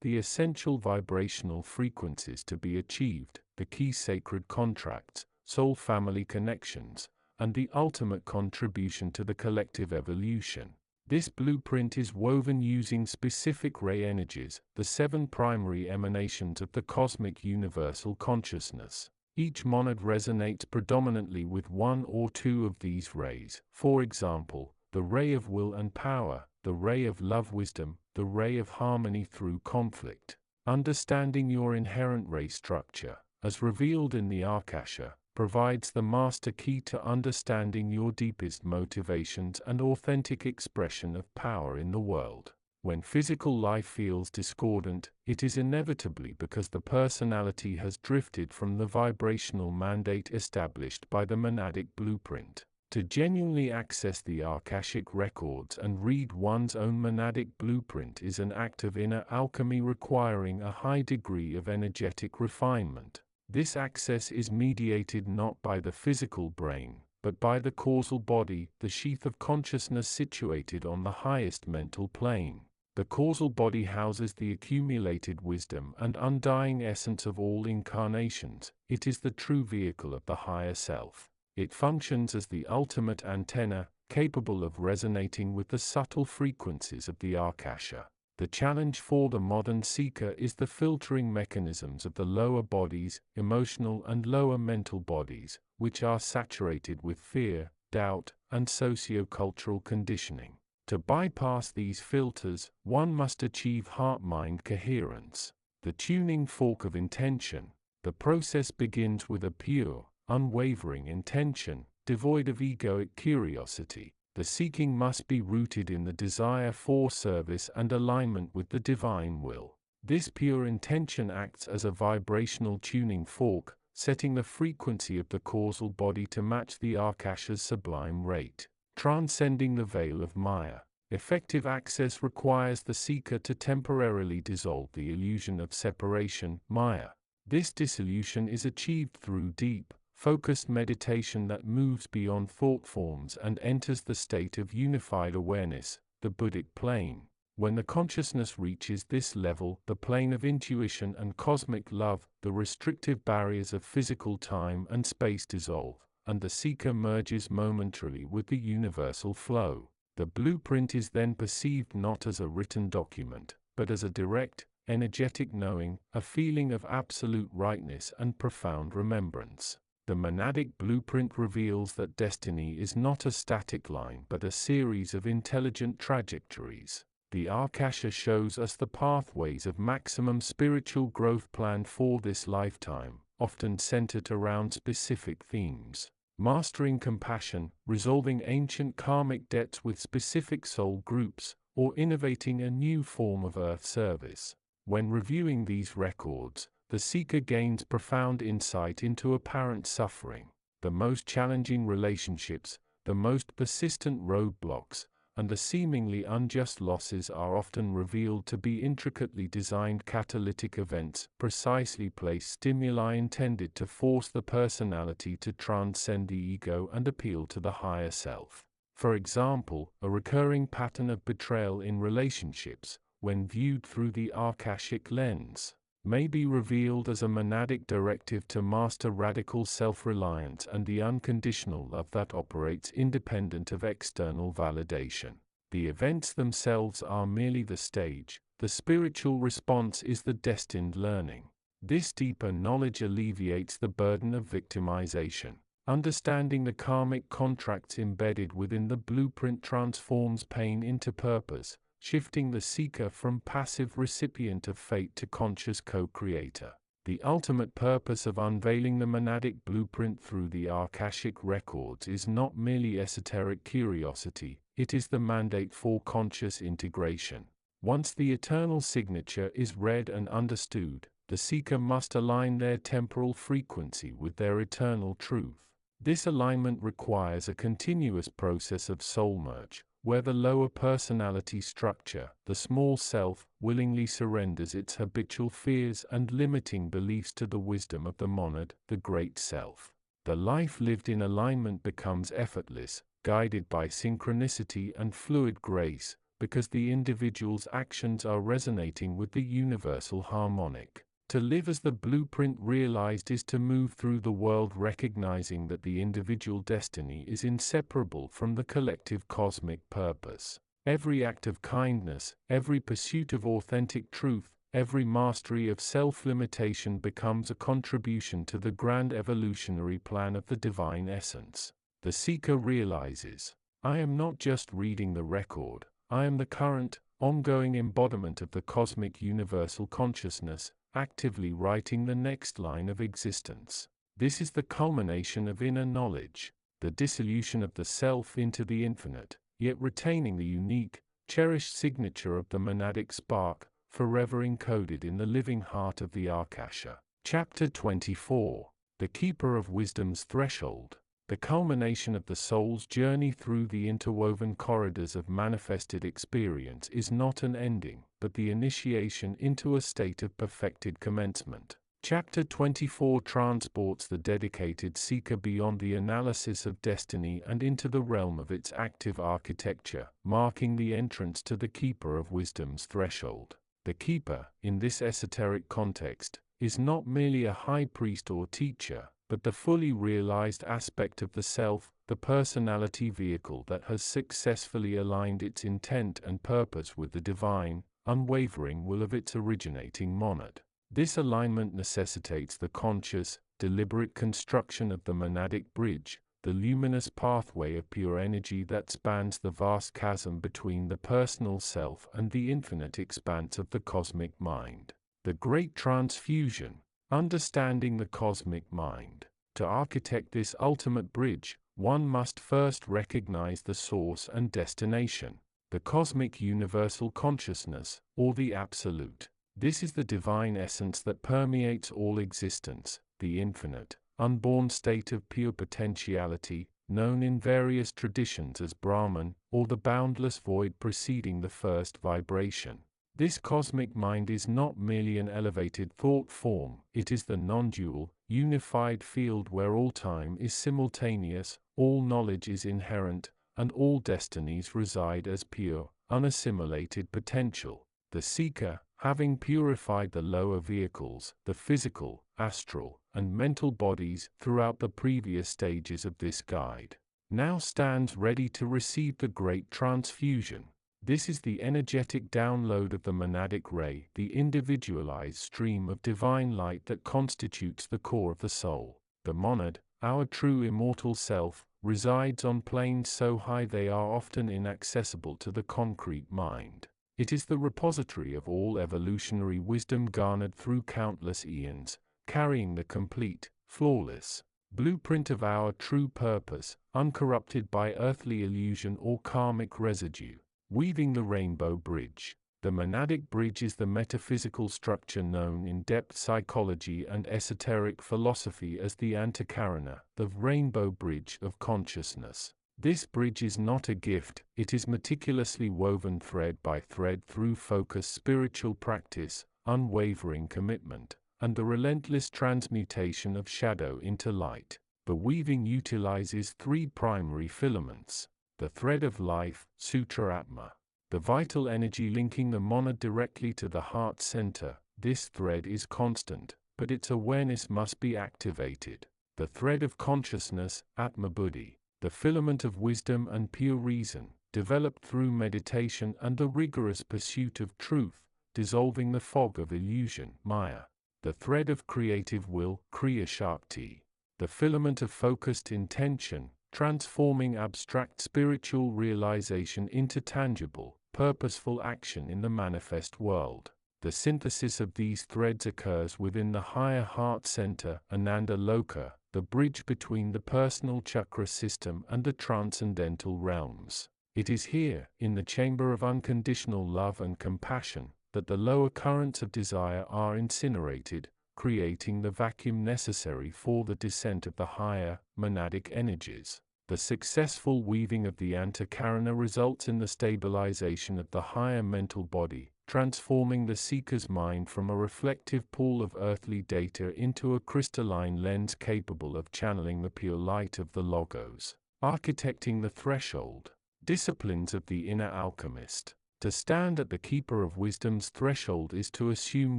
the essential vibrational frequencies to be achieved, the key sacred contracts, soul-family connections, and the ultimate contribution to the collective evolution. This blueprint is woven using specific ray energies, the 7 primary emanations of the cosmic universal consciousness. Each monad resonates predominantly with one or two of these rays, for example, the ray of will and power, the ray of love wisdom, the ray of harmony through conflict. Understanding your inherent ray structure, as revealed in the Ahkasha, provides the master key to understanding your deepest motivations and authentic expression of power in the world. When physical life feels discordant, it is inevitably because the personality has drifted from the vibrational mandate established by the monadic blueprint. To genuinely access the Ahkashic records and read one's own monadic blueprint is an act of inner alchemy requiring a high degree of energetic refinement. This access is mediated not by the physical brain, but by the causal body, the sheath of consciousness situated on the highest mental plane. The causal body houses the accumulated wisdom and undying essence of all incarnations. It is the true vehicle of the higher self. It functions as the ultimate antenna, capable of resonating with the subtle frequencies of the Ahkasha. The challenge for the modern seeker is the filtering mechanisms of the lower bodies, emotional and lower mental bodies, which are saturated with fear, doubt, and socio-cultural conditioning. To bypass these filters, one must achieve heart-mind coherence. The tuning fork of intention. The process begins with a pure, unwavering intention, devoid of egoic curiosity. The seeking must be rooted in the desire for service and alignment with the divine will. This pure intention acts as a vibrational tuning fork, setting the frequency of the causal body to match the Ahkasha's sublime rate. Transcending the veil of Maya. Effective access requires the seeker to temporarily dissolve the illusion of separation, Maya. This dissolution is achieved through deep, focused meditation that moves beyond thought forms and enters the state of unified awareness, the Buddhic plane. When the consciousness reaches this level, the plane of intuition and cosmic love, the restrictive barriers of physical time and space dissolve, and the seeker merges momentarily with the universal flow. The blueprint is then perceived not as a written document, but as a direct, energetic knowing, a feeling of absolute rightness and profound remembrance. The monadic blueprint reveals that destiny is not a static line but a series of intelligent trajectories. The Ahkasha shows us the pathways of maximum spiritual growth planned for this lifetime, often centered around specific themes. Mastering compassion, resolving ancient karmic debts with specific soul groups, or innovating a new form of earth service. When reviewing these records, the seeker gains profound insight into apparent suffering, the most challenging relationships, the most persistent roadblocks, and the seemingly unjust losses are often revealed to be intricately designed catalytic events, precisely placed stimuli intended to force the personality to transcend the ego and appeal to the higher self. For example, a recurring pattern of betrayal in relationships, when viewed through the Ahkashic lens, may be revealed as a monadic directive to master radical self-reliance and the unconditional love that operates independent of external validation. The events themselves are merely the stage, the spiritual response is the destined learning. This deeper knowledge alleviates the burden of victimization. Understanding the karmic contracts embedded within the blueprint transforms pain into purpose, shifting the seeker from passive recipient of fate to conscious co-creator. The ultimate purpose of unveiling the monadic blueprint through the Ahkashic records is not merely esoteric curiosity, it is the mandate for conscious integration. Once the eternal signature is read and understood, the seeker must align their temporal frequency with their eternal truth. This alignment requires a continuous process of soul merge, where the lower personality structure, the small self, willingly surrenders its habitual fears and limiting beliefs to the wisdom of the monad, the great self. The life lived in alignment becomes effortless, guided by synchronicity and fluid grace, because the individual's actions are resonating with the universal harmonic. To live as the blueprint realized is to move through the world recognizing that the individual destiny is inseparable from the collective cosmic purpose. Every act of kindness, every pursuit of authentic truth, every mastery of self-limitation becomes a contribution to the grand evolutionary plan of the divine essence. The seeker realizes, I am not just reading the record, I am the current, ongoing embodiment of the cosmic universal consciousness, actively writing the next line of existence. This is the culmination of inner knowledge, the dissolution of the self into the infinite, yet retaining the unique, cherished signature of the monadic spark, forever encoded in the living heart of the Akasha. Chapter 24. The Keeper of Wisdom's Threshold. The culmination of the soul's journey through the interwoven corridors of manifested experience is not an ending, but the initiation into a state of perfected commencement. Chapter 24 transports the dedicated seeker beyond the analysis of destiny and into the realm of its active architecture, marking the entrance to the Keeper of Wisdom's threshold. The Keeper, in this esoteric context, is not merely a high priest or teacher, but the fully realized aspect of the self, the personality vehicle that has successfully aligned its intent and purpose with the divine, unwavering will of its originating monad. This alignment necessitates the conscious, deliberate construction of the monadic bridge, the luminous pathway of pure energy that spans the vast chasm between the personal self and the infinite expanse of the cosmic mind. The Great Transfusion. Understanding the cosmic mind. To architect this ultimate bridge, one must first recognize the source and destination, the cosmic universal consciousness, or the Absolute. This is the divine essence that permeates all existence, the infinite, unborn state of pure potentiality, known in various traditions as Brahman, or the boundless void preceding the first vibration. This cosmic mind is not merely an elevated thought form, it is the non-dual, unified field where all time is simultaneous, all knowledge is inherent, and all destinies reside as pure, unassimilated potential. The seeker, having purified the lower vehicles, the physical, astral, and mental bodies throughout the previous stages of this guide, now stands ready to receive the Great Transfusion. This is the energetic download of the monadic ray, the individualized stream of divine light that constitutes the core of the soul. The monad, our true immortal self, resides on planes so high they are often inaccessible to the concrete mind. It is the repository of all evolutionary wisdom garnered through countless eons, carrying the complete, flawless blueprint of our true purpose, uncorrupted by earthly illusion or karmic residue. Weaving the Rainbow Bridge. The monadic bridge is the metaphysical structure known in depth psychology and esoteric philosophy as the Antakarana, the rainbow bridge of consciousness. This bridge is not a gift, it is meticulously woven thread by thread through focused spiritual practice, unwavering commitment, and the relentless transmutation of shadow into light. The weaving utilizes three primary filaments. The thread of life, Sutra Atma. The vital energy linking the monad directly to the heart center. This thread is constant, but its awareness must be activated. The thread of consciousness, Atma Buddhi. The filament of wisdom and pure reason, developed through meditation and the rigorous pursuit of truth, dissolving the fog of illusion, Maya. The thread of creative will, Kriya Shakti. The filament of focused intention, transforming abstract spiritual realization into tangible, purposeful action in the manifest world. The synthesis of these threads occurs within the higher heart center, Ananda Loka, the bridge between the personal chakra system and the transcendental realms. It is here, in the chamber of unconditional love and compassion, that the lower currents of desire are incinerated, creating the vacuum necessary for the descent of the higher, monadic energies. The successful weaving of the antakarana results in the stabilization of the higher mental body, transforming the seeker's mind from a reflective pool of earthly data into a crystalline lens capable of channeling the pure light of the Logos. Architecting the threshold. Disciplines of the inner alchemist. To stand at the Keeper of Wisdom's threshold is to assume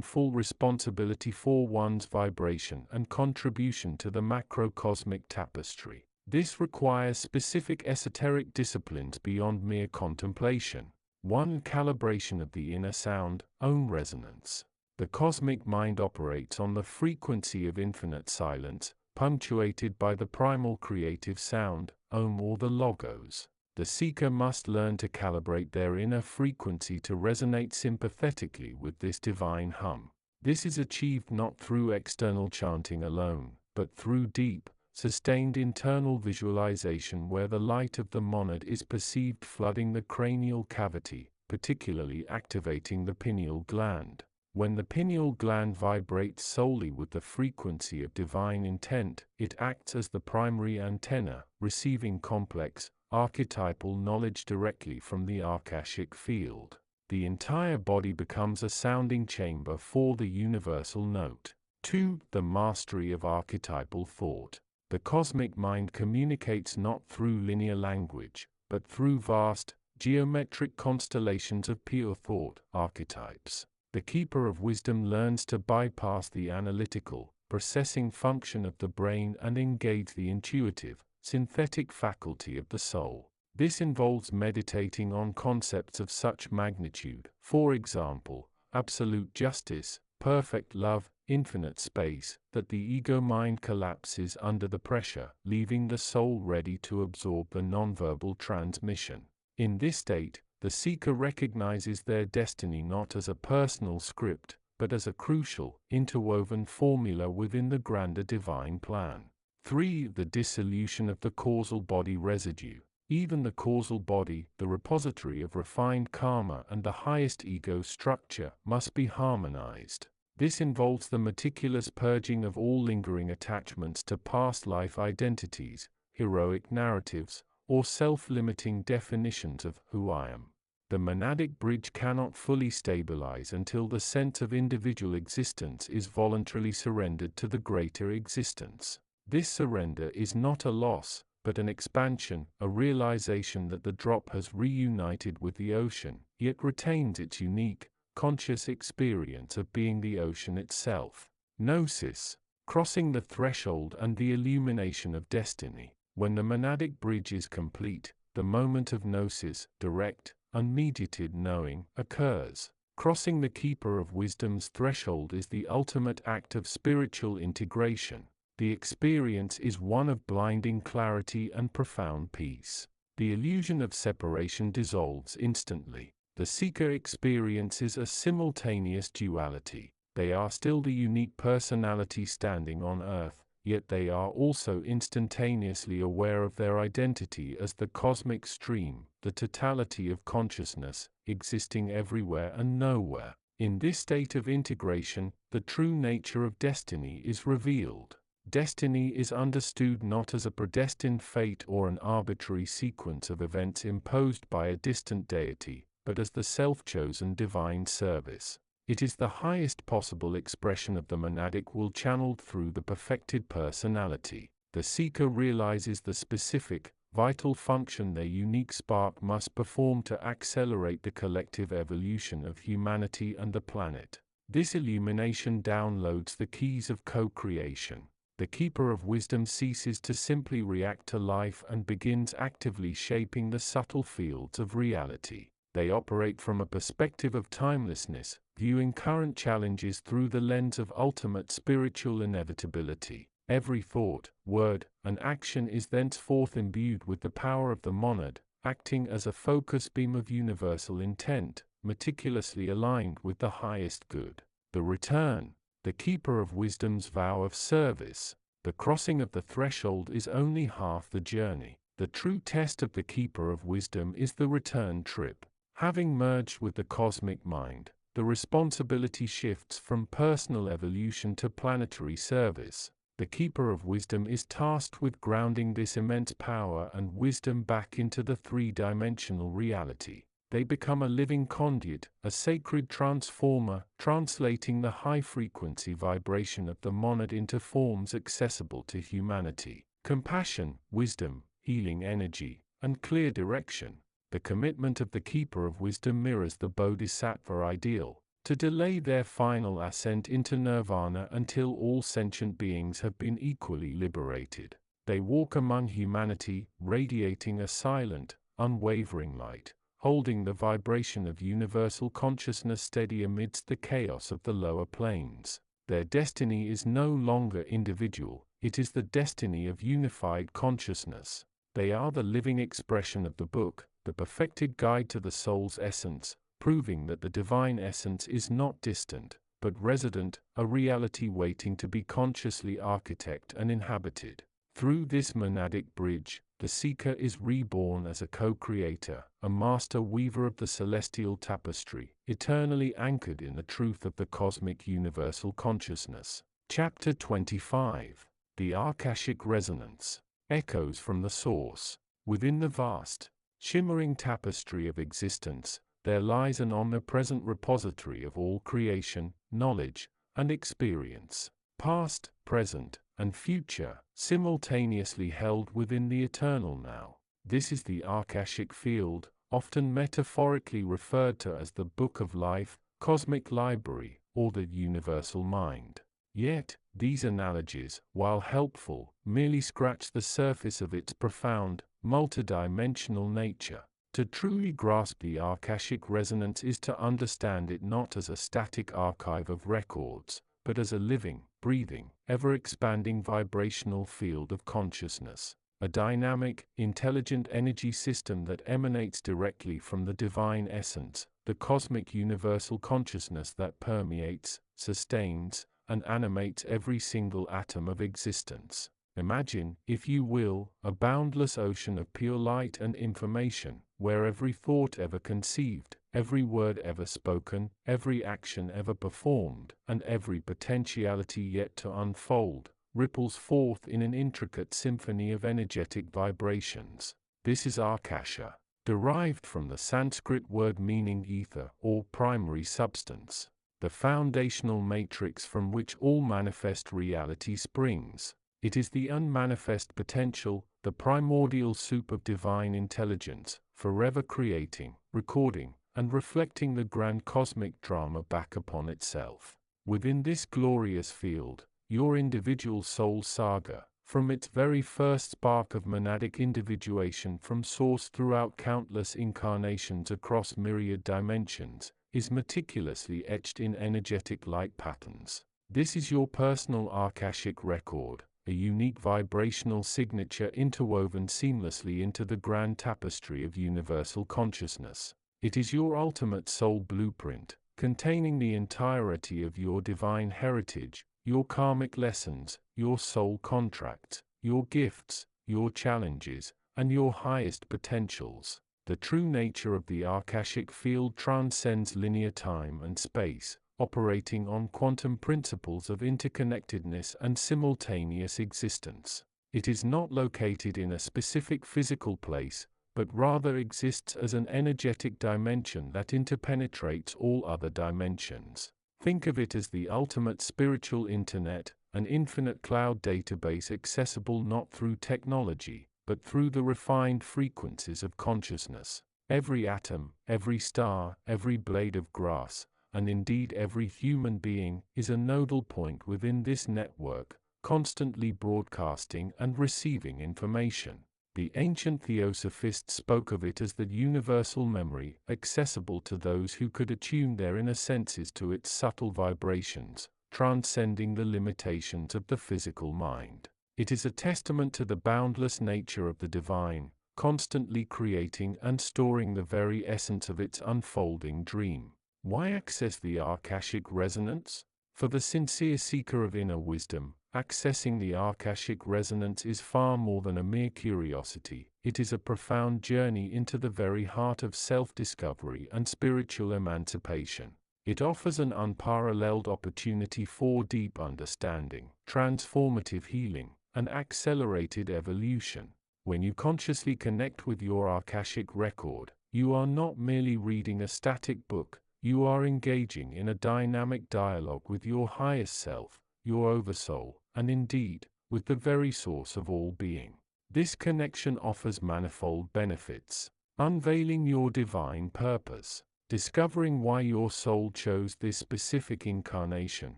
full responsibility for one's vibration and contribution to the macrocosmic tapestry. This requires specific esoteric disciplines beyond mere contemplation. 1. Calibration of the inner sound, own resonance. The cosmic mind operates on the frequency of infinite silence, punctuated by the primal creative sound, Om or the Logos. The seeker must learn to calibrate their inner frequency to resonate sympathetically with this divine hum. This is achieved not through external chanting alone, but through deep, sustained internal visualization where the light of the monad is perceived flooding the cranial cavity, particularly activating the pineal gland. When the pineal gland vibrates solely with the frequency of divine intent, it acts as the primary antenna, receiving complex, archetypal knowledge directly from the Akashic field. The entire body becomes a sounding chamber for the universal note. 2. The mastery of archetypal thought. The cosmic mind communicates not through linear language, but through vast, geometric constellations of pure thought, archetypes. The Keeper of Wisdom learns to bypass the analytical, processing function of the brain and engage the intuitive, synthetic faculty of the soul. This involves meditating on concepts of such magnitude, for example, absolute justice, perfect love, infinite space, that the ego mind collapses under the pressure, leaving the soul ready to absorb the nonverbal transmission. In this state, the seeker recognizes their destiny not as a personal script, but as a crucial, interwoven formula within the grander divine plan. 3. The dissolution of the causal body residue. Even the causal body, the repository of refined karma and the highest ego structure, must be harmonized. This involves the meticulous purging of all lingering attachments to past life identities, heroic narratives, or self-limiting definitions of who I am. The monadic bridge cannot fully stabilize until the sense of individual existence is voluntarily surrendered to the greater existence. This surrender is not a loss, but an expansion, a realization that the drop has reunited with the ocean, yet retains its unique, conscious experience of being the ocean itself. Gnosis, crossing the threshold and the illumination of destiny. When the monadic bridge is complete, the moment of gnosis, direct, unmediated knowing, occurs. Crossing the Keeper of Wisdom's threshold is the ultimate act of spiritual integration. The experience is one of blinding clarity and profound peace. The illusion of separation dissolves instantly. The seeker experiences a simultaneous duality. They are still the unique personality standing on earth, yet they are also instantaneously aware of their identity as the cosmic stream, the totality of consciousness, existing everywhere and nowhere. In this state of integration, the true nature of destiny is revealed. Destiny is understood not as a predestined fate or an arbitrary sequence of events imposed by a distant deity, but as the self-chosen divine service. It is the highest possible expression of the monadic will channeled through the perfected personality. The seeker realizes the specific, vital function their unique spark must perform to accelerate the collective evolution of humanity and the planet. This illumination downloads the keys of co-creation. The Keeper of Wisdom ceases to simply react to life and begins actively shaping the subtle fields of reality. They operate from a perspective of timelessness, viewing current challenges through the lens of ultimate spiritual inevitability. Every thought, word, and action is thenceforth imbued with the power of the monad, acting as a focus beam of universal intent, meticulously aligned with the highest good. The return. The Keeper of Wisdom's vow of service. The crossing of the threshold is only half the journey. The true test of the Keeper of Wisdom is the return trip. Having merged with the cosmic mind, the responsibility shifts from personal evolution to planetary service. The Keeper of Wisdom is tasked with grounding this immense power and wisdom back into the three-dimensional reality. They become a living conduit, a sacred transformer, translating the high-frequency vibration of the monad into forms accessible to humanity. Compassion, wisdom, healing energy, and clear direction. The commitment of the Keeper of Wisdom mirrors the Bodhisattva ideal, to delay their final ascent into nirvana until all sentient beings have been equally liberated. They walk among humanity, radiating a silent, unwavering light, holding the vibration of universal consciousness steady amidst the chaos of the lower planes. Their destiny is no longer individual, it is the destiny of unified consciousness. They are the living expression of the book, the perfected guide to the soul's essence, proving that the divine essence is not distant, but resident, a reality waiting to be consciously architected and inhabited. Through this monadic bridge, the seeker is reborn as a co-creator, a master weaver of the celestial tapestry, eternally anchored in the truth of the cosmic universal consciousness. Chapter 25. The Ahkashic Resonance. Echoes from the Source. Within the vast, shimmering tapestry of existence, there lies an omnipresent repository of all creation, knowledge, and experience, past, present, and future, simultaneously held within the eternal now. This is the Ahkashic field, often metaphorically referred to as the Book of Life, Cosmic Library, or the Universal Mind. Yet, these analogies, while helpful, merely scratch the surface of its profound, multidimensional nature. To truly grasp the Ahkashic resonance is to understand it not as a static archive of records, but as a living, breathing, ever-expanding vibrational field of consciousness, a dynamic, intelligent energy system that emanates directly from the divine essence, the cosmic universal consciousness that permeates, sustains, and animates every single atom of existence. Imagine, if you will, a boundless ocean of pure light and information, where every thought ever conceived, every word ever spoken, every action ever performed, and every potentiality yet to unfold, ripples forth in an intricate symphony of energetic vibrations. This is Akasha, derived from the Sanskrit word meaning ether or primary substance, the foundational matrix from which all manifest reality springs. It is the unmanifest potential, the primordial soup of divine intelligence, forever creating, recording, and reflecting the grand cosmic drama back upon itself. Within this glorious field, your individual soul saga, from its very first spark of monadic individuation from source throughout countless incarnations across myriad dimensions, is meticulously etched in energetic light patterns. This is your personal Akashic record, a unique vibrational signature interwoven seamlessly into the grand tapestry of universal consciousness. It is your ultimate soul blueprint, containing the entirety of your divine heritage, your karmic lessons, your soul contracts, your gifts, your challenges, and your highest potentials. The true nature of the Akashic field transcends linear time and space, operating on quantum principles of interconnectedness and simultaneous existence. It is not located in a specific physical place, but rather exists as an energetic dimension that interpenetrates all other dimensions. Think of it as the ultimate spiritual internet, an infinite cloud database accessible not through technology, but through the refined frequencies of consciousness. Every atom, every star, every blade of grass, and indeed every human being, is a nodal point within this network, constantly broadcasting and receiving information. The ancient theosophists spoke of it as the universal memory, accessible to those who could attune their inner senses to its subtle vibrations, transcending the limitations of the physical mind. It is a testament to the boundless nature of the divine, constantly creating and storing the very essence of its unfolding dream. Why access the Akashic resonance? For the sincere seeker of inner wisdom, accessing the Akashic resonance is far more than a mere curiosity. It is a profound journey into the very heart of self-discovery and spiritual emancipation. It offers an unparalleled opportunity for deep understanding, transformative healing, and accelerated evolution. When you consciously connect with your Akashic record, you are not merely reading a static book, you are engaging in a dynamic dialogue with your highest self, your oversoul, and indeed, with the very source of all being. This connection offers manifold benefits: unveiling your divine purpose, discovering why your soul chose this specific incarnation,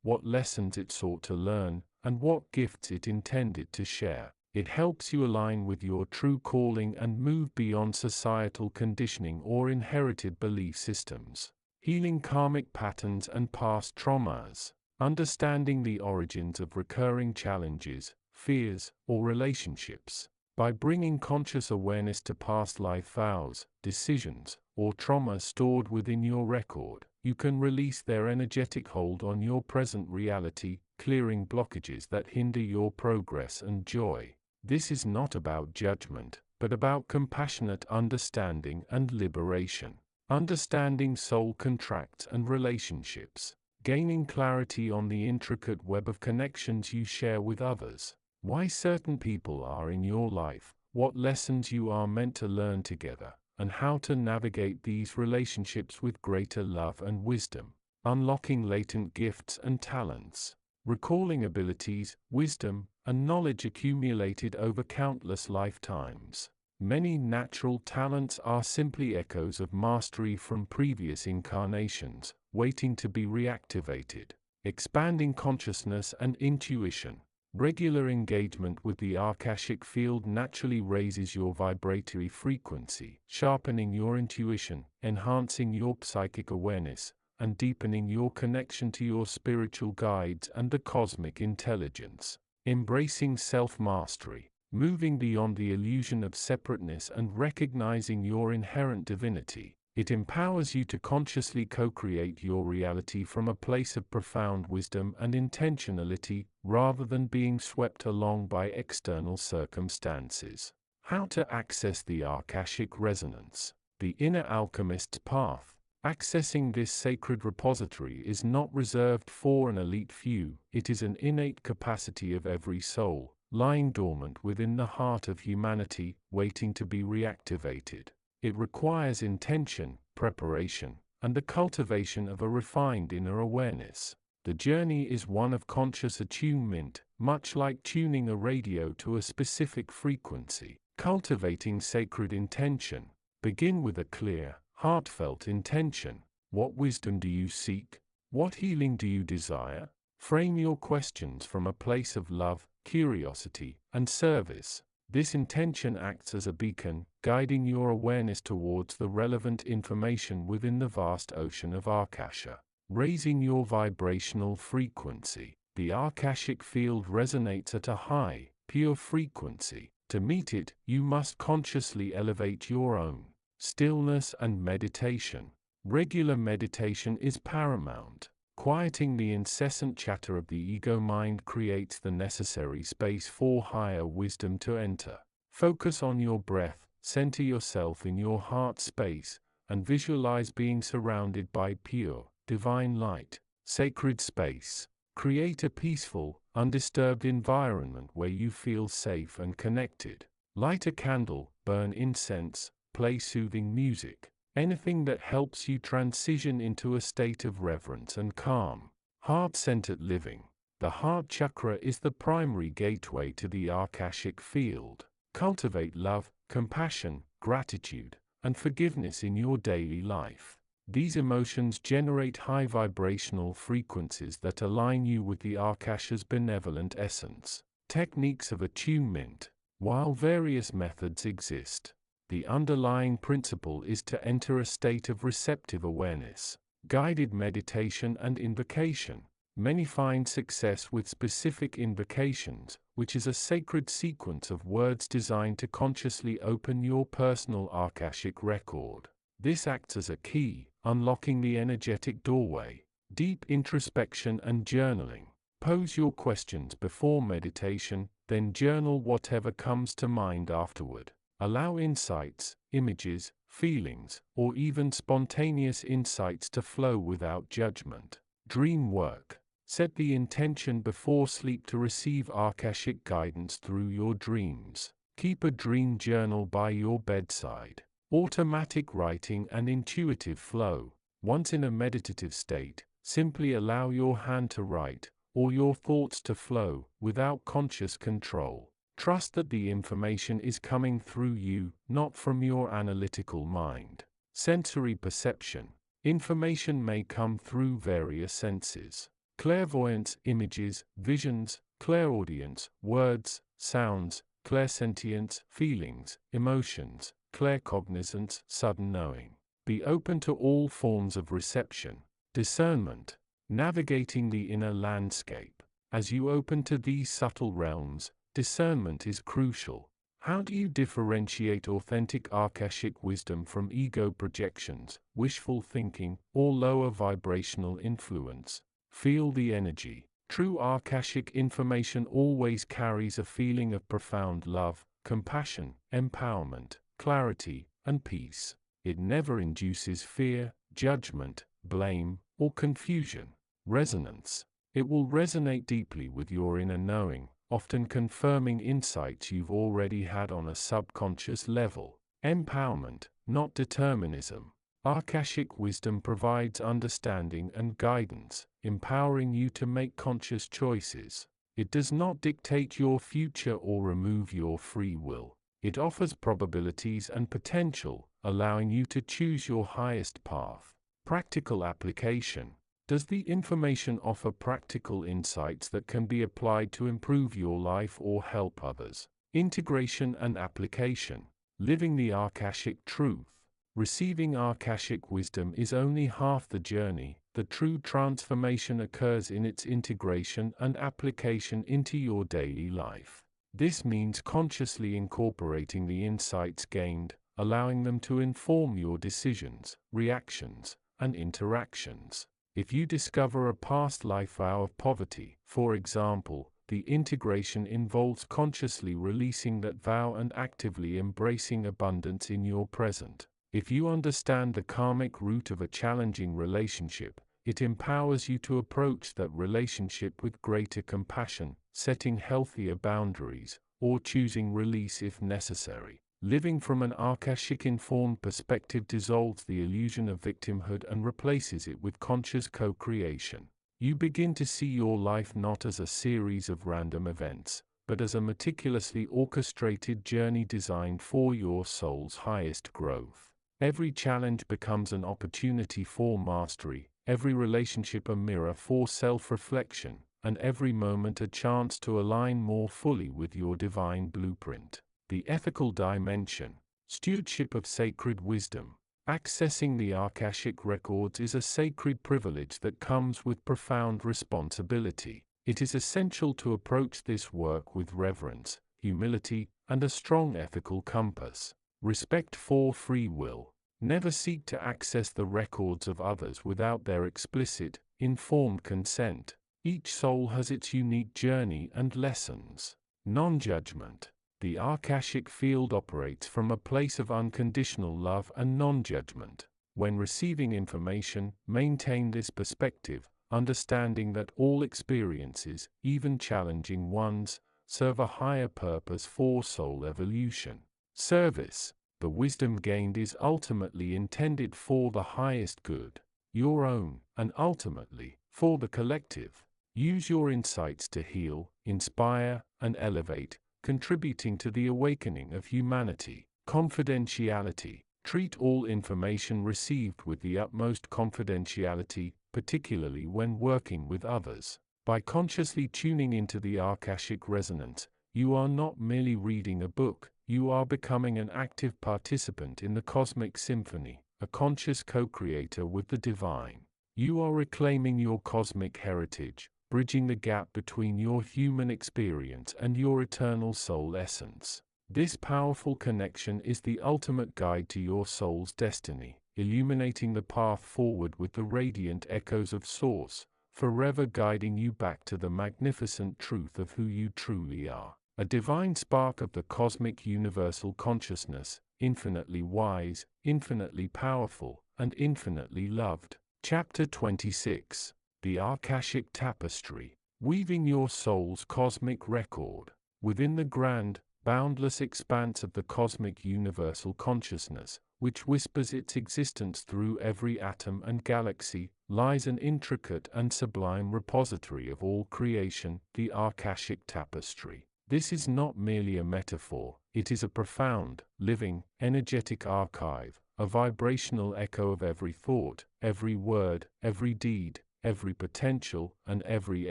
what lessons it sought to learn, and what gifts it intended to share. It helps you align with your true calling and move beyond societal conditioning or inherited belief systems. Healing karmic patterns and past traumas, understanding the origins of recurring challenges, fears, or relationships. By bringing conscious awareness to past life vows, decisions, or trauma stored within your record, you can release their energetic hold on your present reality, clearing blockages that hinder your progress and joy. This is not about judgment, but about compassionate understanding and liberation. Understanding soul contracts and relationships. Gaining clarity on the intricate web of connections you share with others. Why certain people are in your life, what lessons you are meant to learn together, and how to navigate these relationships with greater love and wisdom. Unlocking latent gifts and talents. Recalling abilities, wisdom, and knowledge accumulated over countless lifetimes. Many natural talents are simply echoes of mastery from previous incarnations, waiting to be reactivated. Expanding consciousness and intuition. Regular engagement with the Akashic field naturally raises your vibratory frequency, sharpening your intuition, enhancing your psychic awareness, and deepening your connection to your spiritual guides and the cosmic intelligence. Embracing self-mastery. Moving beyond the illusion of separateness and recognizing your inherent divinity, it empowers you to consciously co-create your reality from a place of profound wisdom and intentionality, rather than being swept along by external circumstances. How to access the Akashic resonance. The inner alchemist's path. Accessing this sacred repository is not reserved for an elite few, it is an innate capacity of every soul, lying dormant within the heart of humanity, waiting to be reactivated. It requires intention, preparation, and the cultivation of a refined inner awareness. The journey is one of conscious attunement, much like tuning a radio to a specific frequency. Cultivating sacred intention. Begin with a clear, heartfelt intention. What wisdom do you seek? What healing do you desire? Frame your questions from a place of love, curiosity, and service. This intention acts as a beacon, guiding your awareness towards the relevant information within the vast ocean of Akasha. Raising your vibrational frequency. The Akashic field resonates at a high, pure frequency. To meet it, you must consciously elevate your own. Stillness and meditation. Regular meditation is paramount. Quieting the incessant chatter of the ego mind creates the necessary space for higher wisdom to enter. Focus on your breath, center yourself in your heart space, and visualize being surrounded by pure, divine light. Sacred space. Create a peaceful, undisturbed environment where you feel safe and connected. Light a candle, burn incense, play soothing music. Anything that helps you transition into a state of reverence and calm. Heart-centered living. The heart chakra is the primary gateway to the Akashic field. Cultivate love, compassion, gratitude, and forgiveness in your daily life. These emotions generate high vibrational frequencies that align you with the Akasha's benevolent essence. Techniques of attunement. While various methods exist, the underlying principle is to enter a state of receptive awareness. Guided meditation and invocation. Many find success with specific invocations, which is a sacred sequence of words designed to consciously open your personal Akashic record. This acts as a key, unlocking the energetic doorway. Deep introspection and journaling. Pose your questions before meditation, then journal whatever comes to mind afterward. Allow insights, images, feelings, or even spontaneous insights to flow without judgment. Dream work. Set the intention before sleep to receive Akashic guidance through your dreams. Keep a dream journal by your bedside. Automatic writing and intuitive flow. Once in a meditative state, simply allow your hand to write, or your thoughts to flow, without conscious control. Trust that the information is coming through you, not from your analytical mind. Sensory perception. Information may come through various senses. Clairvoyance, images, visions, clairaudience, words, sounds, clairsentience, feelings, emotions, claircognizance, sudden knowing. Be open to all forms of reception. Discernment. Navigating the inner landscape. As you open to these subtle realms, discernment is crucial. How do you differentiate authentic Akashic wisdom from ego projections, wishful thinking, or lower vibrational influence? Feel the energy. True Akashic information always carries a feeling of profound love, compassion, empowerment, clarity, and peace. It never induces fear, judgment, blame, or confusion. Resonance. It will resonate deeply with your inner knowing, often confirming insights you've already had on a subconscious level. Empowerment, not determinism. Akashic wisdom provides understanding and guidance, empowering you to make conscious choices. It does not dictate your future or remove your free will. It offers probabilities and potential, allowing you to choose your highest path. Practical application. Does the information offer practical insights that can be applied to improve your life or help others? Integration and application. Living the Akashic truth. Receiving Akashic wisdom is only half the journey. The true transformation occurs in its integration and application into your daily life. This means consciously incorporating the insights gained, allowing them to inform your decisions, reactions, and interactions. If you discover a past life vow of poverty, for example, the integration involves consciously releasing that vow and actively embracing abundance in your present. If you understand the karmic root of a challenging relationship, it empowers you to approach that relationship with greater compassion, setting healthier boundaries, or choosing release if necessary. Living from an Akashic-informed perspective dissolves the illusion of victimhood and replaces it with conscious co-creation. You begin to see your life not as a series of random events, but as a meticulously orchestrated journey designed for your soul's highest growth. Every challenge becomes an opportunity for mastery, every relationship a mirror for self-reflection, and every moment a chance to align more fully with your divine blueprint. The ethical dimension. Stewardship of sacred wisdom. Accessing the Akashic records is a sacred privilege that comes with profound responsibility. It is essential to approach this work with reverence, humility, and a strong ethical compass. Respect for free will. Never seek to access the records of others without their explicit, informed consent. Each soul has its unique journey and lessons. Non-judgment. The Akashic field operates from a place of unconditional love and non-judgment. When receiving information, maintain this perspective, understanding that all experiences, even challenging ones, serve a higher purpose for soul evolution. Service. The wisdom gained is ultimately intended for the highest good, your own, and ultimately, for the collective. Use your insights to heal, inspire, and elevate, contributing to the awakening of humanity. Confidentiality. Treat all information received with the utmost confidentiality, particularly when working with others. By consciously tuning into the Akashic resonance, you are not merely reading a book, you are becoming an active participant in the cosmic symphony, a conscious co-creator with the divine. You are reclaiming your cosmic heritage, bridging the gap between your human experience and your eternal soul essence. This powerful connection is the ultimate guide to your soul's destiny, illuminating the path forward with the radiant echoes of Source, forever guiding you back to the magnificent truth of who you truly are. A divine spark of the cosmic universal consciousness, infinitely wise, infinitely powerful, and infinitely loved. Chapter 26. The Ahkashic Tapestry. Weaving your soul's cosmic record. Within the grand, boundless expanse of the cosmic universal consciousness, which whispers its existence through every atom and galaxy, lies an intricate and sublime repository of all creation, the Ahkashic Tapestry. This is not merely a metaphor, it is a profound, living, energetic archive, a vibrational echo of every thought, every word, every deed, every potential, and every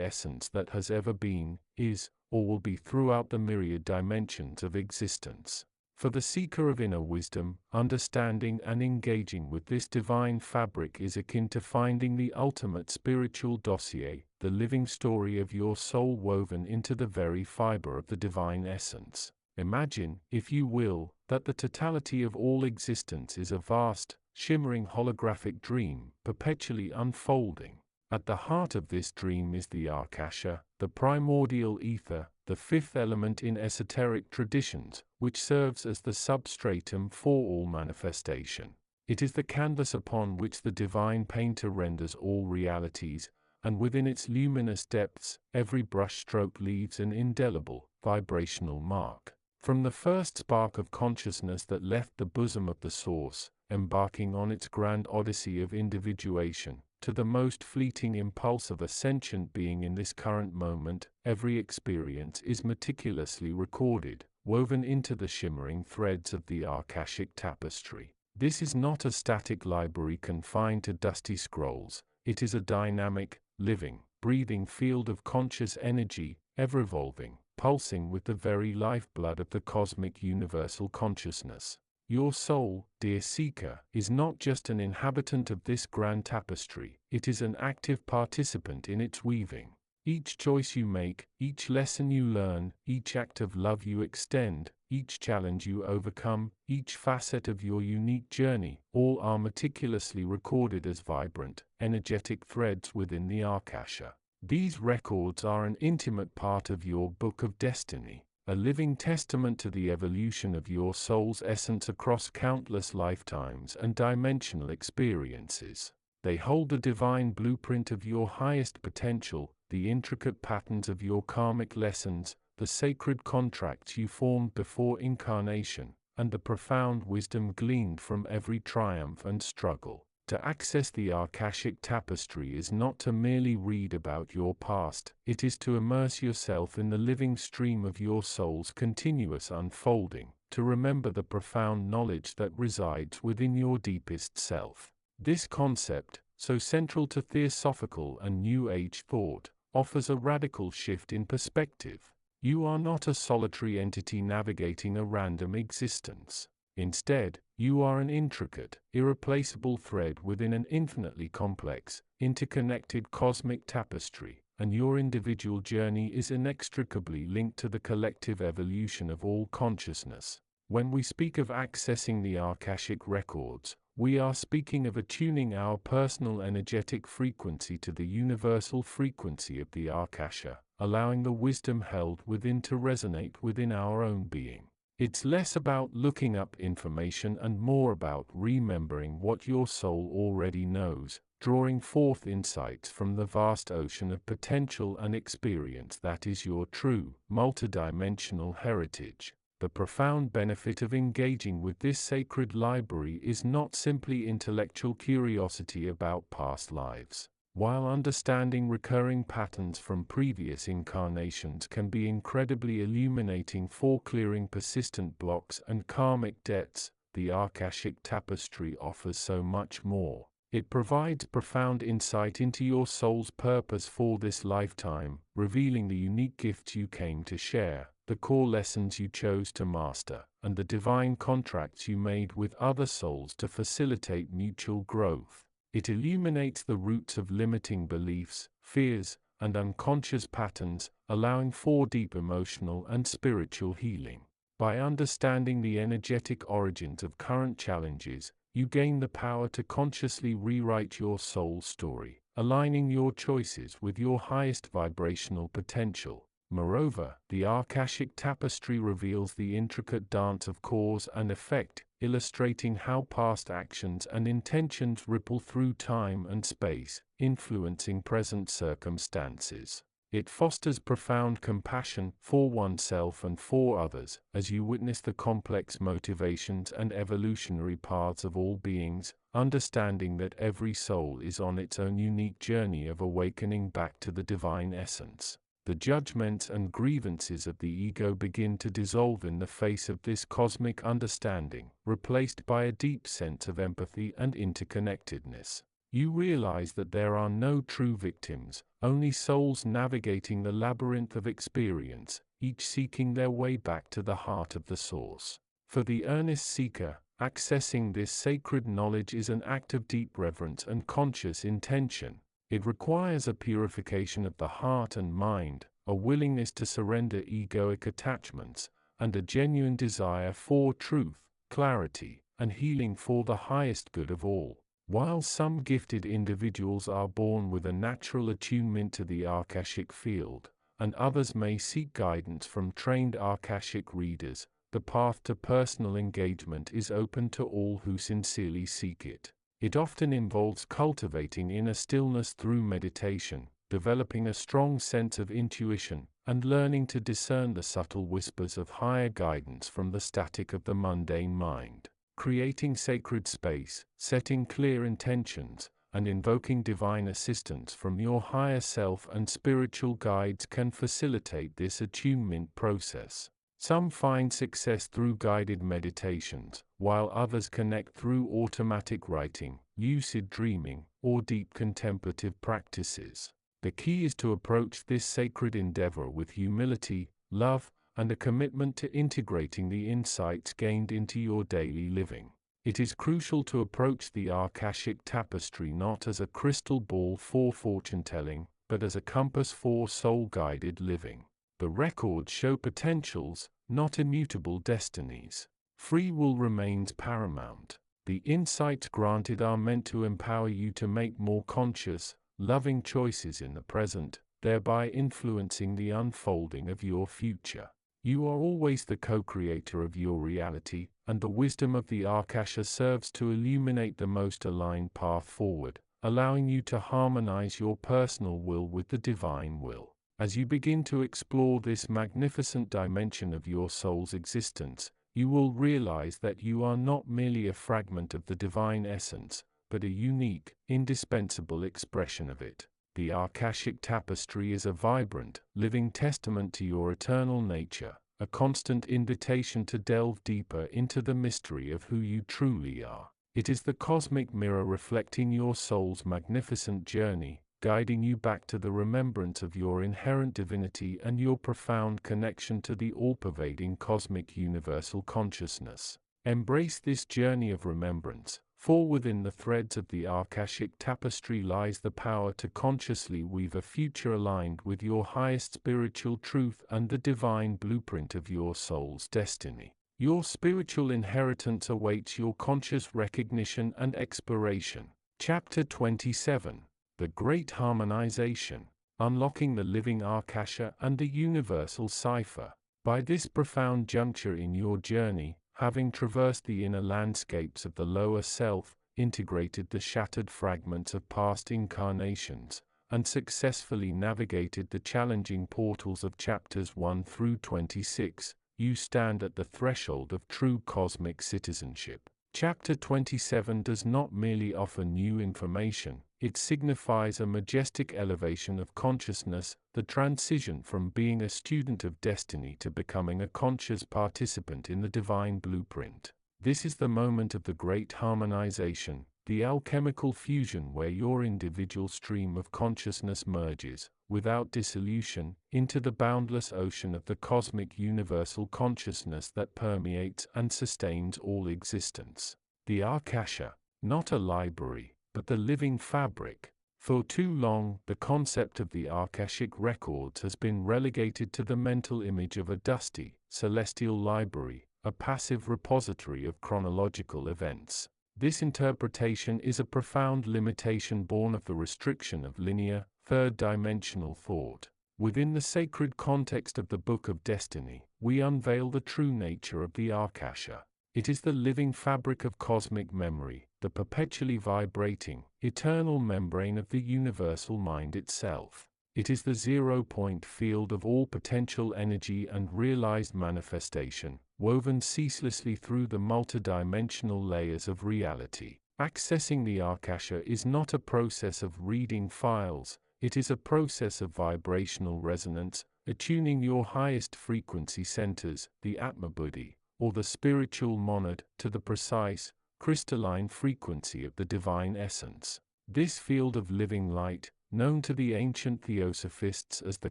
essence that has ever been, is, or will be throughout the myriad dimensions of existence. For the seeker of inner wisdom, understanding and engaging with this divine fabric is akin to finding the ultimate spiritual dossier, the living story of your soul woven into the very fiber of the divine essence. Imagine, if you will, that the totality of all existence is a vast, shimmering holographic dream, perpetually unfolding. At the heart of this dream is the Akasha, the primordial ether, the fifth element in esoteric traditions, which serves as the substratum for all manifestation. It is the canvas upon which the divine painter renders all realities, and within its luminous depths, every brushstroke leaves an indelible, vibrational mark. From the first spark of consciousness that left the bosom of the source, embarking on its grand odyssey of individuation, to the most fleeting impulse of a sentient being in this current moment, every experience is meticulously recorded, woven into the shimmering threads of the Ahkashic tapestry. This is not a static library confined to dusty scrolls, it is a dynamic, living, breathing field of conscious energy, ever-evolving, pulsing with the very lifeblood of the cosmic universal consciousness. Your soul, dear seeker, is not just an inhabitant of this grand tapestry, it is an active participant in its weaving. Each choice you make, each lesson you learn, each act of love you extend, each challenge you overcome, each facet of your unique journey, all are meticulously recorded as vibrant, energetic threads within the Akasha. These records are an intimate part of your book of destiny, a living testament to the evolution of your soul's essence across countless lifetimes and dimensional experiences. They hold the divine blueprint of your highest potential, the intricate patterns of your karmic lessons, the sacred contracts you formed before incarnation, and the profound wisdom gleaned from every triumph and struggle. To access the Ahkashic tapestry is not to merely read about your past, it is to immerse yourself in the living stream of your soul's continuous unfolding, to remember the profound knowledge that resides within your deepest self. This concept, so central to Theosophical and New Age thought, offers a radical shift in perspective. You are not a solitary entity navigating a random existence. Instead, you are an intricate, irreplaceable thread within an infinitely complex, interconnected cosmic tapestry, and your individual journey is inextricably linked to the collective evolution of all consciousness. When we speak of accessing the Akashic records, we are speaking of attuning our personal energetic frequency to the universal frequency of the Akasha, allowing the wisdom held within to resonate within our own being. It's less about looking up information and more about remembering what your soul already knows, drawing forth insights from the vast ocean of potential and experience that is your true, multidimensional heritage. The profound benefit of engaging with this sacred library is not simply intellectual curiosity about past lives. While understanding recurring patterns from previous incarnations can be incredibly illuminating for clearing persistent blocks and karmic debts, the Ahkashic tapestry offers so much more. It provides profound insight into your soul's purpose for this lifetime, revealing the unique gifts you came to share, the core lessons you chose to master, and the divine contracts you made with other souls to facilitate mutual growth. It illuminates the roots of limiting beliefs, fears, and unconscious patterns, allowing for deep emotional and spiritual healing. By understanding the energetic origins of current challenges, you gain the power to consciously rewrite your soul story, aligning your choices with your highest vibrational potential. Moreover, the Ahkashic tapestry reveals the intricate dance of cause and effect, illustrating how past actions and intentions ripple through time and space, influencing present circumstances. It fosters profound compassion for oneself and for others, as you witness the complex motivations and evolutionary paths of all beings, understanding that every soul is on its own unique journey of awakening back to the divine essence. The judgments and grievances of the ego begin to dissolve in the face of this cosmic understanding, replaced by a deep sense of empathy and interconnectedness. You realize that there are no true victims, only souls navigating the labyrinth of experience, each seeking their way back to the heart of the source. For the earnest seeker, accessing this sacred knowledge is an act of deep reverence and conscious intention. It requires a purification of the heart and mind, a willingness to surrender egoic attachments, and a genuine desire for truth, clarity, and healing for the highest good of all. While some gifted individuals are born with a natural attunement to the Akashic field, and others may seek guidance from trained Akashic readers, the path to personal engagement is open to all who sincerely seek it. It often involves cultivating inner stillness through meditation, developing a strong sense of intuition, and learning to discern the subtle whispers of higher guidance from the static of the mundane mind. Creating sacred space, setting clear intentions, and invoking divine assistance from your higher self and spiritual guides can facilitate this attunement process. Some find success through guided meditations, while others connect through automatic writing, lucid dreaming, or deep contemplative practices. The key is to approach this sacred endeavor with humility, love, and a commitment to integrating the insights gained into your daily living. It is crucial to approach the Akashic tapestry not as a crystal ball for fortune-telling, but as a compass for soul-guided living. The records show potentials, not immutable destinies. Free will remains paramount. The insights granted are meant to empower you to make more conscious, loving choices in the present, thereby influencing the unfolding of your future. You are always the co-creator of your reality, and the wisdom of the Akasha serves to illuminate the most aligned path forward, allowing you to harmonize your personal will with the divine will. As you begin to explore this magnificent dimension of your soul's existence, you will realize that you are not merely a fragment of the divine essence, but a unique, indispensable expression of it. The Akashic tapestry is a vibrant, living testament to your eternal nature, a constant invitation to delve deeper into the mystery of who you truly are. It is the cosmic mirror reflecting your soul's magnificent journey, guiding you back to the remembrance of your inherent divinity and your profound connection to the all-pervading cosmic universal consciousness. Embrace this journey of remembrance, for within the threads of the Akashic tapestry lies the power to consciously weave a future aligned with your highest spiritual truth and the divine blueprint of your soul's destiny. Your spiritual inheritance awaits your conscious recognition and exploration. Chapter 27. The Great Harmonization. Unlocking the Living Akasha and the Universal Cipher. By this profound juncture in your journey, having traversed the inner landscapes of the lower self, integrated the shattered fragments of past incarnations, and successfully navigated the challenging portals of chapters 1 through 26, you stand at the threshold of true cosmic citizenship. Chapter 27 does not merely offer new information, it signifies a majestic elevation of consciousness, the transition from being a student of destiny to becoming a conscious participant in the divine blueprint. This is the moment of the great harmonization, the alchemical fusion where your individual stream of consciousness merges, without dissolution, into the boundless ocean of the cosmic universal consciousness that permeates and sustains all existence. The Akasha, not a library, but the living fabric. For too long, the concept of the Akashic records has been relegated to the mental image of a dusty, celestial library, a passive repository of chronological events. This interpretation is a profound limitation born of the restriction of linear, third-dimensional thought. Within the sacred context of the Book of Destiny, we unveil the true nature of the Akasha. It is the living fabric of cosmic memory, the perpetually vibrating, eternal membrane of the universal mind itself. It is the zero-point field of all potential energy and realized manifestation, woven ceaselessly through the multidimensional layers of reality. Accessing the Akasha is not a process of reading files, it is a process of vibrational resonance, attuning your highest frequency centers, the Atma-Buddhi, or the spiritual monad, to the precise, crystalline frequency of the divine essence. This field of living light, known to the ancient theosophists as the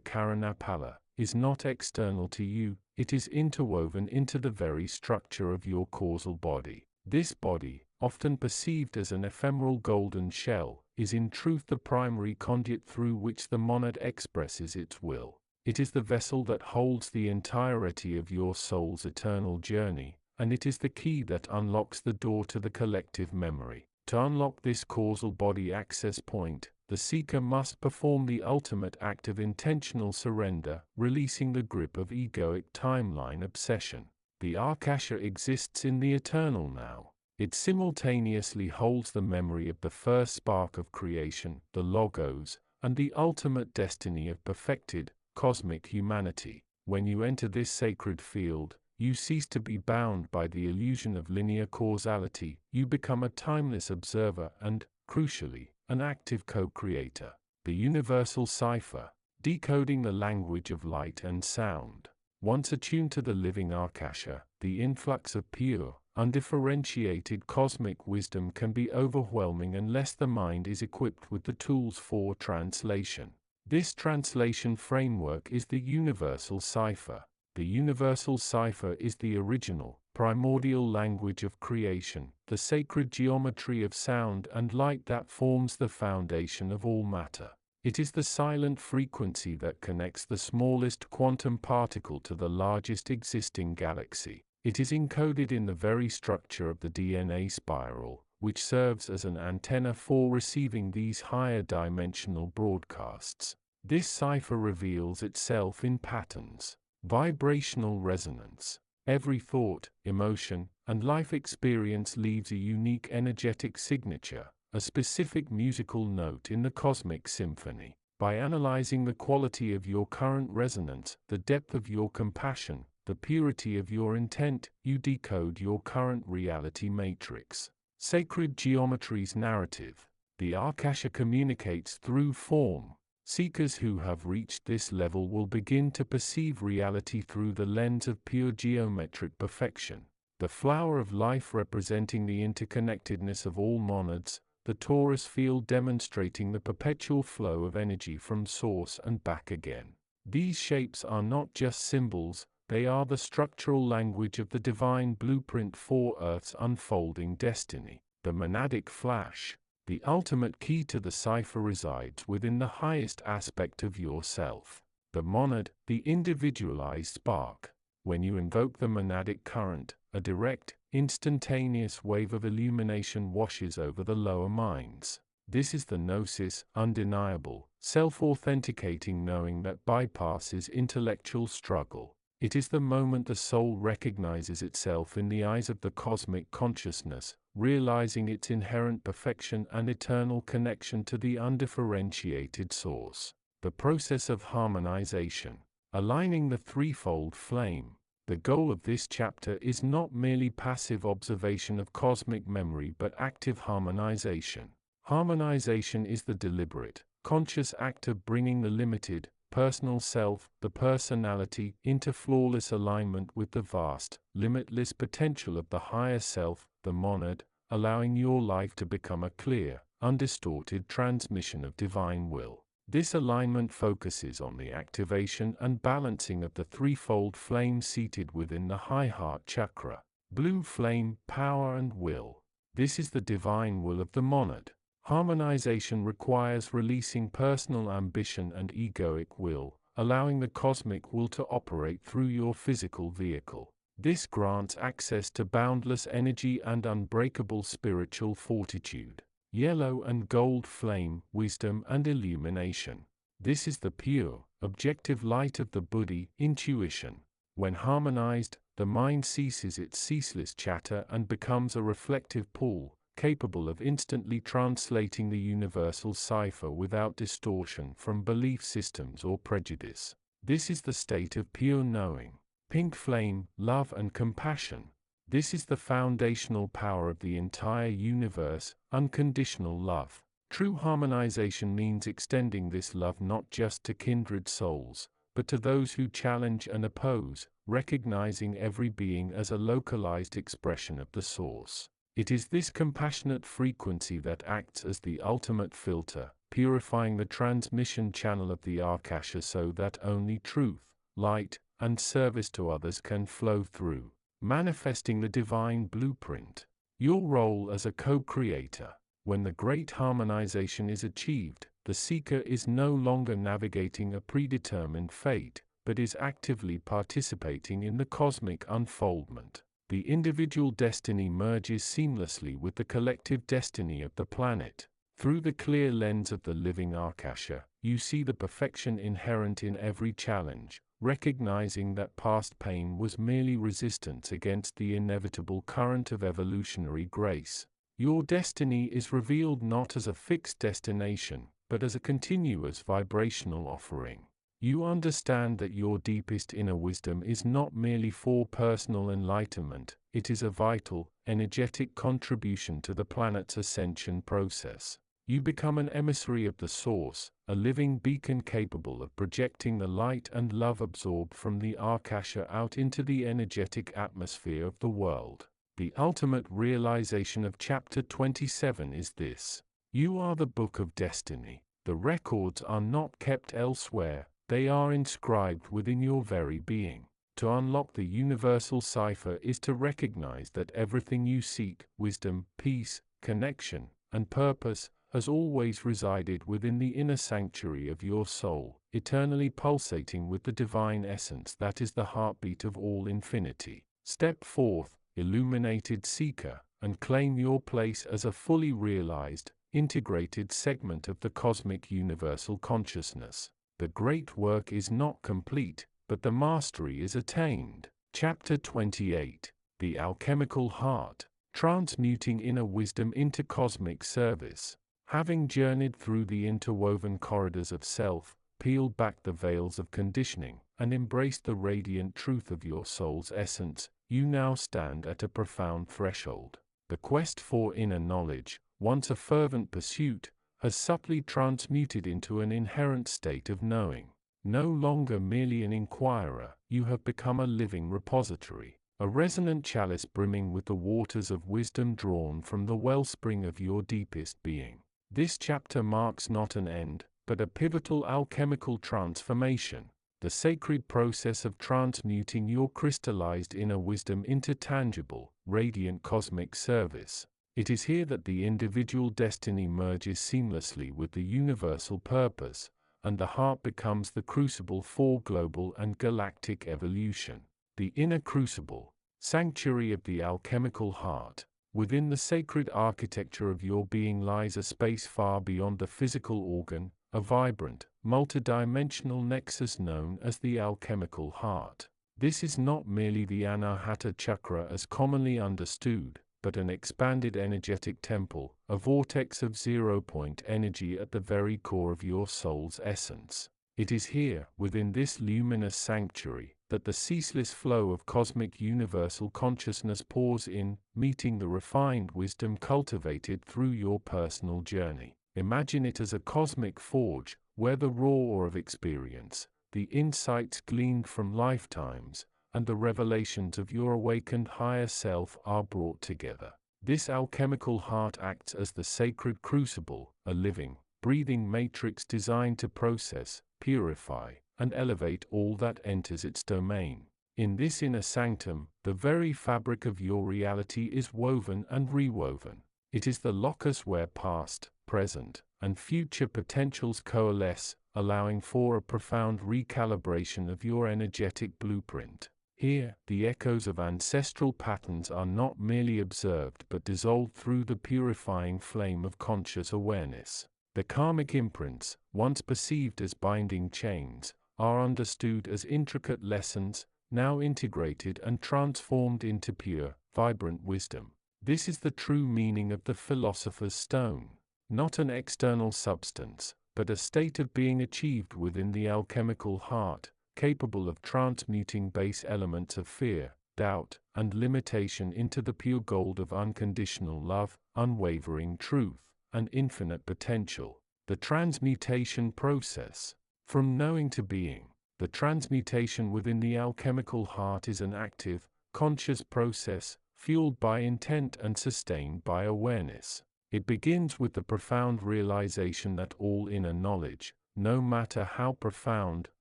Karanapala, is not external to you, it is interwoven into the very structure of your causal body. This body, often perceived as an ephemeral golden shell, is in truth the primary conduit through which the monad expresses its will. It is the vessel that holds the entirety of your soul's eternal journey, and it is the key that unlocks the door to the collective memory. To unlock this causal body access point, the seeker must perform the ultimate act of intentional surrender, releasing the grip of egoic timeline obsession. The Akasha exists in the eternal now. It simultaneously holds the memory of the first spark of creation, the Logos, and the ultimate destiny of perfected, cosmic humanity. When you enter this sacred field, you cease to be bound by the illusion of linear causality, you become a timeless observer and, crucially, an active co-creator. The universal cipher, decoding the language of light and sound. Once attuned to the living Akasha, the influx of pure, undifferentiated cosmic wisdom can be overwhelming unless the mind is equipped with the tools for translation. This translation framework is the universal cipher. The universal cipher is the original, primordial language of creation, the sacred geometry of sound and light that forms the foundation of all matter. It is the silent frequency that connects the smallest quantum particle to the largest existing galaxy. It is encoded in the very structure of the DNA spiral, which serves as an antenna for receiving these higher dimensional broadcasts. This cipher reveals itself in patterns. Vibrational resonance. Every thought, emotion, and life experience leaves a unique energetic signature, a specific musical note in the cosmic symphony. By analyzing the quality of your current resonance, the depth of your compassion, the purity of your intent, you decode your current reality matrix. Sacred geometry's narrative. The Akasha communicates through form. Seekers who have reached this level will begin to perceive reality through the lens of pure geometric perfection. The flower of life representing the interconnectedness of all monads, the torus field demonstrating the perpetual flow of energy from source and back again. These shapes are not just symbols, they are the structural language of the divine blueprint for Earth's unfolding destiny. The monadic flash. The ultimate key to the cipher resides within the highest aspect of yourself. The monad, the individualized spark. When you invoke the monadic current, a direct, instantaneous wave of illumination washes over the lower minds. This is the gnosis, undeniable, self-authenticating knowing that bypasses intellectual struggle. It is the moment the soul recognizes itself in the eyes of the cosmic consciousness, realizing its inherent perfection and eternal connection to the undifferentiated source. The process of harmonization. Aligning the threefold flame. The goal of this chapter is not merely passive observation of cosmic memory but active harmonization. Harmonization is the deliberate, conscious act of bringing the limited, personal self, the personality, into flawless alignment with the vast, limitless potential of the higher self, the monad, allowing your life to become a clear, undistorted transmission of divine will. This alignment focuses on the activation and balancing of the threefold flame seated within the high heart chakra. Blue flame, power and will. This is the divine will of the monad. Harmonization requires releasing personal ambition and egoic will, allowing the cosmic will to operate through your physical vehicle. This grants access to boundless energy and unbreakable spiritual fortitude. Yellow and gold flame, wisdom and illumination. This is the pure, objective light of the Buddhi, intuition. When harmonized, the mind ceases its ceaseless chatter and becomes a reflective pool, capable of instantly translating the universal cipher without distortion from belief systems or prejudice. This is the state of pure knowing. Pink flame, love and compassion. This is the foundational power of the entire universe, unconditional love. True harmonization means extending this love not just to kindred souls, but to those who challenge and oppose, recognizing every being as a localized expression of the source. It is this compassionate frequency that acts as the ultimate filter, purifying the transmission channel of the Akasha so that only truth, light, and service to others can flow through, manifesting the divine blueprint. Your role as a co-creator. When the great harmonization is achieved, the seeker is no longer navigating a predetermined fate, but is actively participating in the cosmic unfoldment. The individual destiny merges seamlessly with the collective destiny of the planet. Through the clear lens of the living Akasha, you see the perfection inherent in every challenge, recognizing that past pain was merely resistance against the inevitable current of evolutionary grace. Your destiny is revealed not as a fixed destination, but as a continuous vibrational offering. You understand that your deepest inner wisdom is not merely for personal enlightenment, it is a vital, energetic contribution to the planet's ascension process. You become an emissary of the source, a living beacon capable of projecting the light and love absorbed from the Akasha out into the energetic atmosphere of the world. The ultimate realization of Chapter 27 is this. You are the book of destiny. The records are not kept elsewhere, they are inscribed within your very being. To unlock the universal cipher is to recognize that everything you seek, wisdom, peace, connection, and purpose, has always resided within the inner sanctuary of your soul, eternally pulsating with the divine essence that is the heartbeat of all infinity. Step forth, illuminated seeker, and claim your place as a fully realized, integrated segment of the cosmic universal consciousness. The great work is not complete, but the mastery is attained. Chapter 28. The Alchemical Heart. Transmuting inner wisdom into cosmic service. Having journeyed through the interwoven corridors of self, peeled back the veils of conditioning, and embraced the radiant truth of your soul's essence, you now stand at a profound threshold. The quest for inner knowledge, once a fervent pursuit, has subtly transmuted into an inherent state of knowing. No longer merely an inquirer, you have become a living repository, a resonant chalice brimming with the waters of wisdom drawn from the wellspring of your deepest being. This chapter marks not an end, but a pivotal alchemical transformation, the sacred process of transmuting your crystallized inner wisdom into tangible, radiant cosmic service. It is here that the individual destiny merges seamlessly with the universal purpose, and the heart becomes the crucible for global and galactic evolution. The inner crucible, sanctuary of the alchemical heart. Within the sacred architecture of your being lies a space far beyond the physical organ, a vibrant, multidimensional nexus known as the alchemical heart. This is not merely the Anahata chakra as commonly understood, but an expanded energetic temple, a vortex of zero-point energy at the very core of your soul's essence. It is here, within this luminous sanctuary, that the ceaseless flow of cosmic universal consciousness pours in, meeting the refined wisdom cultivated through your personal journey. Imagine it as a cosmic forge, where the raw ore of experience, the insights gleaned from lifetimes, and the revelations of your awakened higher self are brought together. This alchemical heart acts as the sacred crucible, a living, breathing matrix designed to process, purify, and elevate all that enters its domain. In this inner sanctum, the very fabric of your reality is woven and rewoven. It is the locus where past, present, and future potentials coalesce, allowing for a profound recalibration of your energetic blueprint. Here, the echoes of ancestral patterns are not merely observed but dissolved through the purifying flame of conscious awareness. The karmic imprints, once perceived as binding chains, are understood as intricate lessons, now integrated and transformed into pure, vibrant wisdom. This is the true meaning of the philosopher's stone. Not an external substance, but a state of being achieved within the alchemical heart, capable of transmuting base elements of fear, doubt, and limitation into the pure gold of unconditional love, unwavering truth, and infinite potential. The transmutation process. From knowing to being. The transmutation within the alchemical heart is an active, conscious process, fueled by intent and sustained by awareness. It begins with the profound realization that all inner knowledge, no matter how profound,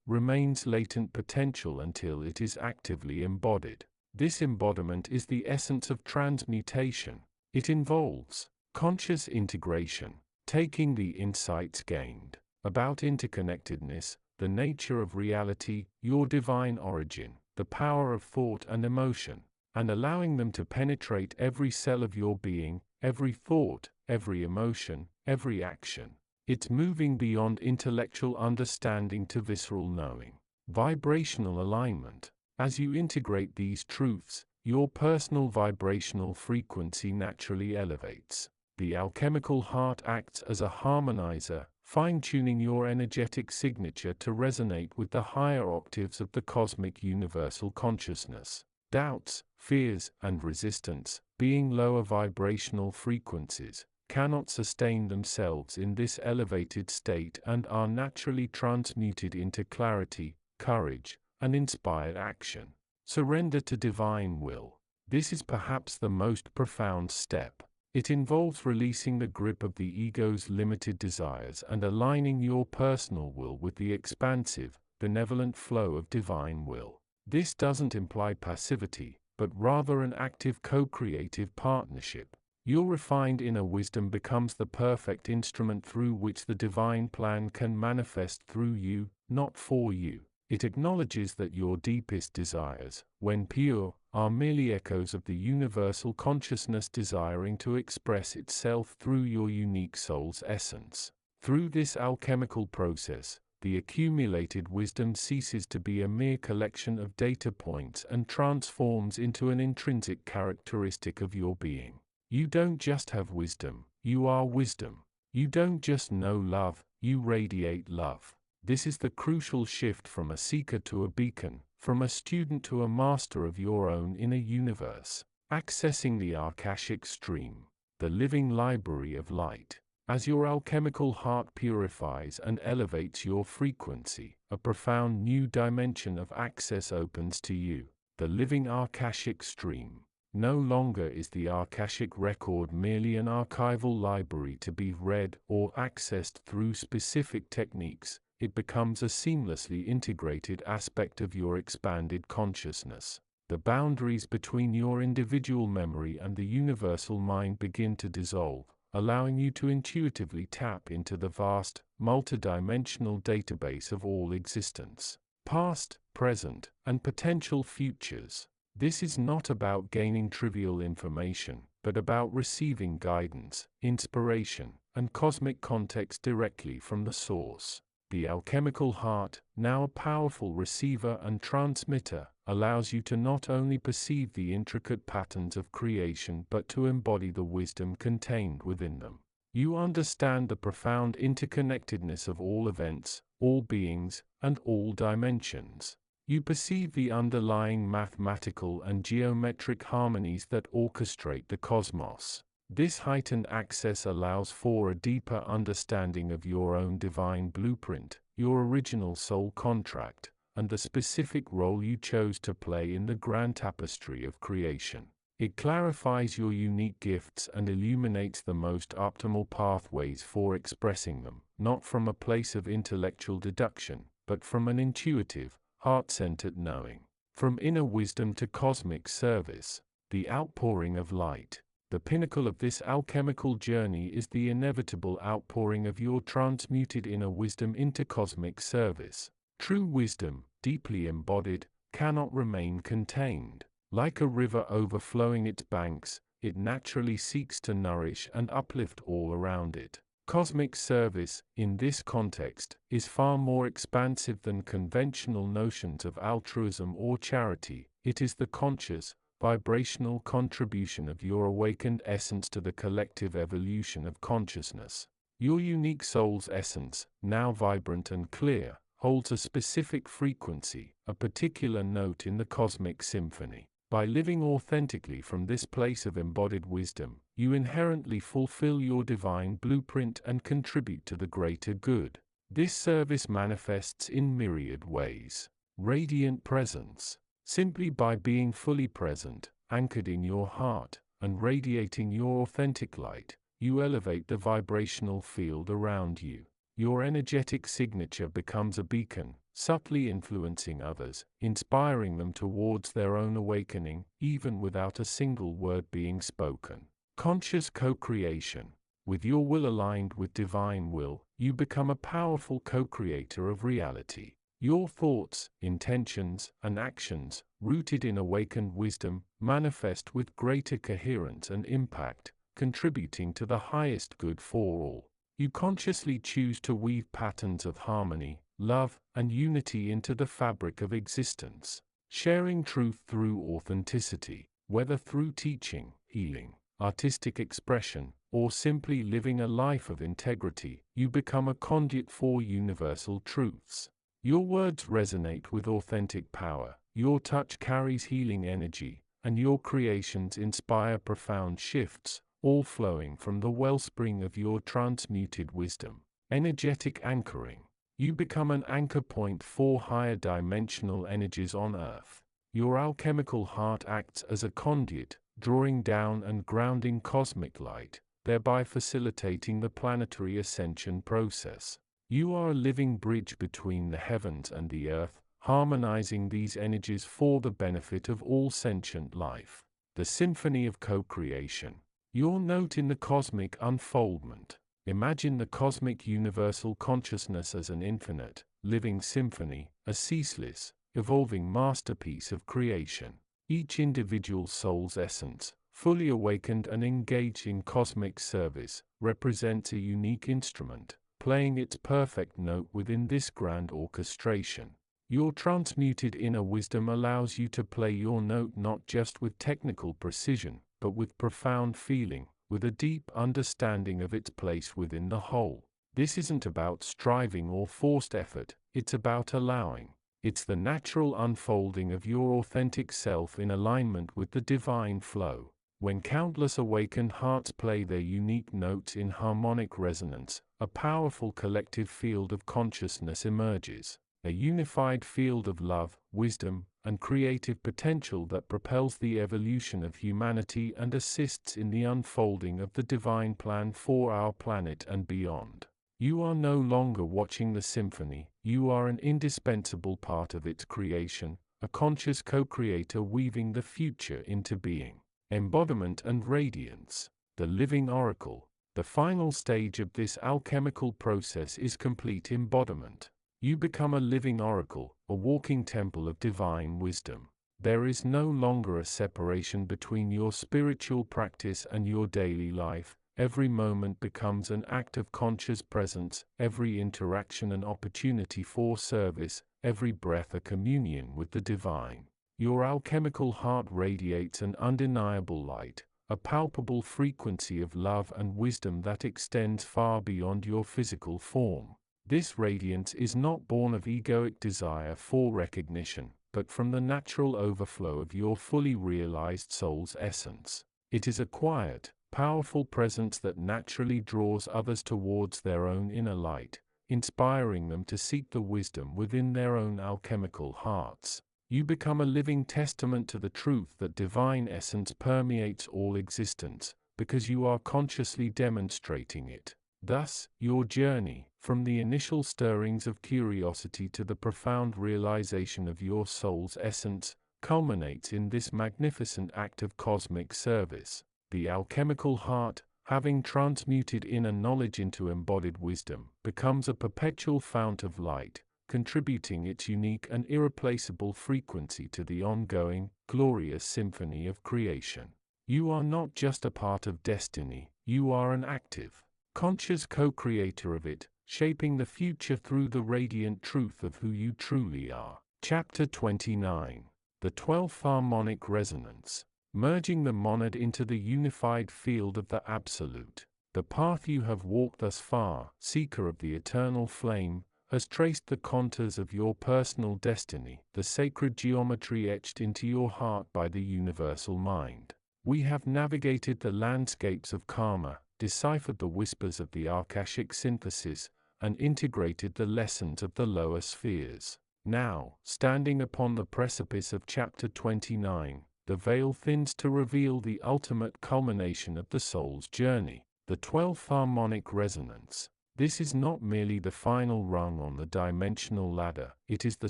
remains latent potential until it is actively embodied. This embodiment is the essence of transmutation. It involves conscious integration, taking the insights gained about interconnectedness, the nature of reality, your divine origin, the power of thought and emotion, and allowing them to penetrate every cell of your being, every thought, every emotion, every action. It's moving beyond intellectual understanding to visceral knowing. Vibrational alignment. As you integrate these truths, your personal vibrational frequency naturally elevates. The alchemical heart acts as a harmonizer, fine-tuning your energetic signature to resonate with the higher octaves of the cosmic universal consciousness. Doubts, fears, and resistance, being lower vibrational frequencies, cannot sustain themselves in this elevated state and are naturally transmuted into clarity, courage, and inspired action. Surrender to divine will. This is perhaps the most profound step. It involves releasing the grip of the ego's limited desires and aligning your personal will with the expansive, benevolent flow of divine will. This doesn't imply passivity, but rather an active co-creative partnership. Your refined inner wisdom becomes the perfect instrument through which the divine plan can manifest through you, not for you. It acknowledges that your deepest desires, when pure, are merely echoes of the universal consciousness desiring to express itself through your unique soul's essence. Through this alchemical process, the accumulated wisdom ceases to be a mere collection of data points and transforms into an intrinsic characteristic of your being. You don't just have wisdom, you are wisdom. You don't just know love, you radiate love. This is the crucial shift from a seeker to a beacon, from a student to a master of your own inner universe. Accessing the Ahkashic stream, the living library of light. As your alchemical heart purifies and elevates your frequency, a profound new dimension of access opens to you. The living Ahkashic stream. No longer is the Ahkashic record merely an archival library to be read or accessed through specific techniques. It becomes a seamlessly integrated aspect of your expanded consciousness. The boundaries between your individual memory and the universal mind begin to dissolve, allowing you to intuitively tap into the vast, multidimensional database of all existence, past, present, and potential futures. This is not about gaining trivial information, but about receiving guidance, inspiration, and cosmic context directly from the source. The alchemical heart, now a powerful receiver and transmitter, allows you to not only perceive the intricate patterns of creation but to embody the wisdom contained within them. You understand the profound interconnectedness of all events, all beings, and all dimensions. You perceive the underlying mathematical and geometric harmonies that orchestrate the cosmos. This heightened access allows for a deeper understanding of your own divine blueprint, your original soul contract, and the specific role you chose to play in the grand tapestry of creation. It clarifies your unique gifts and illuminates the most optimal pathways for expressing them, not from a place of intellectual deduction, but from an intuitive, heart-centered knowing. From inner wisdom to cosmic service, the outpouring of light. The pinnacle of this alchemical journey is the inevitable outpouring of your transmuted inner wisdom into cosmic service. True wisdom, deeply embodied, cannot remain contained. Like a river overflowing its banks, it naturally seeks to nourish and uplift all around it. Cosmic service, in this context, is far more expansive than conventional notions of altruism or charity. It is the conscious, vibrational contribution of your awakened essence to the collective evolution of consciousness. Your unique soul's essence, now vibrant and clear, holds a specific frequency, a particular note in the cosmic symphony. By living authentically from this place of embodied wisdom, you inherently fulfill your divine blueprint and contribute to the greater good. This service manifests in myriad ways. Radiant presence. Simply by being fully present, anchored in your heart, and radiating your authentic light, you elevate the vibrational field around you. Your energetic signature becomes a beacon, subtly influencing others, inspiring them towards their own awakening, even without a single word being spoken. Conscious co-creation. With your will aligned with divine will, you become a powerful co-creator of reality. Your thoughts, intentions, and actions, rooted in awakened wisdom, manifest with greater coherence and impact, contributing to the highest good for all. You consciously choose to weave patterns of harmony, love, and unity into the fabric of existence, sharing truth through authenticity, whether through teaching, healing, artistic expression, or simply living a life of integrity. You become a conduit for universal truths. Your words resonate with authentic power, your touch carries healing energy, and your creations inspire profound shifts, all flowing from the wellspring of your transmuted wisdom. Energetic anchoring. You become an anchor point for higher dimensional energies on Earth. Your alchemical heart acts as a conduit, drawing down and grounding cosmic light, thereby facilitating the planetary ascension process. You are a living bridge between the heavens and the earth, harmonizing these energies for the benefit of all sentient life. The symphony of co-creation. Your note in the cosmic unfoldment. Imagine the cosmic universal consciousness as an infinite, living symphony, a ceaseless, evolving masterpiece of creation. Each individual soul's essence, fully awakened and engaged in cosmic service, represents a unique instrument, playing its perfect note within this grand orchestration. Your transmuted inner wisdom allows you to play your note not just with technical precision, but with profound feeling, with a deep understanding of its place within the whole. This isn't about striving or forced effort, it's about allowing. It's the natural unfolding of your authentic self in alignment with the divine flow. When countless awakened hearts play their unique notes in harmonic resonance, a powerful collective field of consciousness emerges. A unified field of love, wisdom, and creative potential that propels the evolution of humanity and assists in the unfolding of the divine plan for our planet and beyond. You are no longer watching the symphony, you are an indispensable part of its creation, a conscious co-creator weaving the future into being. Embodiment and radiance. The living oracle. The final stage of this alchemical process is complete embodiment. You become a living oracle, a walking temple of divine wisdom. There is no longer a separation between your spiritual practice and your daily life. Every moment becomes an act of conscious presence, every interaction an opportunity for service, every breath a communion with the divine. Your alchemical heart radiates an undeniable light, a palpable frequency of love and wisdom that extends far beyond your physical form. This radiance is not born of egoic desire for recognition, but from the natural overflow of your fully realized soul's essence. It is a quiet, powerful presence that naturally draws others towards their own inner light, inspiring them to seek the wisdom within their own alchemical hearts. You become a living testament to the truth that divine essence permeates all existence, because you are consciously demonstrating it. Thus, your journey, from the initial stirrings of curiosity to the profound realization of your soul's essence, culminates in this magnificent act of cosmic service. The alchemical heart, having transmuted inner knowledge into embodied wisdom, becomes a perpetual fount of light, contributing its unique and irreplaceable frequency to the ongoing, glorious symphony of creation. You are not just a part of destiny, you are an active, conscious co-creator of it, shaping the future through the radiant truth of who you truly are. Chapter 29. The 12th Harmonic Resonance. Merging the monad into the unified field of the Absolute. The path you have walked thus far, seeker of the eternal flame, has traced the contours of your personal destiny, the sacred geometry etched into your heart by the universal mind. We have navigated the landscapes of karma, deciphered the whispers of the Ahkashic synthesis, and integrated the lessons of the lower spheres. Now, standing upon the precipice of Chapter 29, the veil thins to reveal the ultimate culmination of the soul's journey, the 12th harmonic resonance. This is not merely the final rung on the dimensional ladder, it is the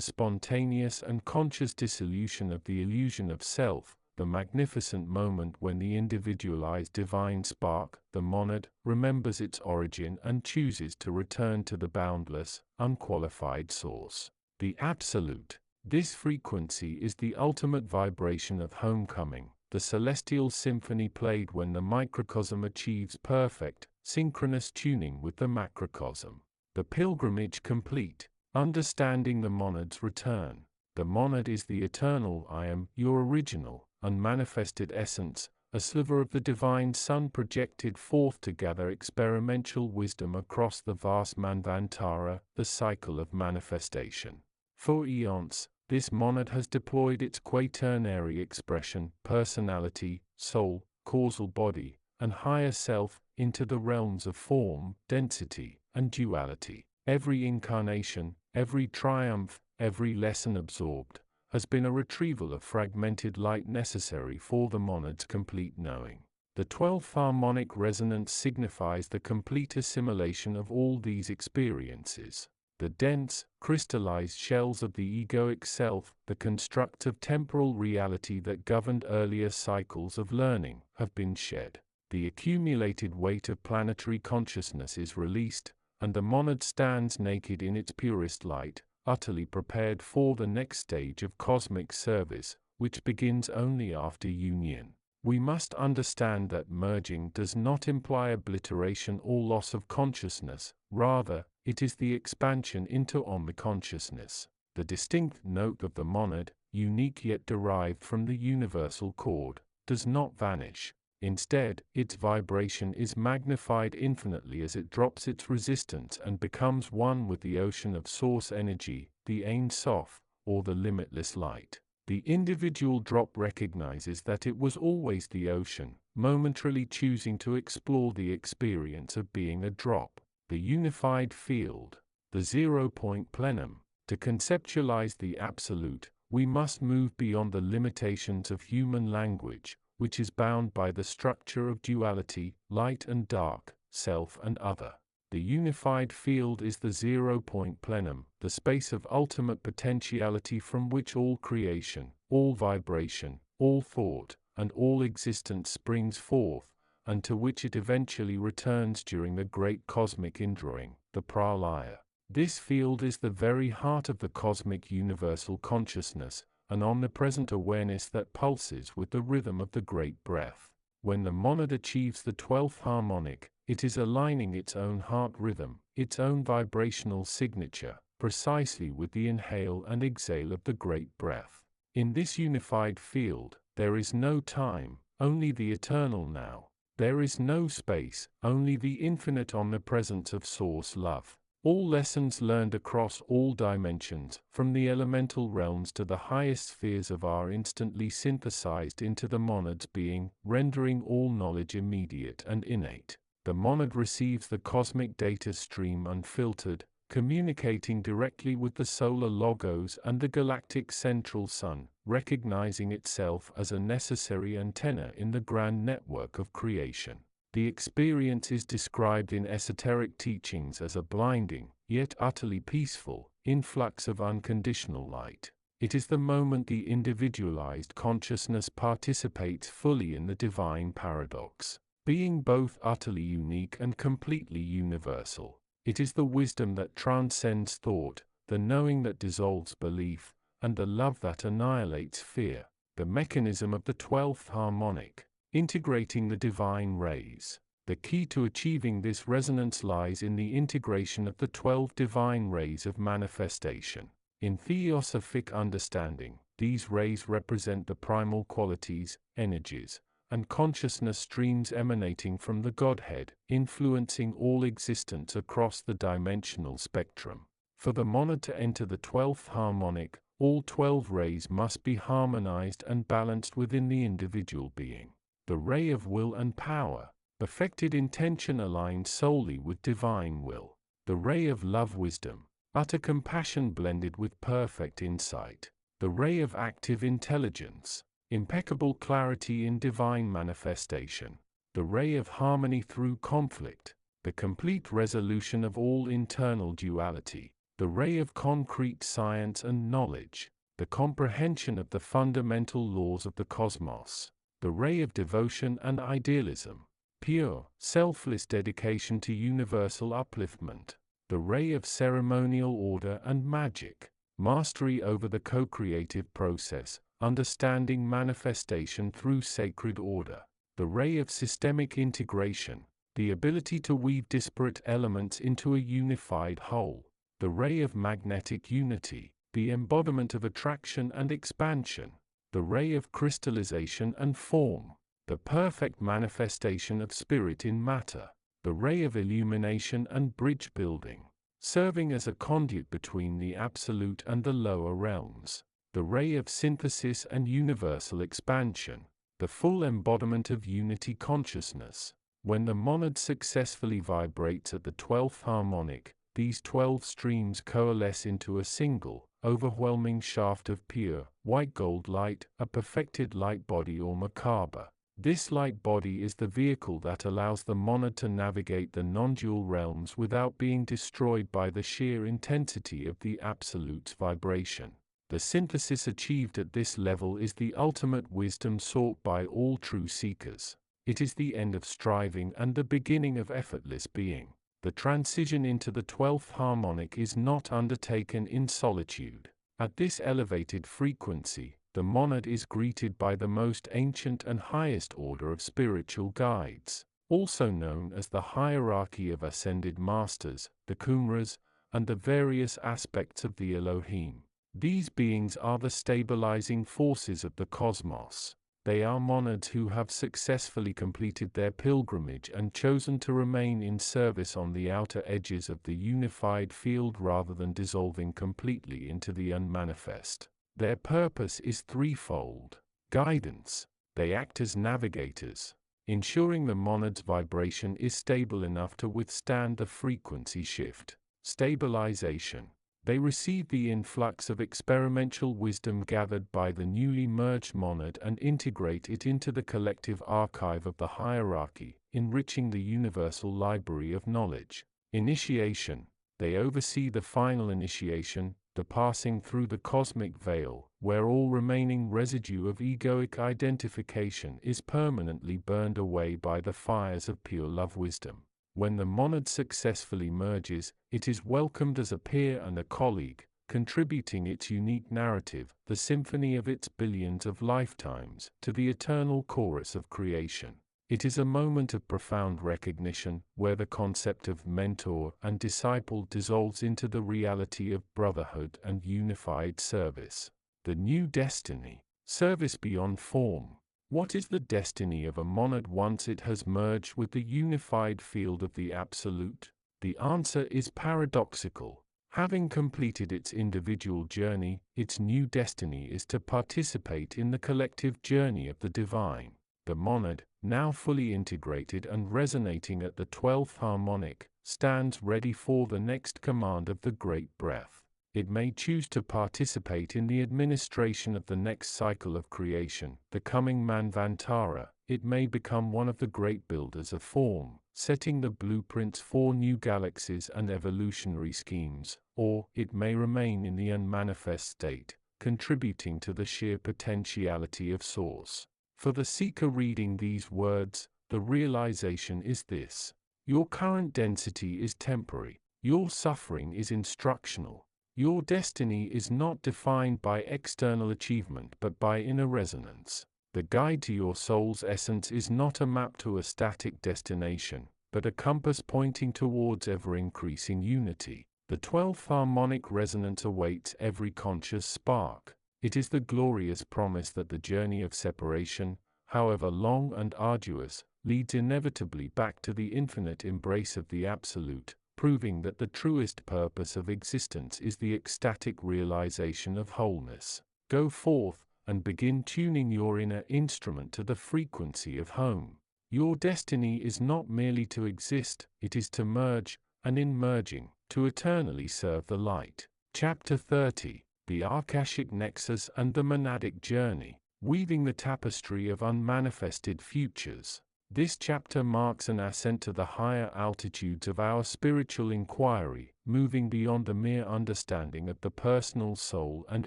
spontaneous and conscious dissolution of the illusion of self, the magnificent moment when the individualized divine spark, the monad, remembers its origin and chooses to return to the boundless, unqualified source. The Absolute. This frequency is the ultimate vibration of homecoming, the celestial symphony played when the microcosm achieves perfect, synchronous tuning with the macrocosm. The pilgrimage complete, understanding the monad's return. The monad is the eternal I am, your original, unmanifested essence, a sliver of the divine sun projected forth to gather experiential wisdom across the vast Manvantara, the cycle of manifestation. For eons, this monad has deployed its quaternary expression, personality, soul, causal body, and higher self, into the realms of form, density, and duality. Every incarnation, every triumph, every lesson absorbed, has been a retrieval of fragmented light necessary for the monad's complete knowing. The 12th harmonic resonance signifies the complete assimilation of all these experiences. The dense, crystallized shells of the egoic self, the construct of temporal reality that governed earlier cycles of learning, have been shed. The accumulated weight of planetary consciousness is released, and the monad stands naked in its purest light, utterly prepared for the next stage of cosmic service, which begins only after union. We must understand that merging does not imply obliteration or loss of consciousness, rather, it is the expansion into omniconsciousness. The distinct note of the monad, unique yet derived from the universal chord, does not vanish. Instead, its vibration is magnified infinitely as it drops its resistance and becomes one with the ocean of source energy, the Ein Sof, or the limitless light. The individual drop recognizes that it was always the ocean, momentarily choosing to explore the experience of being a drop. The unified field, the zero-point plenum. To conceptualize the Absolute, we must move beyond the limitations of human language, which is bound by the structure of duality, light and dark, self and other. The unified field is the zero-point plenum, the space of ultimate potentiality from which all creation, all vibration, all thought, and all existence springs forth, and to which it eventually returns during the great cosmic indrawing, the pralaya. This field is the very heart of the cosmic universal consciousness, an omnipresent awareness that pulses with the rhythm of the great breath. When the monad achieves the 12th harmonic, it is aligning its own heart rhythm, its own vibrational signature, precisely with the inhale and exhale of the great breath. In this unified field, there is no time, only the eternal now. There is no space, only the infinite omnipresence of Source Love. All lessons learned across all dimensions, from the elemental realms to the highest spheres of are instantly synthesized into the monad's being, rendering all knowledge immediate and innate. The monad receives the cosmic data stream unfiltered, communicating directly with the solar logos and the galactic central sun, recognizing itself as a necessary antenna in the grand network of creation. The experience is described in esoteric teachings as a blinding, yet utterly peaceful, influx of unconditional light. It is the moment the individualized consciousness participates fully in the divine paradox, being both utterly unique and completely universal. It is the wisdom that transcends thought, the knowing that dissolves belief, and the love that annihilates fear. The mechanism of the 12th harmonic. Integrating the divine rays. The key to achieving this resonance lies in the integration of the 12 divine rays of manifestation. In theosophic understanding, these rays represent the primal qualities, energies, and consciousness streams emanating from the Godhead, influencing all existence across the dimensional spectrum. For the monad to enter the 12th harmonic, all 12 rays must be harmonized and balanced within the individual being. The ray of will and power, perfected intention aligned solely with divine will. The ray of love wisdom, utter compassion blended with perfect insight. The ray of active intelligence, impeccable clarity in divine manifestation. The ray of harmony through conflict, the complete resolution of all internal duality. The ray of concrete science and knowledge, the comprehension of the fundamental laws of the cosmos. The ray of devotion and idealism, pure, selfless dedication to universal upliftment. The ray of ceremonial order and magic, mastery over the co-creative process, understanding manifestation through sacred order. The ray of systemic integration, the ability to weave disparate elements into a unified whole. The ray of magnetic unity, the embodiment of attraction and expansion. The ray of crystallization and form, the perfect manifestation of spirit in matter. The ray of illumination and bridge building, serving as a conduit between the absolute and the lower realms. The ray of synthesis and universal expansion, the full embodiment of unity consciousness. When the monad successfully vibrates at the 12th harmonic, these 12 streams coalesce into a single, overwhelming shaft of pure, white gold light, a perfected light body or Merkaba. This light body is the vehicle that allows the monad to navigate the non-dual realms without being destroyed by the sheer intensity of the Absolute's vibration. The synthesis achieved at this level is the ultimate wisdom sought by all true seekers. It is the end of striving and the beginning of effortless being. The transition into the 12th harmonic is not undertaken in solitude. At this elevated frequency, the monad is greeted by the most ancient and highest order of spiritual guides, also known as the hierarchy of ascended masters, the Kumras, and the various aspects of the Elohim. These beings are the stabilizing forces of the cosmos. They are monads who have successfully completed their pilgrimage and chosen to remain in service on the outer edges of the unified field rather than dissolving completely into the unmanifest. Their purpose is threefold. Guidance. They act as navigators, ensuring the monad's vibration is stable enough to withstand the frequency shift. Stabilization. They receive the influx of experimental wisdom gathered by the newly merged monad and integrate it into the collective archive of the hierarchy, enriching the universal library of knowledge. Initiation. They oversee the final initiation, the passing through the cosmic veil, where all remaining residue of egoic identification is permanently burned away by the fires of pure love wisdom. When the monad successfully merges, it is welcomed as a peer and a colleague, contributing its unique narrative, the symphony of its billions of lifetimes, to the eternal chorus of creation. It is a moment of profound recognition, where the concept of mentor and disciple dissolves into the reality of brotherhood and unified service. The new destiny. Service beyond form. What is the destiny of a monad once it has merged with the unified field of the Absolute? The answer is paradoxical. Having completed its individual journey, its new destiny is to participate in the collective journey of the divine. The monad, now fully integrated and resonating at the 12th harmonic, stands ready for the next command of the great breath. It may choose to participate in the administration of the next cycle of creation, the coming Manvantara. It may become one of the great builders of form, setting the blueprints for new galaxies and evolutionary schemes, or it may remain in the unmanifest state, contributing to the sheer potentiality of Source. For the seeker reading these words, the realization is this: your current density is temporary, your suffering is instructional. Your destiny is not defined by external achievement but by inner resonance. The guide to your soul's essence is not a map to a static destination, but a compass pointing towards ever-increasing unity. The 12th harmonic resonance awaits every conscious spark. It is the glorious promise that the journey of separation, however long and arduous, leads inevitably back to the infinite embrace of the Absolute, proving that the truest purpose of existence is the ecstatic realization of wholeness. Go forth and begin tuning your inner instrument to the frequency of home. Your destiny is not merely to exist, it is to merge, and in merging, to eternally serve the light. Chapter 30. The Ahkashic Nexus and the Monadic Journey, weaving the tapestry of unmanifested futures. This chapter marks an ascent to the higher altitudes of our spiritual inquiry, moving beyond the mere understanding of the personal soul and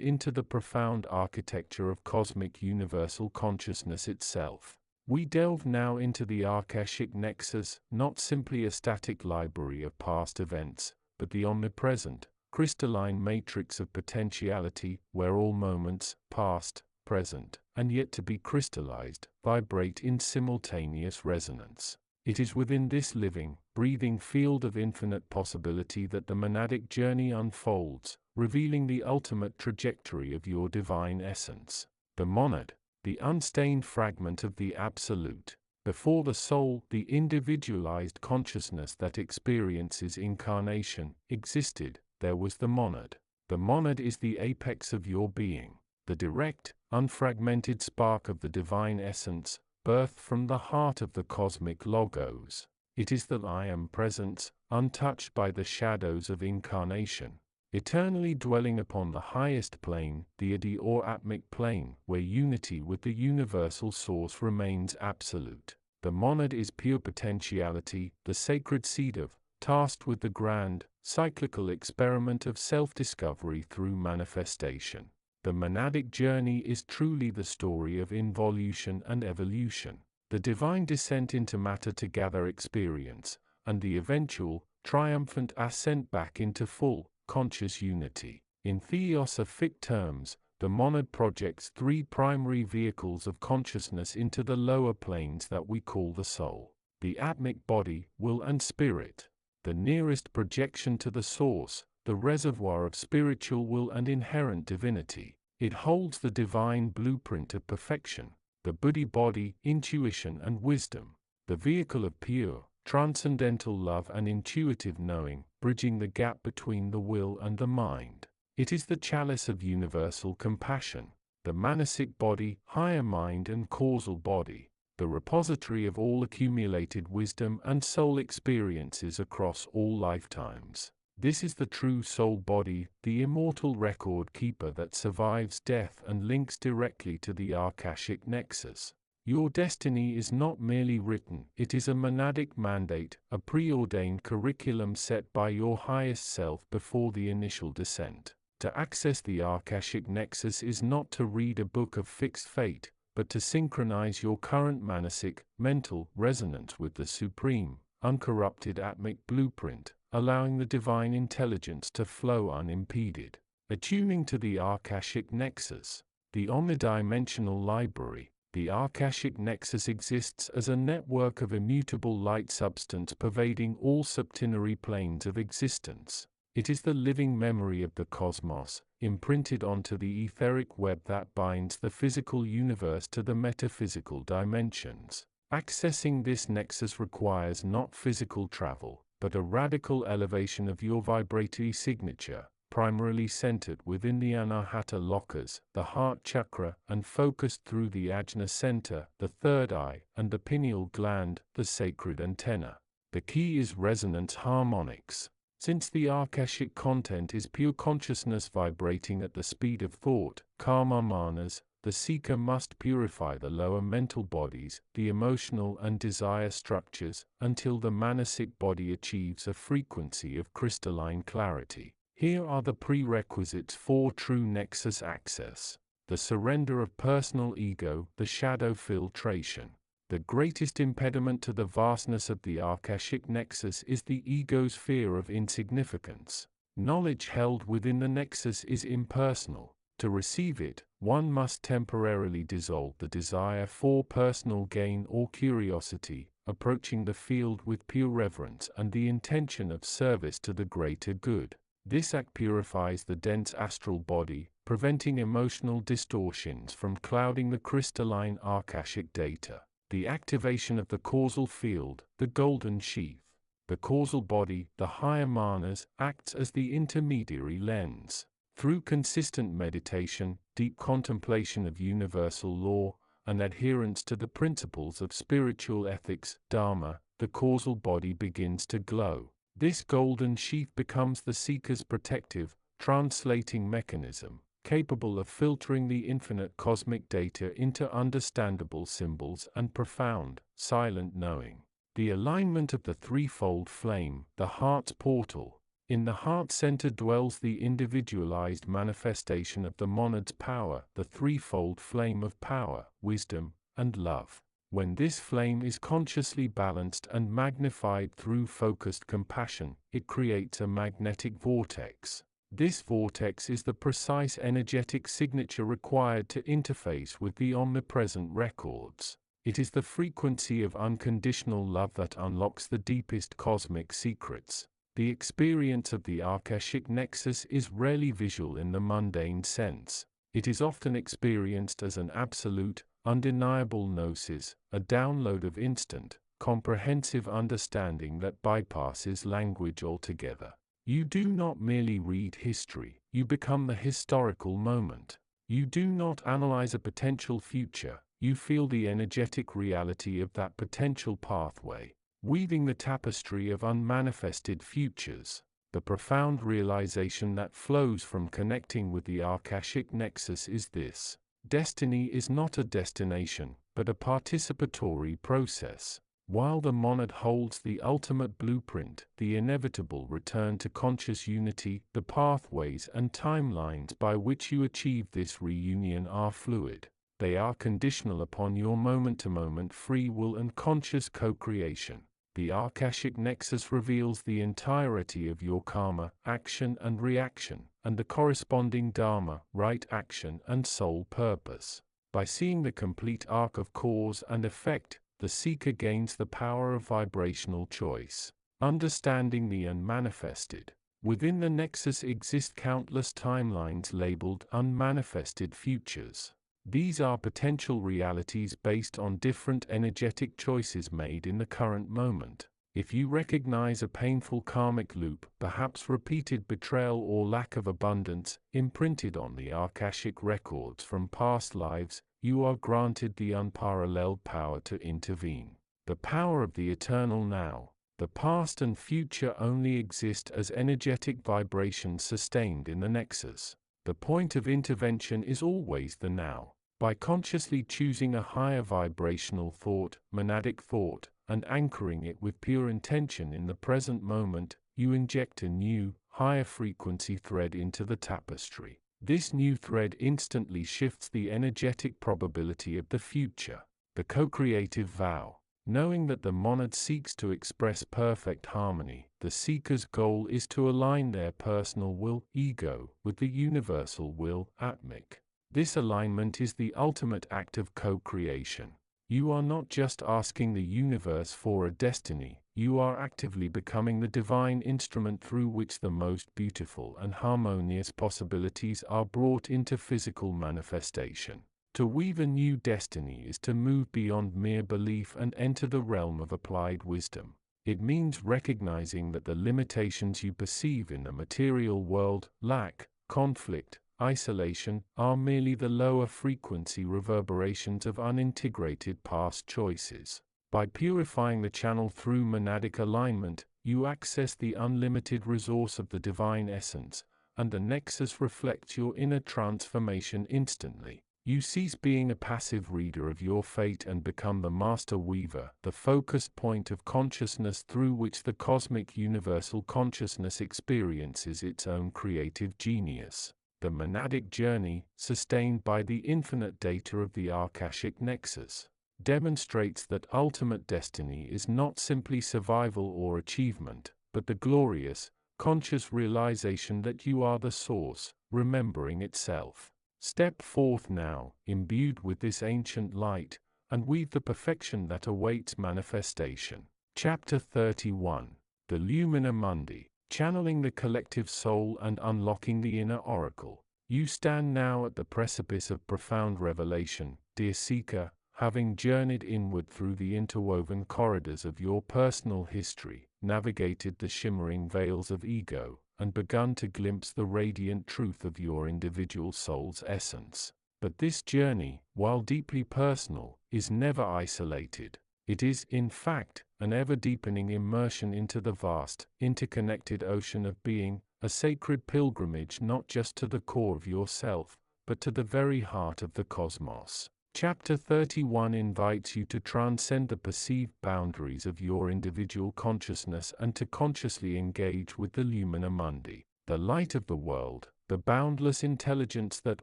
into the profound architecture of cosmic universal consciousness itself. We delve now into the Ahkashic Nexus, not simply a static library of past events, but the omnipresent, crystalline matrix of potentiality, where all moments, past, present, and yet to be crystallized, vibrate in simultaneous resonance. It is within this living, breathing field of infinite possibility that the monadic journey unfolds, revealing the ultimate trajectory of your divine essence. The monad, the unstained fragment of the Absolute. Before the soul, the individualized consciousness that experiences incarnation, existed, there was the monad. The monad is the apex of your being, the direct, unfragmented spark of the divine essence, birthed from the heart of the cosmic logos. It is the I Am presence, untouched by the shadows of incarnation, eternally dwelling upon the highest plane, the Adi or Atmic plane, where unity with the universal source remains absolute. The monad is pure potentiality, the sacred seed of, tasked with the grand, cyclical experiment of self-discovery through manifestation. The monadic journey is truly the story of involution and evolution, the divine descent into matter to gather experience, and the eventual, triumphant ascent back into full, conscious unity. In theosophic terms, the monad projects three primary vehicles of consciousness into the lower planes that we call the soul: the atmic body, will and spirit, the nearest projection to the source, the reservoir of spiritual will and inherent divinity. It holds the divine blueprint of perfection, the buddhi body, intuition and wisdom, the vehicle of pure, transcendental love and intuitive knowing, bridging the gap between the will and the mind. It is the chalice of universal compassion, the manasic body, higher mind and causal body, the repository of all accumulated wisdom and soul experiences across all lifetimes. This is the true soul body, the immortal record keeper that survives death and links directly to the Ahkashic Nexus. Your destiny is not merely written, it is a monadic mandate, a preordained curriculum set by your highest self before the initial descent. To access the Ahkashic Nexus is not to read a book of fixed fate, but to synchronize your current manasic, mental, resonance with the supreme, uncorrupted Atmic blueprint, allowing the divine intelligence to flow unimpeded. Attuning to the Ahkashic Nexus, the omnidimensional library. The Ahkashic Nexus exists as a network of immutable light substance pervading all subtinary planes of existence. It is the living memory of the cosmos, imprinted onto the etheric web that binds the physical universe to the metaphysical dimensions. Accessing this nexus requires not physical travel, but a radical elevation of your vibratory signature, primarily centered within the Anahata lokas, the heart chakra, and focused through the Ajna center, the third eye, and the pineal gland, the sacred antenna. The key is resonance harmonics. Since the Ahkashic content is pure consciousness vibrating at the speed of thought, karma manas, the seeker must purify the lower mental bodies, the emotional and desire structures, until the manasic body achieves a frequency of crystalline clarity. Here are the prerequisites for true nexus access: the surrender of personal ego, the shadow filtration. The greatest impediment to the vastness of the Ahkashic Nexus is the ego's fear of insignificance. Knowledge held within the Nexus is impersonal. To receive it, one must temporarily dissolve the desire for personal gain or curiosity, approaching the field with pure reverence and the intention of service to the greater good. This act purifies the dense astral body, preventing emotional distortions from clouding the crystalline Akashic data. The activation of the causal field, the golden sheath. The causal body, the higher manas, acts as the intermediary lens. Through consistent meditation, deep contemplation of universal law, and adherence to the principles of spiritual ethics, Dharma, the causal body begins to glow. This golden sheath becomes the seeker's protective, translating mechanism, capable of filtering the infinite cosmic data into understandable symbols and profound, silent knowing. The alignment of the threefold flame, the heart's portal. In the heart center dwells the individualized manifestation of the monad's power, the threefold flame of power, wisdom, and love. When this flame is consciously balanced and magnified through focused compassion, it creates a magnetic vortex. This vortex is the precise energetic signature required to interface with the omnipresent records. It is the frequency of unconditional love that unlocks the deepest cosmic secrets. The experience of the Ahkashic nexus is rarely visual in the mundane sense. It is often experienced as an absolute, undeniable gnosis, a download of instant, comprehensive understanding that bypasses language altogether. You do not merely read history, you become the historical moment. You do not analyze a potential future, you feel the energetic reality of that potential pathway, weaving the tapestry of unmanifested futures. The profound realization that flows from connecting with the Akashic nexus is this: destiny is not a destination, but a participatory process. While the monad holds the ultimate blueprint, the inevitable return to conscious unity, the pathways and timelines by which you achieve this reunion are fluid. They are conditional upon your moment-to-moment free will and conscious co-creation. The Akashic nexus reveals the entirety of your karma, action and reaction, and the corresponding dharma, right action and soul purpose. By seeing the complete arc of cause and effect, the seeker gains the power of vibrational choice. Understanding the unmanifested. Within the nexus exist countless timelines labeled unmanifested futures. These are potential realities based on different energetic choices made in the current moment. If you recognize a painful karmic loop, perhaps repeated betrayal or lack of abundance, imprinted on the Akashic records from past lives, you are granted the unparalleled power to intervene. The power of the eternal now. The past and future only exist as energetic vibrations sustained in the nexus. The point of intervention is always the now. By consciously choosing a higher vibrational thought, monadic thought, and anchoring it with pure intention in the present moment, you inject a new, higher frequency thread into the tapestry. This new thread instantly shifts the energetic probability of the future. The co-creative vow. Knowing that the monad seeks to express perfect harmony, the seeker's goal is to align their personal will, ego, with the universal will, Atmic. This alignment is the ultimate act of co-creation. You are not just asking the universe for a destiny, you are actively becoming the divine instrument through which the most beautiful and harmonious possibilities are brought into physical manifestation. To weave a new destiny is to move beyond mere belief and enter the realm of applied wisdom. It means recognizing that the limitations you perceive in the material world, lack, conflict, isolation, are merely the lower frequency reverberations of unintegrated past choices. By purifying the channel through monadic alignment, you access the unlimited resource of the divine essence, and the nexus reflects your inner transformation instantly. You cease being a passive reader of your fate and become the master weaver, the focused point of consciousness through which the cosmic universal consciousness experiences its own creative genius. The monadic journey, sustained by the infinite data of the Akashic nexus, demonstrates that ultimate destiny is not simply survival or achievement, but the glorious, conscious realization that you are the source, remembering itself. Step forth now, imbued with this ancient light, and weave the perfection that awaits manifestation. Chapter 31. The Lumina Mundi, channeling the collective soul and unlocking the inner oracle. You stand now at the precipice of profound revelation, dear seeker, having journeyed inward through the interwoven corridors of your personal history, navigated the shimmering veils of ego, and begun to glimpse the radiant truth of your individual soul's essence. But this journey, while deeply personal, is never isolated. It is, in fact, an ever-deepening immersion into the vast, interconnected ocean of being, a sacred pilgrimage not just to the core of yourself, but to the very heart of the cosmos. Chapter 31 invites you to transcend the perceived boundaries of your individual consciousness and to consciously engage with the Lumina Mundi, the light of the world, the boundless intelligence that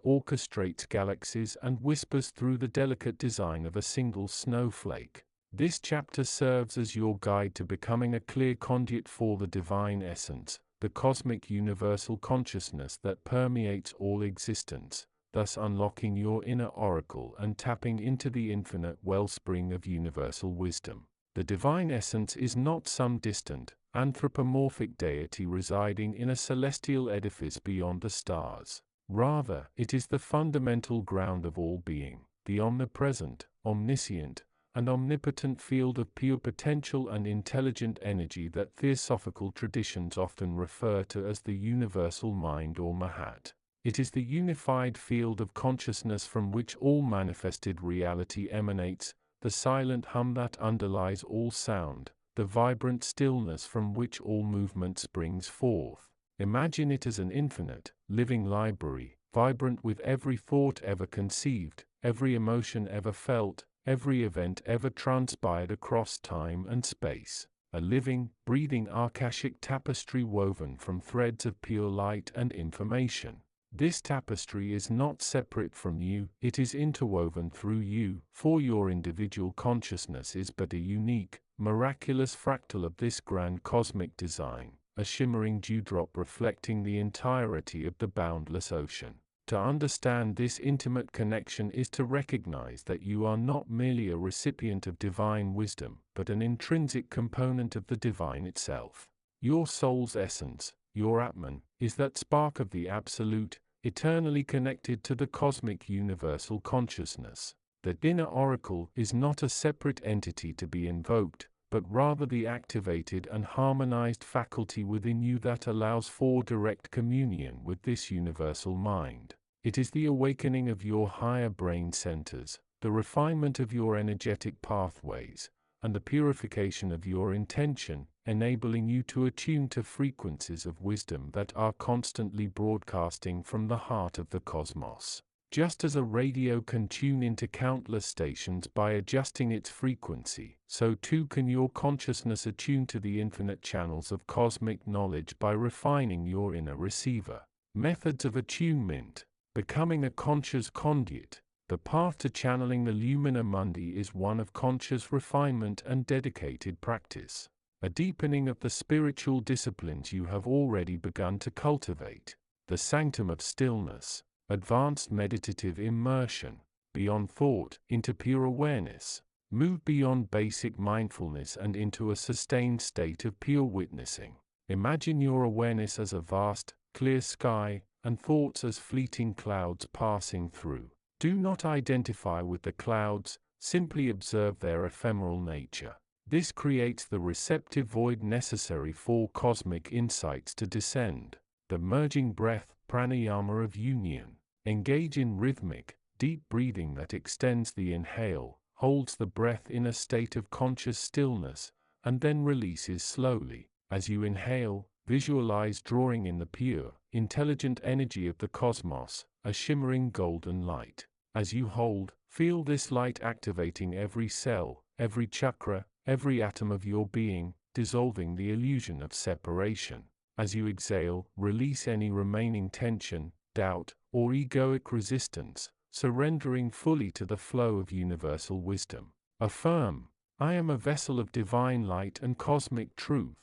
orchestrates galaxies and whispers through the delicate design of a single snowflake. This chapter serves as your guide to becoming a clear conduit for the divine essence, the cosmic universal consciousness that permeates all existence, thus unlocking your inner oracle and tapping into the infinite wellspring of universal wisdom. The divine essence is not some distant, anthropomorphic deity residing in a celestial edifice beyond the stars. Rather, it is the fundamental ground of all being, the omnipresent, omniscient, and omnipotent field of pure potential and intelligent energy that theosophical traditions often refer to as the universal mind or Mahat. It is the unified field of consciousness from which all manifested reality emanates, the silent hum that underlies all sound, the vibrant stillness from which all movement springs forth. Imagine it as an infinite, living library, vibrant with every thought ever conceived, every emotion ever felt, every event ever transpired across time and space. A living, breathing Akashic tapestry woven from threads of pure light and information. This tapestry is not separate from you, it is interwoven through you, for your individual consciousness is but a unique, miraculous fractal of this grand cosmic design, a shimmering dewdrop reflecting the entirety of the boundless ocean. To understand this intimate connection is to recognize that you are not merely a recipient of divine wisdom, but an intrinsic component of the divine itself. Your soul's essence, your Atman, is that spark of the Absolute, eternally connected to the cosmic universal consciousness. The inner oracle is not a separate entity to be invoked, but rather the activated and harmonized faculty within you that allows for direct communion with this universal mind. It is the awakening of your higher brain centers, the refinement of your energetic pathways, and the purification of your intention, enabling you to attune to frequencies of wisdom that are constantly broadcasting from the heart of the cosmos. Just as a radio can tune into countless stations by adjusting its frequency, so too can your consciousness attune to the infinite channels of cosmic knowledge by refining your inner receiver. Methods of attunement. Becoming a conscious conduit. The path to channeling the Lumina Mundi is one of conscious refinement and dedicated practice. A deepening of the spiritual disciplines you have already begun to cultivate. The sanctum of stillness. Advanced meditative immersion, beyond thought, into pure awareness. Move beyond basic mindfulness and into a sustained state of pure witnessing. Imagine your awareness as a vast, clear sky, and thoughts as fleeting clouds passing through. Do not identify with the clouds, simply observe their ephemeral nature. This creates the receptive void necessary for cosmic insights to descend. The merging breath, pranayama of union. Engage in rhythmic, deep breathing that extends the inhale, holds the breath in a state of conscious stillness, and then releases slowly. As you inhale, visualize drawing in the pure, intelligent energy of the cosmos, a shimmering golden light. As you hold, feel this light activating every cell, every chakra, every atom of your being, dissolving the illusion of separation. As you exhale, release any remaining tension, doubt, or egoic resistance, surrendering fully to the flow of universal wisdom. Affirm, I am a vessel of divine light and cosmic truth.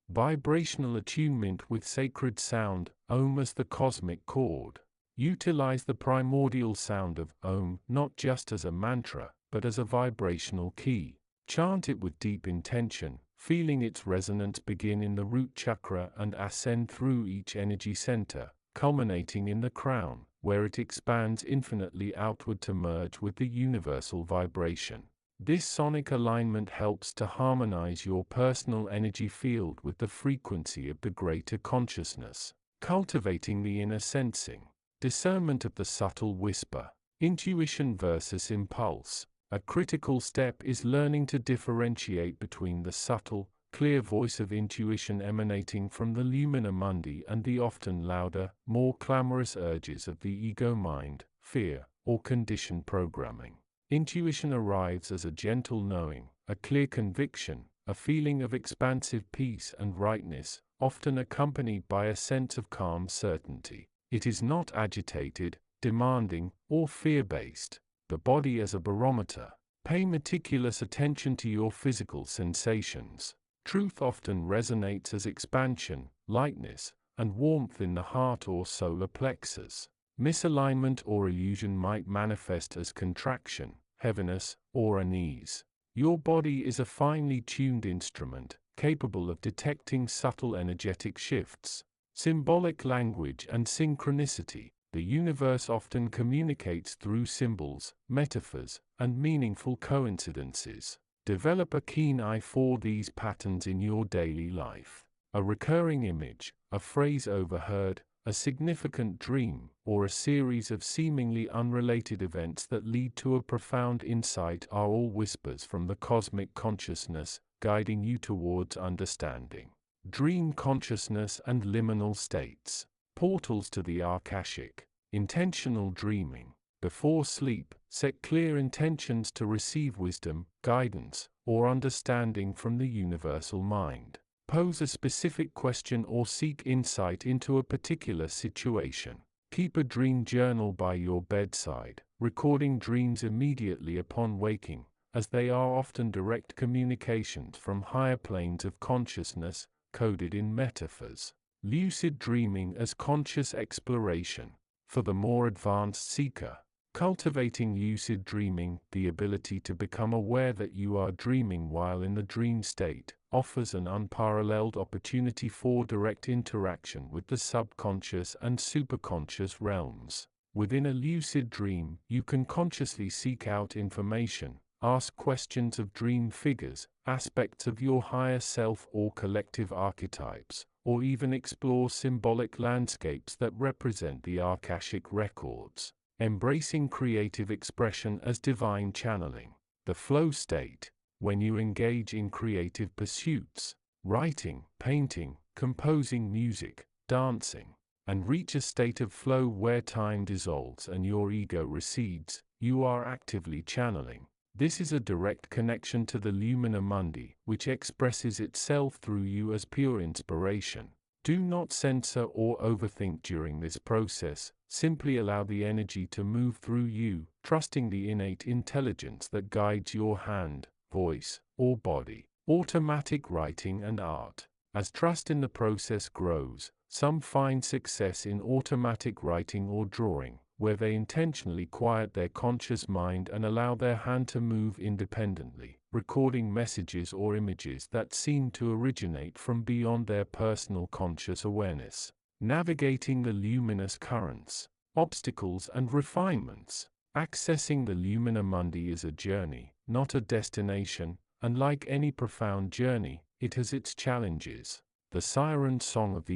Vibrational attunement with sacred sound, Om as the cosmic chord. Utilize the primordial sound of Om not just as a mantra, but as a vibrational key. Chant it with deep intention, feeling its resonance begin in the root chakra and ascend through each energy center, culminating in the crown, where it expands infinitely outward to merge with the universal vibration. This sonic alignment helps to harmonize your personal energy field with the frequency of the greater consciousness, cultivating the inner sensing, discernment of the subtle whisper, intuition versus impulse. A critical step is learning to differentiate between the subtle, clear voice of intuition emanating from the lumina mundi and the often louder, more clamorous urges of the ego mind, fear, or conditioned programming. Intuition arrives as a gentle knowing, a clear conviction, a feeling of expansive peace and rightness, often accompanied by a sense of calm certainty. It is not agitated, demanding, or fear-based. The body as a barometer. Pay meticulous attention to your physical sensations. Truth often resonates as expansion, lightness, and warmth in the heart or solar plexus. Misalignment or illusion might manifest as contraction, heaviness, or unease. Your body is a finely tuned instrument, capable of detecting subtle energetic shifts. Symbolic language and synchronicity. The universe often communicates through symbols, metaphors, and meaningful coincidences. Develop a keen eye for these patterns in your daily life. A recurring image, a phrase overheard, a significant dream, or a series of seemingly unrelated events that lead to a profound insight are all whispers from the cosmic consciousness, guiding you towards understanding. Dream consciousness and liminal states. Portals to the Ahkashic. Intentional dreaming. Before sleep, set clear intentions to receive wisdom, guidance, or understanding from the universal mind. Pose a specific question or seek insight into a particular situation. Keep a dream journal by your bedside, recording dreams immediately upon waking, as they are often direct communications from higher planes of consciousness, coded in metaphors. Lucid dreaming as conscious exploration. For the more advanced seeker, cultivating lucid dreaming, the ability to become aware that you are dreaming while in the dream state, offers an unparalleled opportunity for direct interaction with the subconscious and superconscious realms. Within a lucid dream, you can consciously seek out information, ask questions of dream figures, aspects of your higher self or collective archetypes, or even explore symbolic landscapes that represent the Akashic records. Embracing creative expression as divine channeling. The flow state. When you engage in creative pursuits, writing, painting, composing music, dancing, and reach a state of flow where time dissolves and your ego recedes, you are actively channeling. This is a direct connection to the lumina mundi, which expresses itself through you as pure inspiration. Do not censor or overthink during this process, simply allow the energy to move through you, trusting the innate intelligence that guides your hand, voice, or body. Automatic writing and art. As trust in the process grows, some find success in automatic writing or drawing, where they intentionally quiet their conscious mind and allow their hand to move independently, recording messages or images that seem to originate from beyond their personal conscious awareness. Navigating the luminous currents, obstacles and refinements. Accessing the lumina mundi is a journey, not a destination, and like any profound journey, it has its challenges. The siren song of the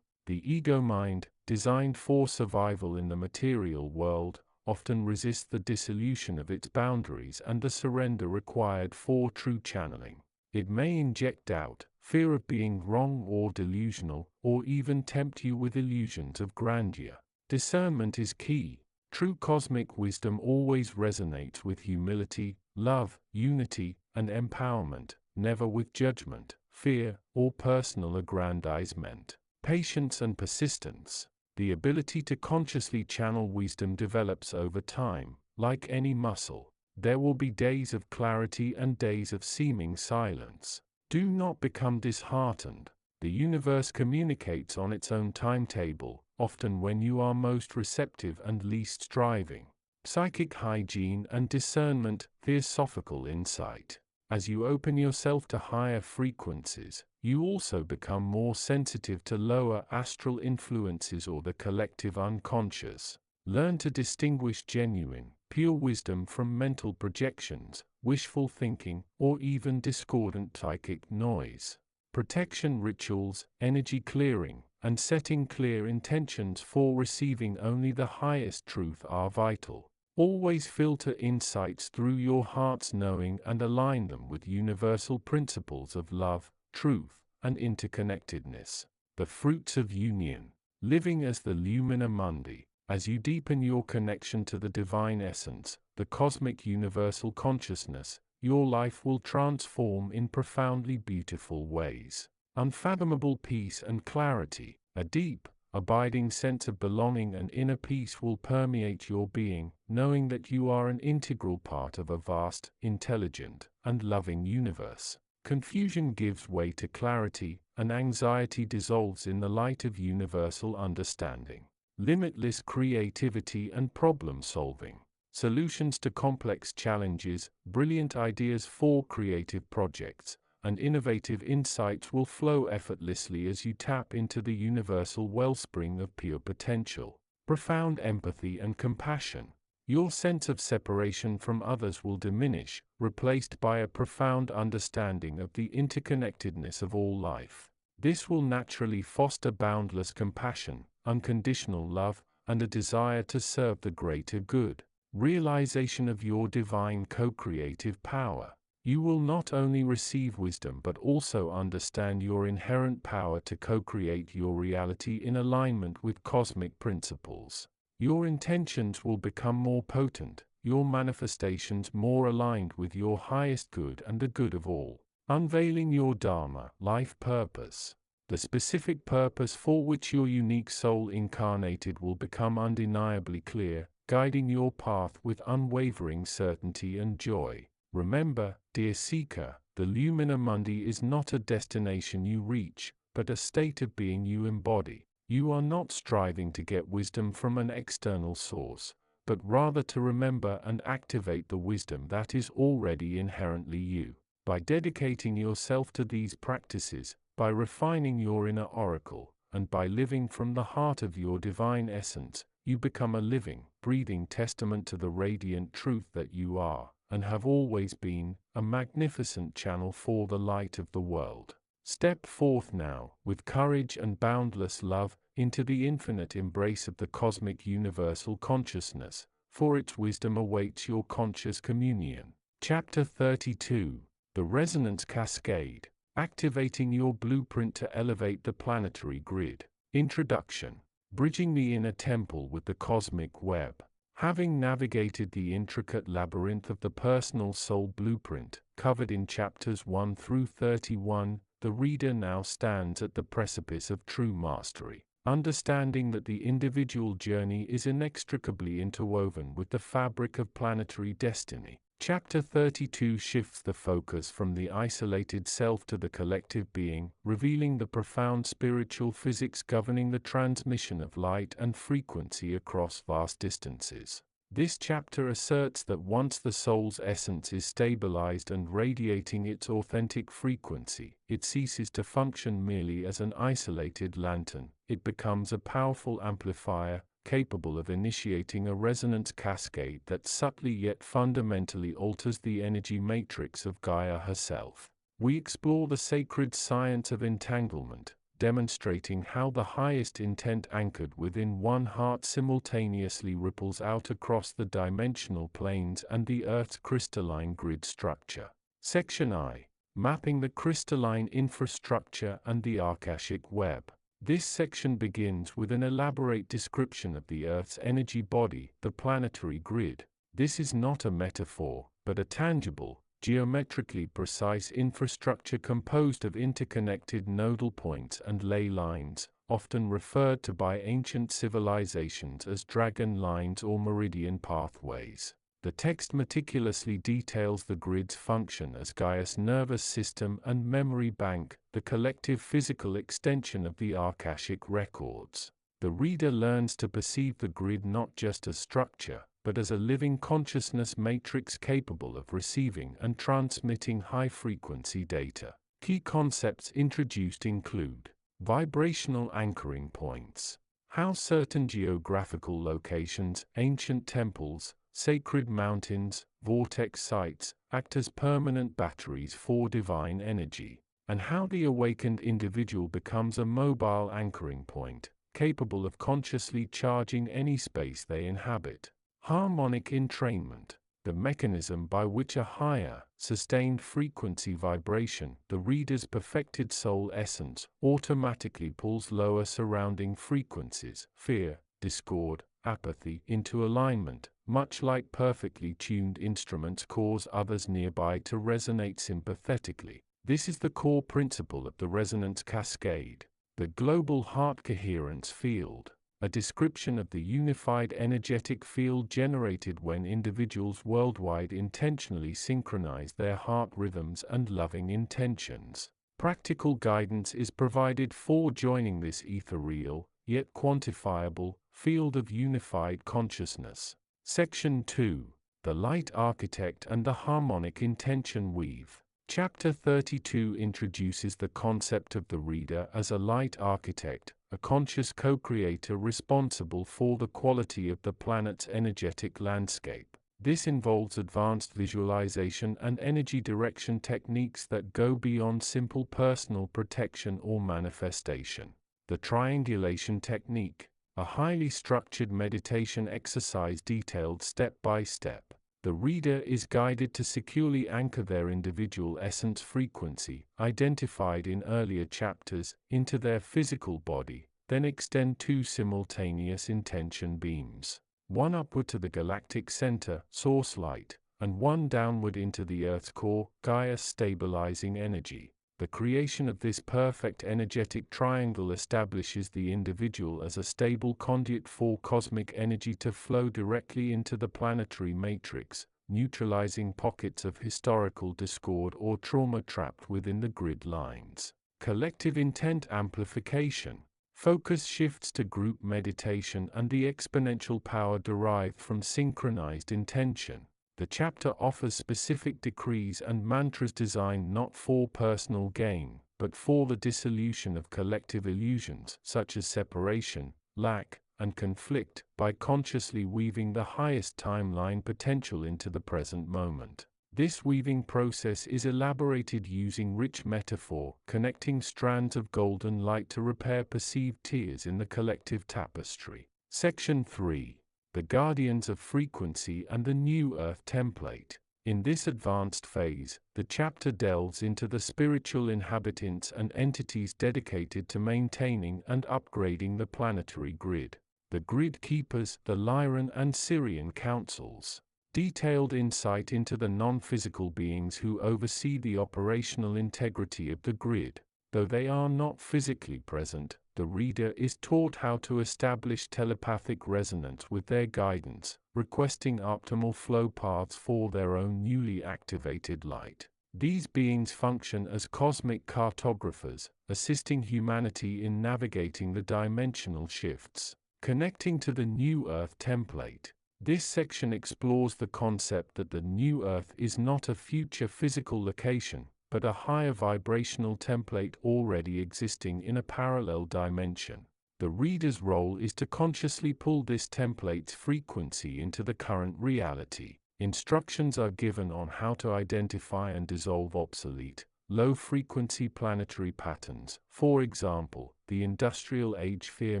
ego mind, designed for survival in the material world, often resists the dissolution of its boundaries and the surrender required for true channeling. It may inject doubt, fear of being wrong or delusional, or even tempt you with illusions of grandeur. Discernment is key. True cosmic wisdom always resonates with humility, love, unity, and empowerment, never with judgment, fear, or personal aggrandizement. Patience and persistence. The ability to consciously channel wisdom develops over time, like any muscle. There will be days of clarity and days of seeming silence. Do not become disheartened. The universe communicates on its own timetable, often when you are most receptive and least striving. Psychic hygiene and discernment, theosophical insight. As you open yourself to higher frequencies, you also become more sensitive to lower astral influences or the collective unconscious. Learn to distinguish genuine, pure wisdom from mental projections, wishful thinking, or even discordant psychic noise. Protection rituals, energy clearing, and setting clear intentions for receiving only the highest truth are vital. Always filter insights through your heart's knowing and align them with universal principles of love, truth, and interconnectedness. The fruits of union. Living as the Lumina Mundi. As you deepen your connection to the divine essence, the cosmic universal consciousness, your life will transform in profoundly beautiful ways. Unfathomable peace and clarity, a deep, abiding sense of belonging and inner peace will permeate your being, knowing that you are an integral part of a vast, intelligent, and loving universe. Confusion gives way to clarity, and anxiety dissolves in the light of universal understanding. Limitless creativity and problem solving. Solutions to complex challenges, brilliant ideas for creative projects, and innovative insights will flow effortlessly as you tap into the universal wellspring of pure potential. Profound empathy and compassion. Your sense of separation from others will diminish, replaced by a profound understanding of the interconnectedness of all life. This will naturally foster boundless compassion, unconditional love, and a desire to serve the greater good. Realization of your divine co-creative power. You will not only receive wisdom but also understand your inherent power to co-create your reality in alignment with cosmic principles. Your intentions will become more potent, your manifestations more aligned with your highest good and the good of all. Unveiling your Dharma, life purpose. The specific purpose for which your unique soul incarnated will become undeniably clear, guiding your path with unwavering certainty and joy. Remember, dear seeker, the Lumina Mundi is not a destination you reach, but a state of being you embody. You are not striving to get wisdom from an external source, but rather to remember and activate the wisdom that is already inherently you. By dedicating yourself to these practices, by refining your inner oracle, and by living from the heart of your divine essence, you become a living, breathing testament to the radiant truth that you are, and have always been, a magnificent channel for the light of the world. Step forth now, with courage and boundless love, into the infinite embrace of the cosmic universal consciousness, for its wisdom awaits your conscious communion. Chapter 32. The Resonance Cascade. Activating your blueprint to elevate the planetary grid. Introduction. Bridging the inner temple with the cosmic web. Having navigated the intricate labyrinth of the personal soul blueprint, covered in chapters 1 through 31, the reader now stands at the precipice of true mastery, understanding that the individual journey is inextricably interwoven with the fabric of planetary destiny. Chapter 32 shifts the focus from the isolated self to the collective being, revealing the profound spiritual physics governing the transmission of light and frequency across vast distances. This chapter asserts that once the soul's essence is stabilized and radiating its authentic frequency, it ceases to function merely as an isolated lantern. It becomes a powerful amplifier, capable of initiating a resonance cascade that subtly yet fundamentally alters the energy matrix of Gaia herself. We explore the sacred science of entanglement, demonstrating how the highest intent anchored within one heart simultaneously ripples out across the dimensional planes and the Earth's crystalline grid structure. Section I. Mapping the crystalline infrastructure and the Ahkashic web. This section begins with an elaborate description of the Earth's energy body, the planetary grid. This is not a metaphor, but a tangible, geometrically precise infrastructure composed of interconnected nodal points and ley lines, often referred to by ancient civilizations as dragon lines or meridian pathways. The text meticulously details the grid's function as Gaia's nervous system and memory bank, the collective physical extension of the Ahkashic records. The reader learns to perceive the grid not just as structure, but as a living consciousness matrix capable of receiving and transmitting high-frequency data. Key concepts introduced include vibrational anchoring points, how certain geographical locations, ancient temples, sacred mountains, vortex sites, act as permanent batteries for divine energy, and how the awakened individual becomes a mobile anchoring point, capable of consciously charging any space they inhabit. Harmonic entrainment, the mechanism by which a higher, sustained frequency vibration, the reader's perfected soul essence, automatically pulls lower surrounding frequencies, fear, discord, apathy, into alignment, much like perfectly tuned instruments cause others nearby to resonate sympathetically. This is the core principle of the resonance cascade. The global heart coherence field, a description of the unified energetic field generated when individuals worldwide intentionally synchronize their heart rhythms and loving intentions. Practical guidance is provided for joining this ethereal, yet quantifiable, field of unified consciousness. Section 2. The Light Architect and the Harmonic Intention Weave. Chapter 32 introduces the concept of the reader as a light architect, a conscious co-creator responsible for the quality of the planet's energetic landscape. This involves advanced visualization and energy direction techniques that go beyond simple personal protection or manifestation. The triangulation technique, a highly structured meditation exercise detailed step by step. The reader is guided to securely anchor their individual essence frequency, identified in earlier chapters, into their physical body, then extend two simultaneous intention beams, one upward to the galactic center, source light, and one downward into the Earth's core, Gaia stabilizing energy. The creation of this perfect energetic triangle establishes the individual as a stable conduit for cosmic energy to flow directly into the planetary matrix, neutralizing pockets of historical discord or trauma trapped within the grid lines. Collective intent amplification. Focus shifts to group meditation and the exponential power derived from synchronized intention. The chapter offers specific decrees and mantras designed not for personal gain, but for the dissolution of collective illusions such as separation, lack, and conflict, by consciously weaving the highest timeline potential into the present moment. This weaving process is elaborated using rich metaphor, connecting strands of golden light to repair perceived tears in the collective tapestry. Section 3. The Guardians of Frequency and the New Earth Template. In this advanced phase, the chapter delves into the spiritual inhabitants and entities dedicated to maintaining and upgrading the planetary grid. The Grid Keepers, the Lyran and Syrian Councils. Detailed insight into the non-physical beings who oversee the operational integrity of the grid. Though they are not physically present, the reader is taught how to establish telepathic resonance with their guidance, requesting optimal flow paths for their own newly activated light. These beings function as cosmic cartographers, assisting humanity in navigating the dimensional shifts. Connecting to the New Earth Template. This section explores the concept that the New Earth is not a future physical location, but a higher vibrational template already existing in a parallel dimension. The reader's role is to consciously pull this template's frequency into the current reality. Instructions are given on how to identify and dissolve obsolete, low-frequency planetary patterns, for example, the industrial age fear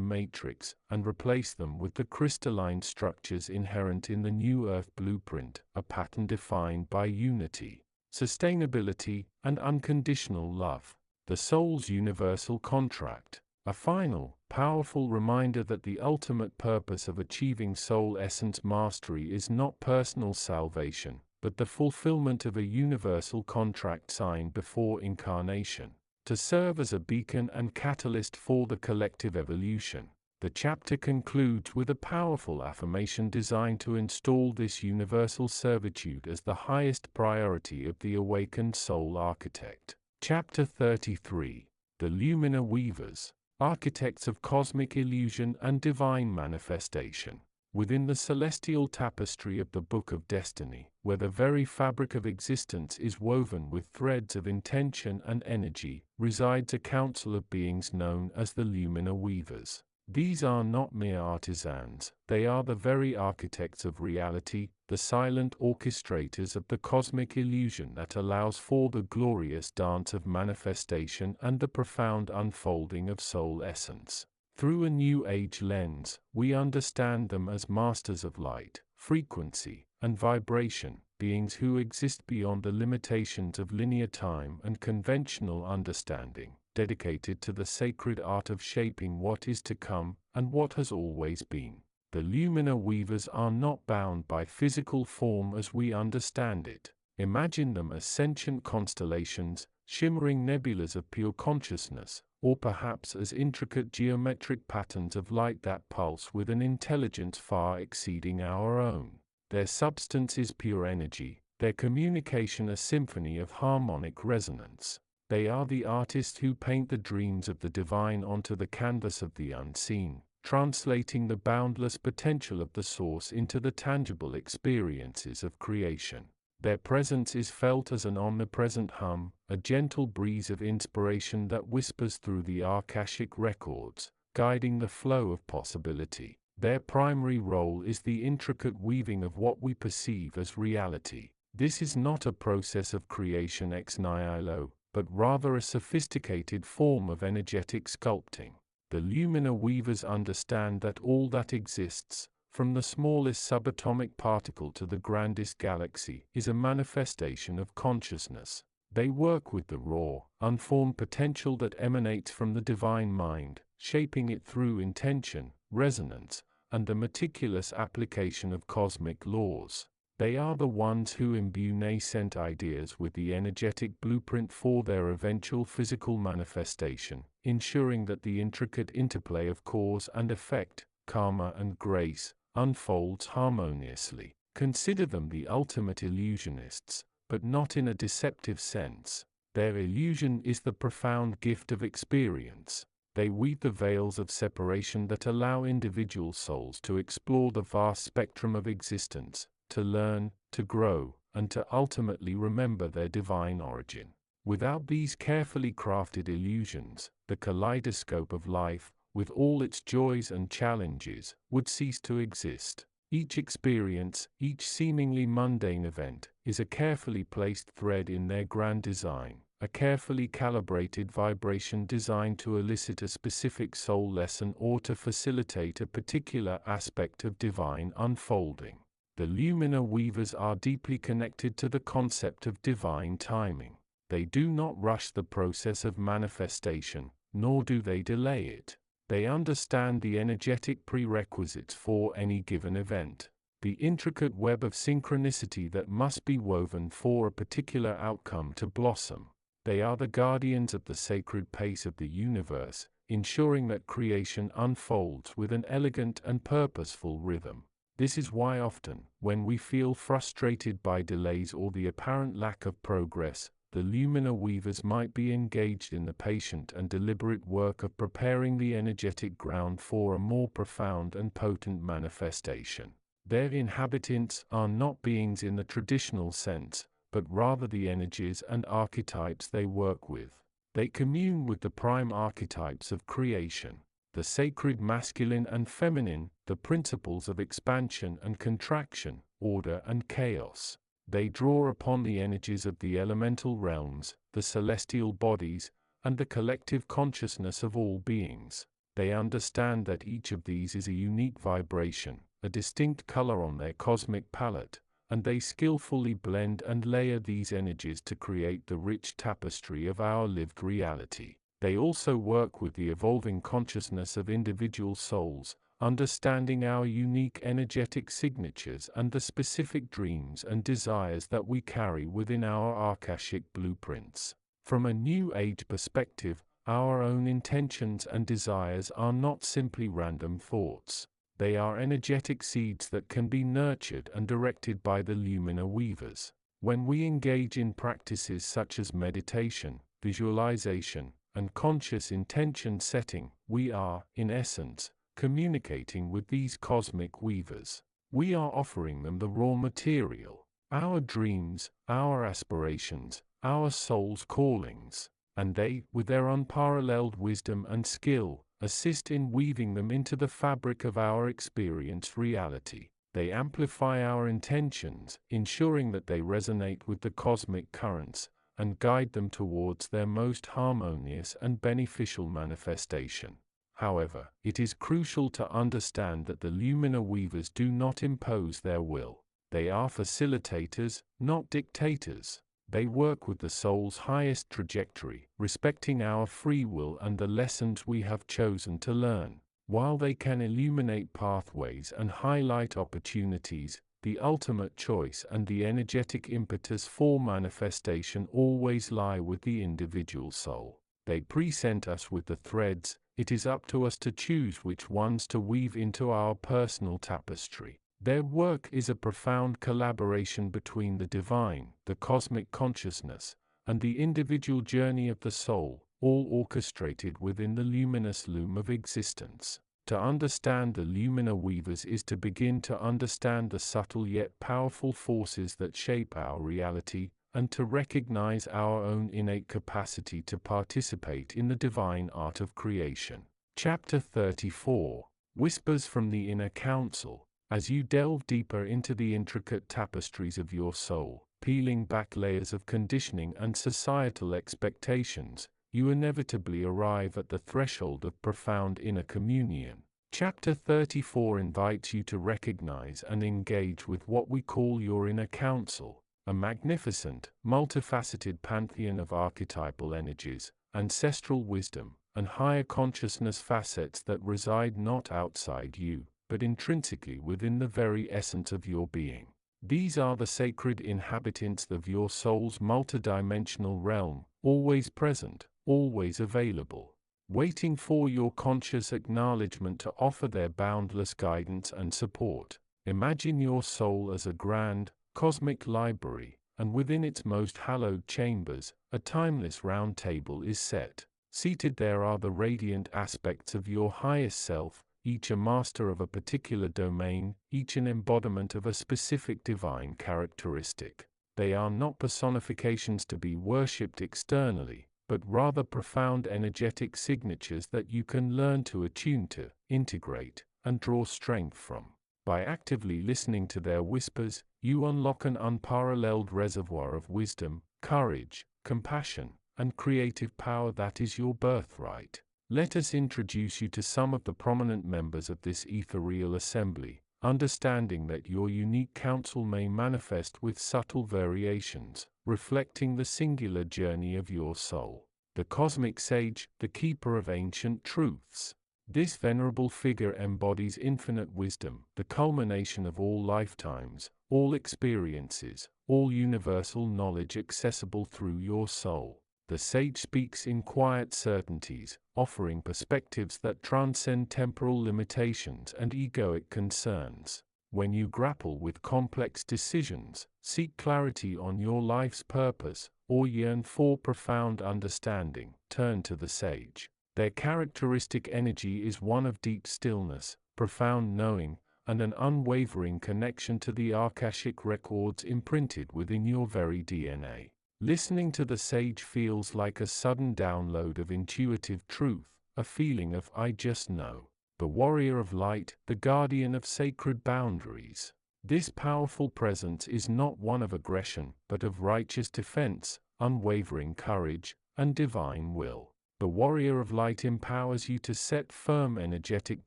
matrix, and replace them with the crystalline structures inherent in the New Earth blueprint, a pattern defined by unity, sustainability, and unconditional love. The soul's universal contract. A final, powerful reminder that the ultimate purpose of achieving soul essence mastery is not personal salvation, but the fulfillment of a universal contract signed before incarnation, to serve as a beacon and catalyst for the collective evolution. The chapter concludes with a powerful affirmation designed to install this universal servitude as the highest priority of the awakened soul architect. Chapter 33. The Luminous Weavers. architects of cosmic illusion and divine manifestation. Within the celestial tapestry of the Book of Destiny, where the very fabric of existence is woven with threads of intention and energy, resides a council of beings known as the Lumina Weavers. These are not mere artisans, they are the very architects of reality, the silent orchestrators of the cosmic illusion that allows for the glorious dance of manifestation and the profound unfolding of soul essence. Through a New Age lens, we understand them as masters of light, frequency, and vibration, beings who exist beyond the limitations of linear time and conventional understanding, dedicated to the sacred art of shaping what is to come and what has always been. The Lumina Weavers are not bound by physical form as we understand it. Imagine them as sentient constellations, shimmering nebulas of pure consciousness, or perhaps as intricate geometric patterns of light that pulse with an intelligence far exceeding our own. Their substance is pure energy, their communication a symphony of harmonic resonance. They are the artists who paint the dreams of the divine onto the canvas of the unseen, translating the boundless potential of the source into the tangible experiences of creation. Their presence is felt as an omnipresent hum, a gentle breeze of inspiration that whispers through the Akashic records, guiding the flow of possibility. Their primary role is the intricate weaving of what we perceive as reality. This is not a process of creation ex nihilo, but rather a sophisticated form of energetic sculpting. The Lumina Weavers understand that all that exists, from the smallest subatomic particle to the grandest galaxy, is a manifestation of consciousness. They work with the raw, unformed potential that emanates from the divine mind, shaping it through intention, resonance, and the meticulous application of cosmic laws. They are the ones who imbue nascent ideas with the energetic blueprint for their eventual physical manifestation, ensuring that the intricate interplay of cause and effect, karma and grace, unfolds harmoniously. Consider them the ultimate illusionists, but not in a deceptive sense. Their illusion is the profound gift of experience. They weave the veils of separation that allow individual souls to explore the vast spectrum of existence, to learn, to grow, and to ultimately remember their divine origin. Without these carefully crafted illusions, the kaleidoscope of life, with all its joys and challenges, would cease to exist. Each experience, each seemingly mundane event, is a carefully placed thread in their grand design, a carefully calibrated vibration designed to elicit a specific soul lesson or to facilitate a particular aspect of divine unfolding. The Lumina Weavers are deeply connected to the concept of divine timing. They do not rush the process of manifestation, nor do they delay it. They understand the energetic prerequisites for any given event, the intricate web of synchronicity that must be woven for a particular outcome to blossom. They are the guardians of the sacred pace of the universe, ensuring that creation unfolds with an elegant and purposeful rhythm. This is why often, when we feel frustrated by delays or the apparent lack of progress, the Lumina Weavers might be engaged in the patient and deliberate work of preparing the energetic ground for a more profound and potent manifestation. Their inhabitants are not beings in the traditional sense, but rather the energies and archetypes they work with. They commune with the prime archetypes of creation, the sacred masculine and feminine, the principles of expansion and contraction, order and chaos. They draw upon the energies of the elemental realms, the celestial bodies, and the collective consciousness of all beings. They understand that each of these is a unique vibration, a distinct color on their cosmic palette, and they skillfully blend and layer these energies to create the rich tapestry of our lived reality. They also work with the evolving consciousness of individual souls, understanding our unique energetic signatures and the specific dreams and desires that we carry within our Akashic blueprints. From a New Age perspective, our own intentions and desires are not simply random thoughts. They are energetic seeds that can be nurtured and directed by the Lumina Weavers. When we engage in practices such as meditation, visualization, and conscious intention setting, we are, in essence, communicating with these cosmic weavers. We are offering them the raw material, our dreams, our aspirations, our soul's callings, and they, with their unparalleled wisdom and skill, assist in weaving them into the fabric of our experienced reality. They amplify our intentions, ensuring that they resonate with the cosmic currents, and guide them towards their most harmonious and beneficial manifestation. However, it is crucial to understand that the Lumina weavers do not impose their will. They are facilitators, not dictators. They work with the soul's highest trajectory, respecting our free will and the lessons we have chosen to learn. While they can illuminate pathways and highlight opportunities, the ultimate choice and the energetic impetus for manifestation always lie with the individual soul. They present us with the threads. It is up to us to choose which ones to weave into our personal tapestry. Their work is a profound collaboration between the divine, the cosmic consciousness, and the individual journey of the soul, all orchestrated within the luminous loom of existence. To understand the Lumina weavers is to begin to understand the subtle yet powerful forces that shape our reality, and to recognize our own innate capacity to participate in the divine art of creation. Chapter 34. Whispers from the Inner Council. As you delve deeper into the intricate tapestries of your soul, peeling back layers of conditioning and societal expectations, you inevitably arrive at the threshold of profound inner communion. Chapter 34 invites you to recognize and engage with what we call your inner council, a magnificent, multifaceted pantheon of archetypal energies, ancestral wisdom, and higher consciousness facets that reside not outside you, but intrinsically within the very essence of your being. These are the sacred inhabitants of your soul's multidimensional realm, always present, always available, waiting for your conscious acknowledgement to offer their boundless guidance and support. Imagine your soul as a grand, cosmic library, and within its most hallowed chambers, a timeless round table is set. Seated there are the radiant aspects of your highest self, each a master of a particular domain, each an embodiment of a specific divine characteristic. They are not personifications to be worshipped externally, but rather profound energetic signatures that you can learn to attune to, integrate, and draw strength from. By actively listening to their whispers, you unlock an unparalleled reservoir of wisdom, courage, compassion, and creative power that is your birthright. Let us introduce you to some of the prominent members of this ethereal assembly, understanding that your unique counsel may manifest with subtle variations, reflecting the singular journey of your soul. The cosmic sage, the keeper of ancient truths. This venerable figure embodies infinite wisdom, the culmination of all lifetimes, all experiences, all universal knowledge accessible through your soul. The sage speaks in quiet certainties, offering perspectives that transcend temporal limitations and egoic concerns. When you grapple with complex decisions, seek clarity on your life's purpose, or yearn for profound understanding, turn to the sage. Their characteristic energy is one of deep stillness, profound knowing, and an unwavering connection to the Ahkashic records imprinted within your very DNA. Listening to the sage feels like a sudden download of intuitive truth, a feeling of "I just know." The warrior of light, the guardian of sacred boundaries. This powerful presence is not one of aggression, but of righteous defense, unwavering courage, and divine will. The warrior of light empowers you to set firm energetic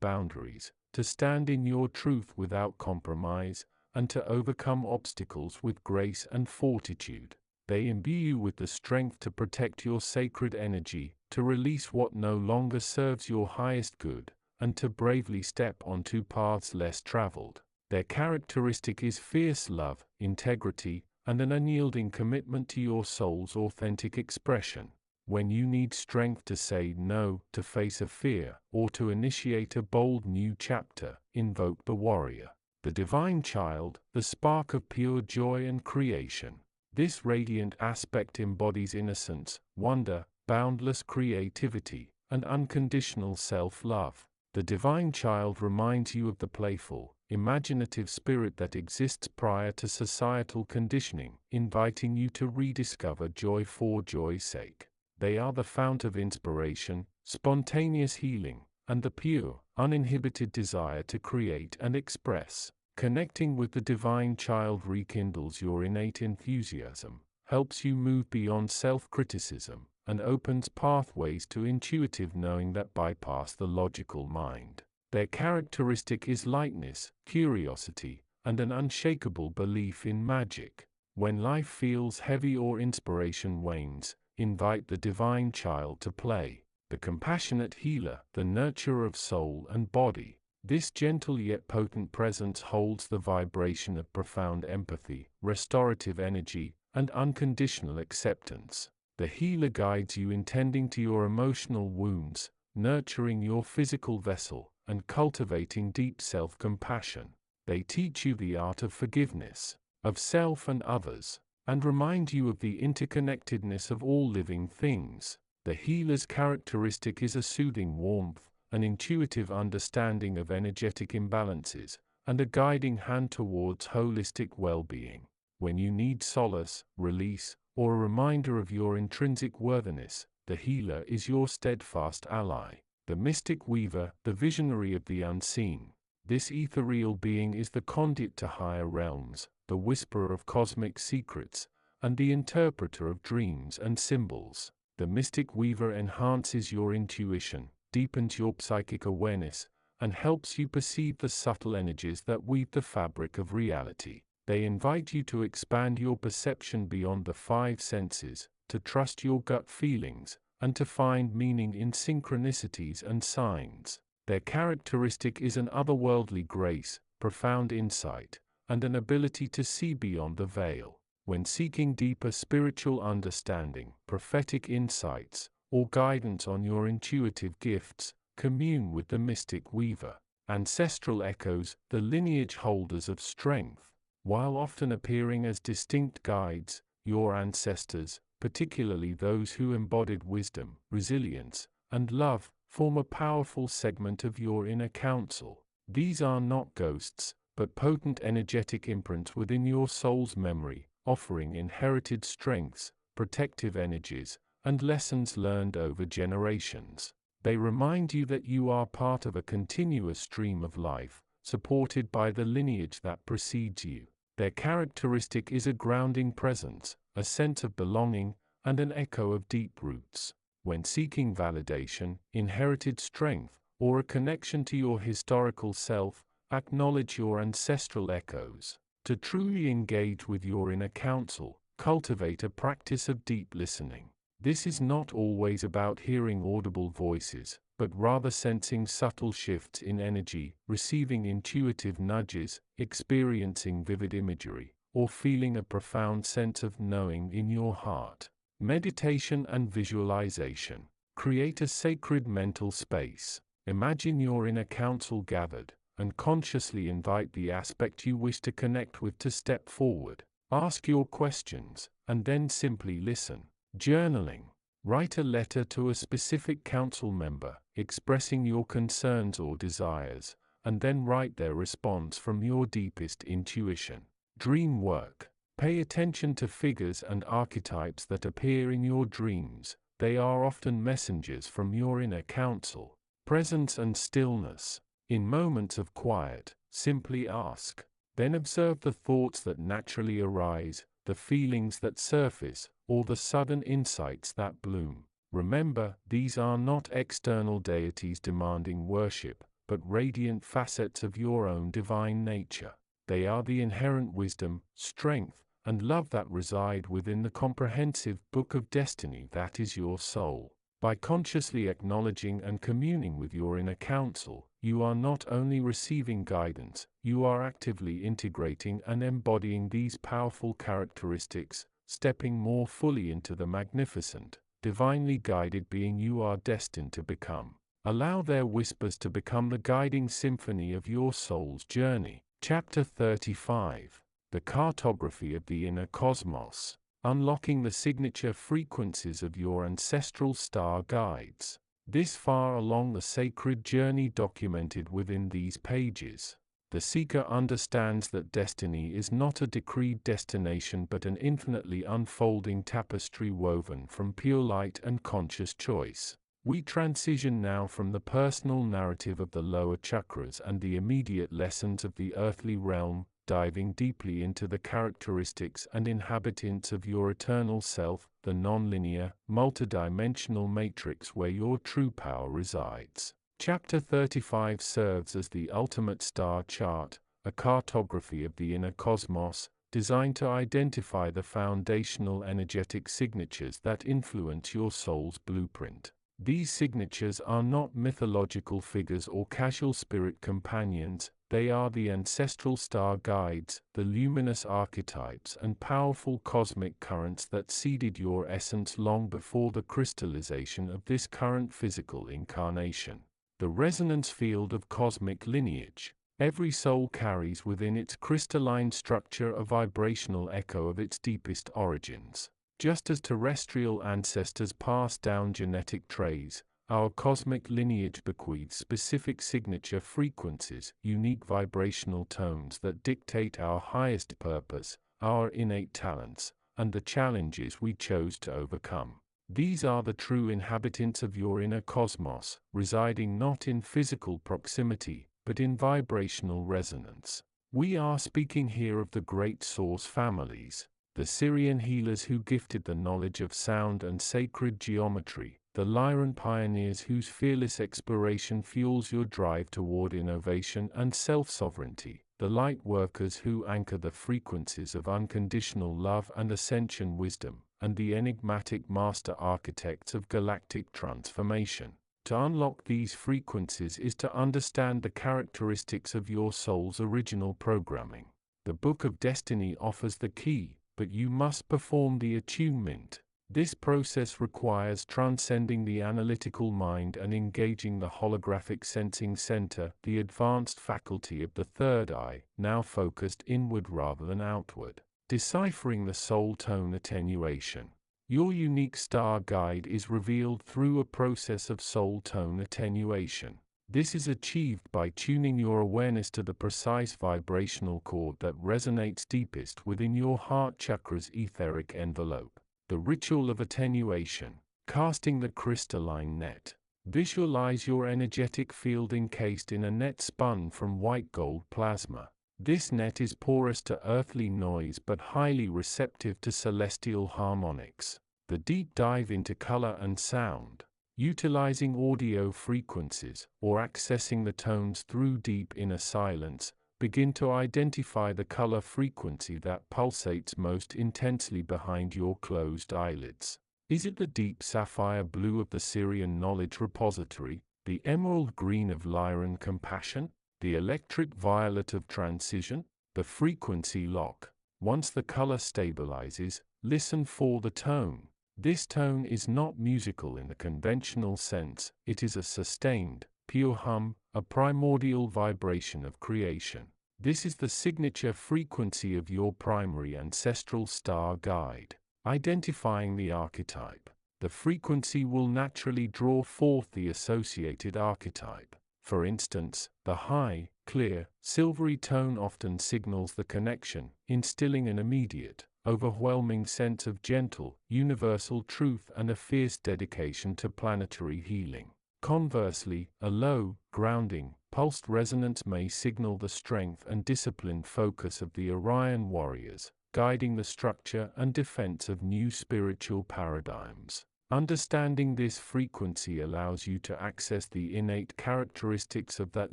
boundaries, to stand in your truth without compromise, and to overcome obstacles with grace and fortitude. They imbue you with the strength to protect your sacred energy, to release what no longer serves your highest good, and to bravely step onto paths less traveled. Their characteristic is fierce love, integrity, and an unyielding commitment to your soul's authentic expression. When you need strength to say no, to face a fear, or to initiate a bold new chapter, invoke the warrior, the divine child, the spark of pure joy and creation. This radiant aspect embodies innocence, wonder, boundless creativity, and unconditional self-love. The divine child reminds you of the playful, imaginative spirit that exists prior to societal conditioning, inviting you to rediscover joy for joy's sake. They are the fount of inspiration, spontaneous healing, and the pure, uninhibited desire to create and express. Connecting with the divine child rekindles your innate enthusiasm, helps you move beyond self-criticism, and opens pathways to intuitive knowing that bypass the logical mind. Their characteristic is lightness, curiosity, and an unshakable belief in magic. When life feels heavy or inspiration wanes, invite the divine child to play. The compassionate healer, the nurturer of soul and body. This gentle yet potent presence holds the vibration of profound empathy, restorative energy, and unconditional acceptance. The healer guides you in tending to your emotional wounds, nurturing your physical vessel, and cultivating deep self-compassion. They teach you the art of forgiveness, of self and others, and remind you of the interconnectedness of all living things. The healer's characteristic is a soothing warmth, an intuitive understanding of energetic imbalances, and a guiding hand towards holistic well-being. When you need solace, release, or a reminder of your intrinsic worthiness, the healer is your steadfast ally. The mystic weaver, the visionary of the unseen. This ethereal being is the conduit to higher realms, the whisperer of cosmic secrets, and the interpreter of dreams and symbols. The mystic weaver enhances your intuition, deepens your psychic awareness, and helps you perceive the subtle energies that weave the fabric of reality. They invite you to expand your perception beyond the five senses, to trust your gut feelings, and to find meaning in synchronicities and signs. Their characteristic is an otherworldly grace, profound insight, and an ability to see beyond the veil. When seeking deeper spiritual understanding, prophetic insights, or guidance on your intuitive gifts, commune with the mystic weaver. Ancestral echoes, the lineage holders of strength. While often appearing as distinct guides, your ancestors, particularly those who embodied wisdom, resilience, and love, form a powerful segment of your inner council. These are not ghosts, but potent energetic imprints within your soul's memory, offering inherited strengths, protective energies, and lessons learned over generations. They remind you that you are part of a continuous stream of life, supported by the lineage that precedes you. Their characteristic is a grounding presence, a sense of belonging, and an echo of deep roots. When seeking validation, inherited strength, or a connection to your historical self, acknowledge your ancestral echoes. To truly engage with your inner counsel, cultivate a practice of deep listening. This is not always about hearing audible voices, but rather sensing subtle shifts in energy, receiving intuitive nudges, experiencing vivid imagery, or feeling a profound sense of knowing in your heart. Meditation and visualization. Create a sacred mental space. Imagine your inner council gathered, and consciously invite the aspect you wish to connect with to step forward. Ask your questions, and then simply listen. Journaling. Write a letter to a specific council member, expressing your concerns or desires, and then write their response from your deepest intuition. Dream work. Pay attention to figures and archetypes that appear in your dreams. They are often messengers from your inner council. Presence and stillness. In moments of quiet, simply ask. Then observe the thoughts that naturally arise, the feelings that surface, or the sudden insights that bloom. Remember, these are not external deities demanding worship, but radiant facets of your own divine nature. They are the inherent wisdom, strength, and love that reside within the comprehensive book of destiny that is your soul. By consciously acknowledging and communing with your inner council, you are not only receiving guidance, you are actively integrating and embodying these powerful characteristics, stepping more fully into the magnificent, divinely guided being you are destined to become. Allow their whispers to become the guiding symphony of your soul's journey. Chapter 35. The Cartography of the Inner Cosmos. unlocking the signature frequencies of your ancestral star guides. This far along the sacred journey documented within these pages, the seeker understands that destiny is not a decreed destination but an infinitely unfolding tapestry woven from pure light and conscious choice. We transition now from the personal narrative of the lower chakras and the immediate lessons of the earthly realm, diving deeply into the characteristics and inhabitants of your eternal self, the non-linear, multidimensional matrix where your true power resides. Chapter 35 serves as the ultimate star chart, a cartography of the inner cosmos, designed to identify the foundational energetic signatures that influence your soul's blueprint. These signatures are not mythological figures or casual spirit companions, they are the ancestral star guides, the luminous archetypes and powerful cosmic currents that seeded your essence long before the crystallization of this current physical incarnation. The resonance field of cosmic lineage. Every soul carries within its crystalline structure a vibrational echo of its deepest origins. Just as terrestrial ancestors pass down genetic traits, our cosmic lineage bequeaths specific signature frequencies, unique vibrational tones that dictate our highest purpose, our innate talents, and the challenges we chose to overcome. These are the true inhabitants of your inner cosmos, residing not in physical proximity, but in vibrational resonance. We are speaking here of the great source families, the Syrian healers who gifted the knowledge of sound and sacred geometry, the Lyran pioneers whose fearless exploration fuels your drive toward innovation and self-sovereignty, the light workers who anchor the frequencies of unconditional love and ascension wisdom, and the enigmatic master architects of galactic transformation. To unlock these frequencies is to understand the characteristics of your soul's original programming. The Book of Destiny offers the key, but you must perform the attunement. This process requires transcending the analytical mind and engaging the holographic sensing center, the advanced faculty of the third eye, now focused inward rather than outward. Deciphering the soul tone attenuation. Your unique star guide is revealed through a process of soul tone attenuation. This is achieved by tuning your awareness to the precise vibrational chord that resonates deepest within your heart chakra's etheric envelope. The ritual of attenuation. Casting the crystalline net. Visualize your energetic field encased in a net spun from white gold plasma. This net is porous to earthly noise but highly receptive to celestial harmonics. The deep dive into color and sound. Utilizing audio frequencies, or accessing the tones through deep inner silence, begin to identify the color frequency that pulsates most intensely behind your closed eyelids. Is it the deep sapphire blue of the Syrian knowledge repository, the emerald green of Lyran compassion, the electric violet of transition, the frequency lock? Once the color stabilizes, listen for the tone. This tone is not musical in the conventional sense, it is a sustained, pure hum, a primordial vibration of creation. This is the signature frequency of your primary ancestral star guide. Identifying the archetype. The frequency will naturally draw forth the associated archetype. For instance, the high, clear, silvery tone often signals the connection, instilling an immediate, overwhelming sense of gentle, universal truth and a fierce dedication to planetary healing. Conversely, a low, grounding, pulsed resonance may signal the strength and disciplined focus of the Orion warriors, guiding the structure and defense of new spiritual paradigms. Understanding this frequency allows you to access the innate characteristics of that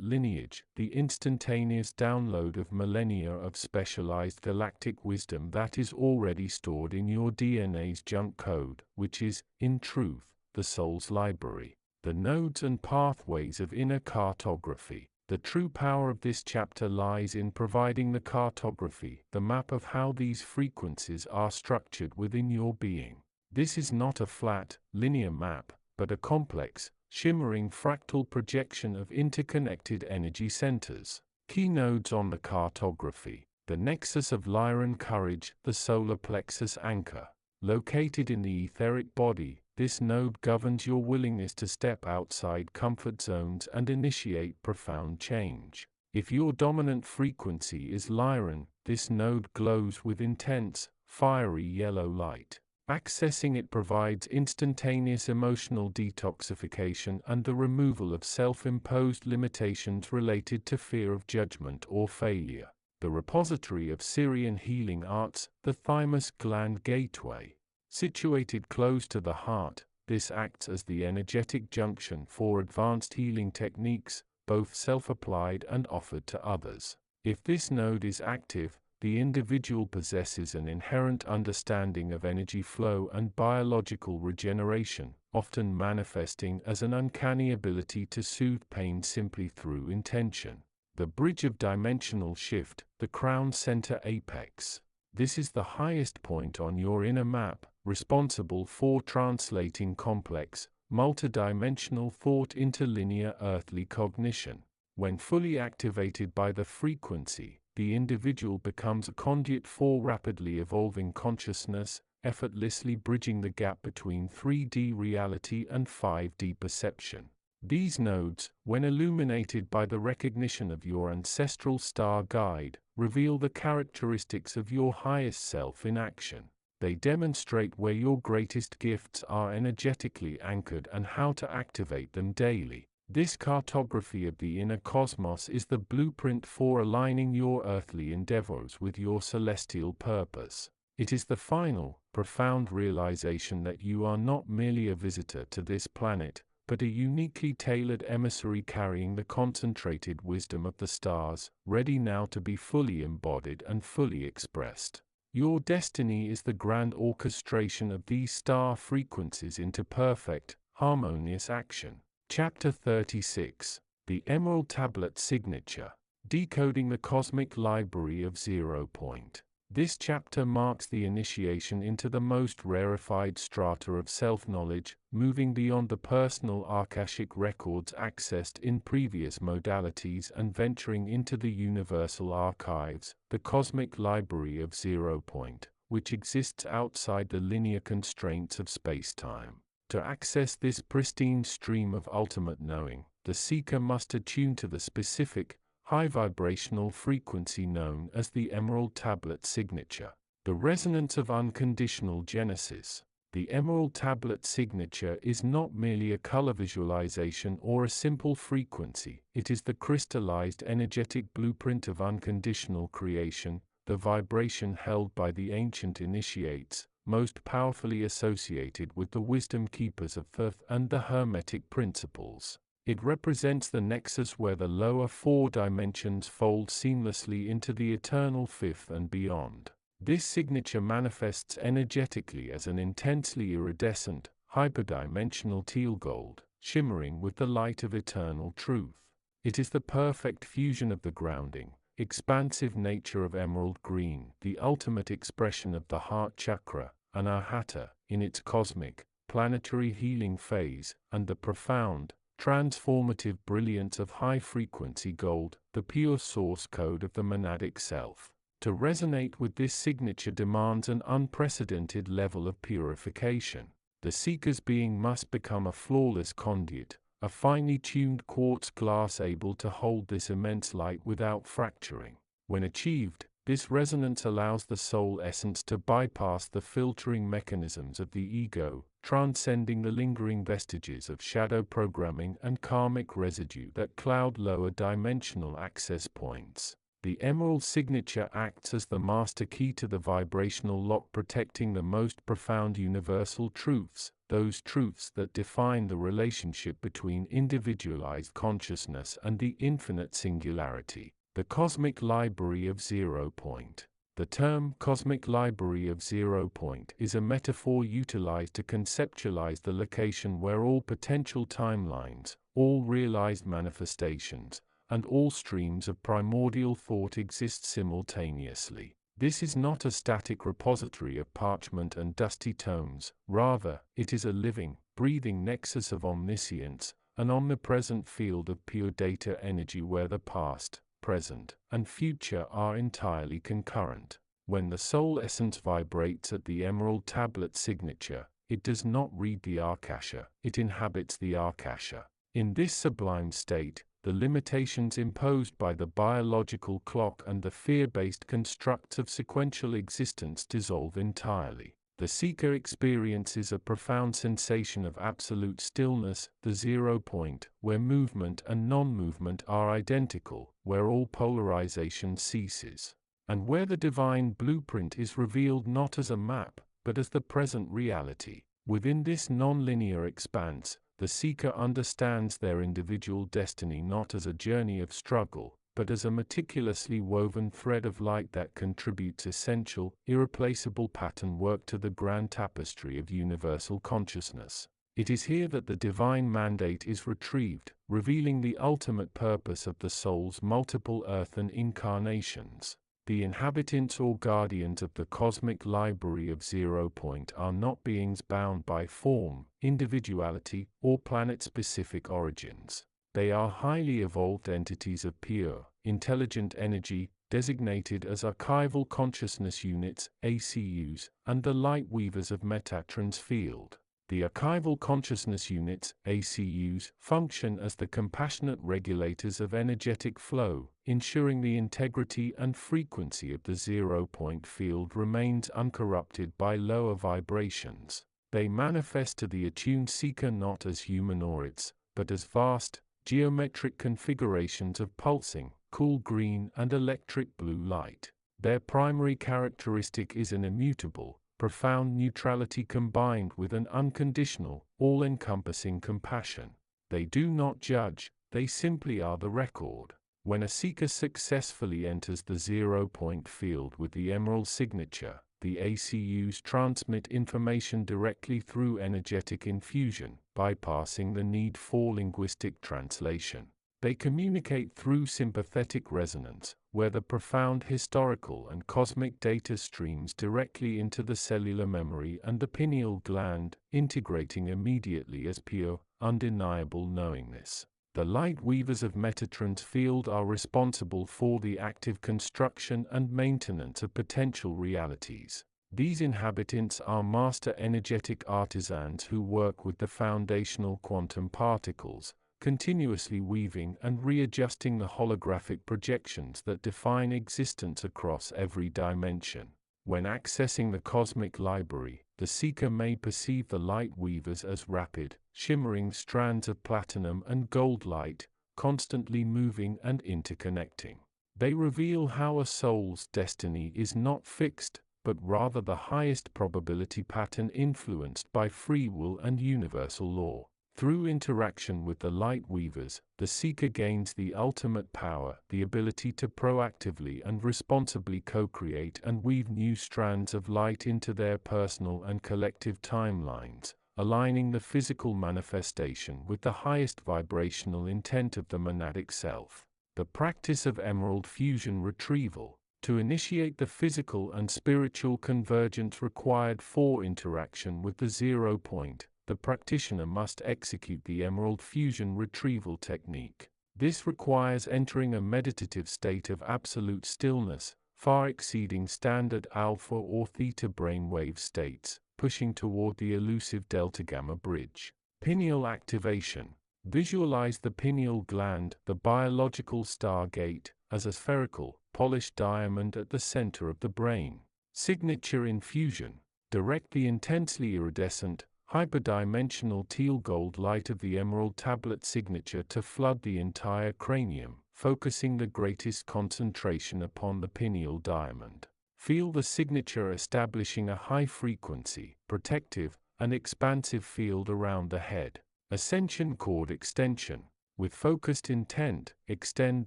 lineage, the instantaneous download of millennia of specialized galactic wisdom that is already stored in your DNA's junk code, which is, in truth, the soul's library. The nodes and pathways of inner cartography. The true power of this chapter lies in providing the cartography, the map of how these frequencies are structured within your being. This is not a flat, linear map, but a complex, shimmering fractal projection of interconnected energy centers. Key nodes on the cartography. The nexus of Lyran courage, the solar plexus anchor. Located in the etheric body, this node governs your willingness to step outside comfort zones and initiate profound change. If your dominant frequency is Lyran, this node glows with intense, fiery yellow light. Accessing it provides instantaneous emotional detoxification and the removal of self-imposed limitations related to fear of judgment or failure. The repository of Syrian healing arts, the thymus gland gateway. Situated close to the heart, this acts as the energetic junction for advanced healing techniques, both self-applied and offered to others. If this node is active, the individual possesses an inherent understanding of energy flow and biological regeneration, often manifesting as an uncanny ability to soothe pain simply through intention. The bridge of dimensional shift, the crown center apex. This is the highest point on your inner map, responsible for translating complex, multidimensional thought into linear earthly cognition. When fully activated by the frequency, the individual becomes a conduit for rapidly evolving consciousness, effortlessly bridging the gap between 3D reality and 5D perception. These nodes, when illuminated by the recognition of your ancestral star guide, reveal the characteristics of your highest self in action. They demonstrate where your greatest gifts are energetically anchored and how to activate them daily. This cartography of the inner cosmos is the blueprint for aligning your earthly endeavors with your celestial purpose. It is the final, profound realization that you are not merely a visitor to this planet, but a uniquely tailored emissary carrying the concentrated wisdom of the stars, ready now to be fully embodied and fully expressed. Your destiny is the grand orchestration of these star frequencies into perfect, harmonious action. Chapter 36. The Emerald Tablet Signature. Decoding the Cosmic Library of 0 Point. This chapter marks the initiation into the most rarefied strata of self-knowledge, moving beyond the personal Ahkashic records accessed in previous modalities and venturing into the universal archives, the cosmic library of 0 Point, which exists outside the linear constraints of space-time. To access this pristine stream of ultimate knowing, the seeker must attune to the specific, high-vibrational frequency known as the Emerald Tablet Signature. The resonance of unconditional genesis. The Emerald Tablet Signature is not merely a color visualization or a simple frequency, it is the crystallized energetic blueprint of unconditional creation, the vibration held by the ancient initiates, most powerfully associated with the wisdom keepers of Thoth and the Hermetic principles. It represents the nexus where the lower 4 dimensions fold seamlessly into the eternal fifth and beyond. This signature manifests energetically as an intensely iridescent, hyperdimensional teal gold, shimmering with the light of eternal truth. It is the perfect fusion of the grounding, expansive nature of emerald green, the ultimate expression of the heart chakra, Anahata, in its cosmic, planetary healing phase, and the profound, transformative brilliance of high-frequency gold, the pure source code of the monadic self. To resonate with this signature demands an unprecedented level of purification. The seeker's being must become a flawless conduit, a finely tuned quartz glass able to hold this immense light without fracturing. When achieved, this resonance allows the soul essence to bypass the filtering mechanisms of the ego, transcending the lingering vestiges of shadow programming and karmic residue that cloud lower dimensional access points. The emerald signature acts as the master key to the vibrational lock, protecting the most profound universal truths, those truths that define the relationship between individualized consciousness and the infinite singularity. The Cosmic Library of 0 Point. The term Cosmic Library of 0 Point is a metaphor utilized to conceptualize the location where all potential timelines, all realized manifestations, and all streams of primordial thought exist simultaneously. This is not a static repository of parchment and dusty tomes, rather, it is a living, breathing nexus of omniscience, an omnipresent field of pure data energy where the past, present, and future are entirely concurrent. When the soul essence vibrates at the emerald tablet signature, it does not read the Akasha, it inhabits the Akasha. In this sublime state, the limitations imposed by the biological clock and the fear-based constructs of sequential existence dissolve entirely. The seeker experiences a profound sensation of absolute stillness, the 0 point, where movement and non-movement are identical, where all polarization ceases, and where the divine blueprint is revealed not as a map, but as the present reality. Within this non-linear expanse, the seeker understands their individual destiny not as a journey of struggle, but as a meticulously woven thread of light that contributes essential, irreplaceable pattern work to the grand tapestry of universal consciousness. It is here that the divine mandate is retrieved, revealing the ultimate purpose of the soul's multiple earthen incarnations. The inhabitants or guardians of the cosmic library of 0 point are not beings bound by form, individuality, or planet-specific origins. They are highly evolved entities of pure, intelligent energy, designated as archival consciousness units, ACUs, and the light weavers of Metatron's field. The archival consciousness units, ACUs, function as the compassionate regulators of energetic flow, ensuring the integrity and frequency of the 0 point field remains uncorrupted by lower vibrations. They manifest to the attuned seeker not as humanoids, but as vast, geometric configurations of pulsing, cool green and electric blue light. Their primary characteristic is an immutable, profound neutrality combined with an unconditional, all-encompassing compassion. They do not judge, they simply are the record. When a seeker successfully enters the 0 point field with the emerald signature, the ACUs transmit information directly through energetic infusion, bypassing the need for linguistic translation. They communicate through sympathetic resonance, where the profound historical and cosmic data streams directly into the cellular memory and the pineal gland, integrating immediately as pure, undeniable knowingness. The light weavers of Metatron's field are responsible for the active construction and maintenance of potential realities. These inhabitants are master energetic artisans who work with the foundational quantum particles, continuously weaving and readjusting the holographic projections that define existence across every dimension. When accessing the cosmic library, the seeker may perceive the light weavers as rapid, shimmering strands of platinum and gold light, constantly moving and interconnecting. They reveal how a soul's destiny is not fixed, but rather the highest probability pattern influenced by free will and universal law. Through interaction with the light weavers, the seeker gains the ultimate power, the ability to proactively and responsibly co-create and weave new strands of light into their personal and collective timelines, aligning the physical manifestation with the highest vibrational intent of the monadic self. The practice of emerald fusion retrieval. To initiate the physical and spiritual convergence required for interaction with the 0 point, the practitioner must execute the emerald fusion retrieval technique. This requires entering a meditative state of absolute stillness, far exceeding standard alpha or theta brainwave states, pushing toward the elusive delta-gamma bridge. Pineal activation. Visualize the pineal gland, the biological stargate, as a spherical, polished diamond at the center of the brain. Signature infusion. Direct the intensely iridescent, hyperdimensional teal gold light of the emerald tablet signature to flood the entire cranium, focusing the greatest concentration upon the pineal diamond. Feel the signature establishing a high-frequency, protective, and expansive field around the head. Ascension cord extension. With focused intent, extend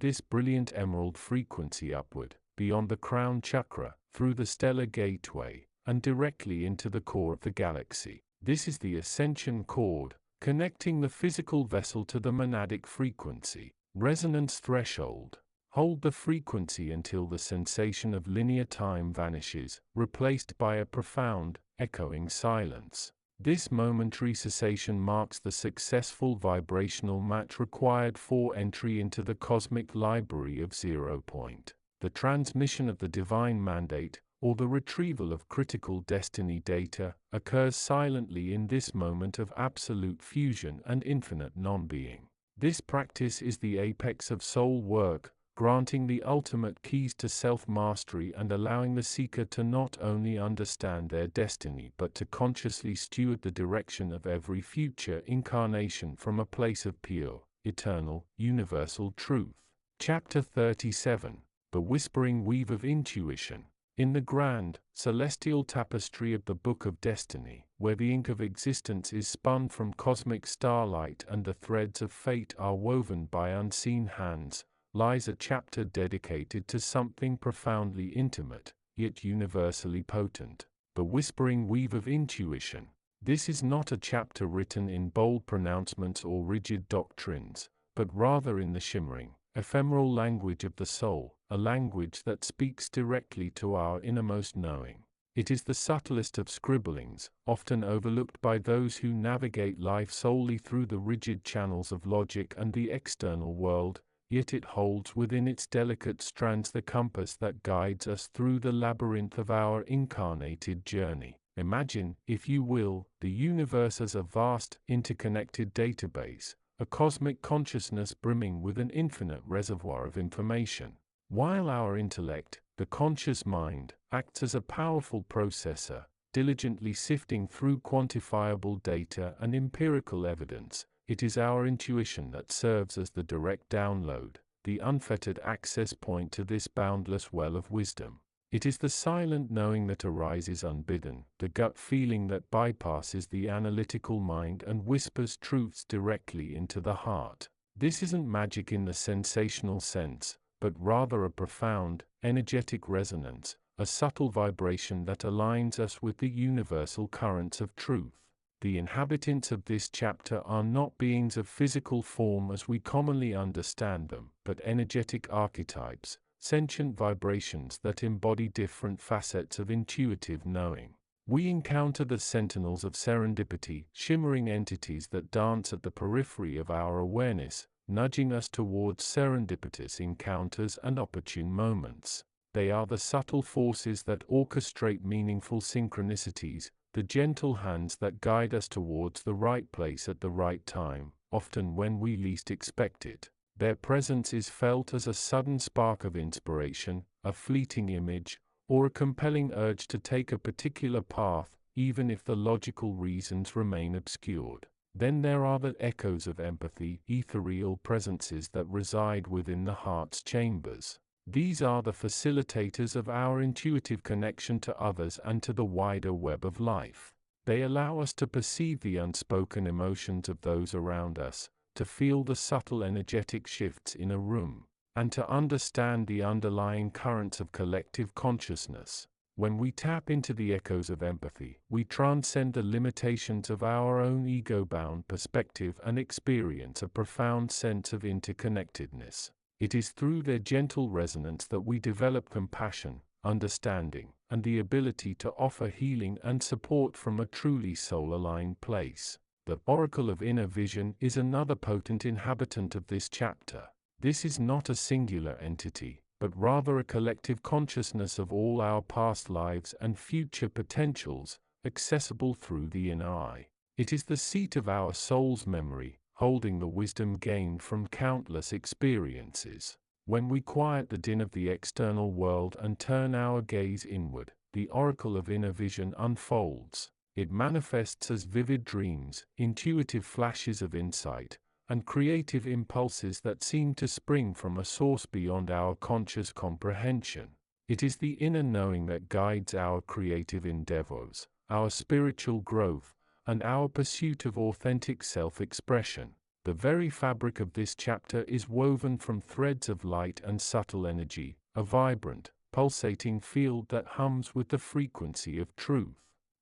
this brilliant emerald frequency upward, beyond the crown chakra, through the stellar gateway, and directly into the core of the galaxy. This is the ascension cord, connecting the physical vessel to the monadic frequency. Resonance threshold. Hold the frequency until the sensation of linear time vanishes, replaced by a profound, echoing silence. This momentary cessation marks the successful vibrational match required for entry into the cosmic library of 0 point. The transmission of the divine mandate, or the retrieval of critical destiny data, occurs silently in this moment of absolute fusion and infinite non-being. This practice is the apex of soul work, granting the ultimate keys to self-mastery and allowing the seeker to not only understand their destiny but to consciously steward the direction of every future incarnation from a place of pure, eternal, universal truth. Chapter 37. The Whispering Weave of Intuition. In the grand, celestial tapestry of the Book of Destiny, where the ink of existence is spun from cosmic starlight and the threads of fate are woven by unseen hands, lies a chapter dedicated to something profoundly intimate, yet universally potent: the whispering weave of intuition. This is not a chapter written in bold pronouncements or rigid doctrines, but rather in the shimmering, ephemeral language of the soul, a language that speaks directly to our innermost knowing. It is the subtlest of scribblings, often overlooked by those who navigate life solely through the rigid channels of logic and the external world, yet it holds within its delicate strands the compass that guides us through the labyrinth of our incarnated journey. Imagine, if you will, the universe as a vast, interconnected database, a cosmic consciousness brimming with an infinite reservoir of information. While our intellect, the conscious mind, acts as a powerful processor, diligently sifting through quantifiable data and empirical evidence, it is our intuition that serves as the direct download, the unfettered access point to this boundless well of wisdom. It is the silent knowing that arises unbidden, the gut feeling that bypasses the analytical mind and whispers truths directly into the heart. This isn't magic in the sensational sense, but rather a profound, energetic resonance, a subtle vibration that aligns us with the universal currents of truth. The inhabitants of this chapter are not beings of physical form as we commonly understand them, but energetic archetypes, sentient vibrations that embody different facets of intuitive knowing. We encounter the sentinels of serendipity, shimmering entities that dance at the periphery of our awareness, nudging us towards serendipitous encounters and opportune moments. They are the subtle forces that orchestrate meaningful synchronicities, the gentle hands that guide us towards the right place at the right time, often when we least expect it. Their presence is felt as a sudden spark of inspiration, a fleeting image, or a compelling urge to take a particular path, even if the logical reasons remain obscured. Then there are the echoes of empathy, ethereal presences that reside within the heart's chambers. These are the facilitators of our intuitive connection to others and to the wider web of life. They allow us to perceive the unspoken emotions of those around us, to feel the subtle energetic shifts in a room, and to understand the underlying currents of collective consciousness. When we tap into the echoes of empathy, we transcend the limitations of our own ego-bound perspective and experience a profound sense of interconnectedness. It is through their gentle resonance that we develop compassion, understanding, and the ability to offer healing and support from a truly soul-aligned place. The Oracle of Inner Vision is another potent inhabitant of this chapter. This is not a singular entity, but rather a collective consciousness of all our past lives and future potentials, accessible through the inner eye. It is the seat of our soul's memory, holding the wisdom gained from countless experiences. When we quiet the din of the external world and turn our gaze inward, the Oracle of Inner Vision unfolds. It manifests as vivid dreams, intuitive flashes of insight, and creative impulses that seem to spring from a source beyond our conscious comprehension. It is the inner knowing that guides our creative endeavors, our spiritual growth, and our pursuit of authentic self-expression. The very fabric of this chapter is woven from threads of light and subtle energy, a vibrant, pulsating field that hums with the frequency of truth.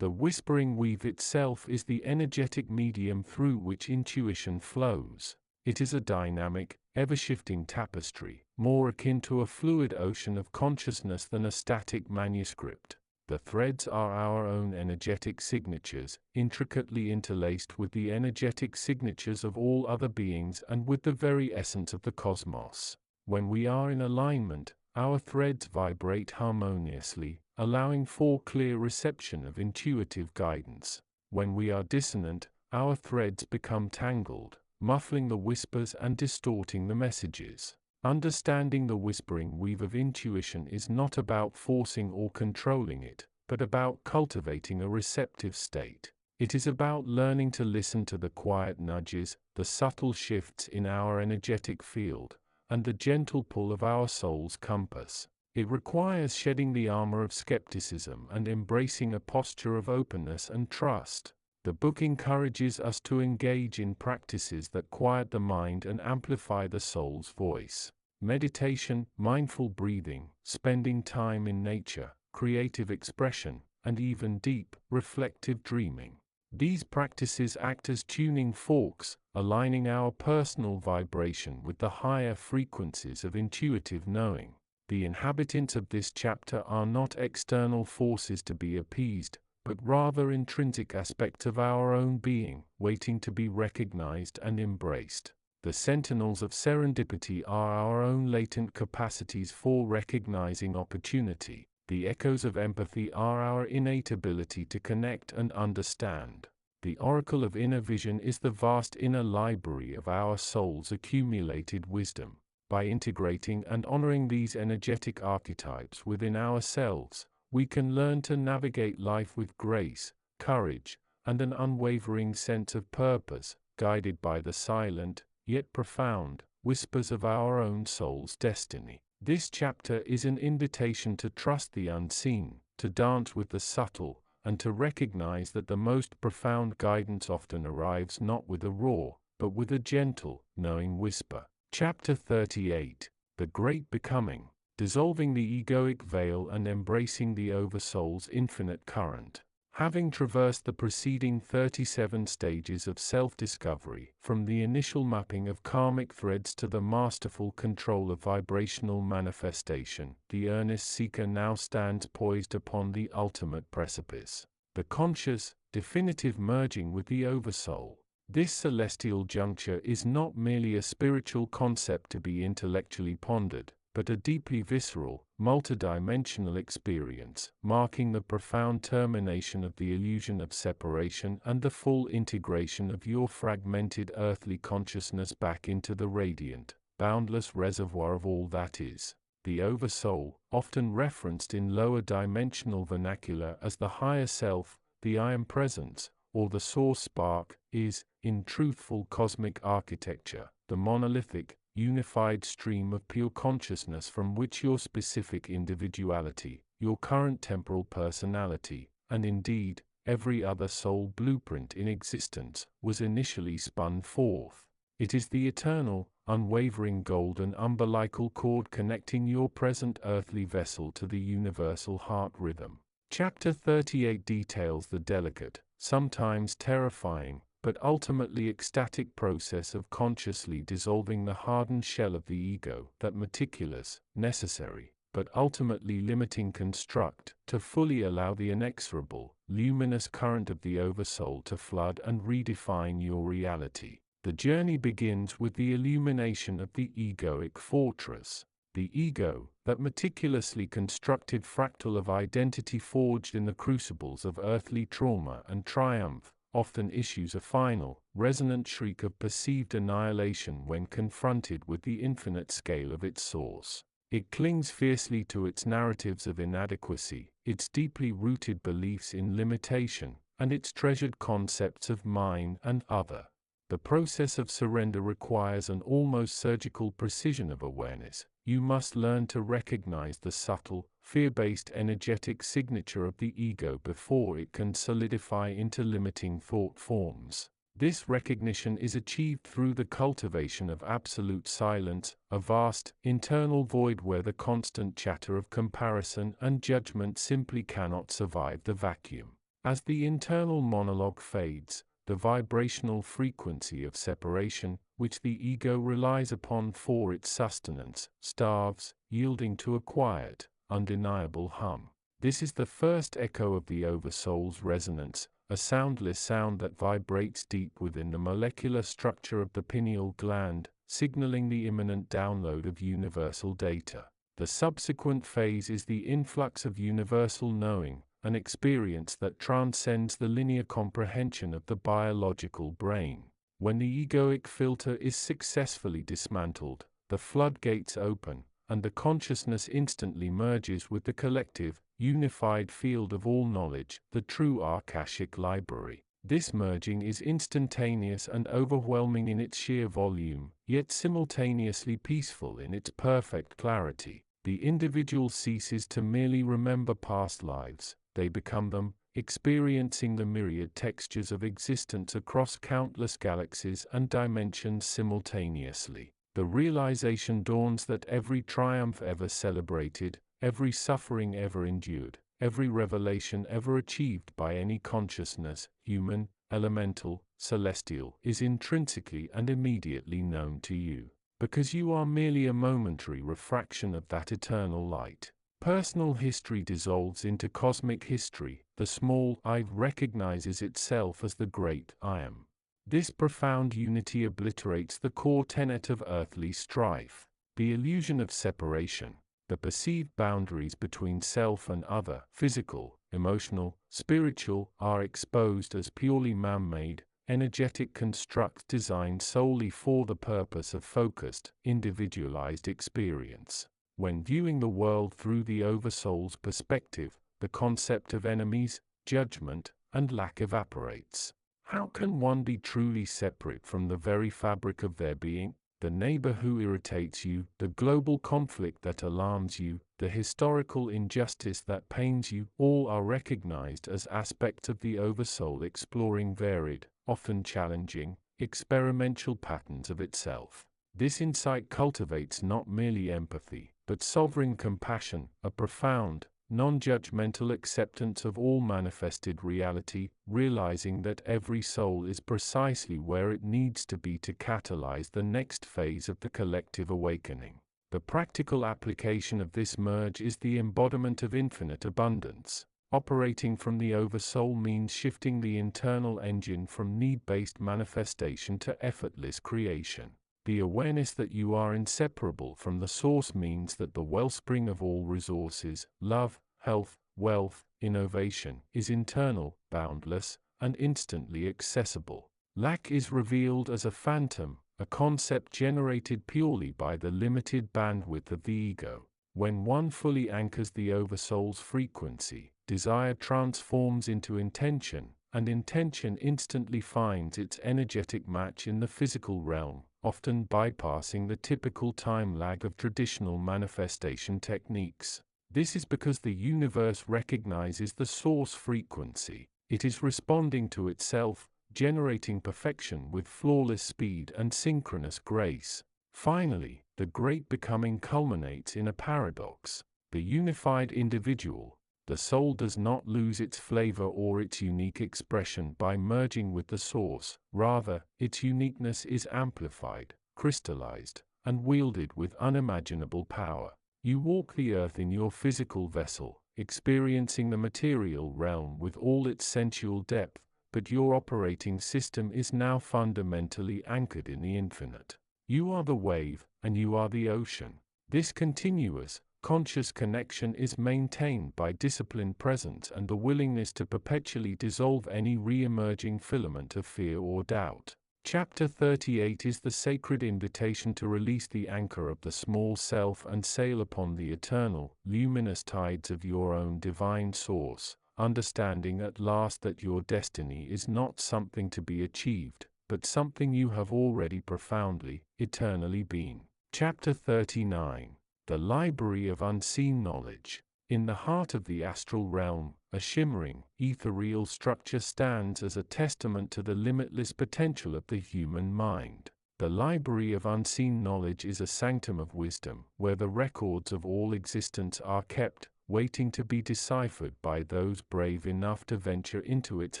The whispering weave itself is the energetic medium through which intuition flows. It is a dynamic, ever-shifting tapestry, more akin to a fluid ocean of consciousness than a static manuscript. The threads are our own energetic signatures, intricately interlaced with the energetic signatures of all other beings and with the very essence of the cosmos. When we are in alignment, our threads vibrate harmoniously, allowing for clear reception of intuitive guidance. When we are dissonant, our threads become tangled, muffling the whispers and distorting the messages. Understanding the whispering weave of intuition is not about forcing or controlling it, but about cultivating a receptive state. It is about learning to listen to the quiet nudges, the subtle shifts in our energetic field, and the gentle pull of our soul's compass. It requires shedding the armor of skepticism and embracing a posture of openness and trust. The book encourages us to engage in practices that quiet the mind and amplify the soul's voice. Meditation, mindful breathing, spending time in nature, creative expression, and even deep, reflective dreaming. These practices act as tuning forks, aligning our personal vibration with the higher frequencies of intuitive knowing. The inhabitants of this chapter are not external forces to be appeased, but rather intrinsic aspects of our own being, waiting to be recognized and embraced. The sentinels of serendipity are our own latent capacities for recognizing opportunity. The echoes of empathy are our innate ability to connect and understand. The oracle of inner vision is the vast inner library of our soul's accumulated wisdom. By integrating and honoring these energetic archetypes within ourselves, we can learn to navigate life with grace, courage, and an unwavering sense of purpose, guided by the silent, yet profound, whispers of our own soul's destiny. This chapter is an invitation to trust the unseen, to dance with the subtle, and to recognize that the most profound guidance often arrives not with a roar, but with a gentle, knowing whisper. Chapter 38. The Great Becoming. Dissolving the egoic veil and embracing the Oversoul's infinite current. Having traversed the preceding 37 stages of self-discovery, from the initial mapping of karmic threads to the masterful control of vibrational manifestation, the earnest seeker now stands poised upon the ultimate precipice. The conscious, definitive merging with the Oversoul. This celestial juncture is not merely a spiritual concept to be intellectually pondered, but a deeply visceral, multidimensional experience, marking the profound termination of the illusion of separation and the full integration of your fragmented earthly consciousness back into the radiant, boundless reservoir of all that is. The Oversoul, often referenced in lower dimensional vernacular as the higher self, the I Am Presence, or the Source Spark, is, in truthful cosmic architecture, the monolithic, unified stream of pure consciousness from which your specific individuality, your current temporal personality, and indeed, every other soul blueprint in existence, was initially spun forth. It is the eternal, unwavering golden umbilical cord connecting your present earthly vessel to the universal heart rhythm. Chapter 38 details the delicate, sometimes terrifying, but ultimately ecstatic process of consciously dissolving the hardened shell of the ego, that meticulous, necessary, but ultimately limiting construct, to fully allow the inexorable, luminous current of the Oversoul to flood and redefine your reality. The journey begins with the illumination of the egoic fortress. The ego, that meticulously constructed fractal of identity forged in the crucibles of earthly trauma and triumph, often issues a final, resonant shriek of perceived annihilation when confronted with the infinite scale of its source. It clings fiercely to its narratives of inadequacy, its deeply rooted beliefs in limitation, and its treasured concepts of mine and other. The process of surrender requires an almost surgical precision of awareness. You must learn to recognize the subtle, fear-based energetic signature of the ego before it can solidify into limiting thought forms. This recognition is achieved through the cultivation of absolute silence, a vast, internal void where the constant chatter of comparison and judgment simply cannot survive the vacuum. As the internal monologue fades, the vibrational frequency of separation, which the ego relies upon for its sustenance, starves, yielding to a quiet, undeniable hum. This is the first echo of the Oversoul's resonance, a soundless sound that vibrates deep within the molecular structure of the pineal gland, signaling the imminent download of universal data. The subsequent phase is the influx of universal knowing, an experience that transcends the linear comprehension of the biological brain. When the egoic filter is successfully dismantled, the floodgates open, and the consciousness instantly merges with the collective, unified field of all knowledge, the true Akashic library. This merging is instantaneous and overwhelming in its sheer volume, yet simultaneously peaceful in its perfect clarity. The individual ceases to merely remember past lives, they become them, experiencing the myriad textures of existence across countless galaxies and dimensions simultaneously. The realization dawns that every triumph ever celebrated, every suffering ever endured, every revelation ever achieved by any consciousness, human, elemental, celestial, is intrinsically and immediately known to you, because you are merely a momentary refraction of that eternal light. Personal history dissolves into cosmic history. The small I recognizes itself as the great I am. This profound unity obliterates the core tenet of earthly strife, the illusion of separation. The perceived boundaries between self and other, physical, emotional, spiritual, are exposed as purely man-made, energetic constructs designed solely for the purpose of focused, individualized experience. When viewing the world through the Oversoul's perspective, the concept of enemies, judgment, and lack evaporates. How can one be truly separate from the very fabric of their being? The neighbor who irritates you, the global conflict that alarms you, the historical injustice that pains you, all are recognized as aspects of the Oversoul exploring varied, often challenging, experimental patterns of itself. This insight cultivates not merely empathy, but sovereign compassion, a profound, non-judgmental acceptance of all manifested reality, realizing that every soul is precisely where it needs to be to catalyze the next phase of the collective awakening. The practical application of this merge is the embodiment of infinite abundance. Operating from the Oversoul means shifting the internal engine from need-based manifestation to effortless creation. The awareness that you are inseparable from the source means that the wellspring of all resources, love, health, wealth, innovation, is internal, boundless, and instantly accessible. Lack is revealed as a phantom, a concept generated purely by the limited bandwidth of the ego. When one fully anchors the Oversoul's frequency, desire transforms into intention, and intention instantly finds its energetic match in the physical realm, often bypassing the typical time lag of traditional manifestation techniques. This is because the universe recognizes the source frequency. It is responding to itself, generating perfection with flawless speed and synchronous grace. Finally, the great becoming culminates in a paradox. The unified individual, the soul, does not lose its flavor or its unique expression by merging with the source. Rather, its uniqueness is amplified, crystallized, and wielded with unimaginable power. You walk the earth in your physical vessel, experiencing the material realm with all its sensual depth, but your operating system is now fundamentally anchored in the infinite. You are the wave, and you are the ocean. This continuous, conscious connection is maintained by disciplined presence and the willingness to perpetually dissolve any re-emerging filament of fear or doubt. Chapter 38 is the sacred invitation to release the anchor of the small self and sail upon the eternal, luminous tides of your own divine source, understanding at last that your destiny is not something to be achieved, but something you have already profoundly, eternally been. Chapter 39. The Library of Unseen Knowledge. In the heart of the astral realm, a shimmering, ethereal structure stands as a testament to the limitless potential of the human mind. The Library of Unseen Knowledge is a sanctum of wisdom, where the records of all existence are kept, waiting to be deciphered by those brave enough to venture into its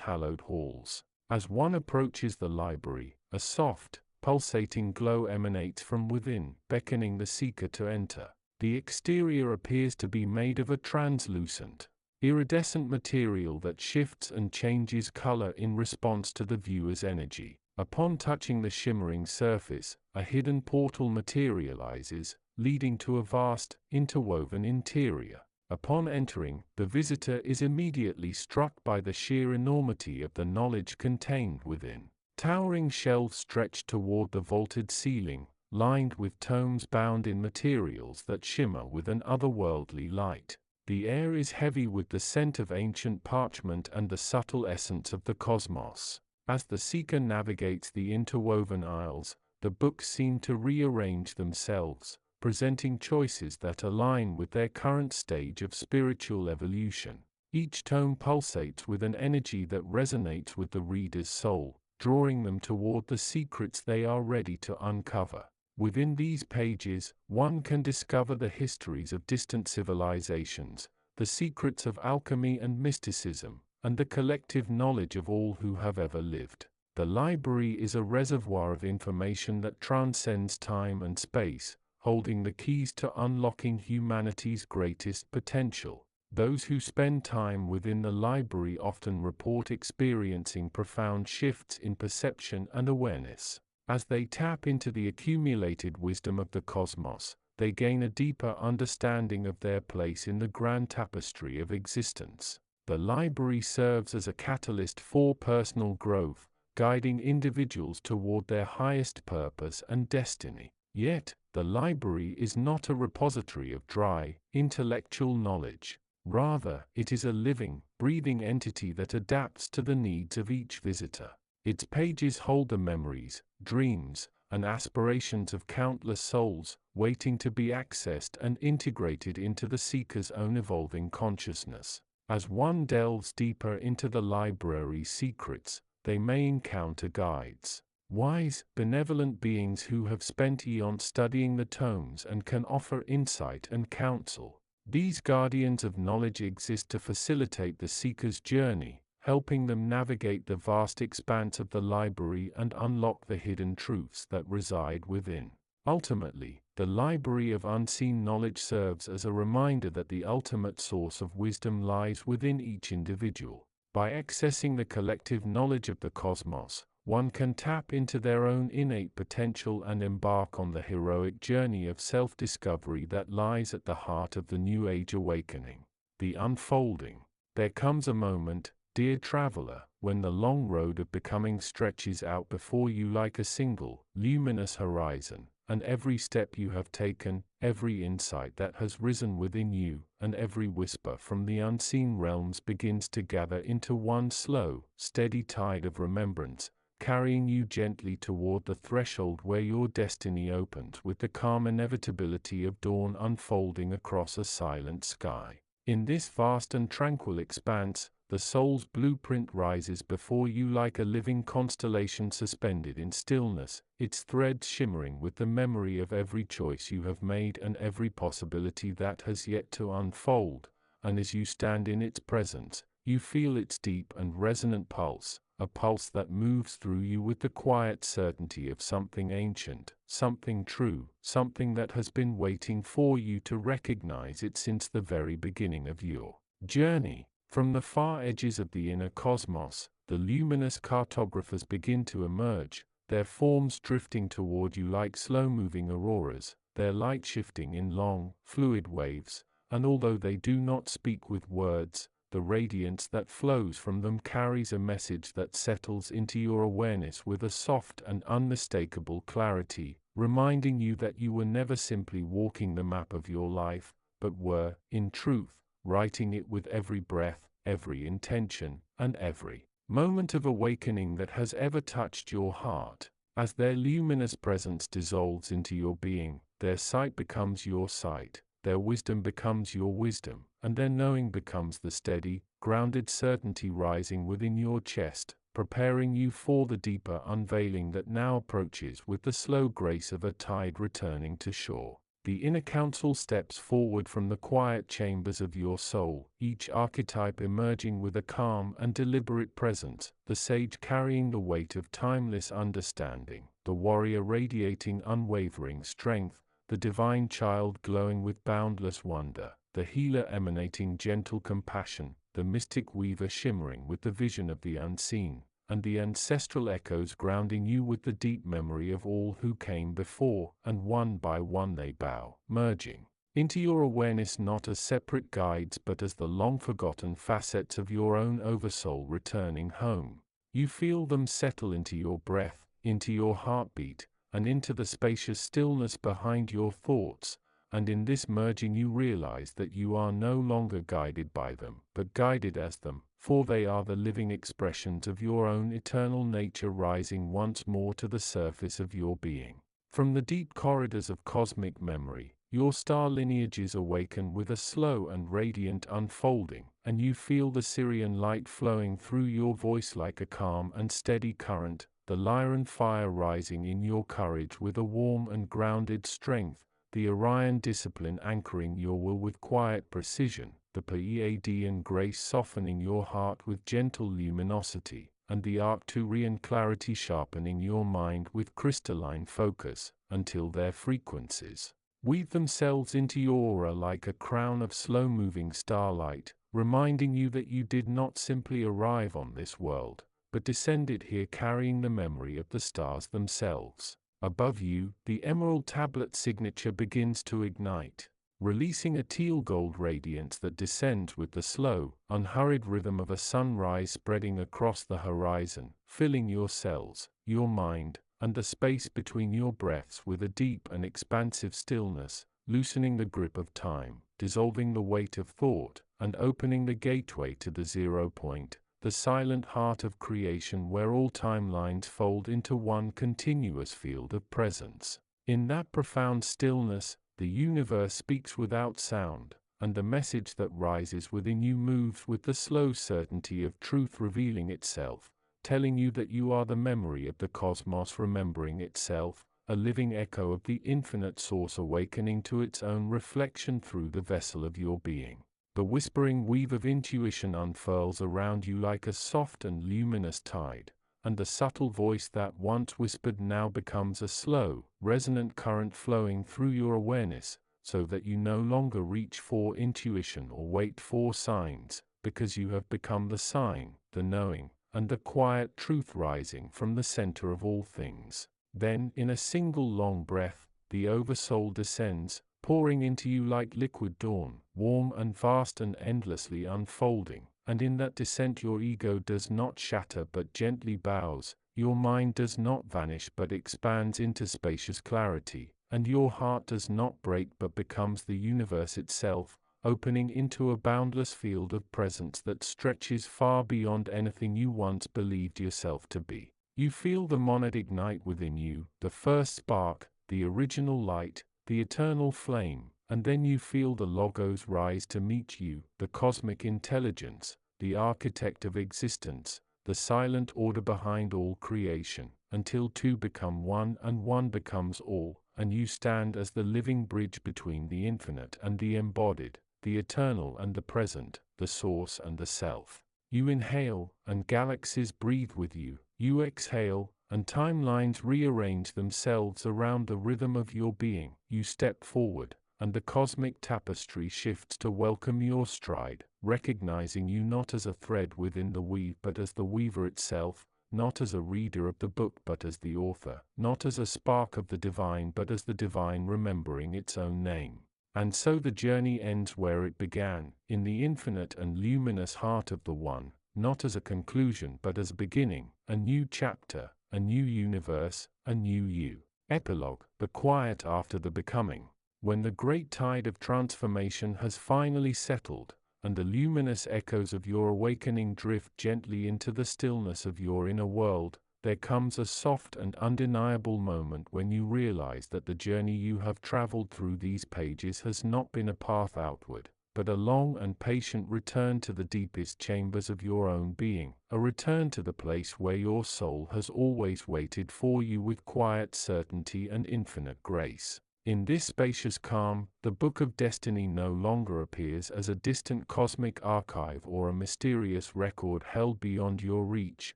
hallowed halls. As one approaches the library, a soft, pulsating glow emanates from within, beckoning the seeker to enter. The exterior appears to be made of a translucent, iridescent material that shifts and changes color in response to the viewer's energy. Upon touching the shimmering surface, a hidden portal materializes, leading to a vast, interwoven interior. Upon entering, the visitor is immediately struck by the sheer enormity of the knowledge contained within. Towering shelves stretch toward the vaulted ceiling, lined with tomes bound in materials that shimmer with an otherworldly light. The air is heavy with the scent of ancient parchment and the subtle essence of the cosmos. As the seeker navigates the interwoven aisles, the books seem to rearrange themselves, presenting choices that align with their current stage of spiritual evolution. Each tome pulsates with an energy that resonates with the reader's soul, drawing them toward the secrets they are ready to uncover. Within these pages, one can discover the histories of distant civilizations, the secrets of alchemy and mysticism, and the collective knowledge of all who have ever lived. The library is a reservoir of information that transcends time and space, holding the keys to unlocking humanity's greatest potential. Those who spend time within the library often report experiencing profound shifts in perception and awareness. As they tap into the accumulated wisdom of the cosmos, they gain a deeper understanding of their place in the grand tapestry of existence. The library serves as a catalyst for personal growth, guiding individuals toward their highest purpose and destiny. Yet, the library is not a repository of dry, intellectual knowledge. Rather, it is a living, breathing entity that adapts to the needs of each visitor. Its pages hold the memories, dreams, and aspirations of countless souls, waiting to be accessed and integrated into the seeker's own evolving consciousness. As one delves deeper into the library's secrets, they may encounter guides, wise, benevolent beings who have spent eons studying the tomes and can offer insight and counsel. These guardians of knowledge exist to facilitate the seeker's journey, helping them navigate the vast expanse of the library and unlock the hidden truths that reside within. Ultimately, the library of unseen knowledge serves as a reminder that the ultimate source of wisdom lies within each individual. By accessing the collective knowledge of the cosmos, one can tap into their own innate potential and embark on the heroic journey of self-discovery that lies at the heart of the New Age awakening. The unfolding. There comes a moment, dear traveler, when the long road of becoming stretches out before you like a single, luminous horizon, and every step you have taken, every insight that has risen within you, and every whisper from the unseen realms begins to gather into one slow, steady tide of remembrance, carrying you gently toward the threshold where your destiny opens with the calm inevitability of dawn unfolding across a silent sky. In this vast and tranquil expanse, the soul's blueprint rises before you like a living constellation suspended in stillness, its threads shimmering with the memory of every choice you have made and every possibility that has yet to unfold, and as you stand in its presence, you feel its deep and resonant pulse, a pulse that moves through you with the quiet certainty of something ancient, something true, something that has been waiting for you to recognize it since the very beginning of your journey. From the far edges of the inner cosmos, the luminous cartographers begin to emerge, their forms drifting toward you like slow-moving auroras, their light shifting in long, fluid waves, and although they do not speak with words, the radiance that flows from them carries a message that settles into your awareness with a soft and unmistakable clarity, reminding you that you were never simply walking the map of your life, but were, in truth, writing it with every breath, every intention, and every moment of awakening that has ever touched your heart. As their luminous presence dissolves into your being, their sight becomes your sight, their wisdom becomes your wisdom, and their knowing becomes the steady, grounded certainty rising within your chest, preparing you for the deeper unveiling that now approaches with the slow grace of a tide returning to shore. The inner council steps forward from the quiet chambers of your soul, each archetype emerging with a calm and deliberate presence, the sage carrying the weight of timeless understanding, the warrior radiating unwavering strength, the divine child glowing with boundless wonder, the healer emanating gentle compassion, the mystic weaver shimmering with the vision of the unseen, and the ancestral echoes grounding you with the deep memory of all who came before, and one by one they bow, merging into your awareness not as separate guides but as the long-forgotten facets of your own oversoul returning home. You feel them settle into your breath, into your heartbeat, and into the spacious stillness behind your thoughts, and in this merging you realize that you are no longer guided by them, but guided as them, for they are the living expressions of your own eternal nature rising once more to the surface of your being. From the deep corridors of cosmic memory, your star lineages awaken with a slow and radiant unfolding, and you feel the Syrian light flowing through your voice like a calm and steady current, the Lyran fire rising in your courage with a warm and grounded strength, the Orion discipline anchoring your will with quiet precision, the Pleiadian grace softening your heart with gentle luminosity, and the Arcturian clarity sharpening your mind with crystalline focus, until their frequencies weave themselves into your aura like a crown of slow-moving starlight, reminding you that you did not simply arrive on this world, but descended here carrying the memory of the stars themselves. Above you, the emerald tablet signature begins to ignite, releasing a teal-gold radiance that descends with the slow, unhurried rhythm of a sunrise spreading across the horizon, filling your cells, your mind, and the space between your breaths with a deep and expansive stillness, loosening the grip of time, dissolving the weight of thought, and opening the gateway to the 0 point, the silent heart of creation where all timelines fold into one continuous field of presence. In that profound stillness, the universe speaks without sound, and the message that rises within you moves with the slow certainty of truth revealing itself, telling you that you are the memory of the cosmos remembering itself, a living echo of the infinite source awakening to its own reflection through the vessel of your being. The whispering weave of intuition unfurls around you like a soft and luminous tide, and the subtle voice that once whispered now becomes a slow, resonant current flowing through your awareness, so that you no longer reach for intuition or wait for signs, because you have become the sign, the knowing, and the quiet truth rising from the center of all things. Then, in a single long breath, the oversoul descends, pouring into you like liquid dawn, warm and vast and endlessly unfolding, and in that descent your ego does not shatter but gently bows, your mind does not vanish but expands into spacious clarity, and your heart does not break but becomes the universe itself, opening into a boundless field of presence that stretches far beyond anything you once believed yourself to be. You feel the monad ignite within you, the first spark, the original light, the eternal flame, and then you feel the logos rise to meet you, the cosmic intelligence, the architect of existence, the silent order behind all creation, until two become one and one becomes all, and you stand as the living bridge between the infinite and the embodied, the eternal and the present, the source and the self. You inhale, and galaxies breathe with you. You exhale, and timelines rearrange themselves around the rhythm of your being. You step forward, and the cosmic tapestry shifts to welcome your stride, recognizing you not as a thread within the weave but as the weaver itself, not as a reader of the book but as the author, not as a spark of the divine but as the divine remembering its own name. And so the journey ends where it began, in the infinite and luminous heart of the One, not as a conclusion but as a beginning, a new chapter, a new universe, a new you. Epilogue: the quiet after the becoming. When the great tide of transformation has finally settled, and the luminous echoes of your awakening drift gently into the stillness of your inner world, there comes a soft and undeniable moment when you realize that the journey you have traveled through these pages has not been a path outward, but a long and patient return to the deepest chambers of your own being, a return to the place where your soul has always waited for you with quiet certainty and infinite grace. In this spacious calm, the Book of Destiny no longer appears as a distant cosmic archive or a mysterious record held beyond your reach,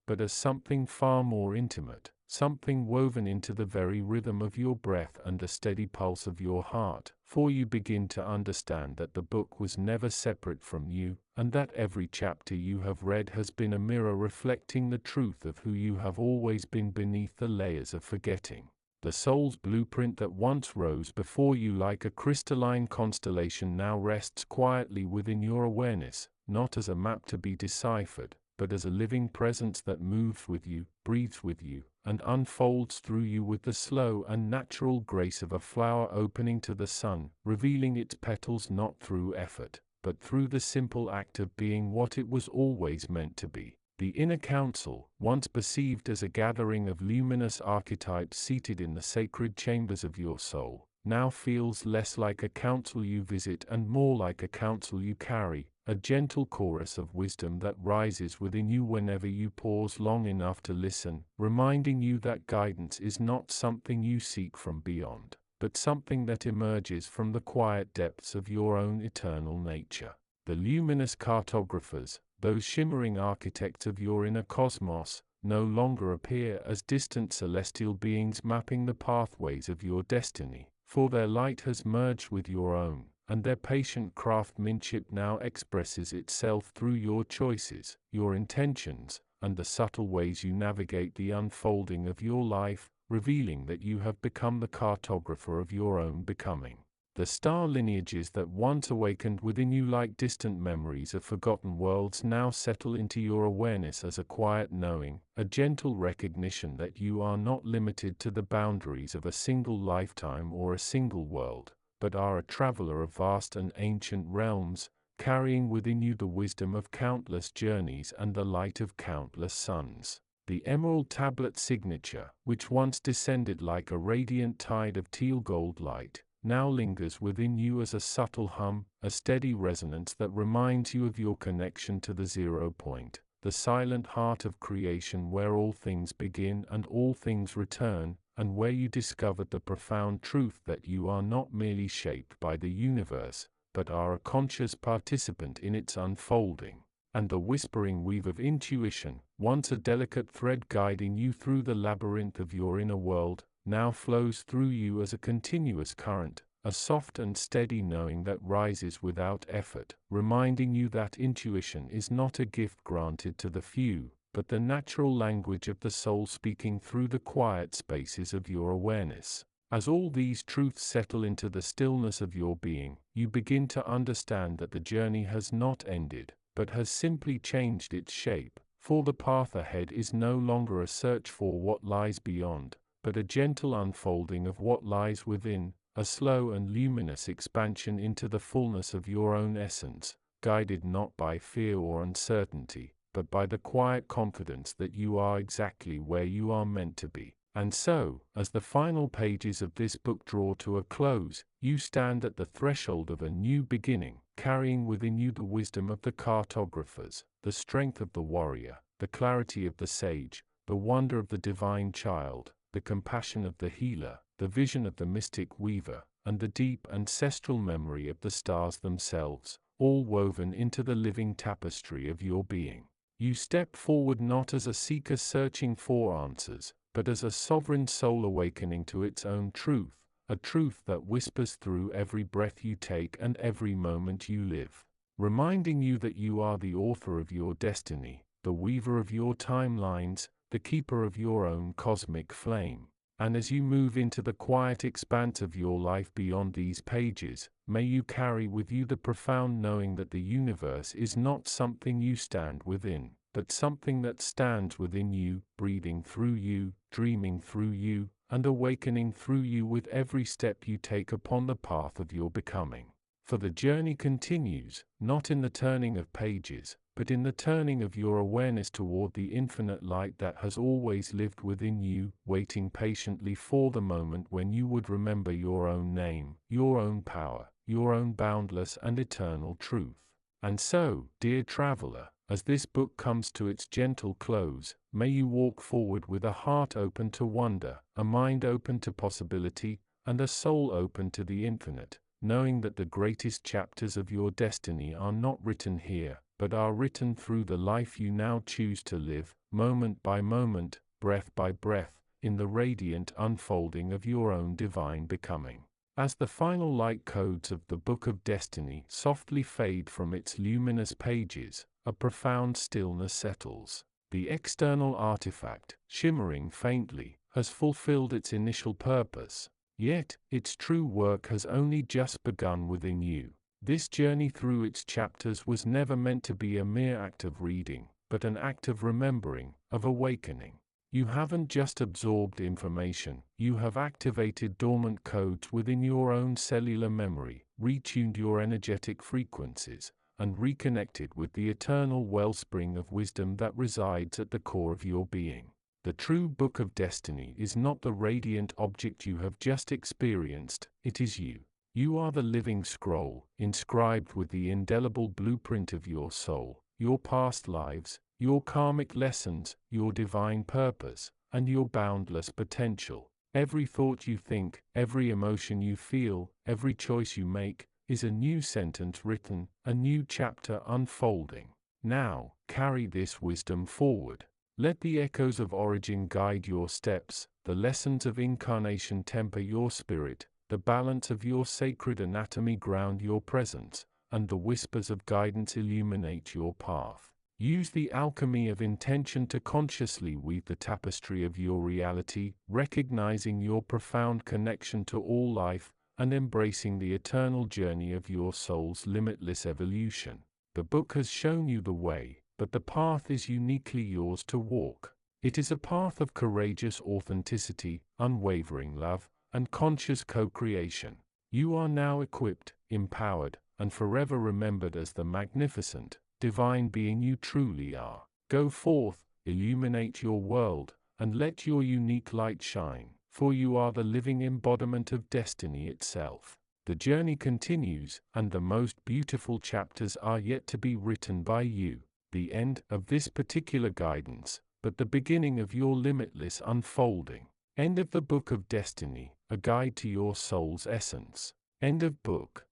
but as something far more intimate, something woven into the very rhythm of your breath and the steady pulse of your heart, for you begin to understand that the book was never separate from you, and that every chapter you have read has been a mirror reflecting the truth of who you have always been beneath the layers of forgetting. The soul's blueprint that once rose before you like a crystalline constellation now rests quietly within your awareness, not as a map to be deciphered, but as a living presence that moves with you, breathes with you, and unfolds through you with the slow and natural grace of a flower opening to the sun, revealing its petals not through effort, but through the simple act of being what it was always meant to be. The inner council, once perceived as a gathering of luminous archetypes seated in the sacred chambers of your soul, now feels less like a council you visit and more like a council you carry, a gentle chorus of wisdom that rises within you whenever you pause long enough to listen, reminding you that guidance is not something you seek from beyond, but something that emerges from the quiet depths of your own eternal nature. The luminous cartographers, those shimmering architects of your inner cosmos, no longer appear as distant celestial beings mapping the pathways of your destiny, for their light has merged with your own, and their patient craftsmanship now expresses itself through your choices, your intentions, and the subtle ways you navigate the unfolding of your life, revealing that you have become the cartographer of your own becoming. The star lineages that once awakened within you like distant memories of forgotten worlds now settle into your awareness as a quiet knowing, a gentle recognition that you are not limited to the boundaries of a single lifetime or a single world, but are a traveler of vast and ancient realms, carrying within you the wisdom of countless journeys and the light of countless suns. The emerald tablet signature, which once descended like a radiant tide of teal gold light, now lingers within you as a subtle hum, a steady resonance that reminds you of your connection to the 0 point, the silent heart of creation where all things begin and all things return, and where you discovered the profound truth that you are not merely shaped by the universe, but are a conscious participant in its unfolding. And the whispering weave of intuition, once a delicate thread guiding you through the labyrinth of your inner world, now flows through you as a continuous current, a soft and steady knowing that rises without effort, reminding you that intuition is not a gift granted to the few, but the natural language of the soul speaking through the quiet spaces of your awareness. As all these truths settle into the stillness of your being, you begin to understand that the journey has not ended, but has simply changed its shape, for the path ahead is no longer a search for what lies beyond, but a gentle unfolding of what lies within, a slow and luminous expansion into the fullness of your own essence, guided not by fear or uncertainty, but by the quiet confidence that you are exactly where you are meant to be. And so, as the final pages of this book draw to a close, you stand at the threshold of a new beginning, carrying within you the wisdom of the cartographers, the strength of the warrior, the clarity of the sage, the wonder of the divine child, the compassion of the healer, the vision of the mystic weaver, and the deep ancestral memory of the stars themselves, all woven into the living tapestry of your being. You step forward not as a seeker searching for answers, but as a sovereign soul awakening to its own truth, a truth that whispers through every breath you take and every moment you live, reminding you that you are the author of your destiny, the weaver of your timelines, the keeper of your own cosmic flame. And as you move into the quiet expanse of your life beyond these pages, may you carry with you the profound knowing that the universe is not something you stand within, but something that stands within you, breathing through you, dreaming through you, and awakening through you with every step you take upon the path of your becoming. For the journey continues, not in the turning of pages, but in the turning of your awareness toward the infinite light that has always lived within you, waiting patiently for the moment when you would remember your own name, your own power, your own boundless and eternal truth. And so, dear traveler, as this book comes to its gentle close, may you walk forward with a heart open to wonder, a mind open to possibility, and a soul open to the infinite, knowing that the greatest chapters of your destiny are not written here, but are written through the life you now choose to live, moment by moment, breath by breath, in the radiant unfolding of your own divine becoming. As the final light codes of the Book of Destiny softly fade from its luminous pages, a profound stillness settles. The external artifact, shimmering faintly, has fulfilled its initial purpose. Yet, its true work has only just begun within you. This journey through its chapters was never meant to be a mere act of reading, but an act of remembering, of awakening. You haven't just absorbed information, you have activated dormant codes within your own cellular memory, retuned your energetic frequencies, and reconnected with the eternal wellspring of wisdom that resides at the core of your being. The true Book of Destiny is not the radiant object you have just experienced, it is you. You are the living scroll, inscribed with the indelible blueprint of your soul, your past lives, your karmic lessons, your divine purpose, and your boundless potential. Every thought you think, every emotion you feel, every choice you make, is a new sentence written, a new chapter unfolding. Now, carry this wisdom forward. Let the echoes of origin guide your steps, the lessons of incarnation temper your spirit, the balance of your sacred anatomy ground your presence, and the whispers of guidance illuminate your path. Use the alchemy of intention to consciously weave the tapestry of your reality, recognizing your profound connection to all life, and embracing the eternal journey of your soul's limitless evolution. The book has shown you the way, but the path is uniquely yours to walk. It is a path of courageous authenticity, unwavering love, and conscious co-creation. You are now equipped, empowered, and forever remembered as the magnificent, divine being you truly are. Go forth, illuminate your world, and let your unique light shine, for you are the living embodiment of destiny itself. The journey continues, and the most beautiful chapters are yet to be written by you. The end of this particular guidance, but the beginning of your limitless unfolding. End of the Book of Destiny, a guide to your soul's essence. End of book.